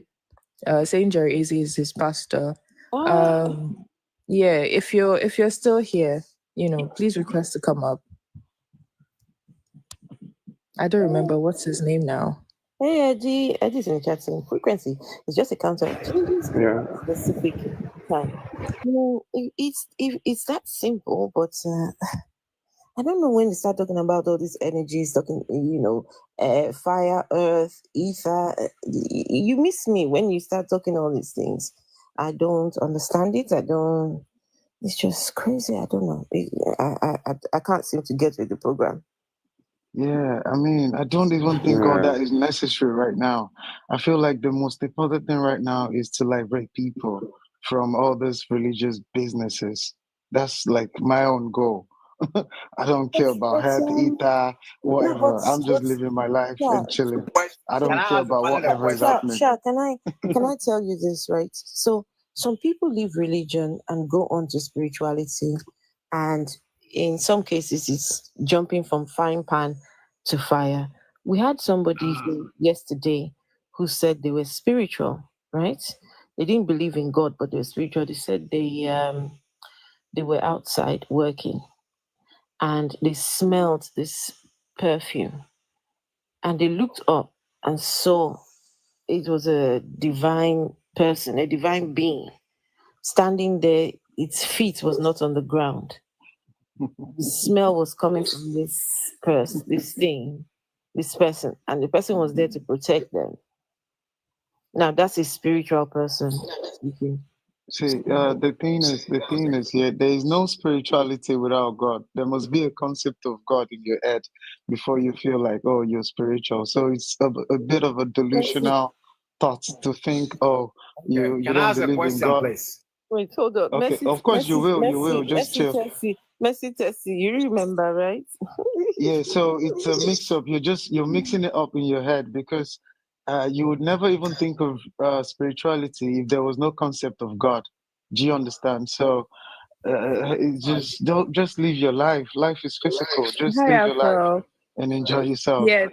S9: Saying Jerry Eze is his pastor. Yeah, if you're still here, please request to come up. I don't remember what's his name now.
S1: Hey, Eddie's in the chat saying frequency is just a counter of changes in a specific time. It's that simple, but I don't know when they start talking about all these energies, talking, fire, earth, ether. You miss me when you start talking all these things. I don't understand it. It's just crazy. I don't know. I can't seem to get with the program.
S11: Yeah, I mean, I don't even think all that is necessary right now. I feel like the most important thing right now is to liberate people from all these religious businesses. That's like my own goal. I don't care about health, ether, whatever. I'm just living my life and chilling. I don't care about whatever is happening.
S1: Sha, can I tell you this, right? So some people leave religion and go on to spirituality, and in some cases it's jumping from frying pan to fire. We had somebody yesterday who said they were spiritual, right? They didn't believe in God, but they were spiritual. They said they were outside working and they smelled this perfume, and they looked up and saw it was a divine person, a divine being standing there. Its feet was not on the ground. The smell was coming from this person, this person, and the person was there to protect them. Now that's a spiritual person speaking.
S11: See, the thing is here, there is no spirituality without God. There must be a concept of God in your head before you feel like, oh, you're spiritual. So it's a bit of a delusional thought to think, oh, you
S18: Can I
S11: don't
S18: ask a
S11: believe in
S18: question,
S11: God.
S18: please?
S1: Wait, hold on.
S11: Okay, of course you will. Just chill.
S1: Tessie, you remember, right?
S11: Yeah, so it's a mix up. You're mixing it up in your head because you would never even think of spirituality if there was no concept of God. Do you understand? So don't live your life. Life is physical. Just
S9: Hi,
S11: live your life
S9: Afro.
S11: and enjoy yourself.
S9: Yeah.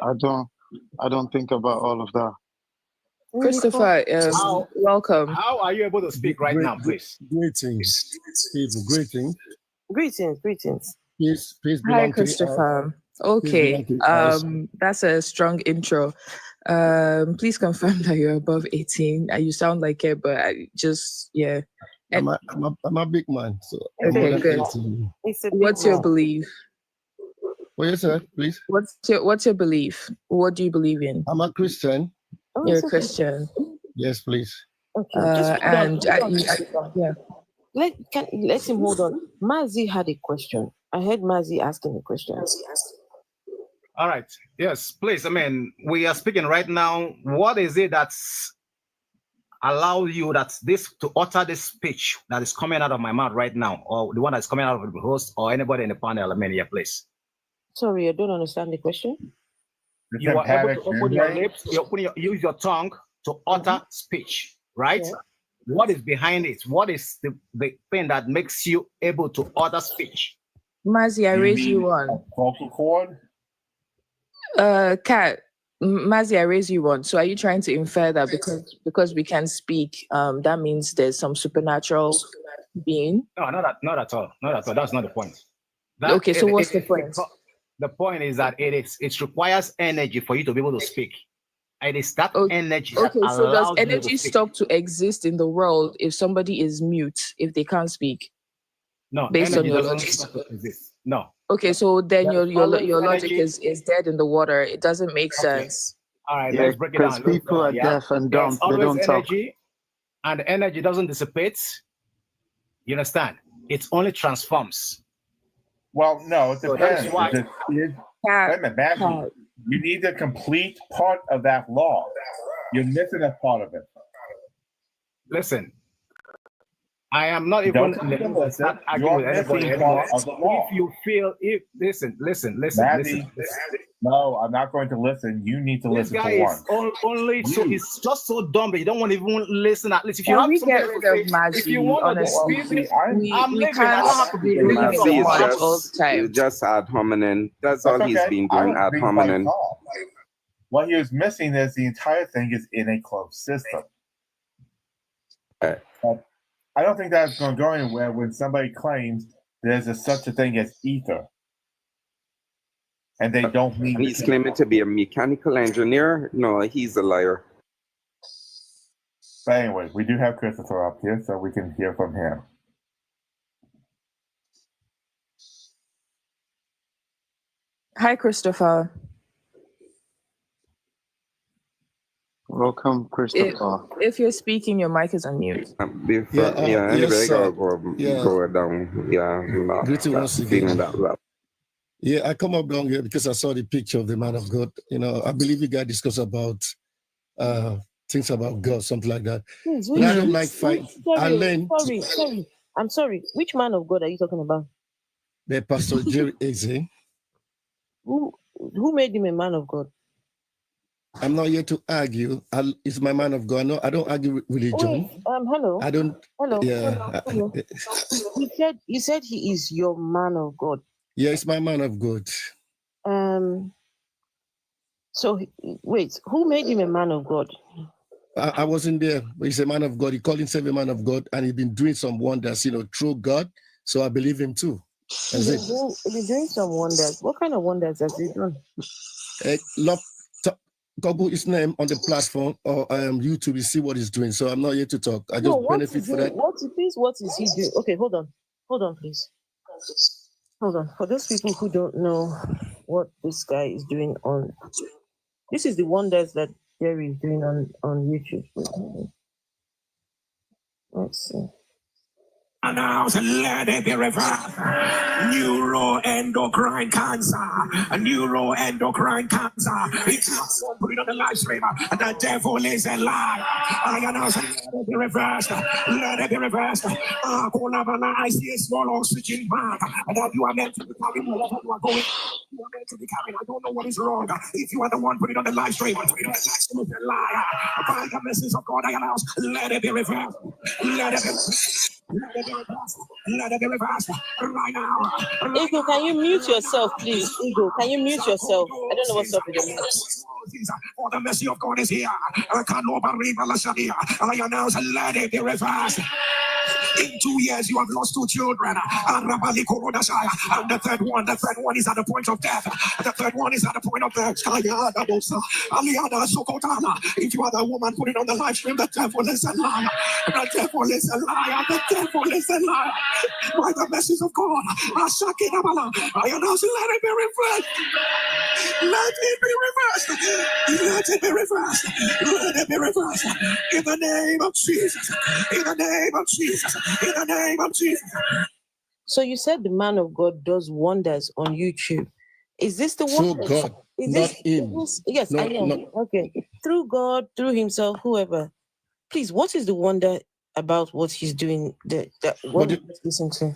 S11: I don't think about all of that.
S9: Christopher, welcome.
S18: How are you able to speak right now, please?
S22: Greetings, people. Greetings.
S1: Greetings.
S22: Peace
S9: Hi,
S22: belong to the
S9: Christopher.
S22: Peace
S9: Okay.
S22: belong to the house.
S9: That's a strong intro. Please confirm that you're above 18. You sound like it, but yeah.
S22: I'm a big man, so I'm
S9: Okay,
S22: more than
S9: good.
S22: 18.
S9: What's your belief?
S22: What you say, please?
S9: What's your belief? What do you believe in?
S22: I'm a Christian.
S9: You're a Christian.
S22: Yes, please.
S1: Okay, just hold on.
S9: Yeah.
S1: Let him hold on. Mazi had a question. I heard Mazi asking a question.
S18: All right. Yes, please. I mean, we are speaking right now. What is it that's allow you to utter this speech that is coming out of my mouth right now, or the one that's coming out of the host or anybody in the panel? I mean, yeah, please.
S1: Sorry, I don't understand the question.
S18: You are able to open your lips, use your tongue to utter speech, right? Yeah. What is behind it? What is the thing that makes you able to utter speech?
S9: Mazi, I raise you on.
S8: Vocal cord?
S9: Kat, Mazi, I raised you one. So are you trying to infer that because we can speak, that means there's some supernatural being?
S18: No, not at all. Not at all. That's not the point.
S9: Okay, so what's the point?
S18: The point is that it requires energy for you to be able to speak. It is that energy that
S9: Okay, so does
S18: allows you
S9: energy
S18: to speak.
S9: stop to exist in the world if somebody is mute, if they can't speak?
S18: No,
S9: based on
S18: energy
S9: your
S18: doesn't
S9: logic.
S18: stop to exist. No.
S9: Okay, so then
S18: There's
S9: your
S18: always
S9: logic
S18: energy.
S9: is dead in the water. It doesn't make sense.
S18: All right,
S11: Yeah,
S18: let's break it
S11: because
S18: down. Let's,
S11: people are
S18: yeah.
S11: deaf and
S18: There's
S11: dumb. They
S18: always
S11: don't talk.
S18: energy, and the energy doesn't dissipate. You understand? It only transforms.
S8: Well, no, it
S18: So
S8: depends.
S18: that's why.
S8: Wait a minute, Maggie. You need to complete part of that law. You're missing a part of it.
S18: Listen, I am not
S8: Don't
S18: even
S8: try to listen.
S18: arguing with
S8: You're
S18: anybody
S8: missing
S18: anymore.
S8: part of the law.
S18: If you feel, listen.
S8: Maggie, no, I'm not going to listen. You need to
S18: This
S8: listen
S18: guy
S8: for
S18: is
S8: once.
S18: only so he's just so dumb that you don't want to even listen. At least if you
S9: Can
S18: have
S9: we
S18: something
S9: get
S18: to
S9: rid
S18: say,
S9: of Maggie?
S18: if you want to
S9: Honestly,
S18: dispute me, I'm
S9: we
S18: leaving. I don't have to
S9: can't be
S18: be
S9: reading
S3: Mazi
S9: him
S3: is
S9: much all the time.
S3: he's just ad hominem. That's all he's
S8: okay.
S3: been
S8: I
S3: doing,
S8: was
S3: ad
S8: being quite
S3: hominem.
S8: calm. What he was missing is the entire thing is in a closed system. But I don't think that's going to go anywhere when somebody claims there's such a thing as ether. And they don't mean
S3: And he's claiming to be a mechanical engineer. No, he's a liar.
S8: But anyway, we do have Christopher up here, so we can hear from him.
S9: Hi, Christopher.
S11: Welcome, Christopher.
S9: If you're speaking, your mic is on mute.
S3: Anyway,
S22: yes,
S3: go down. Yeah, I'm not
S22: Greeting once again.
S3: feeling that well.
S22: Yeah, I come up down here because I saw the picture of the man of God. You know, I believe you guys discuss about things about God, something like that.
S1: Please,
S22: But I don't like fight. I learned
S1: Sorry. I'm sorry. Which man of God are you talking about?
S22: the Pastor Jerry Eze.
S1: Who made him a man of God?
S22: I'm not here to argue. It's my man of God. No, I don't argue with religion.
S1: Wait, hello.
S22: I don't.
S1: Hello.
S22: Yeah.
S1: Hello. He said he is your man of God.
S22: Yeah, it's my man of God.
S1: So wait, who made him a man of God?
S22: I wasn't there, but he's a man of God. He called himself a man of God, and he's been doing some wonders, through God. So I believe him too. That's it.
S1: He's been doing some wonders. What kind of wonders has he done?
S22: Google his name on the platform or YouTube. You see what he's doing. So I'm not here to talk. I just benefit for that.
S1: What is he doing? Okay, hold on, please. Hold on. For those people who don't know what this guy is doing this is the wonders that Jerry is doing on YouTube. Let's see.
S13: Announce, let it be reversed. Neuroendocrine cancer. Neuroendocrine cancer. It's not so put it on the live stream. The devil is a lie. I announce, let it be reversed. Let it be reversed. I see a small oxygen bag that you are meant to be carrying wherever you are going. You are meant to be carrying. I don't know what is wrong. If you are the one, put it on the live stream. Put it on the live stream. It's a lie. By the message of God, I announce, let it be reversed. Let it be reversed. Let it be reversed right now.
S1: Ego, can you mute yourself, please? Ego, can you mute yourself? I don't know what's up with your mouth.
S13: For the mercy of God is here. I announce, let it be reversed. In 2 years, you have lost 2 children. And the third one is at the point of death. The third one is at the point of death. If you are the woman, put it on the live stream. The devil is a liar. The devil is a liar. The devil is a liar. By the message of God, I announce, let it be reversed. Let it be reversed. Let it be reversed. Let it be reversed. In the name of Jesus. In the name of Jesus. In the name of Jesus.
S1: So you said the man of God does wonders on YouTube. Is this the
S22: Through
S1: one?
S22: God, not him.
S1: Yes,
S22: No,
S1: I know.
S22: not-
S1: Okay. Through God, through himself, whoever. Please, what is the wonder about what he's doing? Listen to.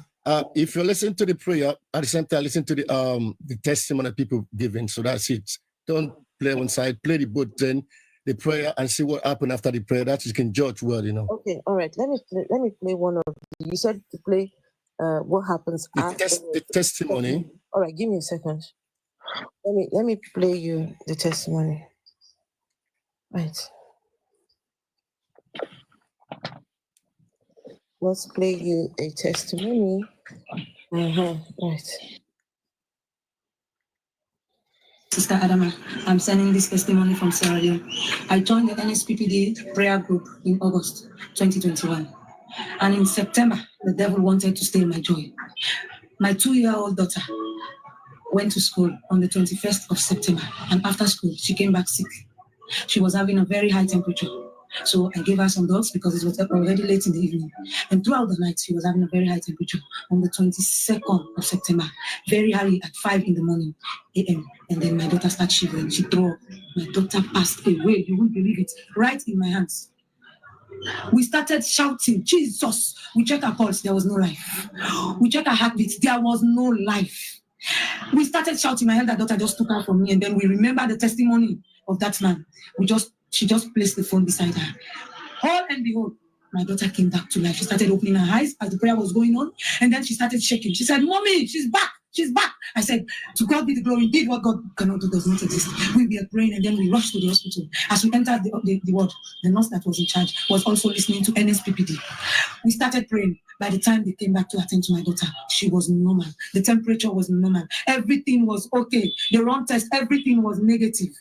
S22: If you listen to the prayer, at the same time, listen to the testimony people giving. So that's it. Don't play one side. Play the both then the prayer and see what happened after the prayer. That you can judge well,
S1: Okay, all right. Let me play one of. You said to play. What happens after
S22: the testimony.
S1: All right, give me a second. Let me play you the testimony. Right. Let's play you a testimony. Right.
S4: Sister Adama, I'm sending this testimony from Sierra Leone. I joined the NSPPD prayer group in August 2021. And in September, the devil wanted to steal my joy. My 2-year-old daughter went to school on the 21st of September. And after school, she came back sick. She was having a very high temperature. So I gave her some drugs because it was already late in the evening. And throughout the night, she was having a very high temperature. On the 22nd of September, very early at 5 in the morning a.m. And then my daughter started shivering. She threw up. My daughter passed away. You won't believe it. Right in my hands. We started shouting, Jesus. We checked our pulse. There was no life. We checked our heartbeat. There was no life. We started shouting. My elder daughter just took her from me. And then we remember the testimony of that man. She just placed the phone beside her. All and behold, my daughter came back to life. She started opening her eyes as the prayer was going on. And then she started shaking. She said, Mommy, she's back. She's back. I said, to God be the glory. Indeed, what God cannot do does not exist. We were praying and then we rushed to the hospital. As we entered the ward, the nurse that was in charge was also listening to NSPPD. We started praying. By the time they came back to attend to my daughter, she was normal. The temperature was normal. Everything was okay. The run test, everything was negative.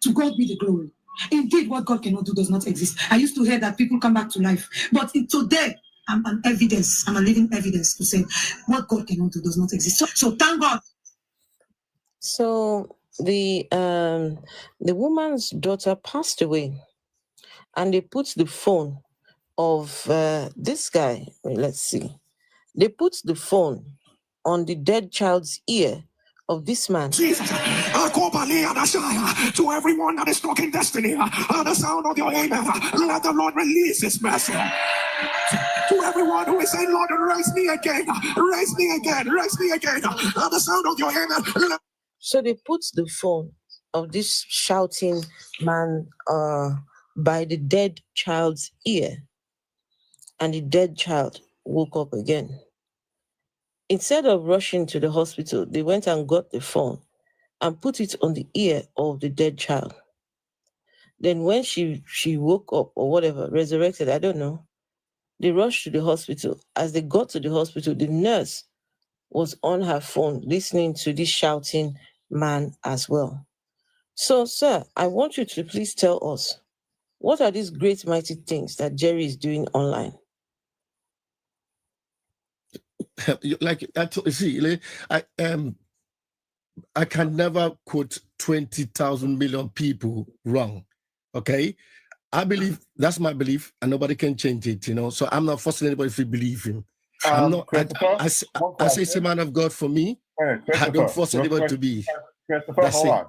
S4: To God be the glory. Indeed, what God cannot do does not exist. I used to hear that people come back to life. But today, I'm an evidence. I'm a living evidence to say what God cannot do does not exist. So thank God.
S1: So the woman's daughter passed away, and they put the phone of this guy. Let's see. They put the phone on the dead child's ear of this man.
S13: Jesus, to everyone that is stuck in destiny, the sound of your amen, let the Lord release His mercy. To everyone who is saying, Lord, raise me again, raise me again, raise me again, the sound of your amen.
S1: So they put the phone of this shouting man by the dead child's ear, and the dead child woke up again. Instead of rushing to the hospital, they went and got the phone and put it on the ear of the dead child. Then when she woke up or whatever, resurrected, I don't know, they rushed to the hospital. As they got to the hospital, the nurse was on her phone listening to this shouting man as well. So, sir, I want you to please tell us, what are these great mighty things that Jerry is doing online?
S22: Like I can never quote 20,000 million people wrong. Okay, I believe that's my belief, and nobody can change it. So I'm not forcing anybody to believe him. I'm not. I say it's a man of God for me. I don't force anybody to be.
S8: Christopher, hold on.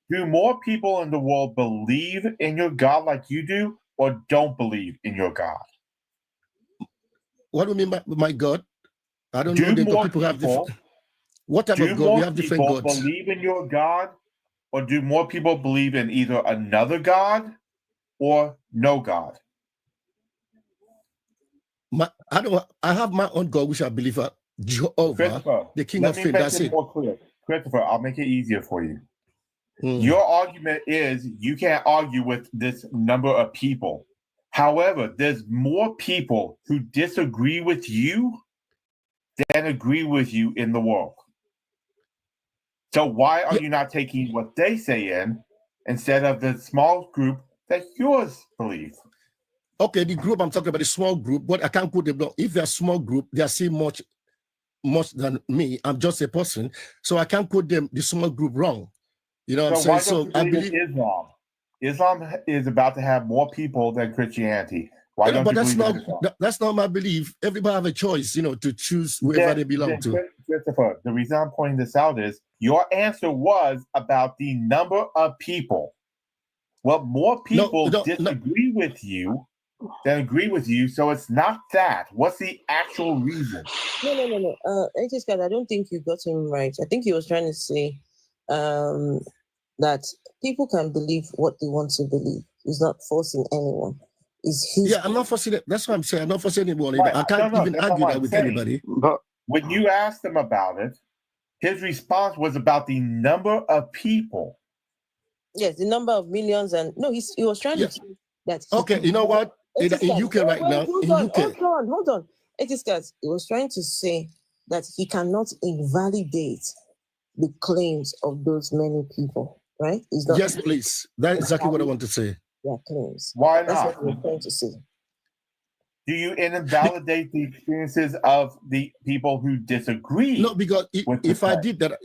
S8: Do more people in the world believe in your God like you do, or don't believe in your God?
S22: What do you mean by my God? I don't know. More people have different. What type of God? We have different gods.
S8: Do more people believe in your God, or do more people believe in either another God or no God?
S22: I have my own God, which I believe are Jehovah, the King of Kings. That's it.
S8: More clear. Christopher, I'll make it easier for you. Your argument is you can't argue with this number of people. However, there's more people who disagree with you than agree with you in the world. So why are you not taking what they say in instead of the small group that yours believe?
S22: Okay, the group I'm talking about, the small group, but I can't put them down. If they're a small group, they are seeing much than me. I'm just a person, so I can't put them the small group wrong. You know what I'm saying? So I believe
S8: Islam. Islam is about to have more people than Christianity. Why don't you believe in
S22: that's not my belief. Everybody have a choice, to choose whoever they belong to.
S8: Christopher, the reason I'm pointing this out is your answer was about the number of people. Well, more people disagree with you than agree with you, so it's not that. What's the actual reason?
S1: No. I don't think you got him right. I think he was trying to say that people can believe what they want to believe. He's not forcing anyone.
S22: I'm not forcing it. That's what I'm saying. I'm not forcing anyone. Right. I can't even argue that with anybody.
S8: But when you ask them about it, His response was about the number of people.
S1: Yes, the number of millions, and no, he was trying to say that.
S22: Okay, you know what? In UK right now, in UK.
S1: Hold on. It is that he was trying to say that he cannot invalidate the claims of those many people, right?
S22: Yes, please. That's exactly what I want to say.
S1: Their claims.
S8: Why
S1: That's
S8: not?
S1: what we're trying to say.
S8: Do you invalidate the experiences of the people who disagree?
S22: No, because if I did that,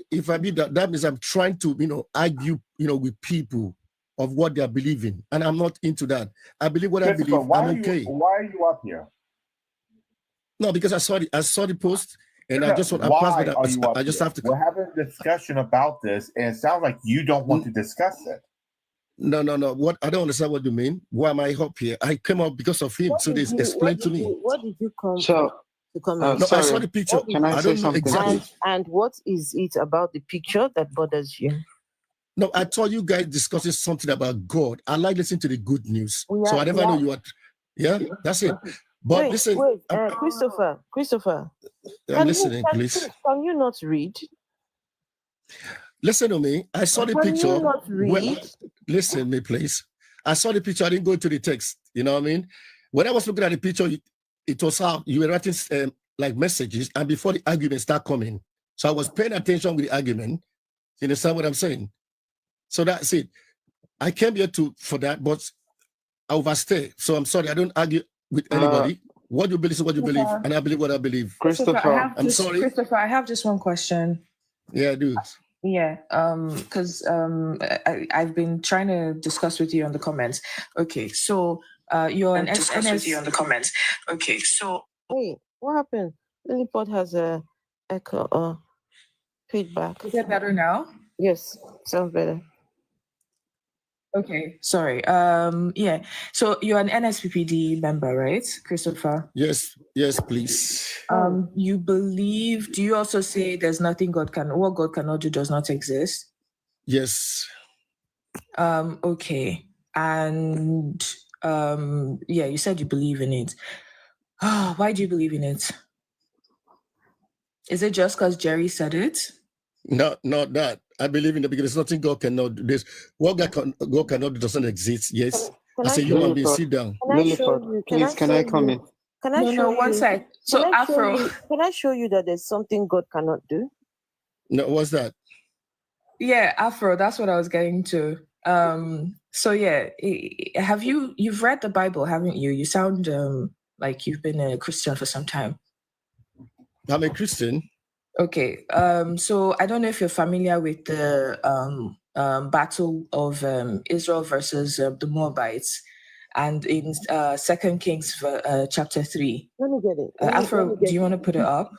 S22: that means I'm trying to, argue, with people of what they are believing, and I'm not into that. I believe what I believe. I'm okay.
S8: Why are you up here?
S22: No, because I saw the post, and
S8: No,
S22: I just want.
S8: why are you up
S22: I just
S8: here?
S22: have to.
S8: We're having a discussion about this, and it sounds like you don't want to discuss it.
S22: No. What I don't understand what you mean. Why am I up here? I came up because of him. So they explained to me.
S1: What did you come
S11: So,
S1: to come
S22: No, I saw the picture.
S11: Can I say
S22: don't know
S11: something?
S22: exactly.
S1: And what is it about the picture that bothers you?
S22: No, I told you guys discussing something about God. I like listening to the good news. So I never know you are. Yeah, that's it. But listen,
S1: Christopher.
S22: I'm listening, please.
S1: Can you not read?
S22: Listen to me. I saw the picture.
S1: Can you not read?
S22: Listen me, please. I saw the picture. I didn't go into the text. You know what I mean? When I was looking at the picture, it was how you were writing like messages, and before the argument start coming. So I was paying attention with the argument. You understand what I'm saying? So that's it. I came here for that, but I overstay. So I'm sorry. I don't argue with anybody. What you believe is what you believe, and I believe what I believe.
S11: Christopher,
S22: I'm sorry.
S9: Christopher, I have just one question.
S22: Yeah, dude.
S9: Yeah, because I've been trying to discuss with you on the comments. Okay, so you're an
S1: Discuss with you on the comments. Okay, so wait, what happened? Lilliput has a echo feedback.
S9: Is it better now?
S1: Yes, sounds better.
S9: Okay, sorry. Yeah. So you're an NSPPD member, right, Christopher?
S22: Yes, please.
S9: You believe? Do you also say there's nothing what God cannot do does not exist?
S22: Yes.
S9: Okay. And yeah, you said you believe in it. Why do you believe in it? Is it just because Jerry said it?
S22: No, not that. I believe in it because there's nothing God cannot do. This what God cannot do doesn't exist. Yes. I say you want me sit down.
S11: Please, can I come in?
S1: Can I show you?
S9: One side. So Afro.
S1: Can I show you that there's something God cannot do?
S22: No, what's that?
S9: Yeah, Afro. That's what I was getting to. So yeah, you've read the Bible, haven't you? You sound like you've been a Christian for some time.
S22: I'm a Christian.
S9: Okay. So I don't know if you're familiar with the battle of Israel versus the Moabites, and in 2 Kings chapter 3.
S1: Let me get it.
S9: Afro, do you want to put it up?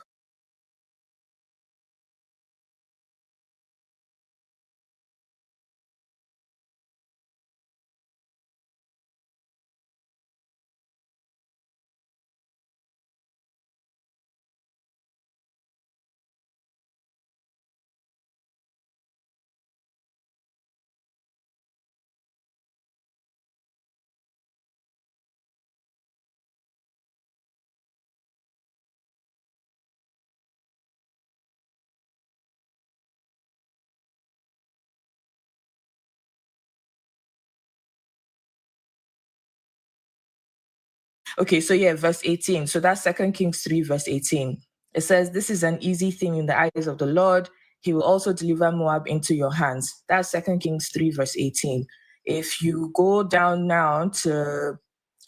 S9: Okay, so yeah, verse 18. So that's 2 Kings 3, verse 18. It says, "This is an easy thing in the eyes of the Lord. He will also deliver Moab into your hands." That's 2 Kings 3, verse 18. If you go down now to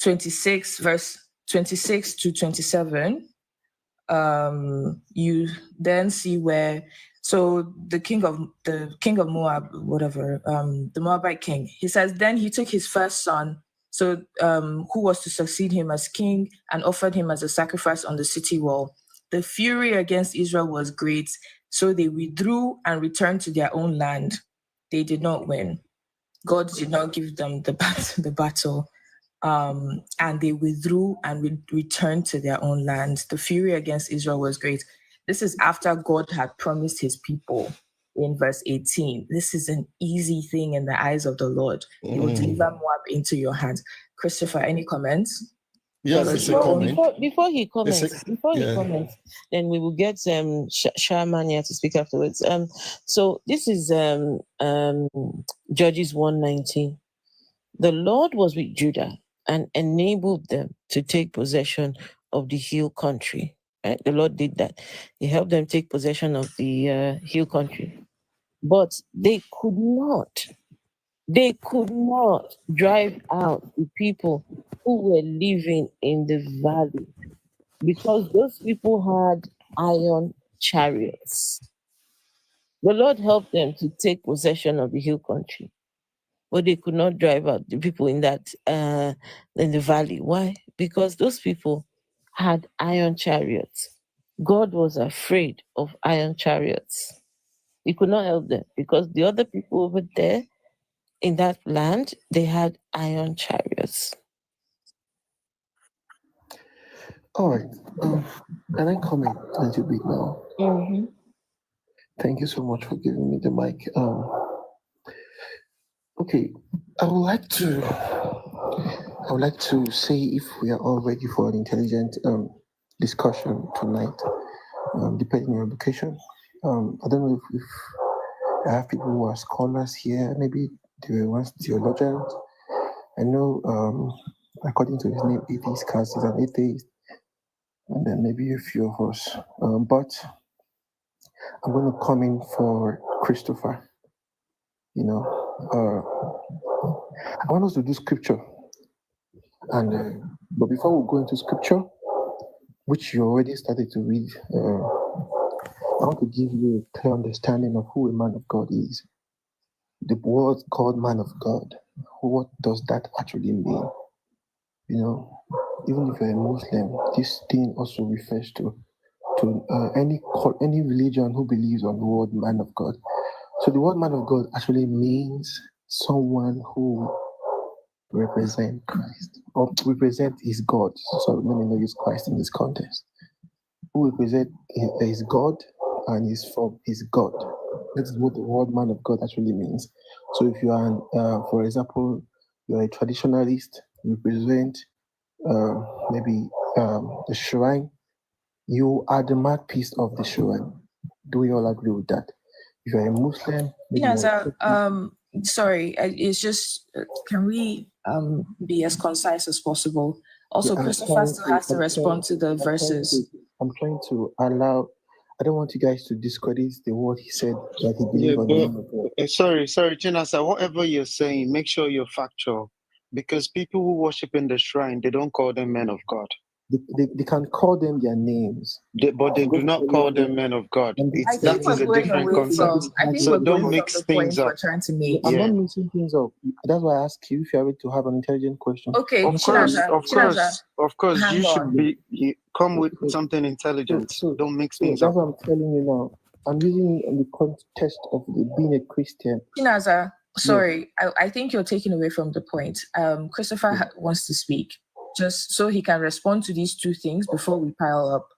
S9: 26, verse 26 to 27, you then see where, so the king of Moab, whatever, the Moabite king, he says, "Then he took his first son, so who was to succeed him as king, and offered him as a sacrifice on the city wall. The fury against Israel was great, so they withdrew and returned to their own land. They did not win. God did not give them the battle. And they withdrew and returned to their own land. The fury against Israel was great." This is after God had promised his people in verse 18. This is an easy thing in the eyes of the Lord. He will deliver Moab into your hands. Christopher, any comments?
S22: Yes, it's a comment.
S1: Before he comments,
S22: yeah.
S1: then we will get Sharman here to speak afterwards. So this is Judges 1:19. The Lord was with Judah and enabled them to take possession of the hill country. Right? The Lord did that. He helped them take possession of the hill country. But they could not drive out the people who were living in the valley because those people had iron chariots. The Lord helped them to take possession of the hill country, but they could not drive out the people in that in the valley. Why? Because those people had iron chariots. God was afraid of iron chariots. He could not help them because the other people over there in that land, they had iron chariots.
S14: All right. Can I comment a little bit now?
S1: Mm-hmm.
S14: Thank you so much for giving me the mic. Okay, I would like to say if we are all ready for an intelligent discussion tonight, depending on your location. I don't know if I have people who are scholars here. Maybe they were once theologians. I know, according to his name, atheist cast is an atheist, and then maybe a few of us. But I'm going to come in for Christopher. You know, I want us to do scripture, and but before we go into scripture, which you already started to read, I want to give you a clear understanding of who a man of God is. The word called man of God. What does that actually mean? You know, even if you're a Muslim, this thing also refers to any religion who believes on the word man of God. So the word man of God actually means someone who represents Christ or represent his God. So let me not use Christ in this context. Who represent his God and is from his God. That is what the word man of God actually means. So if you are, for example, you are a traditionalist, you represent maybe the shrine, you are the mouthpiece of the shrine. Do we all agree with that? If you're a Muslim, maybe
S9: sorry, it's just can we be as concise as possible? Also,
S14: Yeah,
S9: Christopher still has to respond to the verses.
S14: I'm trying to allow. I don't want you guys to discredit the word he said that he believed on the man of God.
S11: Sorry, Chinasa, whatever you're saying, make sure you're factual. Because people who worship in the shrine, they don't call them men of God.
S14: They can call them their names.
S11: But they do not call them men of God. That is a different concept. So don't mix things up.
S14: I'm not mixing things up. That's why I ask you if you're ready to have an intelligent question.
S9: Okay,
S11: of course, you should come with something intelligent. So don't mix things
S14: that's
S11: up.
S14: what I'm telling you now. I'm using in the context of being a Christian.
S9: Chinaza, sorry, I think you're taking away from the point. Christopher wants to speak, just so he can respond to these two things before we pile up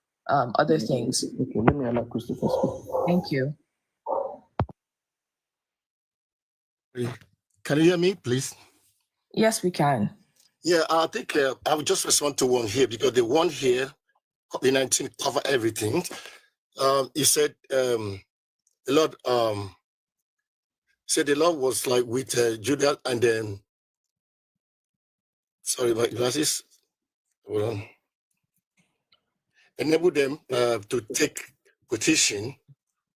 S9: other things.
S14: Okay, let me allow Christopher speak.
S9: Thank you.
S22: Can you hear me, please?
S9: Yes, we can.
S22: Yeah, I think I will just respond to one here because the one here, the 19 cover everything. He said the Lord said the Lord was like with Judah and then sorry, my glasses. Hold on. Enable them to take possession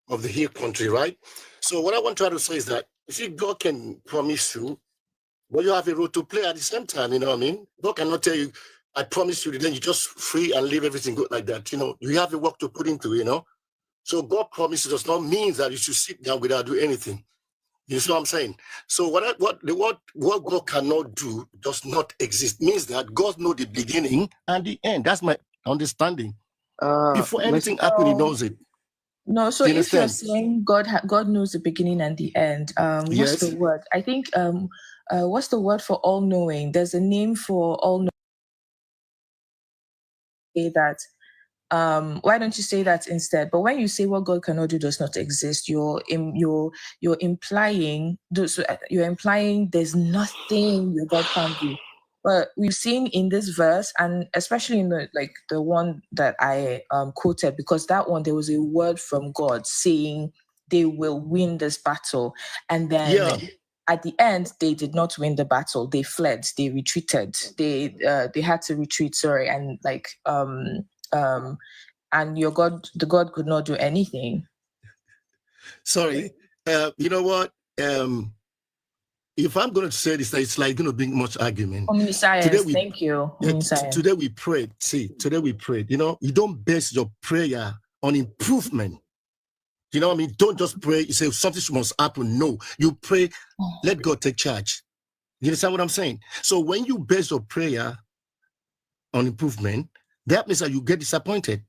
S22: of the hill country, right? So what I want to try to say is that if God can promise you, but you have a role to play at the same time, you know what I mean? God cannot tell you, I promise you, then you just free and leave everything good like that. You know, you have the work to put into, you know? So God promises does not mean that you should sit down without doing anything. You see what I'm saying? So what God cannot do does not exist. Means that God knows the beginning and the end. That's my understanding. Before anything happens, He knows it.
S9: No, so if you're saying God knows the beginning and the end, what's the word? I think what's the word for all knowing? There's a name for all knowing. Say that. Why don't you say that instead? But when you say what God cannot do does not exist, you're implying there's nothing your God can't do. But we've seen in this verse, and especially in the one that I quoted, because that one there was a word from God saying they will win this battle, and then at the end they did not win the battle. They fled, they retreated, they had to retreat. Sorry, and and your God, the God could not do anything.
S22: Sorry, you know what? If I'm going to say this, it's like going to bring much argument.
S9: Thank you.
S22: Today we prayed. See, today we prayed. You know, you don't base your prayer on improvement. You know what I mean? Don't just pray. You say something must happen. No, you pray. Let God take charge. You understand what I'm saying? So when you base your prayer on improvement, that means that you get disappointed.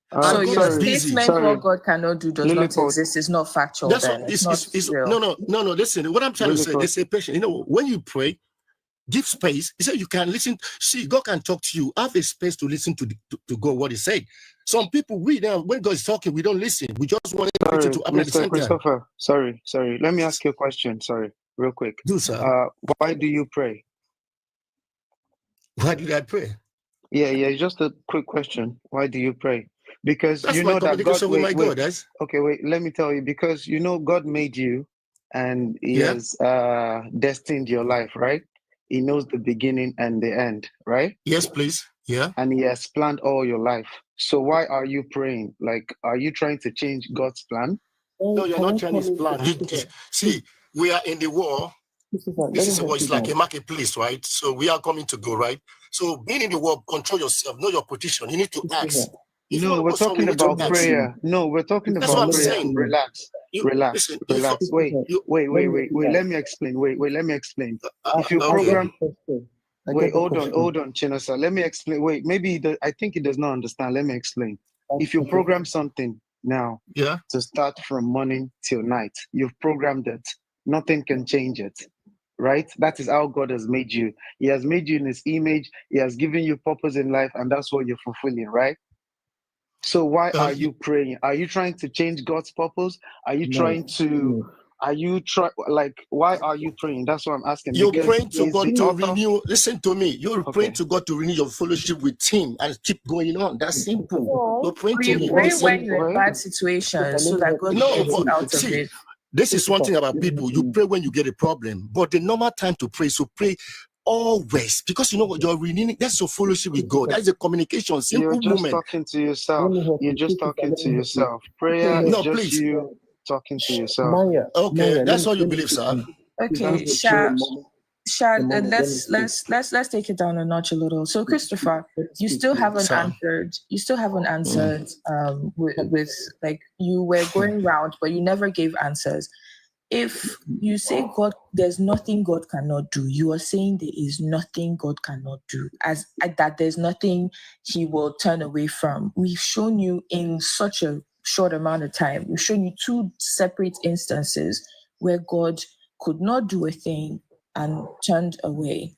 S9: So your statement what God cannot do does not exist. It's not factual.
S22: It's real. No. Listen, what I'm trying to say, they say patient. You know, when you pray, give space. He said you can listen. See, God can talk to you. Have a space to listen to God, what He said. Some people, when God is talking, we don't listen. We just want everything to happen at the same time.
S11: Christopher, sorry. Let me ask you a question. Sorry, real quick.
S22: Do sir.
S11: Why do you pray?
S22: Why did I pray?
S11: Yeah. Just a quick question. Why do you pray? Because
S22: that's
S11: you know that God.
S22: God.
S11: Okay, wait. Let me tell you. Because you know God made you, and He has destined your life, right? He knows the beginning and the end, right?
S22: Yes, please. Yeah.
S11: And He has planned all your life. So why are you praying? Like, are you trying to change God's plan?
S22: No, you're not trying His plan. See, we are in the war. This is it's like a marketplace, right? So we are coming to go, right? So being in the war, control yourself, know your position. You need to ask.
S11: No, we're talking about prayer. No, we're talking about prayer.
S22: That's what I'm saying.
S11: Relax. Wait. Let me explain. Wait. Let me explain. If you program, hold on, Chinosa. Let me explain. Wait, maybe I think he does not understand. Let me explain. If you program something now, to start from morning till night, you've programmed it. Nothing can change it. Right? That is how God has made you. He has made you in His image. He has given you purpose in life, and that's what you're fulfilling, right? So why are you praying? Are you trying to change God's purpose? Are you trying to? Are you why are you praying? That's what I'm asking.
S22: You're praying to God to renew. Listen to me. You're praying to God to renew your fellowship with Him and keep going on. That's simple. You're praying to Him.
S9: Pray when you're in bad situations so that God gets you out of it.
S22: This is one thing about people. You pray when you get a problem, but the normal time to pray, so pray always, because you know what you're renewing. That's your fellowship with God. That's a communication. Simple
S11: You're just
S22: moment.
S11: talking to yourself. You're just talking to yourself. Prayer is just you talking to yourself.
S22: Okay, that's all you believe, sir.
S9: Okay, let's take it down a notch a little. So, Christopher, you still haven't answered. You still haven't answered. With like you were going round, but you never gave answers. If you say God, there's nothing God cannot do, you are saying there is nothing God cannot do, as that there's nothing He will turn away from. We've shown you in such a short amount of time. We've shown you two separate instances where God could not do a thing and turned away.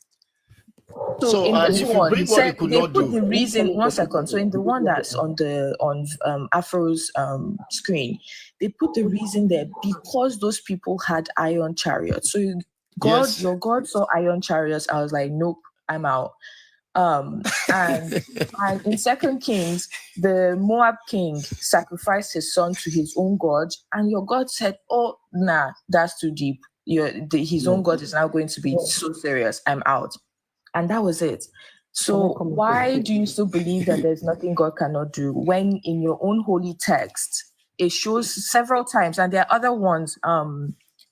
S9: So in this one, he said they put the reason. 1 second. So in the one that's on Afro's screen, they put the reason there because those people had iron chariots. So your God saw iron chariots. I was like, nope, I'm out. And in 2 Kings, the Moab king sacrificed his son to his own god, and your God said, "Oh, nah, that's too deep. His own God is now going to be so serious. I'm out." And that was it. So why do you still believe that there's nothing God cannot do when in your own holy text it shows several times, and there are other ones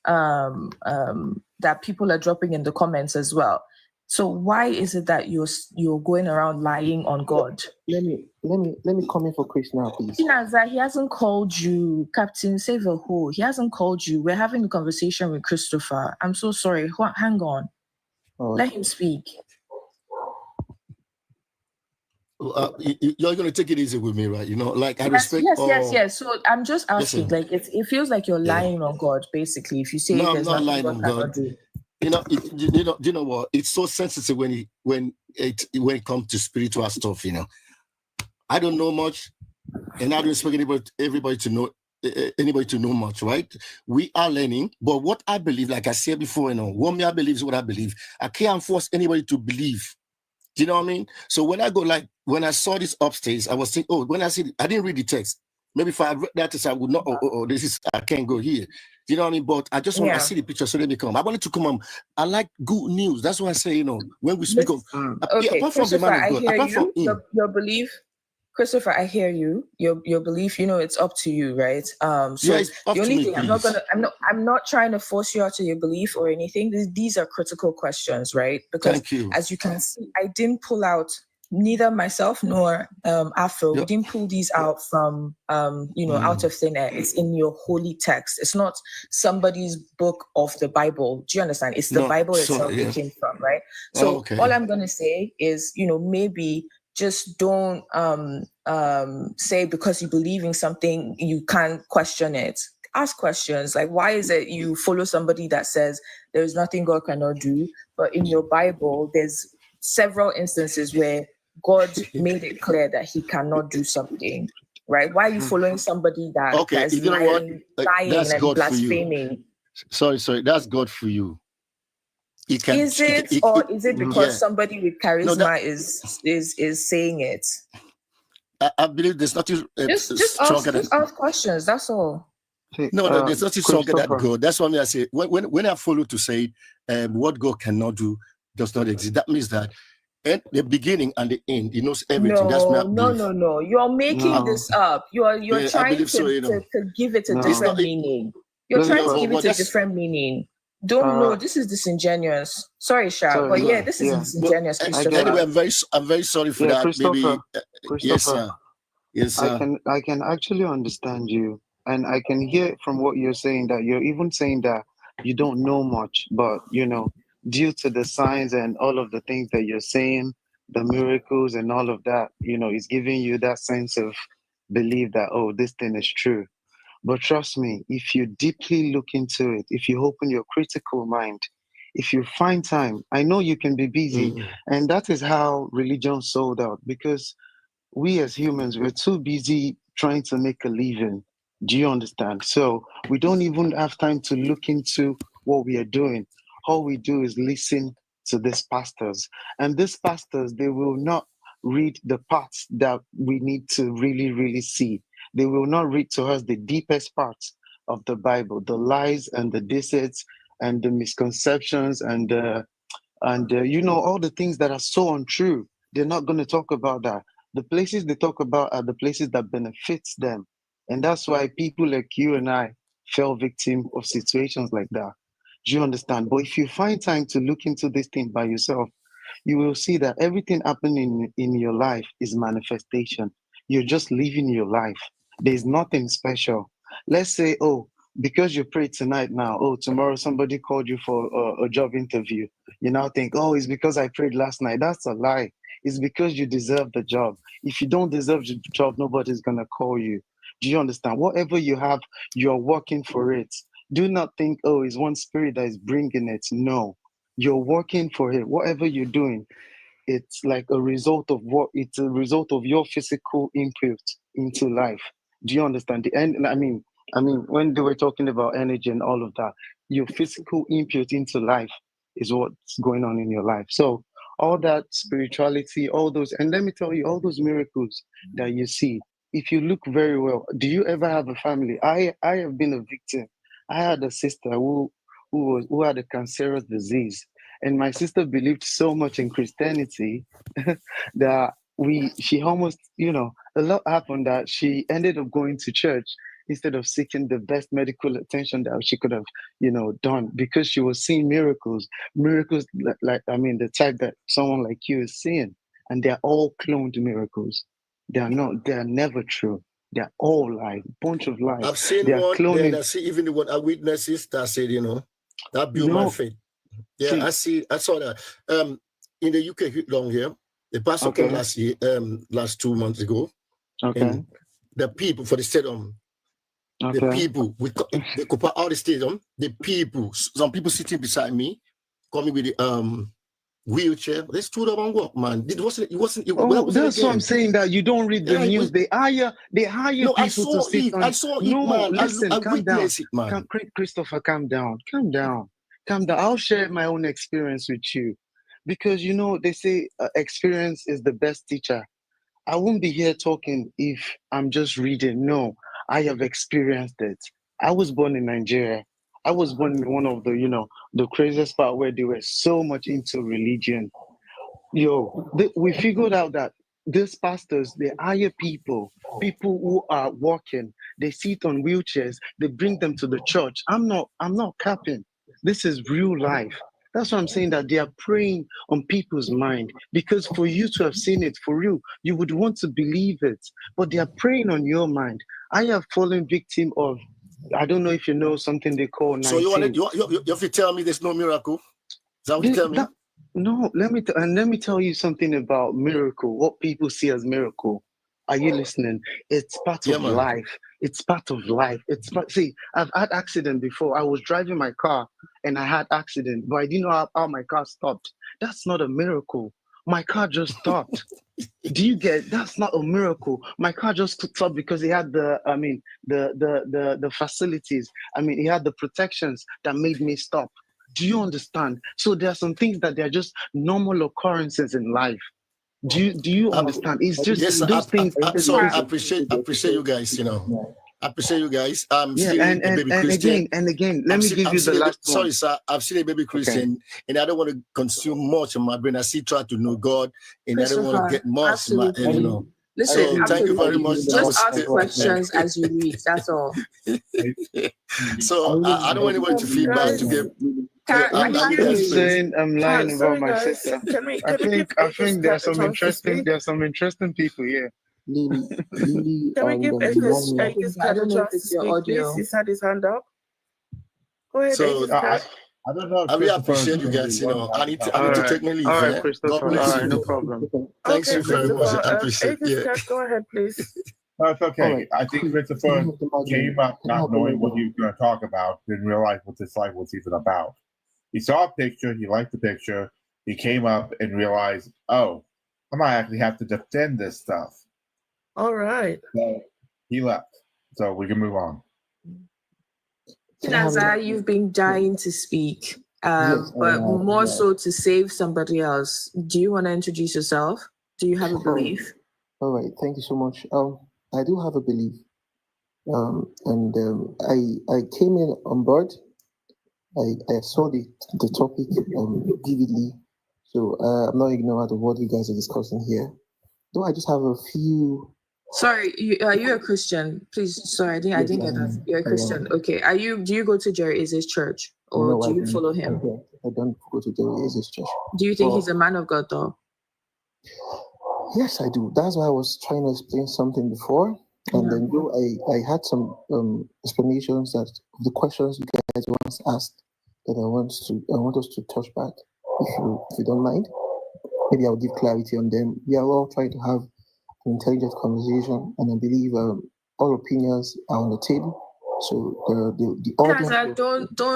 S9: that people are dropping in the comments as well. So why is it that you're going around lying on God?
S14: Let me come in for Chris now, please.
S9: Chinaza, he hasn't called you, Captain Save a Hole. He hasn't called you. We're having a conversation with Christopher. I'm so sorry. Hang on. Let him speak.
S22: You're going to take it easy with me, right? You know, like I respect.
S9: Yes. So I'm just asking, like, it feels like you're lying on God, basically. If you say
S22: no,
S9: there's
S22: I'm not
S9: nothing
S22: lying
S9: God
S22: on God.
S9: cannot do.
S22: You know what? It's so sensitive when it comes to spiritual stuff. You know, I don't know much, and I don't expect everybody to know much, right? We are learning, but what I believe, like I said before, what me I believe is what I believe. I can't force anybody to believe Do you know what I mean? So when I go, like, when I saw this upstairs, I was thinking, oh, when I see it, I didn't read the text. Maybe if I read that text, I would not, this is, I can't go here. Do you know what I mean? But I just want to see the picture, so let me come. I wanted to come on. I like good news. That's why I say, when we speak of,
S9: Okay,
S22: apart from the
S9: Christopher,
S22: man of
S9: I
S22: God,
S9: hear
S22: apart from
S9: you.
S22: him.
S9: Your belief, Christopher, I hear you. Your belief, it's up to you, right? So
S22: Yeah, it's up
S9: the only
S22: to me,
S9: thing
S22: please.
S9: I'm not trying to force you out to your belief or anything. These are critical questions, right? Because
S22: Thank you.
S9: as you can see, I didn't pull out, neither myself nor Afro. We didn't pull these out from out of thin air. It's in your holy text. It's not somebody's book of the Bible. Do you understand? It's the Bible itself it came from, right? So all I'm gonna say is, maybe just don't say because you believe in something you can't question it. Ask questions like, why is it you follow somebody that says there's nothing God cannot do, but in your Bible there's several instances where God made it clear that he cannot do something, right? Why are you following somebody that is
S22: you know what?
S9: lying
S22: That's
S9: and
S22: God for you.
S9: blaspheming?
S22: Sorry, that's God for you.
S9: Is it because somebody with charisma is saying it?
S22: I believe there's nothing
S9: Just ask questions. That's all.
S22: No, there's nothing stronger than God. That's why I say when I follow to say what God cannot do does not exist. That means that at the beginning and the end, he knows everything. That's my belief.
S9: No. You're making this up. You're trying to give it a different meaning. You're trying to give it a different meaning. Don't know. This is disingenuous. Sorry, Sha, but this is disingenuous.
S22: Anyway, I'm very sorry for that. Maybe yes, sir. Yes, sir.
S11: I can actually understand you, and I can hear from what you're saying that you're even saying that you don't know much, but due to the signs and all of the things that you're saying, the miracles and all of that, it's giving you that sense of belief that, oh, this thing is true. But trust me, if you deeply look into it, if you open your critical mind, if you find time, I know you can be busy, and that is how religion sold out, because we as humans, we're too busy trying to make a living. Do you understand? So we don't even have time to look into what we are doing. All we do is listen to these pastors. And these pastors, they will not read the parts that we need to really, really see. They will not read to us the deepest parts of the Bible, the lies and the deceits and the misconceptions and all the things that are so untrue. They're not going to talk about that. The places they talk about are the places that benefits them. And that's why people like you and I fell victim of situations like that. Do you understand? But if you find time to look into this thing by yourself, you will see that everything happening in your life is manifestation. You're just living your life. There's nothing special. Let's say, oh, because you prayed tonight now, oh, tomorrow somebody called you for a job interview. You now think, oh, it's because I prayed last night. That's a lie. It's because you deserve the job. If you don't deserve the job, nobody's going to call you. Do you understand? Whatever you have, you're working for it. Do not think, oh, it's one spirit that is bringing it. No, you're working for it. Whatever you're doing, it's like a result of it's a result of your physical input into life. Do you understand? I mean, when they were talking about energy and all of that, your physical input into life is what's going on in your life. So all that spirituality, all those, and let me tell you, all those miracles that you see, if you look very well, do you ever have a family? I have been a victim. I had a sister who had a cancerous disease, and my sister believed so much in Christianity that she almost, a lot happened that she ended up going to church instead of seeking the best medical attention that she could have, done, because she was seeing miracles the type that someone like you is seeing, and they're all cloned miracles. They're never true. They're all lies, bunch of lies.
S22: I've seen
S11: they're
S22: one,
S11: cloning.
S22: then I see even the one I witnesses that said, that built my faith. Yeah, I saw that. In the UK long here, the pastor came last 2 months ago.
S11: Okay.
S22: And the people for the stadium, the people they could put out the stadium, the people, some people sitting beside me, coming with the wheelchair. They stood up and walked, man. It wasn't
S11: that's what I'm saying, that you don't read the news. They hire people to sit on.
S22: I saw it, man.
S11: Listen,
S22: I
S11: calm down.
S22: witnessed it, man.
S11: Christopher, calm down. I'll share my own experience with you. Because they say experience is the best teacher. I won't be here talking if I'm just reading. No, I have experienced it. I was born in Nigeria. I was born in one of the craziest part where they were so much into religion. We figured out that these pastors, they hire people who are walking, they sit on wheelchairs, they bring them to the church. I'm not capping. This is real life. That's why I'm saying that they are preying on people's mind, because for you to have seen it for real, you would want to believe it, but they are preying on your mind. I have fallen victim of, I don't know if you know something they call 19.
S22: So you have to tell me there's no miracle? Is that what you tell me?
S11: No, let me tell you something about miracle. What people see as miracle. Are you listening? It's part of life. It's part of life. See, I've had accident before. I was driving my car and I had accident, but I didn't know how my car stopped. That's not a miracle. My car just stopped. Do you get? That's not a miracle. My car just stopped because it had the facilities. It had the protections that made me stop. Do you understand? So there are some things that they're just normal occurrences in life. Do you understand? It's just those things.
S22: I appreciate you guys. I appreciate you guys. Seeing a baby Christian.
S11: And again, let me give you the last one.
S22: Sorry, sir. I've seen a baby Christian, and I don't want to consume much of my brain. I still try to know God, and I don't want to get much.
S9: Listen,
S22: so thank you very much.
S9: Just ask questions as you read. That's all.
S22: So I don't want anybody to feel bad to get.
S11: I'm saying I'm lying about my sister. I think there's some interesting people here.
S7: Can we give Ekis a chance to speak, please? He's had his hand up. Go ahead, Ekis.
S8: I don't know.
S22: I really appreciate you guys. I need to take my leave.
S11: All right, Christopher.
S22: God bless you.
S11: No problem.
S22: Thanks you very much. I appreciate it.
S7: Go ahead, please.
S8: No, it's okay. Right. I think Christopher came up not knowing what he was going to talk about, didn't realize what this life was even about. He saw a picture, he liked the picture, he came up and realized, oh, I might actually have to defend this stuff.
S7: All right.
S8: So he left. So we can move on.
S9: Chinaza, you've been dying to speak, but more so to save somebody else. Do you want to introduce yourself? Do you have a belief?
S14: All right, thank you so much. I do have a belief, and I came in on board. I saw the topic vividly, so I'm not ignorant of what you guys are discussing here. Though I just have a few.
S9: Sorry, are you a Christian? Please, sorry, I didn't get that. You're a Christian. Okay. Do you go to Jerry Eze's church, or do you follow him?
S14: I don't go to Jerry Eze's church.
S9: Do you think he's a man of God, though?
S14: Yes, I do. That's why I was trying to explain something before. And then I had some explanations that the questions you guys once asked that I want us to touch back, if you don't mind. Maybe I'll give clarity on them. We are all trying to have an intelligent conversation, and I believe all opinions are on the table. So the audience.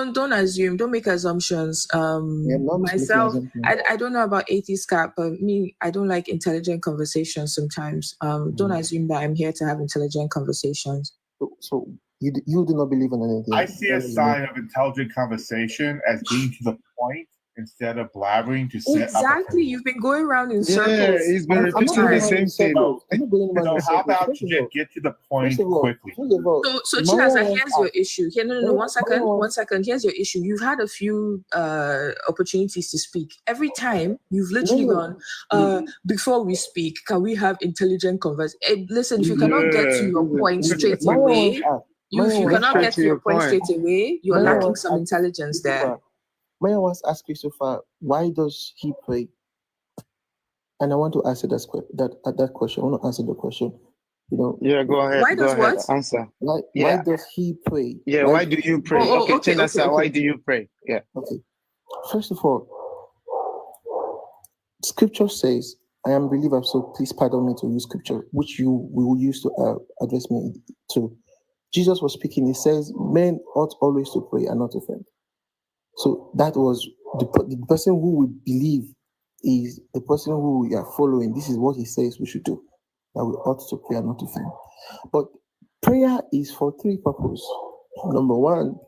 S9: Don't assume. Don't make assumptions. Myself, I don't know about atheist cat, but me, I don't like intelligent conversations sometimes. Don't assume that I'm here to have intelligent conversations.
S14: So you do not believe in anything.
S8: I see a sign of intelligent conversation as being to the point instead of blabbering to set
S9: exactly. You've been going around in circles.
S11: Yeah, he's been repeating the same thing.
S8: How about you just get to the point quickly?
S9: So Chinaza, here's your issue. Here, no, 1 second. 1 second. Here's your issue. You've had a few opportunities to speak. Every time you've literally gone, before we speak, can we have intelligent conversation? Listen, if you cannot get to your point straight away, if you cannot get to your point straight away, you're lacking some intelligence there.
S14: May I once ask Christopher, why does he pray? And I want to answer that question. I want to answer the question.
S11: Yeah, go ahead.
S9: Why does what?
S11: Answer.
S14: Why does he pray?
S11: Yeah, why do you pray? Okay. Why do you pray? Yeah.
S14: Okay. First of all, Scripture says, "I am a believer, so please pardon me to use Scripture, which you will use to address me to." Jesus was speaking. He says, "Men ought always to pray and not to faint." So that was the person who we believe is the person who we are following. This is what he says we should do, that we ought to pray and not to faint. But prayer is for three purposes. Number one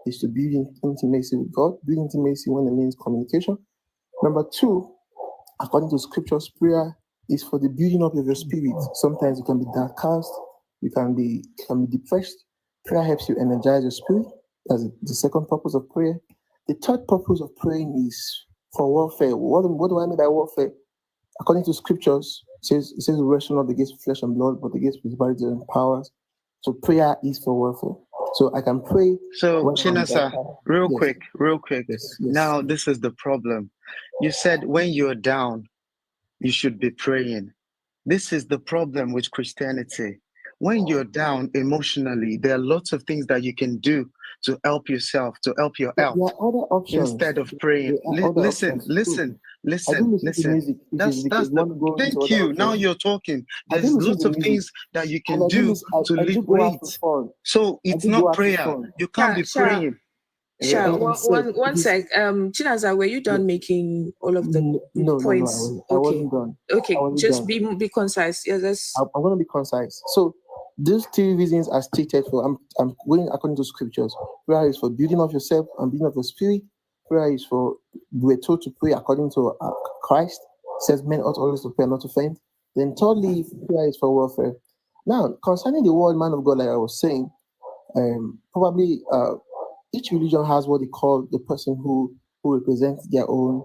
S14: is to build intimacy with God. Build intimacy when it means communication. Number two According to scriptures, prayer is for the building up of your spirit. Sometimes you can be downcast, you can be depressed. Prayer helps you energize your spirit. That's the second purpose of prayer. The third purpose of praying is for warfare. What do I mean by warfare? According to scriptures, it says we wrestle not against flesh and blood, but against principalities and powers. So prayer is for warfare. So I can pray.
S11: So Chinasa, real quick.
S14: Yes.
S11: Now this is the problem. You said when you're down, you should be praying. This is the problem with Christianity. When you're down emotionally, there are lots of things that you can do to help yourself, to help your health,
S14: There are other options.
S11: instead of praying.
S14: There are other
S11: Listen.
S14: options. I do listen to music.
S11: That's
S14: Because
S11: the.
S14: one goes into
S11: Thank
S14: other
S11: you. Now
S14: options.
S11: you're talking.
S14: I do
S11: There's
S14: listen
S11: lots
S14: to
S11: of
S14: music.
S11: things that you can
S14: And
S11: do to
S14: I do
S11: lift
S14: go out
S11: weights.
S14: for fun.
S11: So
S14: I
S11: it's
S14: do go
S11: not
S14: out for
S11: prayer.
S14: fun.
S11: You can't be praying.
S9: Sure.
S14: And
S9: One sec. Chinaza, were you done making all of the
S14: No,
S9: points?
S14: I wasn't done.
S9: Okay,
S14: I wasn't
S9: just
S14: done.
S9: be concise. Yes, that's
S14: I'm going to be concise. So these three reasons are stated for. I'm going according to scriptures. Prayer is for building of yourself and building of your spirit. Prayer is for, we're told to pray according to Christ. It says men ought always to pray, not to faint. Then thirdly, prayer is for warfare. Now, concerning the word man of God, like I was saying, probably each religion has what they call the person who represents their own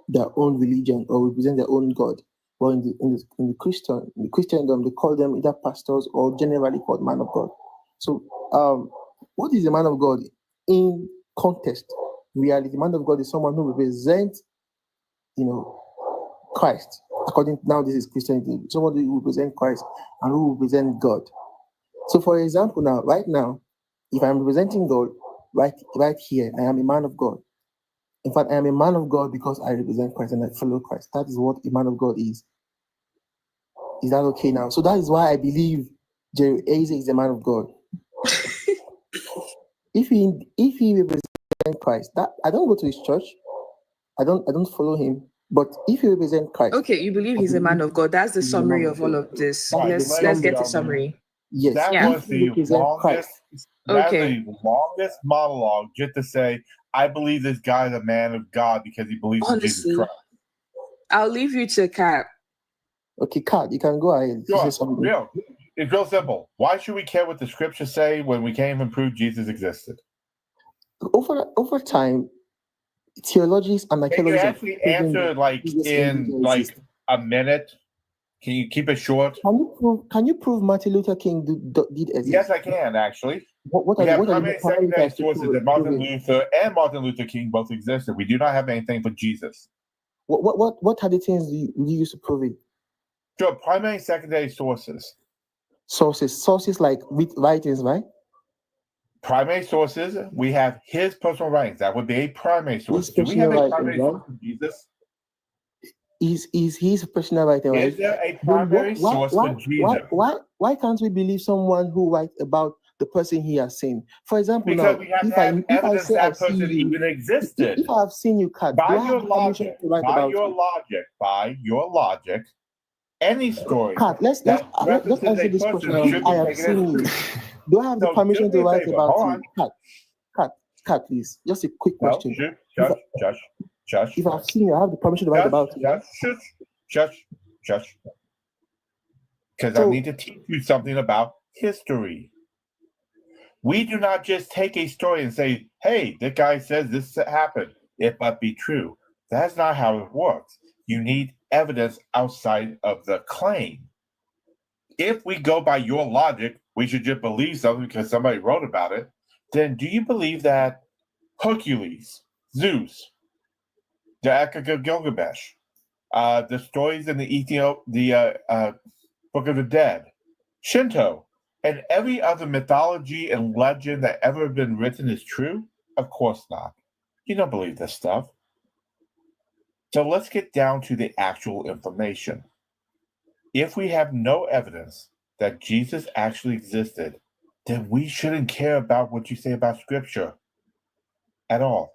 S14: religion or represent their own God. But in the Christendom, they call them either pastors or generally called man of God. So, what is a man of God in context? Reality, man of God is someone who represents, Christ. According now, this is Christianity. Somebody who represents Christ and who represents God. So, for example, right now, if I'm representing God right here, I am a man of God. In fact, I am a man of God because I represent Christ and I follow Christ. That is what a man of God is. Is that okay now? So that is why I believe Jerry Eze is a man of God. If he represents Christ, that I don't go to his church. I don't follow him. But if he represents Christ,
S9: okay. You believe he's a man of God. That's the summary of all of this. Let's get a summary.
S14: Yes.
S8: That was the longest monologue just to say, I believe this guy's a man of God because he believes in Jesus Christ.
S9: I'll leave you to Kat.
S14: Okay, Kat, you can go ahead.
S8: Sure. It's real simple. Why should we care what the scriptures say when we can't even prove Jesus existed?
S14: Over time, theologians and archaeologists
S8: can you actually answer in a minute? Can you keep it short?
S14: Can you prove Martin Luther King did exist?
S8: Yes, I can actually.
S14: What
S8: we
S14: are
S8: have
S14: the
S8: primary secondary sources that Martin Luther and Martin Luther King both existed. We do not have anything for Jesus.
S14: What are the things you use to prove it?
S8: Sure, primary secondary sources.
S14: Sources like writings, right?
S8: Primary sources, we have his personal writings. That would be a primary source. Do we have a primary source of Jesus?
S14: Is his personal writing, right?
S8: Is there a primary source for Jesus?
S14: Why can't we believe someone who writes about the person he has seen? For example,
S8: because we have to have evidence that person even existed.
S14: If I have seen you, Kat,
S8: by your logic, any story.
S14: Kat, let's answer this question. I have seen you. Do I have the permission to write about you? Kat, please. Just a quick question.
S8: Shush.
S14: If I've seen you, I have the permission to write about you.
S8: Shush. Because I need to teach you something about history. We do not just take a story and say, hey, the guy says this happened. It must be true. That's not how it works. You need evidence outside of the claim. If we go by your logic, we should just believe something because somebody wrote about it. Then do you believe that Hercules, Zeus, the Epic of Gilgamesh, the stories in the Book of the Dead, Shinto, and every other mythology and legend that ever been written is true? Of course not. You don't believe this stuff. So let's get down to the actual information. If we have no evidence that Jesus actually existed, then we shouldn't care about what you say about Scripture at all.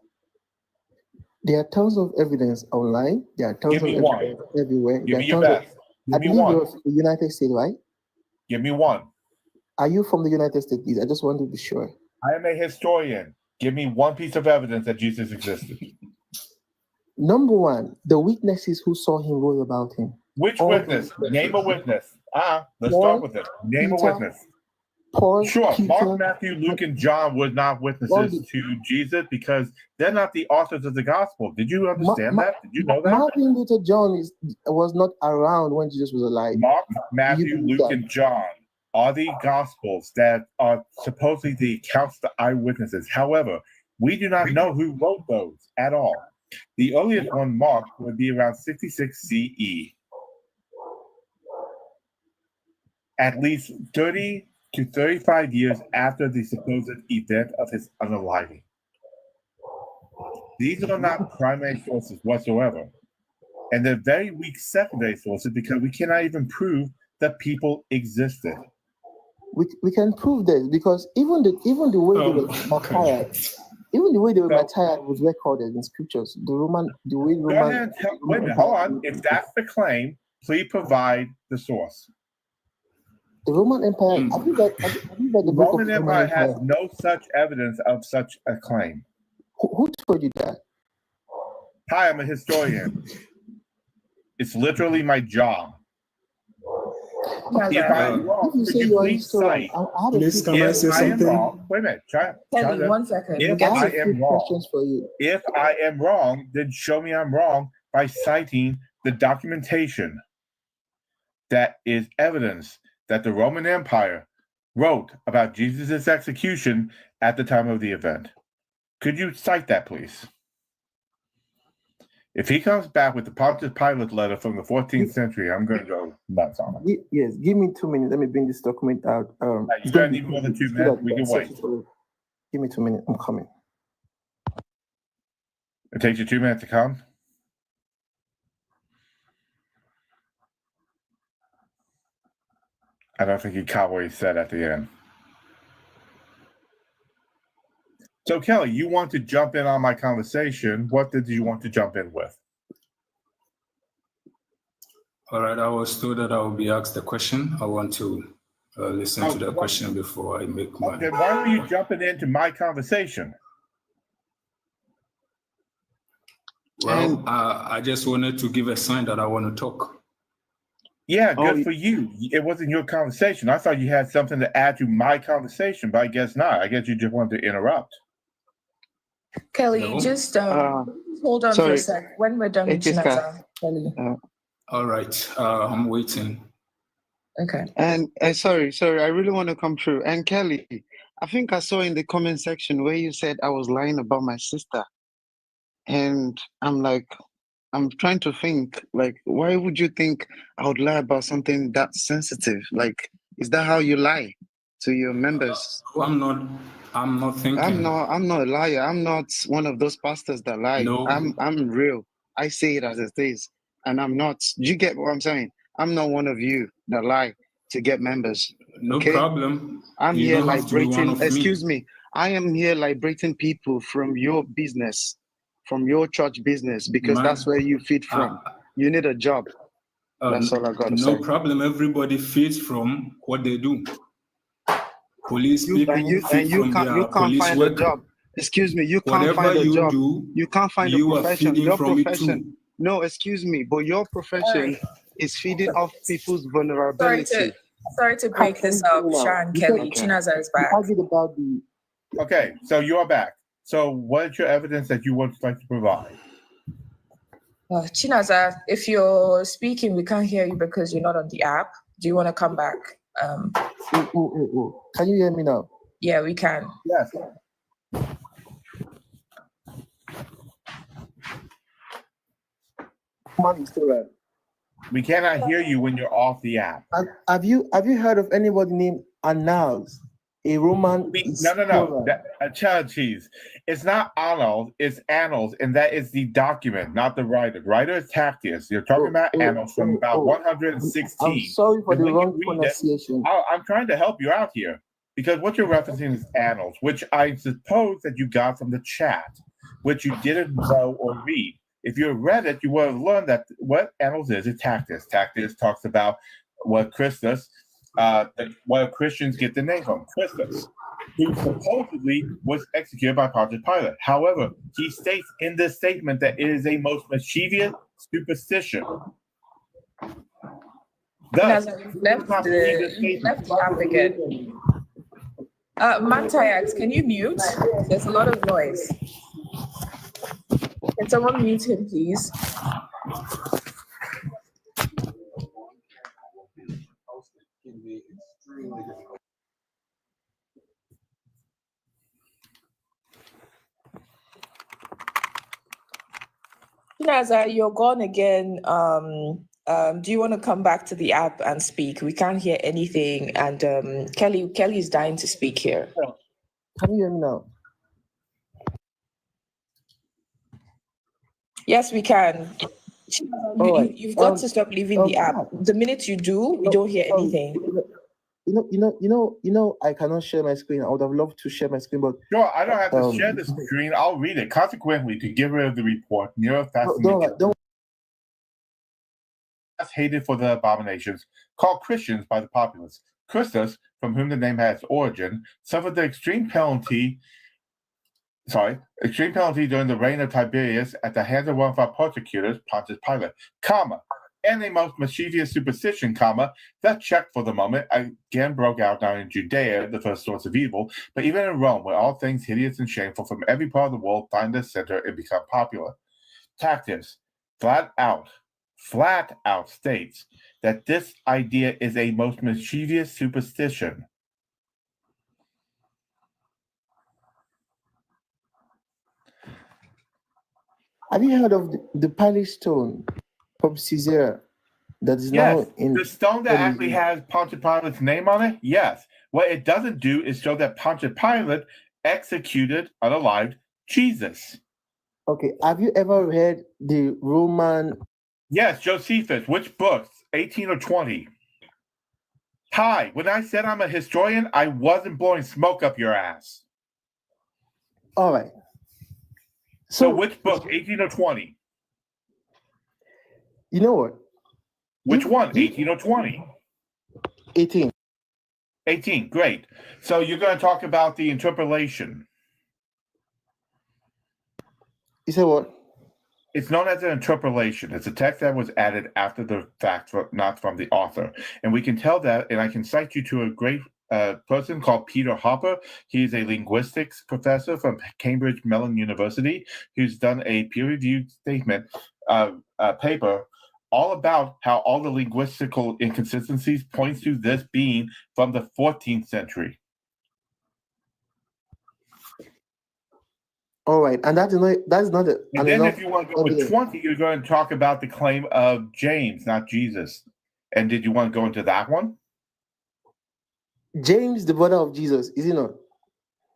S14: There are tons of evidence online. There are tons of evidence everywhere.
S8: Give me your best.
S14: I believe you're from the United States, right?
S8: Give me one.
S14: Are you from the United States, please? I just want to be sure.
S8: I am a historian. Give me one piece of evidence that Jesus existed.
S14: Number one, the witnesses who saw him wrote about him.
S8: Which
S14: All
S8: witness?
S14: those
S8: Name a
S14: witnesses.
S8: witness. Let's
S14: Paul,
S8: start with it. Name
S14: Peter,
S8: a witness.
S14: Paul,
S8: Sure,
S14: Peter,
S8: Mark, Matthew, Luke, and John were not witnesses to Jesus because they're not the authors of the gospel. Did you understand that? Did you know that?
S14: Martin Luther John was not around when Jesus was alive.
S8: Mark, Matthew, Luke, and John are the gospels that are supposedly the accounts, the eyewitnesses. However, we do not know who wrote those at all. The earliest one, Mark, would be around 66 CE. At least 30 to 35 years after the supposed event of his unaliving. These are not primary sources whatsoever. And they're very weak secondary sources because we cannot even prove that people existed.
S14: We can prove this because even the way they were martyred, even the way they were martyred was recorded in scriptures.
S8: Go ahead and wait a minute, hold on. If that's the claim, please provide the source.
S14: The Roman Empire. Have you read the book
S8: Roman
S14: of
S8: Empire
S14: Roman Empire?
S8: has no such evidence of such a claim.
S14: Who told you that?
S8: Hi, I'm a historian. It's literally my job. If I'm wrong, could you please cite?
S5: Please, can I say
S8: If I am
S5: something?
S8: wrong, wait a minute.
S9: Kelly, 1 second.
S8: If I am wrong, if I am wrong, then show me I'm wrong by citing the documentation that is evidence that the Roman Empire wrote about Jesus' execution at the time of the event. Could you cite that, please? If he comes back with the Pontius Pilate letter from the 14th century, I'm going to go nuts on it.
S14: Yes, give me 2 minutes. Let me bring this document out.
S8: You're going to need more than 2 minutes. We can wait.
S14: Give me 2 minutes. I'm coming.
S8: It takes you 2 minutes to come? I don't think he caught what he said at the end. So, Kelly, you want to jump in on my conversation. What did you want to jump in with?
S5: All right, I was told that I will be asked the question. I want to listen to the question before I make my...
S8: Okay, why were you jumping into my conversation?
S5: Well, I just wanted to give a sign that I want to talk.
S8: Yeah, good for you. It wasn't your conversation. I thought you had something to add to my conversation, but I guess not. I guess you just wanted to interrupt.
S9: Kelly, just hold on for a sec. When we're done with Chinaza, Kelly.
S5: All right, I'm waiting.
S9: Okay.
S11: And sorry, I really want to come through. And Kelly, I think I saw in the comment section where you said I was lying about my sister. And I'm like, I'm trying to think, like, why would you think I would lie about something that sensitive? Like, is that how you lie to your members?
S5: I'm not thinking.
S11: I'm not a liar. I'm not one of those pastors that lie.
S5: No.
S11: I'm real. I say it as it is. And I'm not, do you get what I'm saying? I'm not one of you that lie to get members.
S5: No problem.
S11: I'm
S5: You
S11: here
S5: don't have to be one
S11: liberating,
S5: of me.
S11: excuse me, I am here liberating people from your business, from your church business, because that's where you feed from. You need a job. That's all I got to say.
S5: No problem. Everybody feeds from what they do. Police people feed from their police
S11: find
S5: work.
S11: a job. Excuse me, you can't
S5: Whatever
S11: find a
S5: you
S11: job.
S5: do,
S11: You can't find a
S5: you are
S11: profession.
S5: feeding
S11: Your
S5: from it
S11: profession.
S5: too.
S11: No, excuse me, but your profession is feeding off people's vulnerability.
S9: Sorry to break this up, Sean, Kelly. Chinaza is back.
S8: Okay, so you're back. So what is your evidence that you would like to provide?
S9: Chinaza, if you're speaking, we can't hear you because you're not on the app. Do you want to come back?
S14: Can you hear me now?
S9: Yeah, we can.
S8: Yes. We cannot hear you when you're off the app.
S14: Have you heard of anybody named Annals? A Roman?
S8: No. Child cheese. It's not Arnold, it's Annals, and that is the document, not the writer. The writer is Tacitus. You're talking about Annals from about 116.
S14: I'm sorry for the
S8: when
S14: wrong
S8: you read
S14: pronunciation.
S8: I'm trying to help you out here because what you're referencing is Annals, which I suppose that you got from the chat, which you didn't know or read. If you read it, you would have learned that what Annals is Tacitus. Tacitus talks about what Christus, where Christians get the name from, Christus. who supposedly was executed by Pontius Pilate. However, he states in this statement that it is a most mischievous superstition. Thus,
S9: You've left the app again. Mantayax, can you mute? There's a lot of noise. Can someone mute him, please? Chinaza, you're gone again. Do you want to come back to the app and speak? We can't hear anything, and Kelly is dying to speak here.
S14: Can you hear me now?
S9: Yes, we can. You've got to stop leaving the app. The minute you do, we don't hear anything.
S14: I cannot share my screen. I would have loved to share my screen, but
S8: sure, I don't have to share the screen. I'll read it. Consequently, to get rid of the report, Nero
S14: don't
S8: hated for the abominations called Christians by the populace. Christus, from whom the name has origin, suffered the extreme penalty during the reign of Tiberius at the hands of one of our persecutors, Pontius Pilate, and a most mischievous superstition, that check for the moment again broke out not in Judea, the first source of evil, but even in Rome, where all things hideous and shameful from every part of the world find their center and become popular. Tacitus, flat out states that this idea is a most mischievous superstition.
S14: Have you heard of the Pilate stone from Caesarea that is now in
S8: the stone that actually has Pontius Pilate's name on it? Yes. What it doesn't do is show that Pontius Pilate executed, unalived, Jesus.
S14: Okay. Have you ever read the Roman?
S8: Yes, Josephus. Which books? 18 or 20? Hi, when I said I'm a historian, I wasn't blowing smoke up your ass.
S14: All right.
S8: So which book, 18 or 20?
S14: You know what?
S8: Which one, 18 or 20?
S14: 18.
S8: 18, great. So you're going to talk about the interpolation.
S14: You said what?
S8: It's known as an interpolation. It's a text that was added after the fact, not from the author. And we can tell that, and I can cite you to a great person called Peter Hopper. He's a linguistics professor from Cambridge Mellon University who's done a peer-reviewed statement, paper, all about how all the linguistical inconsistencies points to this being from the 14th century.
S14: All right, and that's not it.
S8: And then if you want to go with 20, you're going to talk about the claim of James, not Jesus. And did you want to go into that one?
S14: James, the brother of Jesus, is he not?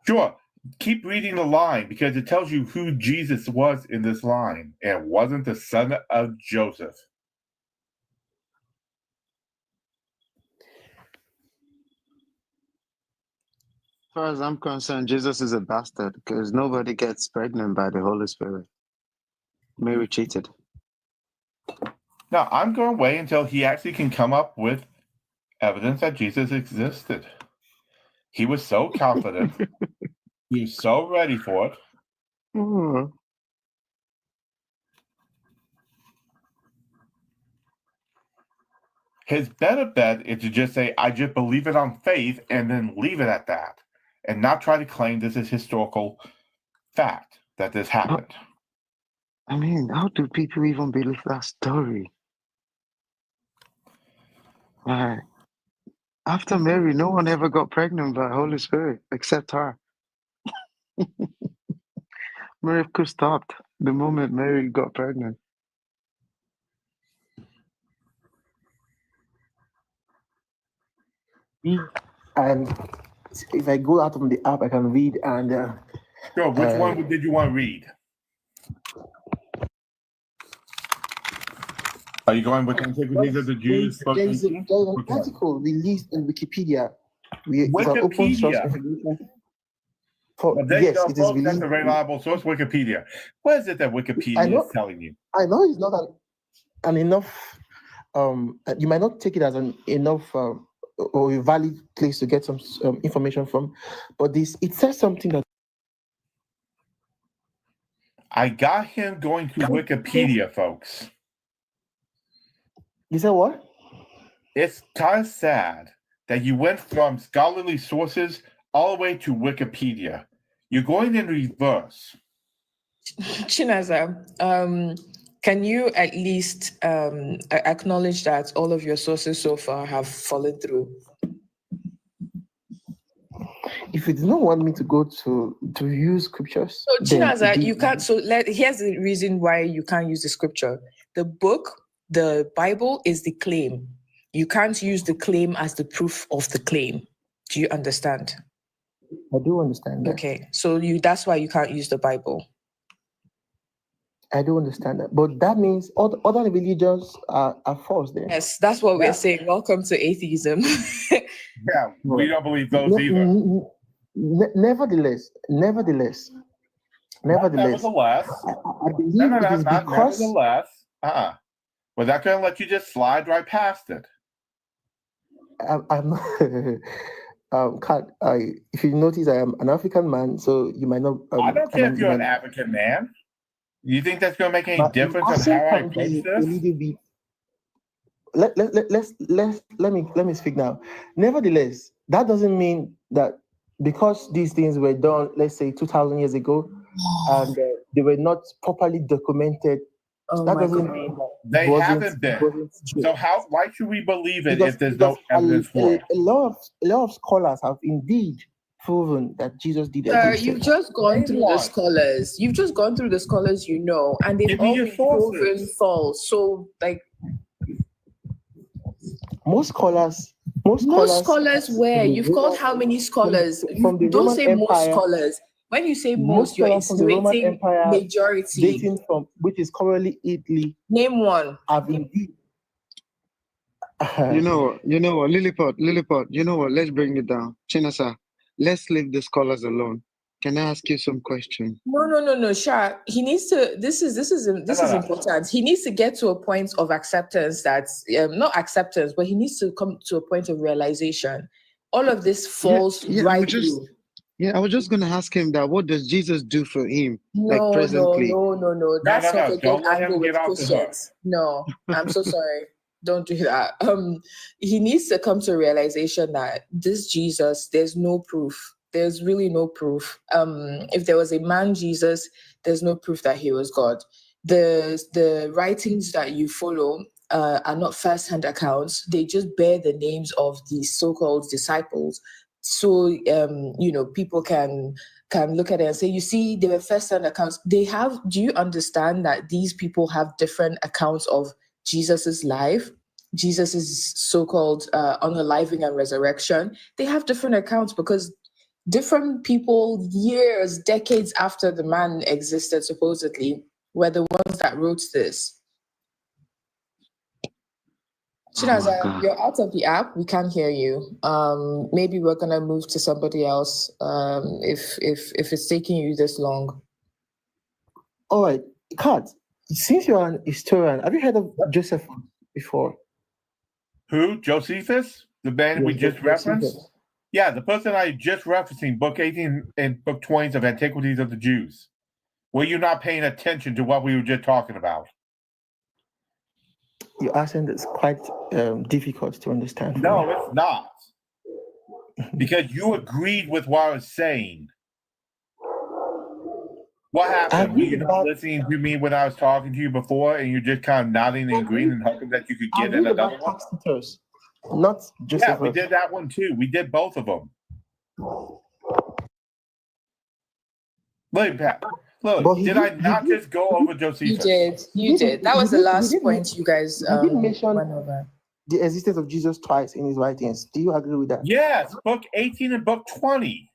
S8: Sure. Keep reading the line because it tells you who Jesus was in this line. And it wasn't the son of Joseph.
S11: As far as I'm concerned, Jesus is a bastard because nobody gets pregnant by the Holy Spirit. Mary cheated.
S8: Now, I'm going to wait until he actually can come up with evidence that Jesus existed. He was so confident. He was so ready for it.
S11: Mm.
S8: His better bet is to just say, I just believe it on faith and then leave it at that and not try to claim this is historical fact that this happened.
S11: I mean, how do people even believe that story? After Mary, no one ever got pregnant by the Holy Spirit except her. Miracle stopped the moment Mary got pregnant.
S14: And if I go out on the app, I can read and.
S8: Sure. Which one did you want to read? Are you going with Antiquities of the Jews?
S14: There's an article released in Wikipedia. It's an open source information.
S8: Yes, it is released. That's a reliable source, Wikipedia. What is it that Wikipedia is telling you?
S14: I know it's not an enough. You might not take it as an enough or a valid place to get some information from. But it says something that
S8: I got him going to Wikipedia, folks.
S14: You said what?
S8: It's kind of sad that you went from scholarly sources all the way to Wikipedia. You're going in reverse.
S9: Chinaza, can you at least acknowledge that all of your sources so far have fallen through?
S14: If you do not want me to go to use scriptures,
S9: so Chinaza, you can't. So here's the reason why you can't use the scripture. The book, the Bible, is the claim. You can't use the claim as the proof of the claim. Do you understand?
S14: I do understand that.
S9: Okay, so that's why you can't use the Bible.
S14: I do understand that, but that means all other religions are false there.
S9: Yes, that's what we're saying. Welcome to atheism.
S8: Yeah, we don't believe those either.
S14: Nevertheless, I believe it is because.
S8: Nevertheless, we're not going to let you just slide right past it.
S14: I'm if you notice, I am an African man, so you might not.
S8: I don't care if you're an African man. You think that's going to make any difference on how I approach this?
S14: Let me speak now. Nevertheless, that doesn't mean that because these things were done, let's say 2,000 years ago, and they were not properly documented. That doesn't mean that
S8: they haven't been. So why should we believe it if there's no evidence for it?
S14: A lot of scholars have indeed proven that Jesus did it.
S9: You've just gone through the scholars. You've just gone through the scholars, and they've all been proven false. So,
S14: most scholars
S9: where? You've called how many scholars? Don't say most scholars. When you say most, you're insinuating majority.
S14: Dating from which is currently Italy.
S9: Name one.
S14: Have indeed.
S11: You know what, Lilliput, you know what, let's bring it down. Chinasa, let's leave the scholars alone. Can I ask you some questions?
S9: No, Sha. He needs to. This is important. He needs to get to a point of acceptance. That's not acceptance, but he needs to come to a point of realization. All of this falls right through.
S11: I was just gonna ask him that. What does Jesus do for him?
S9: No. That's not a good angle with
S8: questions.
S9: Christians. No, I'm so sorry. Don't do that. He needs to come to a realization that this Jesus, there's no proof. There's really no proof. If there was a man Jesus, there's no proof that he was God. The writings that you follow are not first-hand accounts. They just bear the names of these so-called disciples. So people can look at it and say, you see, they were first-hand accounts. Do you understand that these people have different accounts of Jesus's life, Jesus's so-called unaliving and resurrection? They have different accounts because different people, years, decades after the man existed, supposedly, were the ones that wrote this. Chinaza, you're out of the app. We can't hear you. Maybe we're gonna move to somebody else. If it's taking you this long.
S14: All right, Kat. Since you're an historian, have you heard of Joseph before?
S8: Who? Josephus, the man we just referenced. Yeah, the person I just referencing, Book 18 and Book 20 of Antiquities of the Jews. Were you not paying attention to what we were just talking about?
S14: Your accent is quite difficult to understand.
S8: No, it's not. Because you agreed with what I was saying. What happened? Were you not listening to me when I was talking to you before and you're just kind of nodding and agreeing and hoping that you could get in another one?
S14: Not just.
S8: Yeah, we did that one too. We did both of them. Look, Pat. Look, did I not just go over Josephus?
S9: You did. That was the last point you guys went over.
S14: The existence of Jesus twice in his writings. Do you agree with that?
S8: Yes, Book 18 and Book 20.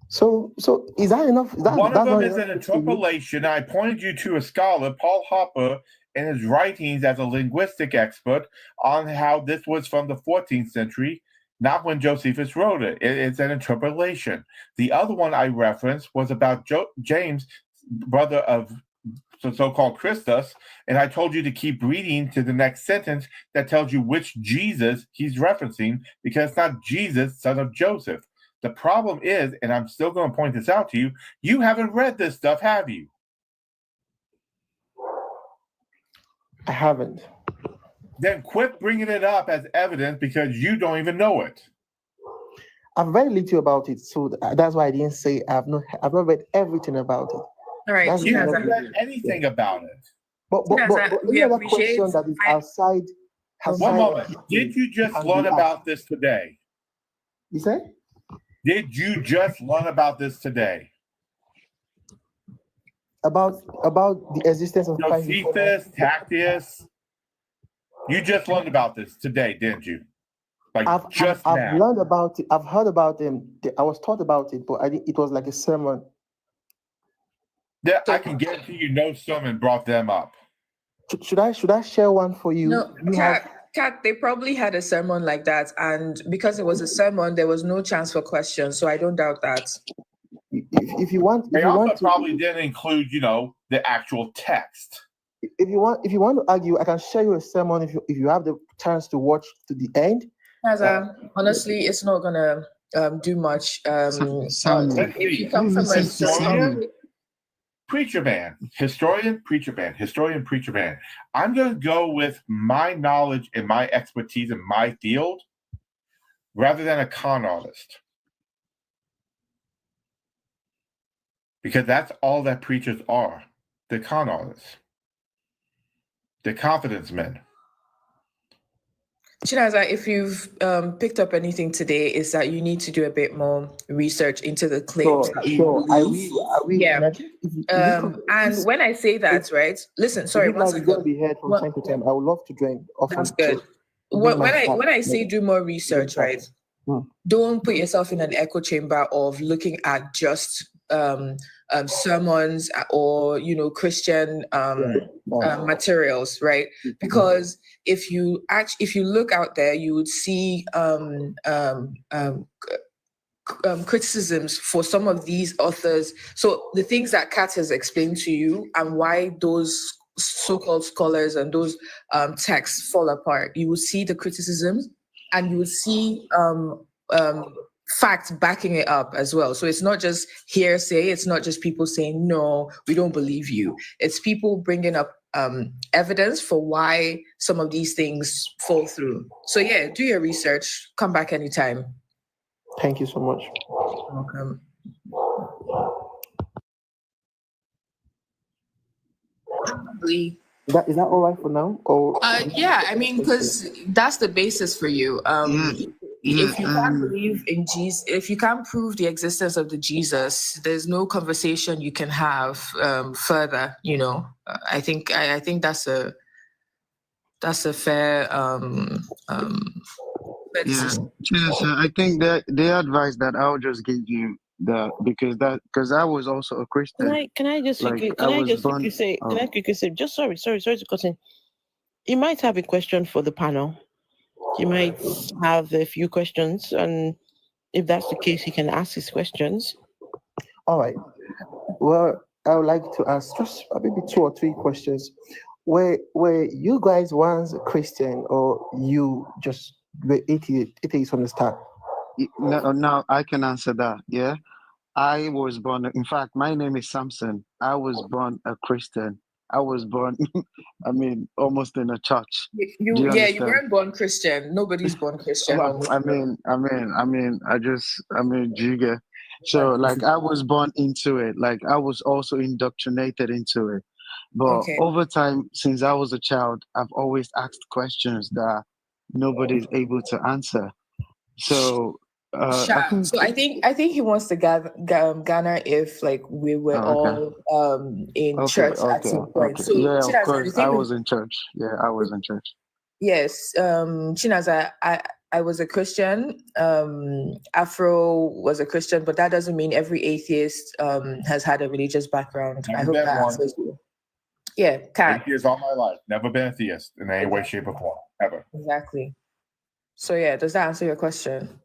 S14: So is that enough?
S8: One of them is an interpolation. I pointed you to a scholar, Paul Hopper, in his writings as a linguistic expert on how this was from the 14th century, not when Josephus wrote it. It's an interpolation. The other one I referenced was about James, brother of so-called Christus, and I told you to keep reading to the next sentence that tells you which Jesus he's referencing, because it's not Jesus, son of Joseph. The problem is, and I'm still going to point this out to you, you haven't read this stuff, have you?
S14: I haven't.
S8: Then quit bringing it up as evidence because you don't even know it.
S14: I've read little about it, so that's why I didn't say I've not read everything about it.
S9: All right,
S8: You haven't read anything about it.
S14: But any other question that is outside.
S8: One moment. Did you just learn about this today?
S14: You say?
S8: Did you just learn about this today?
S14: About the existence of
S8: Josephus, Tacitus. You just learned about this today, didn't you?
S14: I've learned about it. I've heard about them. I was taught about it, but it was like a sermon.
S8: Yeah, I can guarantee you no sermon brought them up.
S14: Should I share one for you?
S9: No, Kat, they probably had a sermon like that, and because it was a sermon, there was no chance for questions. So I don't doubt that.
S14: If you want,
S8: they also probably didn't include, the actual text.
S14: If you want to argue, I can share you a sermon if you have the chance to watch to the end.
S9: Honestly, it's not gonna do much. If you come from a
S8: preacher man, historian, preacher man, historian, preacher man. I'm going to go with my knowledge and my expertise in my field rather than a con artist. Because that's all that preachers are. They're con artists. They're confidence men.
S9: Chinaza, if you've picked up anything today, is that you need to do a bit more research into the claims.
S14: Sure.
S9: And when I say that, right? Listen, sorry, one second.
S14: Going to be heard from time to time. I would love to join.
S9: That's good. When I say do more research, right? Don't put yourself in an echo chamber of looking at just sermons or Christian materials, right? Because if you look out there, you would see criticisms for some of these authors. So the things that Kat has explained to you and why those so-called scholars and those texts fall apart, you will see the criticisms and you will see facts backing it up as well. So it's not just hearsay. It's not just people saying, no, we don't believe you. It's people bringing up evidence for why some of these things fall through. So yeah, do your research. Come back anytime.
S14: Thank you so much.
S9: Welcome. Probably.
S14: Is that all right for now? Or
S9: yeah, I mean, because that's the basis for you. If you can't believe in Jesus, if you can't prove the existence of the Jesus, there's no conversation you can have further. I think that's a fair
S11: I think that the advice that I'll just give you because I was also a Christian.
S1: Can I just quickly say, just sorry to cut in. You might have a question for the panel. You might have a few questions, and if that's the case, he can ask his questions.
S14: All right. Well, I would like to ask just maybe 2 or 3 questions. Were you guys once a Christian, or you just were atheists from the start?
S11: No, I can answer that. Yeah, I was born. In fact, my name is Samson. I was born a Christian. I was born, almost in a church.
S9: You weren't born Christian. Nobody's born Christian.
S11: Jiga. So I was born into it. I was also indoctrinated into it. But over time, since I was a child, I've always asked questions that nobody's able to answer. So
S9: I think he wants to Ghana if we were all in church at some point.
S11: Okay.
S9: So
S11: Yeah, of
S9: Chinaza,
S11: course, I was in church. Yeah, I was in church.
S9: Yes, Chinaza, I was a Christian. Afro was a Christian, but that doesn't mean every atheist has had a religious background. I hope that answers you. Yeah, Kat.
S8: 8 years all my life, never been a theist in any way, shape, or form, ever.
S9: Exactly. So yeah, does that answer your question?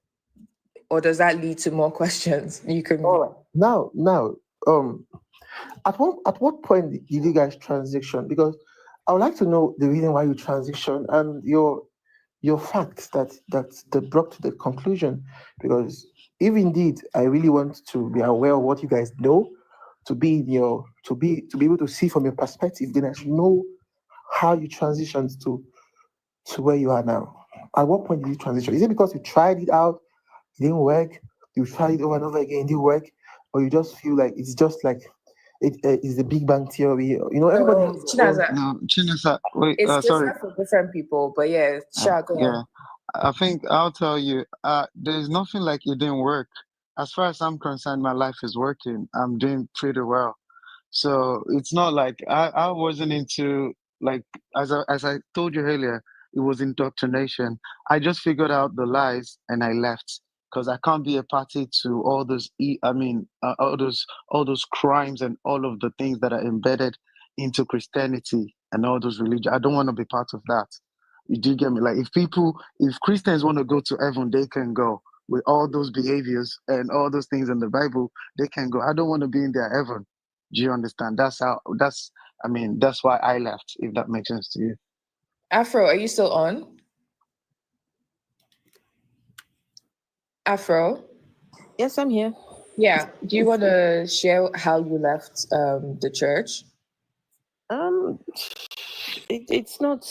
S9: Or does that lead to more questions? You can.
S14: All right. Now, At what point did you guys transition? Because I would like to know the reason why you transition and your facts that brought to the conclusion. Because if indeed I really want to be aware of what you guys know, to be able to see from your perspective, then I should know how you transitioned to where you are now. At what point did you transition? Is it because you tried it out, it didn't work, you tried it over and over again, it didn't work, or you just feel like it's just like it is the Big Bang Theory? You know, everybody
S9: No,
S14: has their own.
S9: Chinaza.
S11: No, Chinasa, wait,
S9: It's
S11: sorry.
S9: different for different people, but yeah, sure, go
S11: Yeah,
S9: on.
S11: I think I'll tell you, there's nothing like it didn't work. As far as I'm concerned, my life is working. I'm doing pretty well. So it's not like I wasn't into like as I told you earlier, it was indoctrination. I just figured out the lies and I left because I can't be a party to all those all those crimes and all of the things that are embedded into Christianity and all those religions. I don't want to be part of that. You do get me? Like if Christians want to go to heaven, they can go with all those behaviors and all those things in the Bible. They can go. I don't want to be in their heaven. Do you understand? That's why I left, if that makes sense to you.
S9: Afro, are you still on? Afro?
S1: Yes, I'm here.
S9: Yeah. Do you want to share how you left the church?
S1: It's not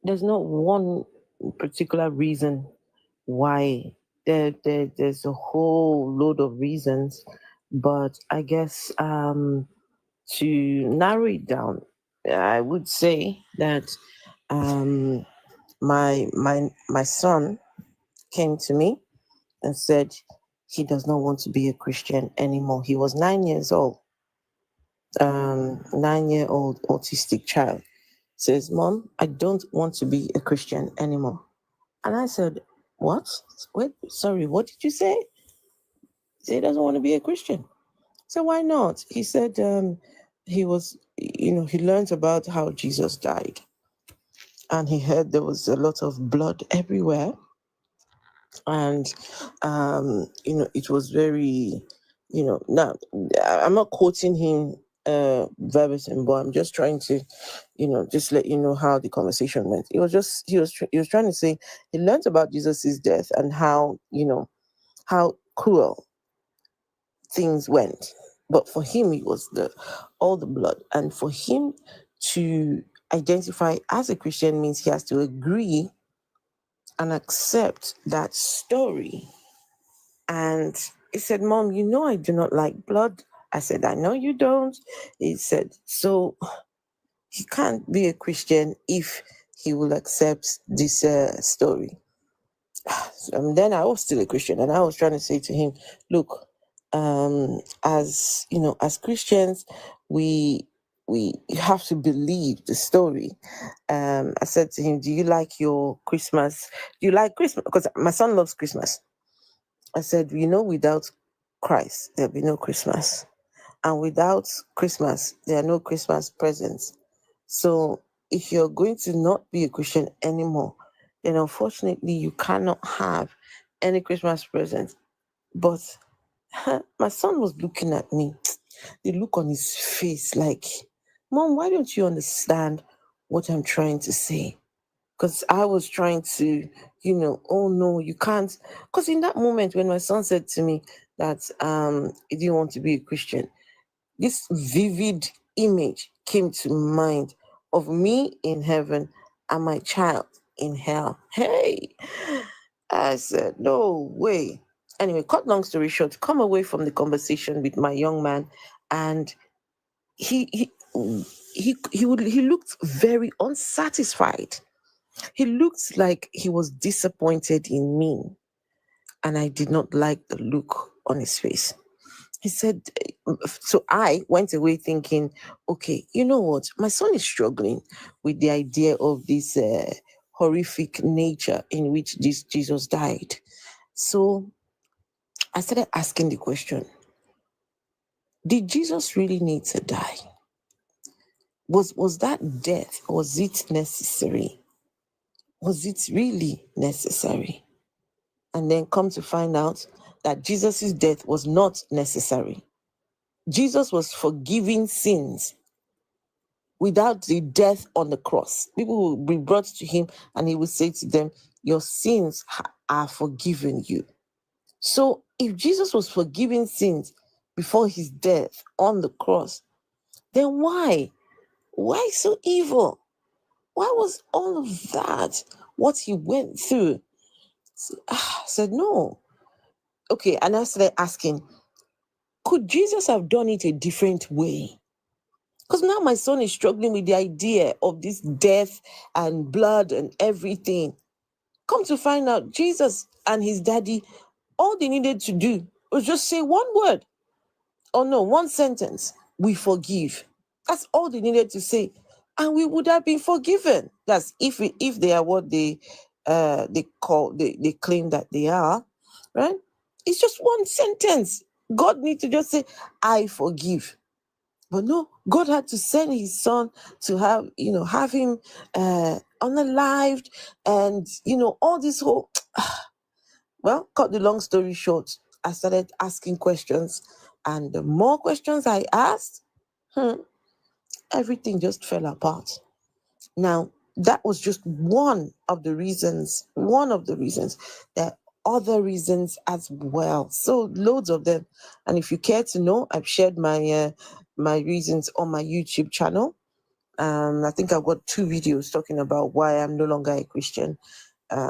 S1: there's not one particular reason why. There's a whole load of reasons, but I guess to narrow it down, I would say that my son came to me and said he does not want to be a Christian anymore. He was 9 years old. 9-year-old autistic child says, "Mom, I don't want to be a Christian anymore." And I said, "What? Wait, sorry, what did you say?" He said he doesn't want to be a Christian. So why not? He said he was, he learned about how Jesus died. And he heard there was a lot of blood everywhere. And, it was very, now I'm not quoting him verbatim, but I'm just trying to, just let you know how the conversation went. He was trying to say he learned about Jesus's death and how, how cruel things went. But for him, it was all the blood. And for him to identify as a Christian means he has to agree and accept that story. And he said, "Mom, I do not like blood." I said, "I know you don't." He said, "So he can't be a Christian if he will accept this story." Then I was still a Christian, and I was trying to say to him, "Look, as Christians, we have to believe the story." I said to him, "Do you like your Christmas? Do you like Christmas?" Because my son loves Christmas. I said, "Without Christ, there'll be no Christmas. And without Christmas, there are no Christmas presents. So if you're going to not be a Christian anymore, then unfortunately you cannot have any Christmas presents." But my son was looking at me, the look on his face like, "Mom, why don't you understand what I'm trying to say?" Because I was trying to, "Oh no, you can't." Because in that moment when my son said to me that he didn't want to be a Christian, this vivid image came to mind of me in heaven and my child in hell. Hey, I said, "No way." Anyway, cut long story short, come away from the conversation with my young man, and he looked very unsatisfied. He looked like he was disappointed in me, and I did not like the look on his face. He said, so I went away thinking, okay, you know what? My son is struggling with the idea of this horrific nature in which this Jesus died. So I started asking the question, did Jesus really need to die? Was that death, was it necessary? Was it really necessary? And then come to find out that Jesus' death was not necessary. Jesus was forgiving sins without the death on the cross. People will be brought to him and he will say to them, your sins are forgiven you. So if Jesus was forgiving sins before his death on the cross, then why? Why so evil? Why was all of that what he went through? I said, no. Okay, and I started asking, could Jesus have done it a different way? Because now my son is struggling with the idea of this death and blood and everything. Come to find out, Jesus and his daddy, all they needed to do was just say one word. Oh no, one sentence. We forgive. That's all they needed to say. And we would have been forgiven. That's if they are what they claim that they are, right? It's just one sentence. God needs to just say, I forgive. But no, God had to send his son to have him unalived, and all this whole well, cut the long story short, I started asking questions, and the more questions I asked, everything just fell apart. Now, that was just one of the reasons. There are other reasons as well. So loads of them. And if you care to know, I've shared my reasons on my YouTube channel. I think I've got 2 videos talking about why I'm no longer a Christian.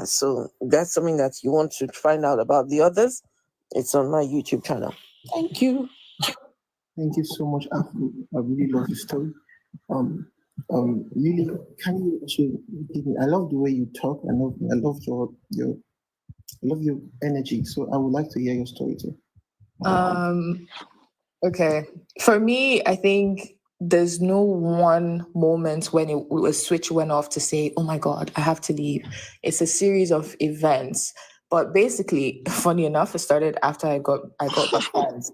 S1: So that's something that you want to find out about the others. It's on my YouTube channel. Thank you.
S14: Thank you so much, Afro. I really love the story. Lily, can you actually give me? I love the way you talk. I love your energy. So I would like to hear your story too.
S9: Okay. For me, I think there's no one moment when a switch went off to say, oh my God, I have to leave. It's a series of events. But basically, funny enough, it started after I got baptized.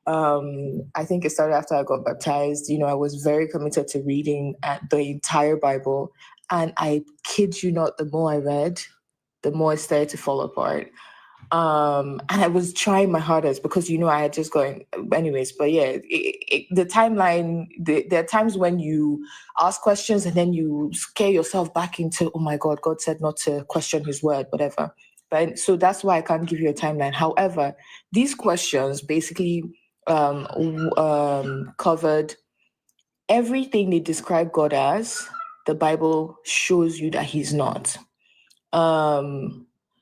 S9: I think it started after I got baptized. I was very committed to reading the entire Bible. And I kid you not, the more I read, the more it started to fall apart. And I was trying my hardest because, I had just gone anyways. But yeah, the timeline, there are times when you ask questions and then you scare yourself back into, oh my God, God said not to question his word, whatever. But so that's why I can't give you a timeline. However, these questions basically covered everything they describe God as. The Bible shows you that he's not.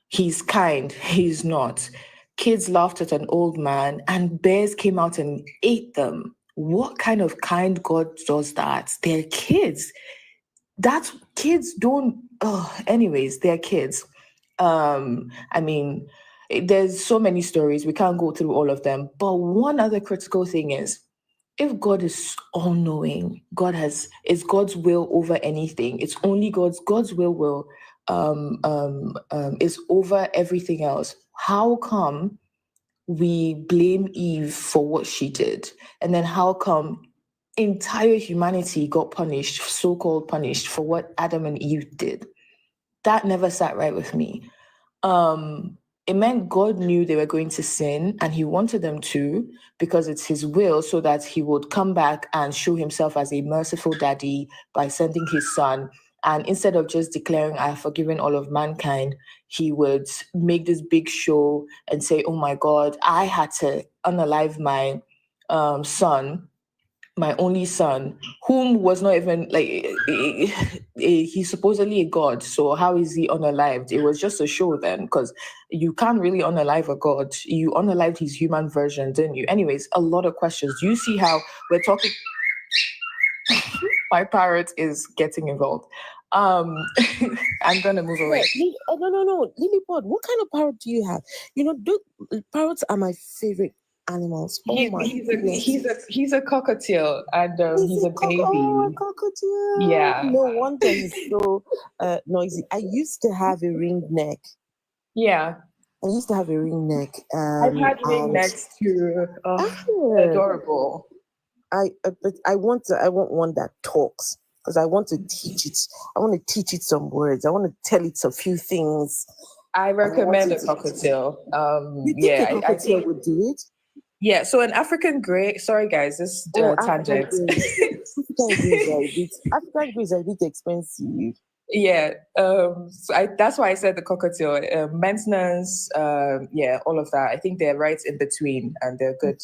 S9: He's kind, he's not. Kids laughed at an old man and bears came out and ate them. What kind of kind God does that? They're kids. Kids don't, anyways, they're kids. There's so many stories. We can't go through all of them. But one other critical thing is, if God is all-knowing, it's God's will over anything. It's only God's will is over everything else. How come we blame Eve for what she did? And then how come entire humanity got punished, so-called punished, for what Adam and Eve did? That never sat right with me. It meant God knew they were going to sin and he wanted them to, because it's his will, so that he would come back and show himself as a merciful daddy by sending his son. And instead of just declaring, I have forgiven all of mankind, he would make this big show and say, oh my God, I had to unalive my son, my only son, whom was not even he's supposedly a god. So how is he unalived? It was just a show then, because you can't really unalive a god. You unalived his human version, didn't you? Anyways, a lot of questions. Do you see how we're talking? My parrot is getting involved. I'm gonna move away.
S1: No, Lilliput, what kind of parrot do you have? Parrots are my favorite animals.
S9: He's a cockatiel, and he's a baby.
S1: Oh, a cockatiel.
S9: Yeah.
S1: No wonder he's so noisy. I used to have a ringed neck.
S9: Yeah.
S1: I used to have a ring neck.
S9: I've had ring necks too. Adorable.
S1: But I want one that talks, because I want to teach it. I want to teach it some words. I want to tell it a few things.
S9: I recommend a cockatiel.
S1: You think a cockatiel would do it?
S9: Yeah, so an African grey, sorry guys, this tangent.
S1: African greys are a bit expensive.
S9: Yeah, so that's why I said the cockatiel, maintenance, yeah, all of that. I think they're right in between and they're good.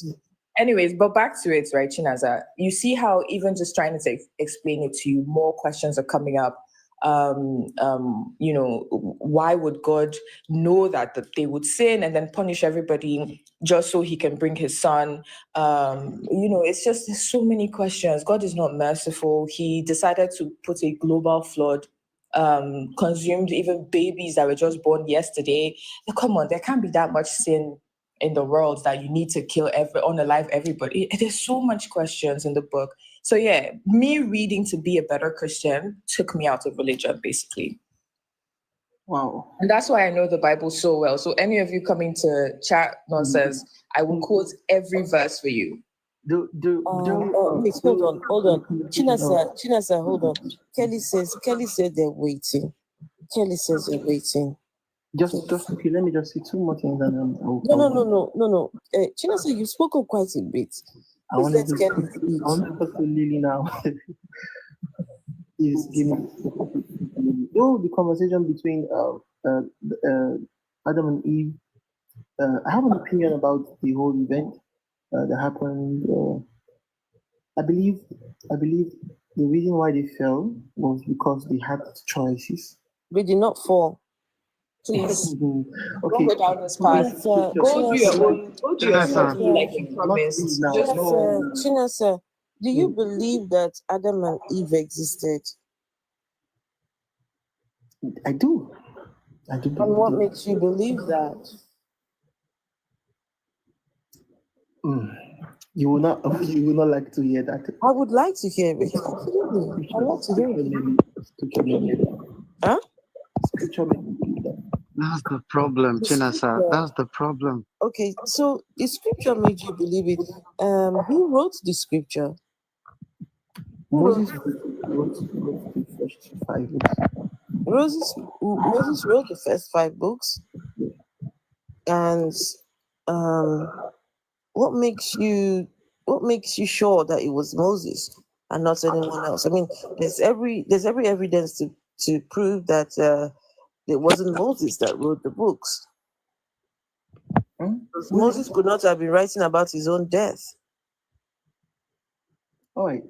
S9: Anyways, but back to it, right, Chinaza? You see how even just trying to explain it to you, more questions are coming up. You know, why would God know that they would sin and then punish everybody just so he can bring his son? You know, it's just there's so many questions. God is not merciful. He decided to put a global flood, consumed even babies that were just born yesterday. Now, come on, there can't be that much sin in the world that you need to kill unalive everybody. There's so much questions in the book. So yeah, me reading to be a better Christian took me out of religion, basically.
S12: Wow.
S9: And that's why I know the Bible so well. So any of you coming to chat nonsense, I will quote every verse for you.
S1: Wait, hold on. Chinasa, hold on. Kelly said they're waiting. Kelly says they're waiting.
S14: Just okay, let me just say two more things and then
S1: No. Chinasa, you've spoken quite a bit.
S14: I want to talk to Lily now. Please give me. Though the conversation between Adam and Eve, I have an opinion about the whole event that happened. I believe the reason why they fell was because they had choices.
S1: They did not fall.
S9: Please.
S14: Okay.
S9: Go down this path. Go do your own study like you promised.
S1: Chinasa, do you believe that Adam and Eve existed?
S14: I do.
S1: And what makes you believe that?
S14: You will not like to hear that.
S1: I would like to hear it. Absolutely. I'd like to hear it. Huh?
S14: Scripture made me believe that.
S11: That's the problem, Chinasa. That's the problem.
S1: Okay, so the scripture made you believe it. Who wrote the scripture?
S14: Moses wrote the first 5 books.
S1: Moses wrote the first 5 books. And what makes you sure that it was Moses and not anyone else? I mean, there's every evidence to prove that it wasn't Moses that wrote the books. Moses could not have been writing about his own death.
S14: All right.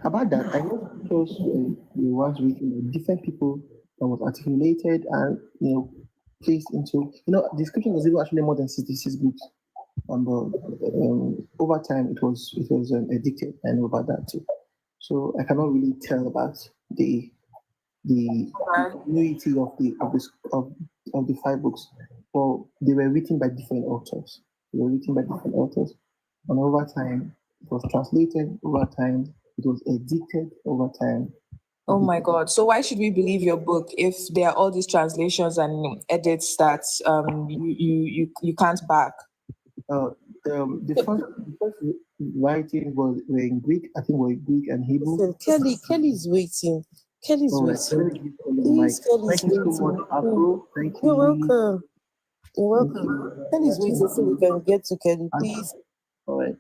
S14: About that, I know those ones written by different people that was articulated and placed into the description was even actually more than 66 books. Over time it was edited. I know about that too. So I cannot really tell about the continuity of the 5 books. Well, they were written by different authors. And over time it was translated. Over time it was edited. Over time.
S9: Oh my God! So why should we believe your book if there are all these translations and edits that you can't back?
S14: The first writing were in Greek. I think were Greek and Hebrew.
S1: Listen, Kelly's waiting. Kelly's waiting. Please, Kelly's waiting.
S14: Thank you.
S1: You're welcome. Kelly's waiting so we can get to Kelly, please.
S14: All right.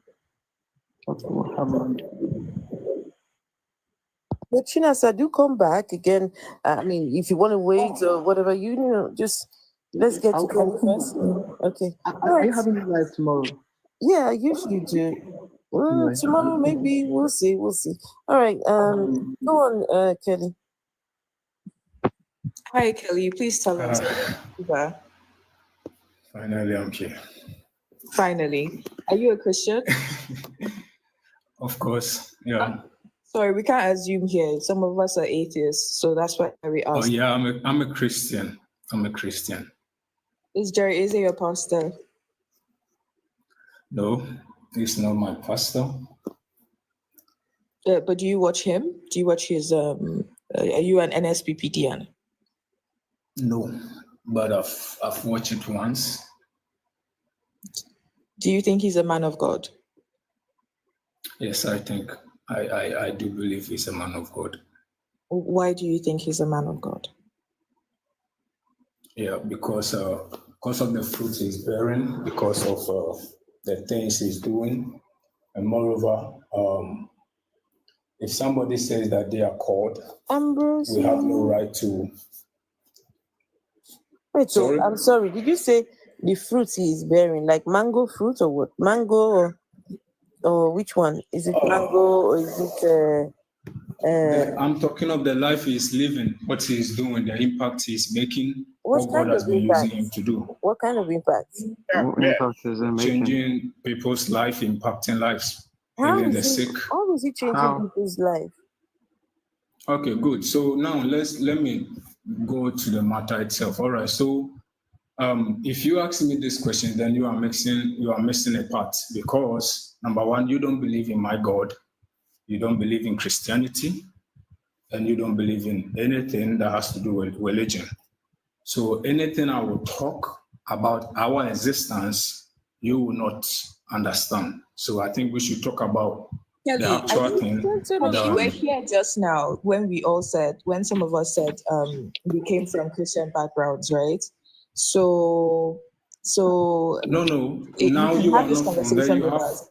S1: But Chinasa, do come back again. I mean, if you want to wait or whatever, just let's get to Kelly first. Okay.
S14: Are you having it live tomorrow?
S1: Yeah, I usually do. Well, tomorrow maybe we'll see. All right. Go on, Kelly.
S9: Hi, Kelly. Please tell us.
S5: Finally, I'm here.
S9: Finally, are you a Christian?
S5: Of course, yeah.
S9: Sorry, we can't assume here. Some of us are atheists, so that's why we ask.
S5: Oh yeah, I'm a Christian.
S9: Is Jerry Eze your pastor?
S5: No, he's not my pastor.
S9: But do you watch him? Do you watch his? Are you an NSPPD?
S5: No, but I've watched it once.
S9: Do you think he's a man of God?
S5: Yes, I think I do believe he's a man of God.
S9: Why do you think he's a man of God?
S5: Yeah, because of the fruit he's bearing, because of the things he's doing. And moreover, if somebody says that they are called, we have no right to.
S1: Wait, so
S5: Sorry?
S1: I'm sorry. Did you say the fruit he is bearing, like mango fruit or what? Mango or which one? Is it mango or is it?
S5: I'm talking of the life he's living, what he's doing, the impact he's making,
S1: What
S5: what God
S1: kind
S5: has
S1: of
S5: been using
S1: impact?
S5: him to do.
S1: What kind of impact?
S11: What impact is it making?
S5: Changing people's life, impacting lives,
S1: How
S5: healing the
S1: is
S5: sick.
S1: he changing people's life?
S5: Okay, good. So now let me go to the matter itself. All right. So if you ask me this question, then you are missing a part, because number one, you don't believe in my God, you don't believe in Christianity, and you don't believe in anything that has to do with religion. So anything I will talk about our existence, you will not understand. So I think we should talk about the
S9: Kelly,
S5: actual thing.
S9: you were here just now when some of us said we came from Christian backgrounds, right? So
S5: No. Now
S9: can
S5: you
S9: have
S5: are
S9: this
S5: not from there.
S9: conversation
S5: You
S9: with
S5: have.
S9: us.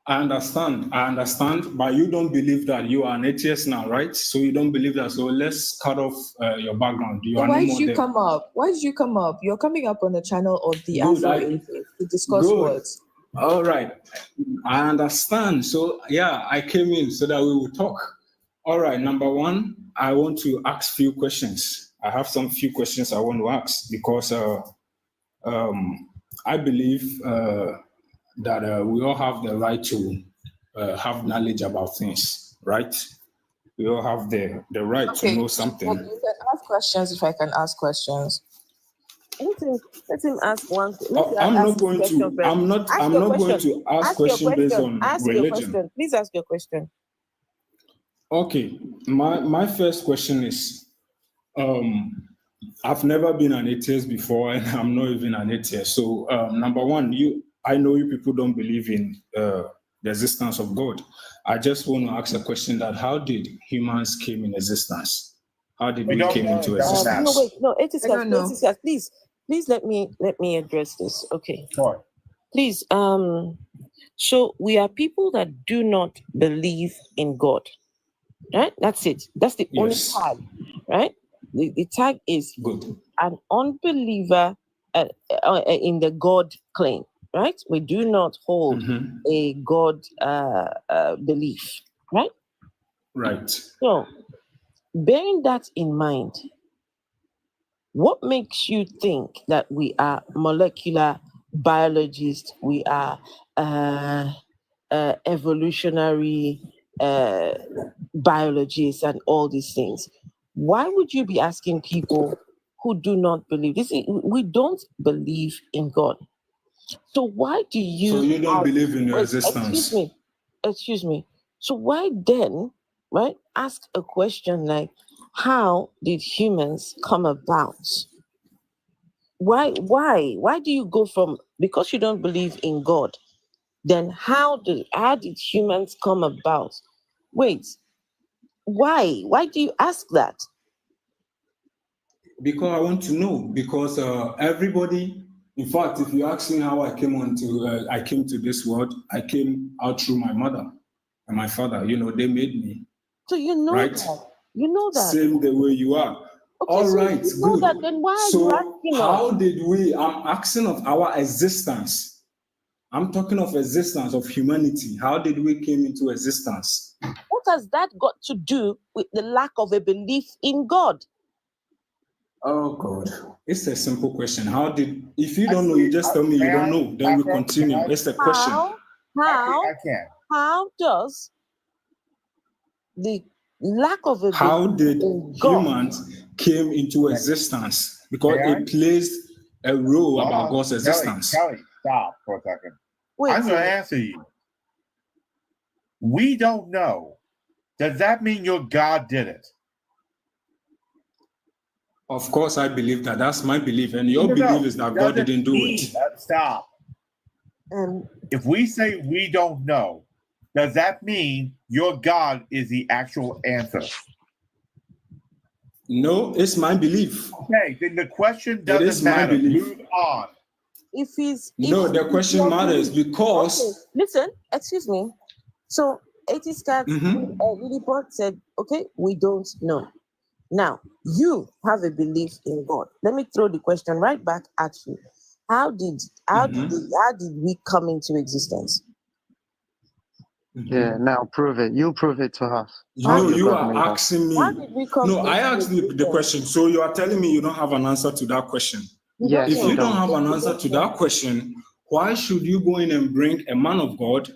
S5: I understand, but you don't believe that you are an atheist now, right? So you don't believe that. So let's cut off your background. You are no
S9: Why did
S5: more
S9: you
S5: there.
S9: come up? Why did you come up? You're coming up on the channel of the
S5: Good,
S9: Afro-Atheist to discuss
S5: good.
S9: what?
S5: All right, I understand. So yeah, I came in so that we will talk. All right, number one, I want to ask few questions. I have some few questions I want to ask because I believe that we all have the right to have knowledge about things, right? We all have the right to know something.
S9: Well, you can ask questions if I can ask questions.
S1: Let him ask one.
S5: I'm not going to ask questions based on religion.
S1: Please ask your question.
S5: Okay, my first question is, I've never been an atheist before, and I'm not even an atheist. So, number one, I know you people don't believe in the existence of God. I just want to ask a question: that how did humans came in existence? How did we came into existence?
S1: Atheist, please let me address this. Okay.
S8: Sure.
S1: Please, so we are people that do not believe in God. Right? That's it. That's the only tag, right? The tag is
S5: good.
S1: An unbeliever in the God claim, right? We do not hold a God belief, right?
S5: Right.
S1: So, bearing that in mind, what makes you think that we are molecular biologists, we are evolutionary biologists and all these things? Why would you be asking people who do not believe this? We don't believe in God. So why do you?
S5: So you don't believe in your existence?
S1: Excuse me. So why then, right? Ask a question like, how did humans come about? Why do you go from, because you don't believe in God, then how did humans come about? Wait, why do you ask that?
S5: Because I want to know. Because everybody, in fact, if you ask me how I came to this world, I came out through my mother and my father. You know, they made me.
S1: So you know
S5: right?
S1: that. You know that.
S5: Same the way you are.
S1: Okay,
S5: All
S1: so
S5: right,
S1: you know
S5: good.
S1: that, then why are
S5: So
S1: you asking
S5: how
S1: us?
S5: did we? I'm asking of our existence. I'm talking of existence of humanity. How did we came into existence?
S1: What has that got to do with the lack of a belief in God?
S5: Oh God, it's a simple question. How did? If you don't know, you just tell me you don't know. Then we continue. It's a question.
S1: How does the lack of a
S5: How
S1: belief
S5: did
S1: in God
S5: humans came into existence? Because it plays a role about God's existence.
S8: Kelly, stop for a second.
S1: Wait,
S8: I'm going to answer you. We don't know. Does that mean your God did it?
S5: Of course, I believe that. That's my belief. And your belief is that God didn't do it.
S8: Stop. If we say we don't know, does that mean your God is the actual answer?
S5: No, it's my belief.
S8: Okay, then the question doesn't matter. Move on.
S5: No, the question matters because.
S1: Okay, listen, excuse me. So, Atheist Cat report said, okay, we don't know. Now, you have a belief in God. Let me throw the question right back at you. How did we come into existence?
S11: Yeah, now prove it. You prove it to us.
S5: No, you
S11: got
S5: are
S11: made up.
S5: asking me.
S1: How did we come
S5: No, I
S1: into
S5: asked you the
S1: existence?
S5: question. So you are telling me you don't have an answer to that question.
S11: Yes,
S5: If you don't have an answer to that question, why should you go in and bring a man of God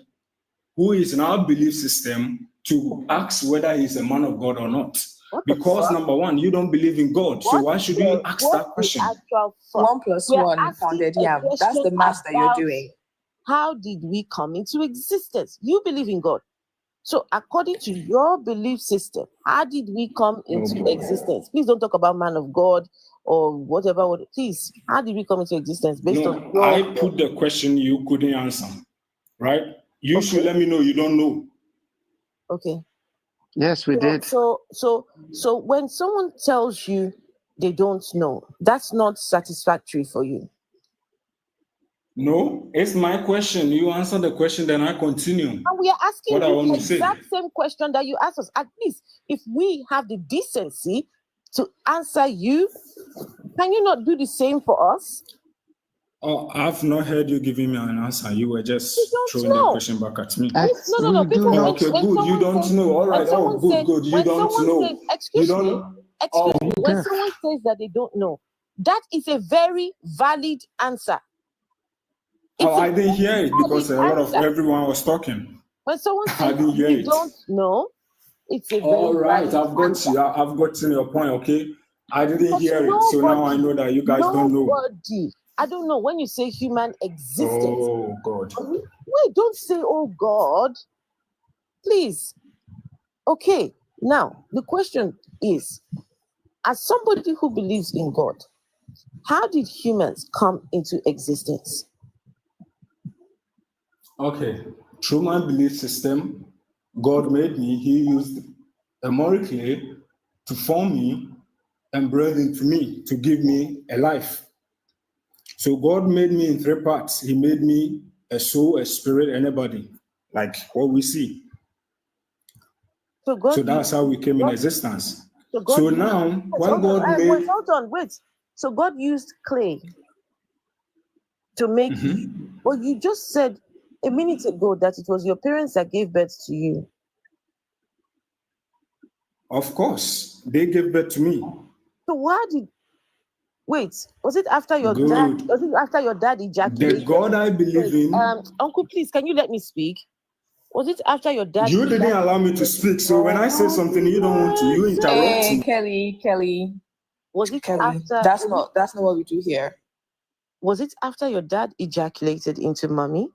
S5: who is in our belief system to ask whether he's a man of God or not? Because number one, you don't believe in God. So why should you ask that question?
S9: 1 + 1 founded. Yeah, that's the math that you're doing.
S1: How did we come into existence? You believe in God. So according to your belief system, how did we come into existence? Please don't talk about man of God or whatever. Please, how did we come into existence based on your...
S5: I put the question you couldn't answer, right? You should let me know you don't know.
S1: Okay.
S11: Yes, we did.
S1: So when someone tells you they don't know, that's not satisfactory for you.
S5: No, it's my question. You answer the question, then I continue.
S1: And we are asking
S5: what I
S1: you
S5: want
S1: the
S5: to say.
S1: exact same question that you asked us. At least if we have the decency to answer you, can you not do the same for us?
S5: Oh, I've not heard you giving me an answer. You were just throwing the question back at me.
S1: No. People,
S5: okay, good. You don't know. All right. Oh, good. You don't know.
S1: Excuse me. When someone says that they don't know, that is a very valid answer.
S5: I didn't hear it because everyone was talking.
S1: When someone says you don't know, it's a very
S5: all right.
S1: valid
S5: I've got
S1: answer.
S5: you. I've gotten your point. Okay. I didn't hear it, so now I know that you guys don't know.
S1: I don't know. When you say human existence,
S5: oh God.
S1: Wait, don't say oh God, please. Okay. Now the question is, as somebody who believes in God, how did humans come into existence?
S5: Okay, through my belief system, God made me. He used a moral clay to form me and breathe into me to give me a life. So God made me in three parts. He made me a soul, a spirit, and a body, like what we see. So that's how we came in existence. So now, when God made...
S1: Hold on, wait. So God used clay to make you. Well, you just said a minute ago that it was your parents that gave birth to you.
S5: Of course, they gave birth to me.
S1: So why did... Wait, was it after your dad? Was it after your dad ejaculated?
S5: The God I believe in...
S1: Uncle, please, can you let me speak? Was it after your dad...
S5: You didn't allow me to speak, so when I say something you don't want to, you interrupt me.
S9: Kelly.
S1: Was it
S9: Kelly?
S1: after...
S9: That's not what we do here.
S1: Was it after your dad ejaculated into mommy?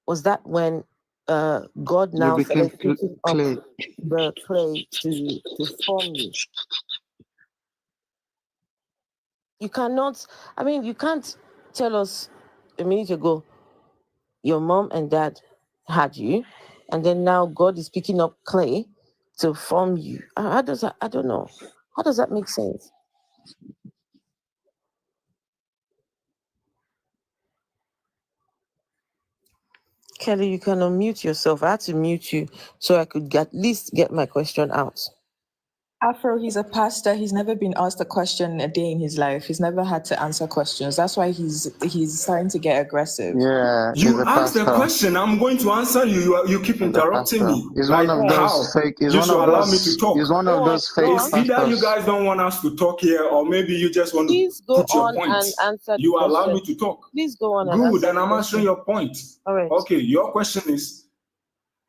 S1: Was that when God now started picking up the clay to form you? You cannot... I mean, you can't tell us a minute ago your mom and dad had you, and then now God is picking up clay to form you. How does that... I don't know. How does that make sense? Kelly, you can unmute yourself. I had to mute you so I could at least get my question out.
S9: Afro, he's a pastor. He's never been asked a question a day in his life. He's never had to answer questions. That's why he's starting to get aggressive.
S11: Yeah,
S5: you asked the question. I'm going to answer you. You keep interrupting me.
S11: He's one of those fake. He's
S5: you
S11: one
S5: should
S11: of
S5: allow
S11: those.
S5: me to talk.
S11: He's one of those fake
S5: It's either you guys don't want us to talk here, or maybe you just want to put your point.
S1: And answer
S5: you
S1: the
S5: allow
S1: question.
S5: me to talk.
S1: Please go on.
S5: Good, and I'm answering your point.
S1: All right.
S5: Okay, your question is,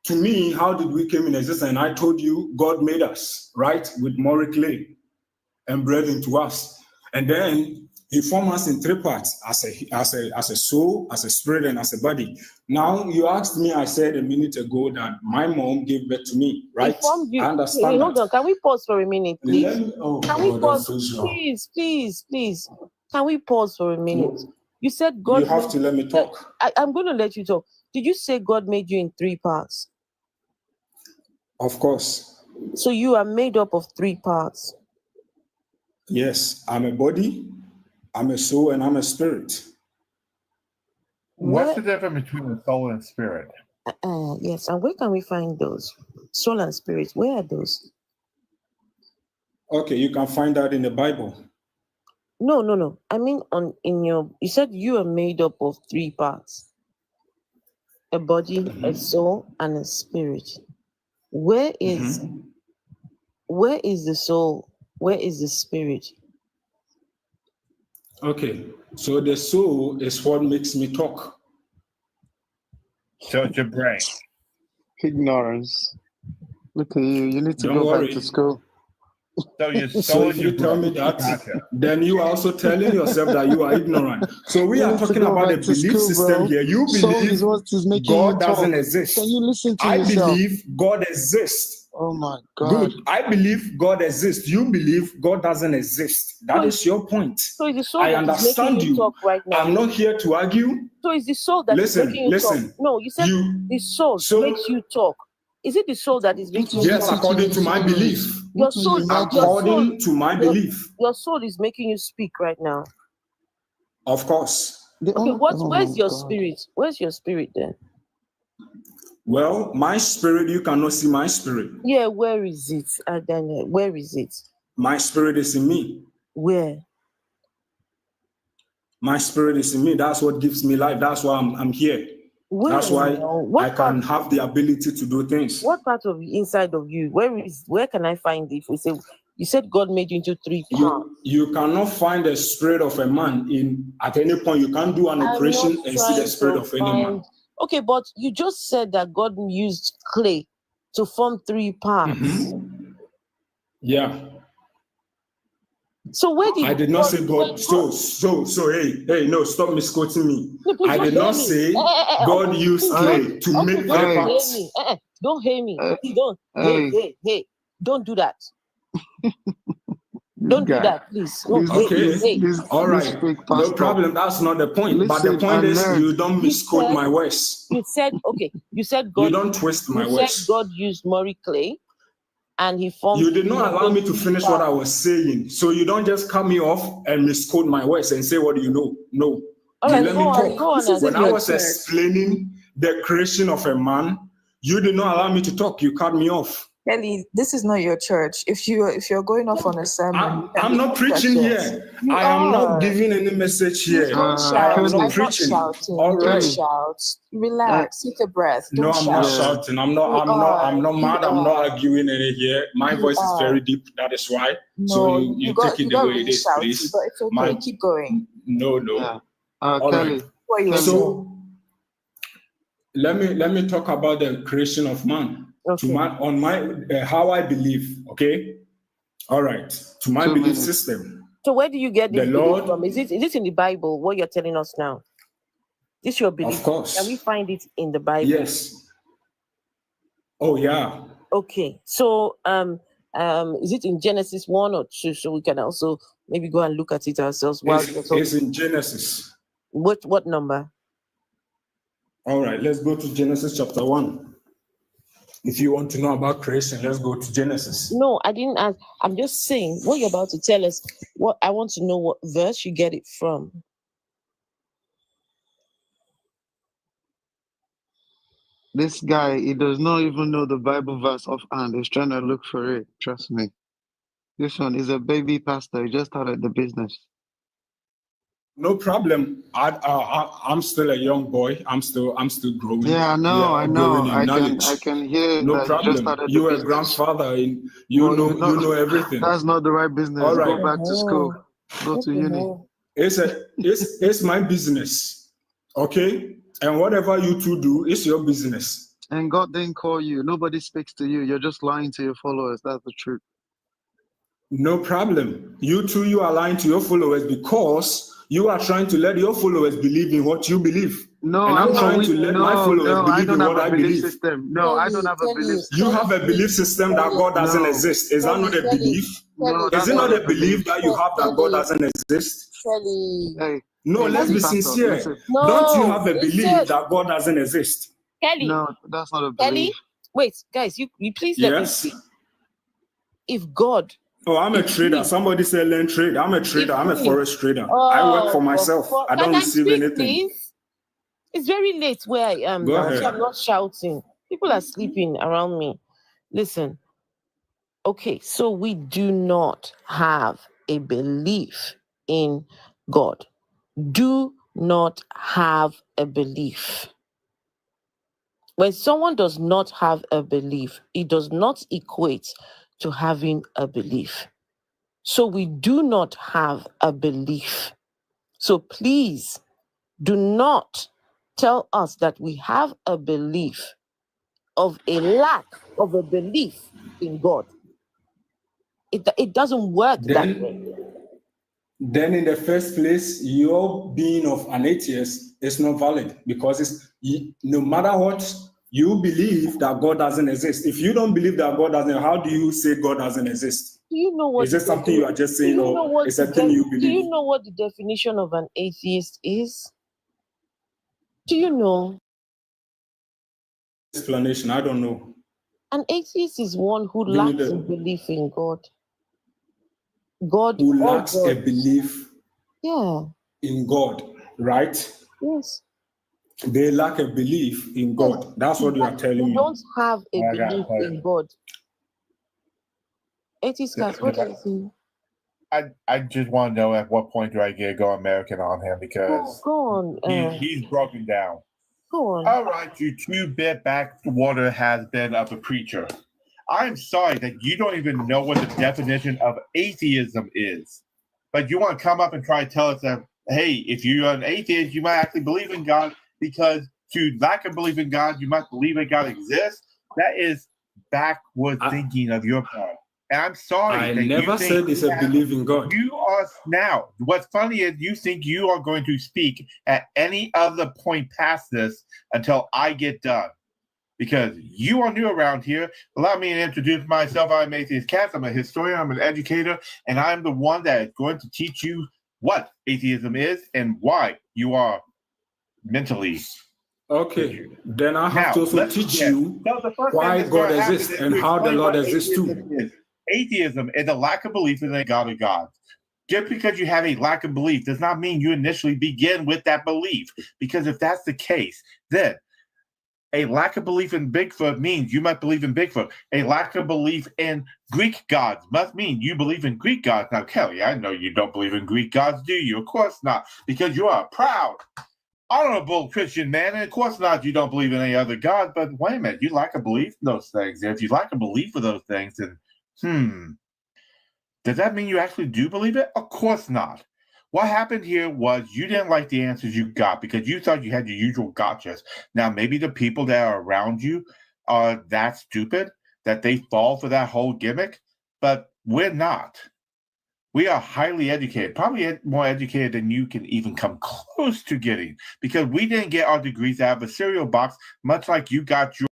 S5: to me, how did we come in existence? And I told you God made us, right? With moral clay and breathed into us. And then he formed us in three parts, as a soul, as a spirit, and as a body. Now, you asked me, I said a minute ago that my mom gave birth to me, right? I understand
S1: Hold on. Can we pause for a minute, please? Can we pause? Please. Can we pause for a minute? You said God...
S5: You have to let me talk.
S1: I'm going to let you talk. Did you say God made you in three parts?
S5: Of course.
S1: So you are made up of three parts?
S5: Yes, I'm a body, I'm a soul, and I'm a spirit.
S8: What's the difference between the soul and spirit?
S1: Yes, and where can we find those? Soul and spirit, where are those?
S5: Okay, you can find that in the Bible.
S1: No. I mean, you said you are made up of 3 parts: a body, a soul, and a spirit. Where is the soul? Where is the spirit?
S5: Okay, so the soul is what makes me talk.
S8: So it's your brain.
S11: Ignorance. Look at you. You need to
S5: Don't
S11: go
S5: worry.
S11: back to school.
S8: So your
S5: So
S8: soul
S5: if
S8: and
S5: you
S8: your
S5: tell me
S8: brain.
S5: that,
S8: Gotcha.
S5: then you are also telling yourself that you are ignorant. So we
S11: You
S5: are
S11: need to
S5: talking
S11: go
S5: about a
S11: back to
S5: belief
S11: school,
S5: system
S11: bro.
S5: here. You
S11: Soul is
S5: believe
S11: what is making you
S5: God
S11: talk.
S5: doesn't exist.
S11: Can you listen to
S5: I
S11: yourself?
S5: believe God exists.
S11: Oh my God.
S5: Good. I believe God exists. You believe God doesn't exist. That is your point.
S1: So is the soul
S5: I
S1: that is making
S5: understand
S1: you
S5: you.
S1: talk right now?
S5: I'm not here to argue.
S1: So is the soul that is making you talk? No, you said the soul makes you talk. Is it the soul that is making you
S5: Yes,
S1: talk?
S5: according to my belief.
S1: Your soul,
S5: According to my belief.
S1: your soul is making you speak right now.
S5: Of course.
S1: Okay, where's your spirit? Where's your spirit then?
S5: Well, my spirit, you cannot see my spirit.
S1: Yeah, where is it, Daniel? Where is it?
S5: My spirit is in me.
S1: Where?
S5: My spirit is in me. That's what gives me life. That's why I'm here. That's why I can have the ability to do things.
S1: What part of inside of you? Where can I find it? If we say you said God made you into 3 parts.
S5: You cannot find the spirit of a man at any point. You can't do an operation and see the spirit of any man.
S1: Okay, but you just said that God used clay to form 3 parts.
S5: Yeah.
S1: So where did
S5: I did not say God? Hey, no, stop misquoting me. I did not say God used clay to make 3 parts.
S1: Don't hate me. Don't. Hey. Don't do that. Don't do that, please.
S5: Okay. All right. No problem. That's not the point. But the point is, you don't misquote my words.
S1: You said God.
S5: You don't twist my
S1: you
S5: words.
S1: said God used Murray clay, and he formed.
S5: You did not allow me to finish what I was saying. So you don't just cut me off and misquote my words and say, what do you know? No.
S1: All right,
S5: let me talk.
S1: Go on,
S5: when I was explaining the creation of a man, you did not allow me to talk. You cut me off.
S9: Kelly, this is not your church. If you're going off on a sermon,
S5: I'm not preaching here. I am not giving any message here. I am not preaching. All right.
S9: Don't shout. Relax. Take a breath.
S5: No, I'm not shouting. I'm not mad. I'm not arguing any here. My voice is very deep. That is why. So you take it the way it is, please.
S9: But it's okay. Keep going.
S5: No.
S11: Yeah.
S5: All
S11: Kelly.
S5: right. So let me talk about the creation of man.
S1: Okay.
S5: On my how I believe. Okay. All right. To my belief system.
S1: So where do you get this
S5: Lord
S1: from? Is it in the Bible? What you're telling us now? This is your belief.
S5: Of course.
S1: Can we find it in the Bible?
S5: Yes. Oh yeah.
S1: Okay. So is it in Genesis 1 or 2? So we can also maybe go and look at it ourselves.
S5: It's in Genesis.
S1: What number?
S5: All right, let's go to Genesis chapter 1. If you want to know about creation, let's go to Genesis.
S1: No, I didn't ask. I'm just saying what you're about to tell us. What I want to know, what verse you get it from.
S11: This guy, he does not even know the Bible verse offhand. He's trying to look for it. Trust me. This one is a baby pastor. He just started the business.
S5: No problem. I'm still a young boy. I'm still growing.
S11: Yeah, I know. I can hear
S5: no
S11: that
S5: problem.
S11: you just started
S5: You're
S11: the
S5: a
S11: business.
S5: grandfather. And you know everything.
S11: That's not the right business.
S5: All right.
S11: Go back to school. Go to uni.
S5: It's my business. Okay? And whatever you two do, it's your business.
S11: And God didn't call you. Nobody speaks to you. You're just lying to your followers. That's the truth.
S5: No problem. You are lying to your followers because you are trying to let your followers believe in what you believe.
S11: No,
S5: and I'm trying to let my followers believe in what I believe.
S11: No, I don't have a belief system.
S5: You have a belief system that God doesn't exist. Is that not a belief?
S11: No,
S5: is it not a belief that you have that God doesn't exist?
S11: Hey,
S5: no, let's be sincere.
S1: No,
S5: don't you have a belief that God doesn't exist?
S1: Kelly.
S11: No, that's not a belief.
S1: Kelly, wait, guys, you please let me see. If God.
S5: Oh, I'm a trader. Somebody said learn trade. I'm a trader. I'm a forex trader. I work for myself. I don't receive anything.
S1: Please? It's very late where I am
S5: Go
S1: now,
S5: ahead.
S1: so I'm not shouting. People are sleeping around me. Listen. Okay, so we do not have a belief in God. Do not have a belief. When someone does not have a belief, it does not equate to having a belief. So we do not have a belief. So please do not tell us that we have a belief of a lack of a belief in God. It doesn't work that way.
S5: Then in the first place, your being of an atheist is not valid because no matter what, you believe that God doesn't exist. If you don't believe that God doesn't, how do you say God doesn't exist?
S1: Do you know what?
S5: Is it something you are just saying, or is it a thing you believe?
S1: Do you know what the definition of an atheist is? Do you know?
S5: Explanation, I don't know.
S1: An atheist is one who lacks a belief in God.
S5: Who lacks a belief in God, right?
S1: Yes.
S5: They lack a belief in God. That's what you are telling me.
S1: They don't have a belief in God. Atheist, what do you think?
S8: I just want to know at what point do I get Go American on him because
S1: go on.
S8: He's broken down.
S1: Go on.
S8: All right, you two-bit backwater has been of a preacher. I'm sorry that you don't even know what the definition of atheism is. But you want to come up and try to tell us that, hey, if you're an atheist, you might actually believe in God because to lack a belief in God, you must believe that God exists. That is backward thinking of your part. And I'm sorry.
S5: I never said it's a belief in God.
S8: You are now. What's funny is you think you are going to speak at any other point past this until I get done. Because you are new around here. Allow me to introduce myself. I'm Atheist Cass. I'm a historian. I'm an educator. And I'm the one that is going to teach you what atheism is and why you are mentally.
S5: Okay, then I have to also teach you why God exists and how the Lord exists too.
S8: Atheism is a lack of belief in a God of gods. Just because you have a lack of belief does not mean you initially begin with that belief. Because if that's the case, then a lack of belief in Bigfoot means you might believe in Bigfoot. A lack of belief in Greek gods must mean you believe in Greek gods. Now, Kelly, I know you don't believe in Greek gods, do you? Of course not, because you are a proud, honorable Christian man, and of course not, you don't believe in any other god. But wait a minute, you lack a belief in those things. And if you lack a belief in those things, then does that mean you actually do believe it? Of course not. What happened here was you didn't like the answers you got because you thought you had your usual gotchas. Now, maybe the people that are around you are that stupid that they fall for that whole gimmick, but we're not. We are highly educated, probably more educated than you can even come close to getting because we didn't get our degrees out of a cereal box, much like you got your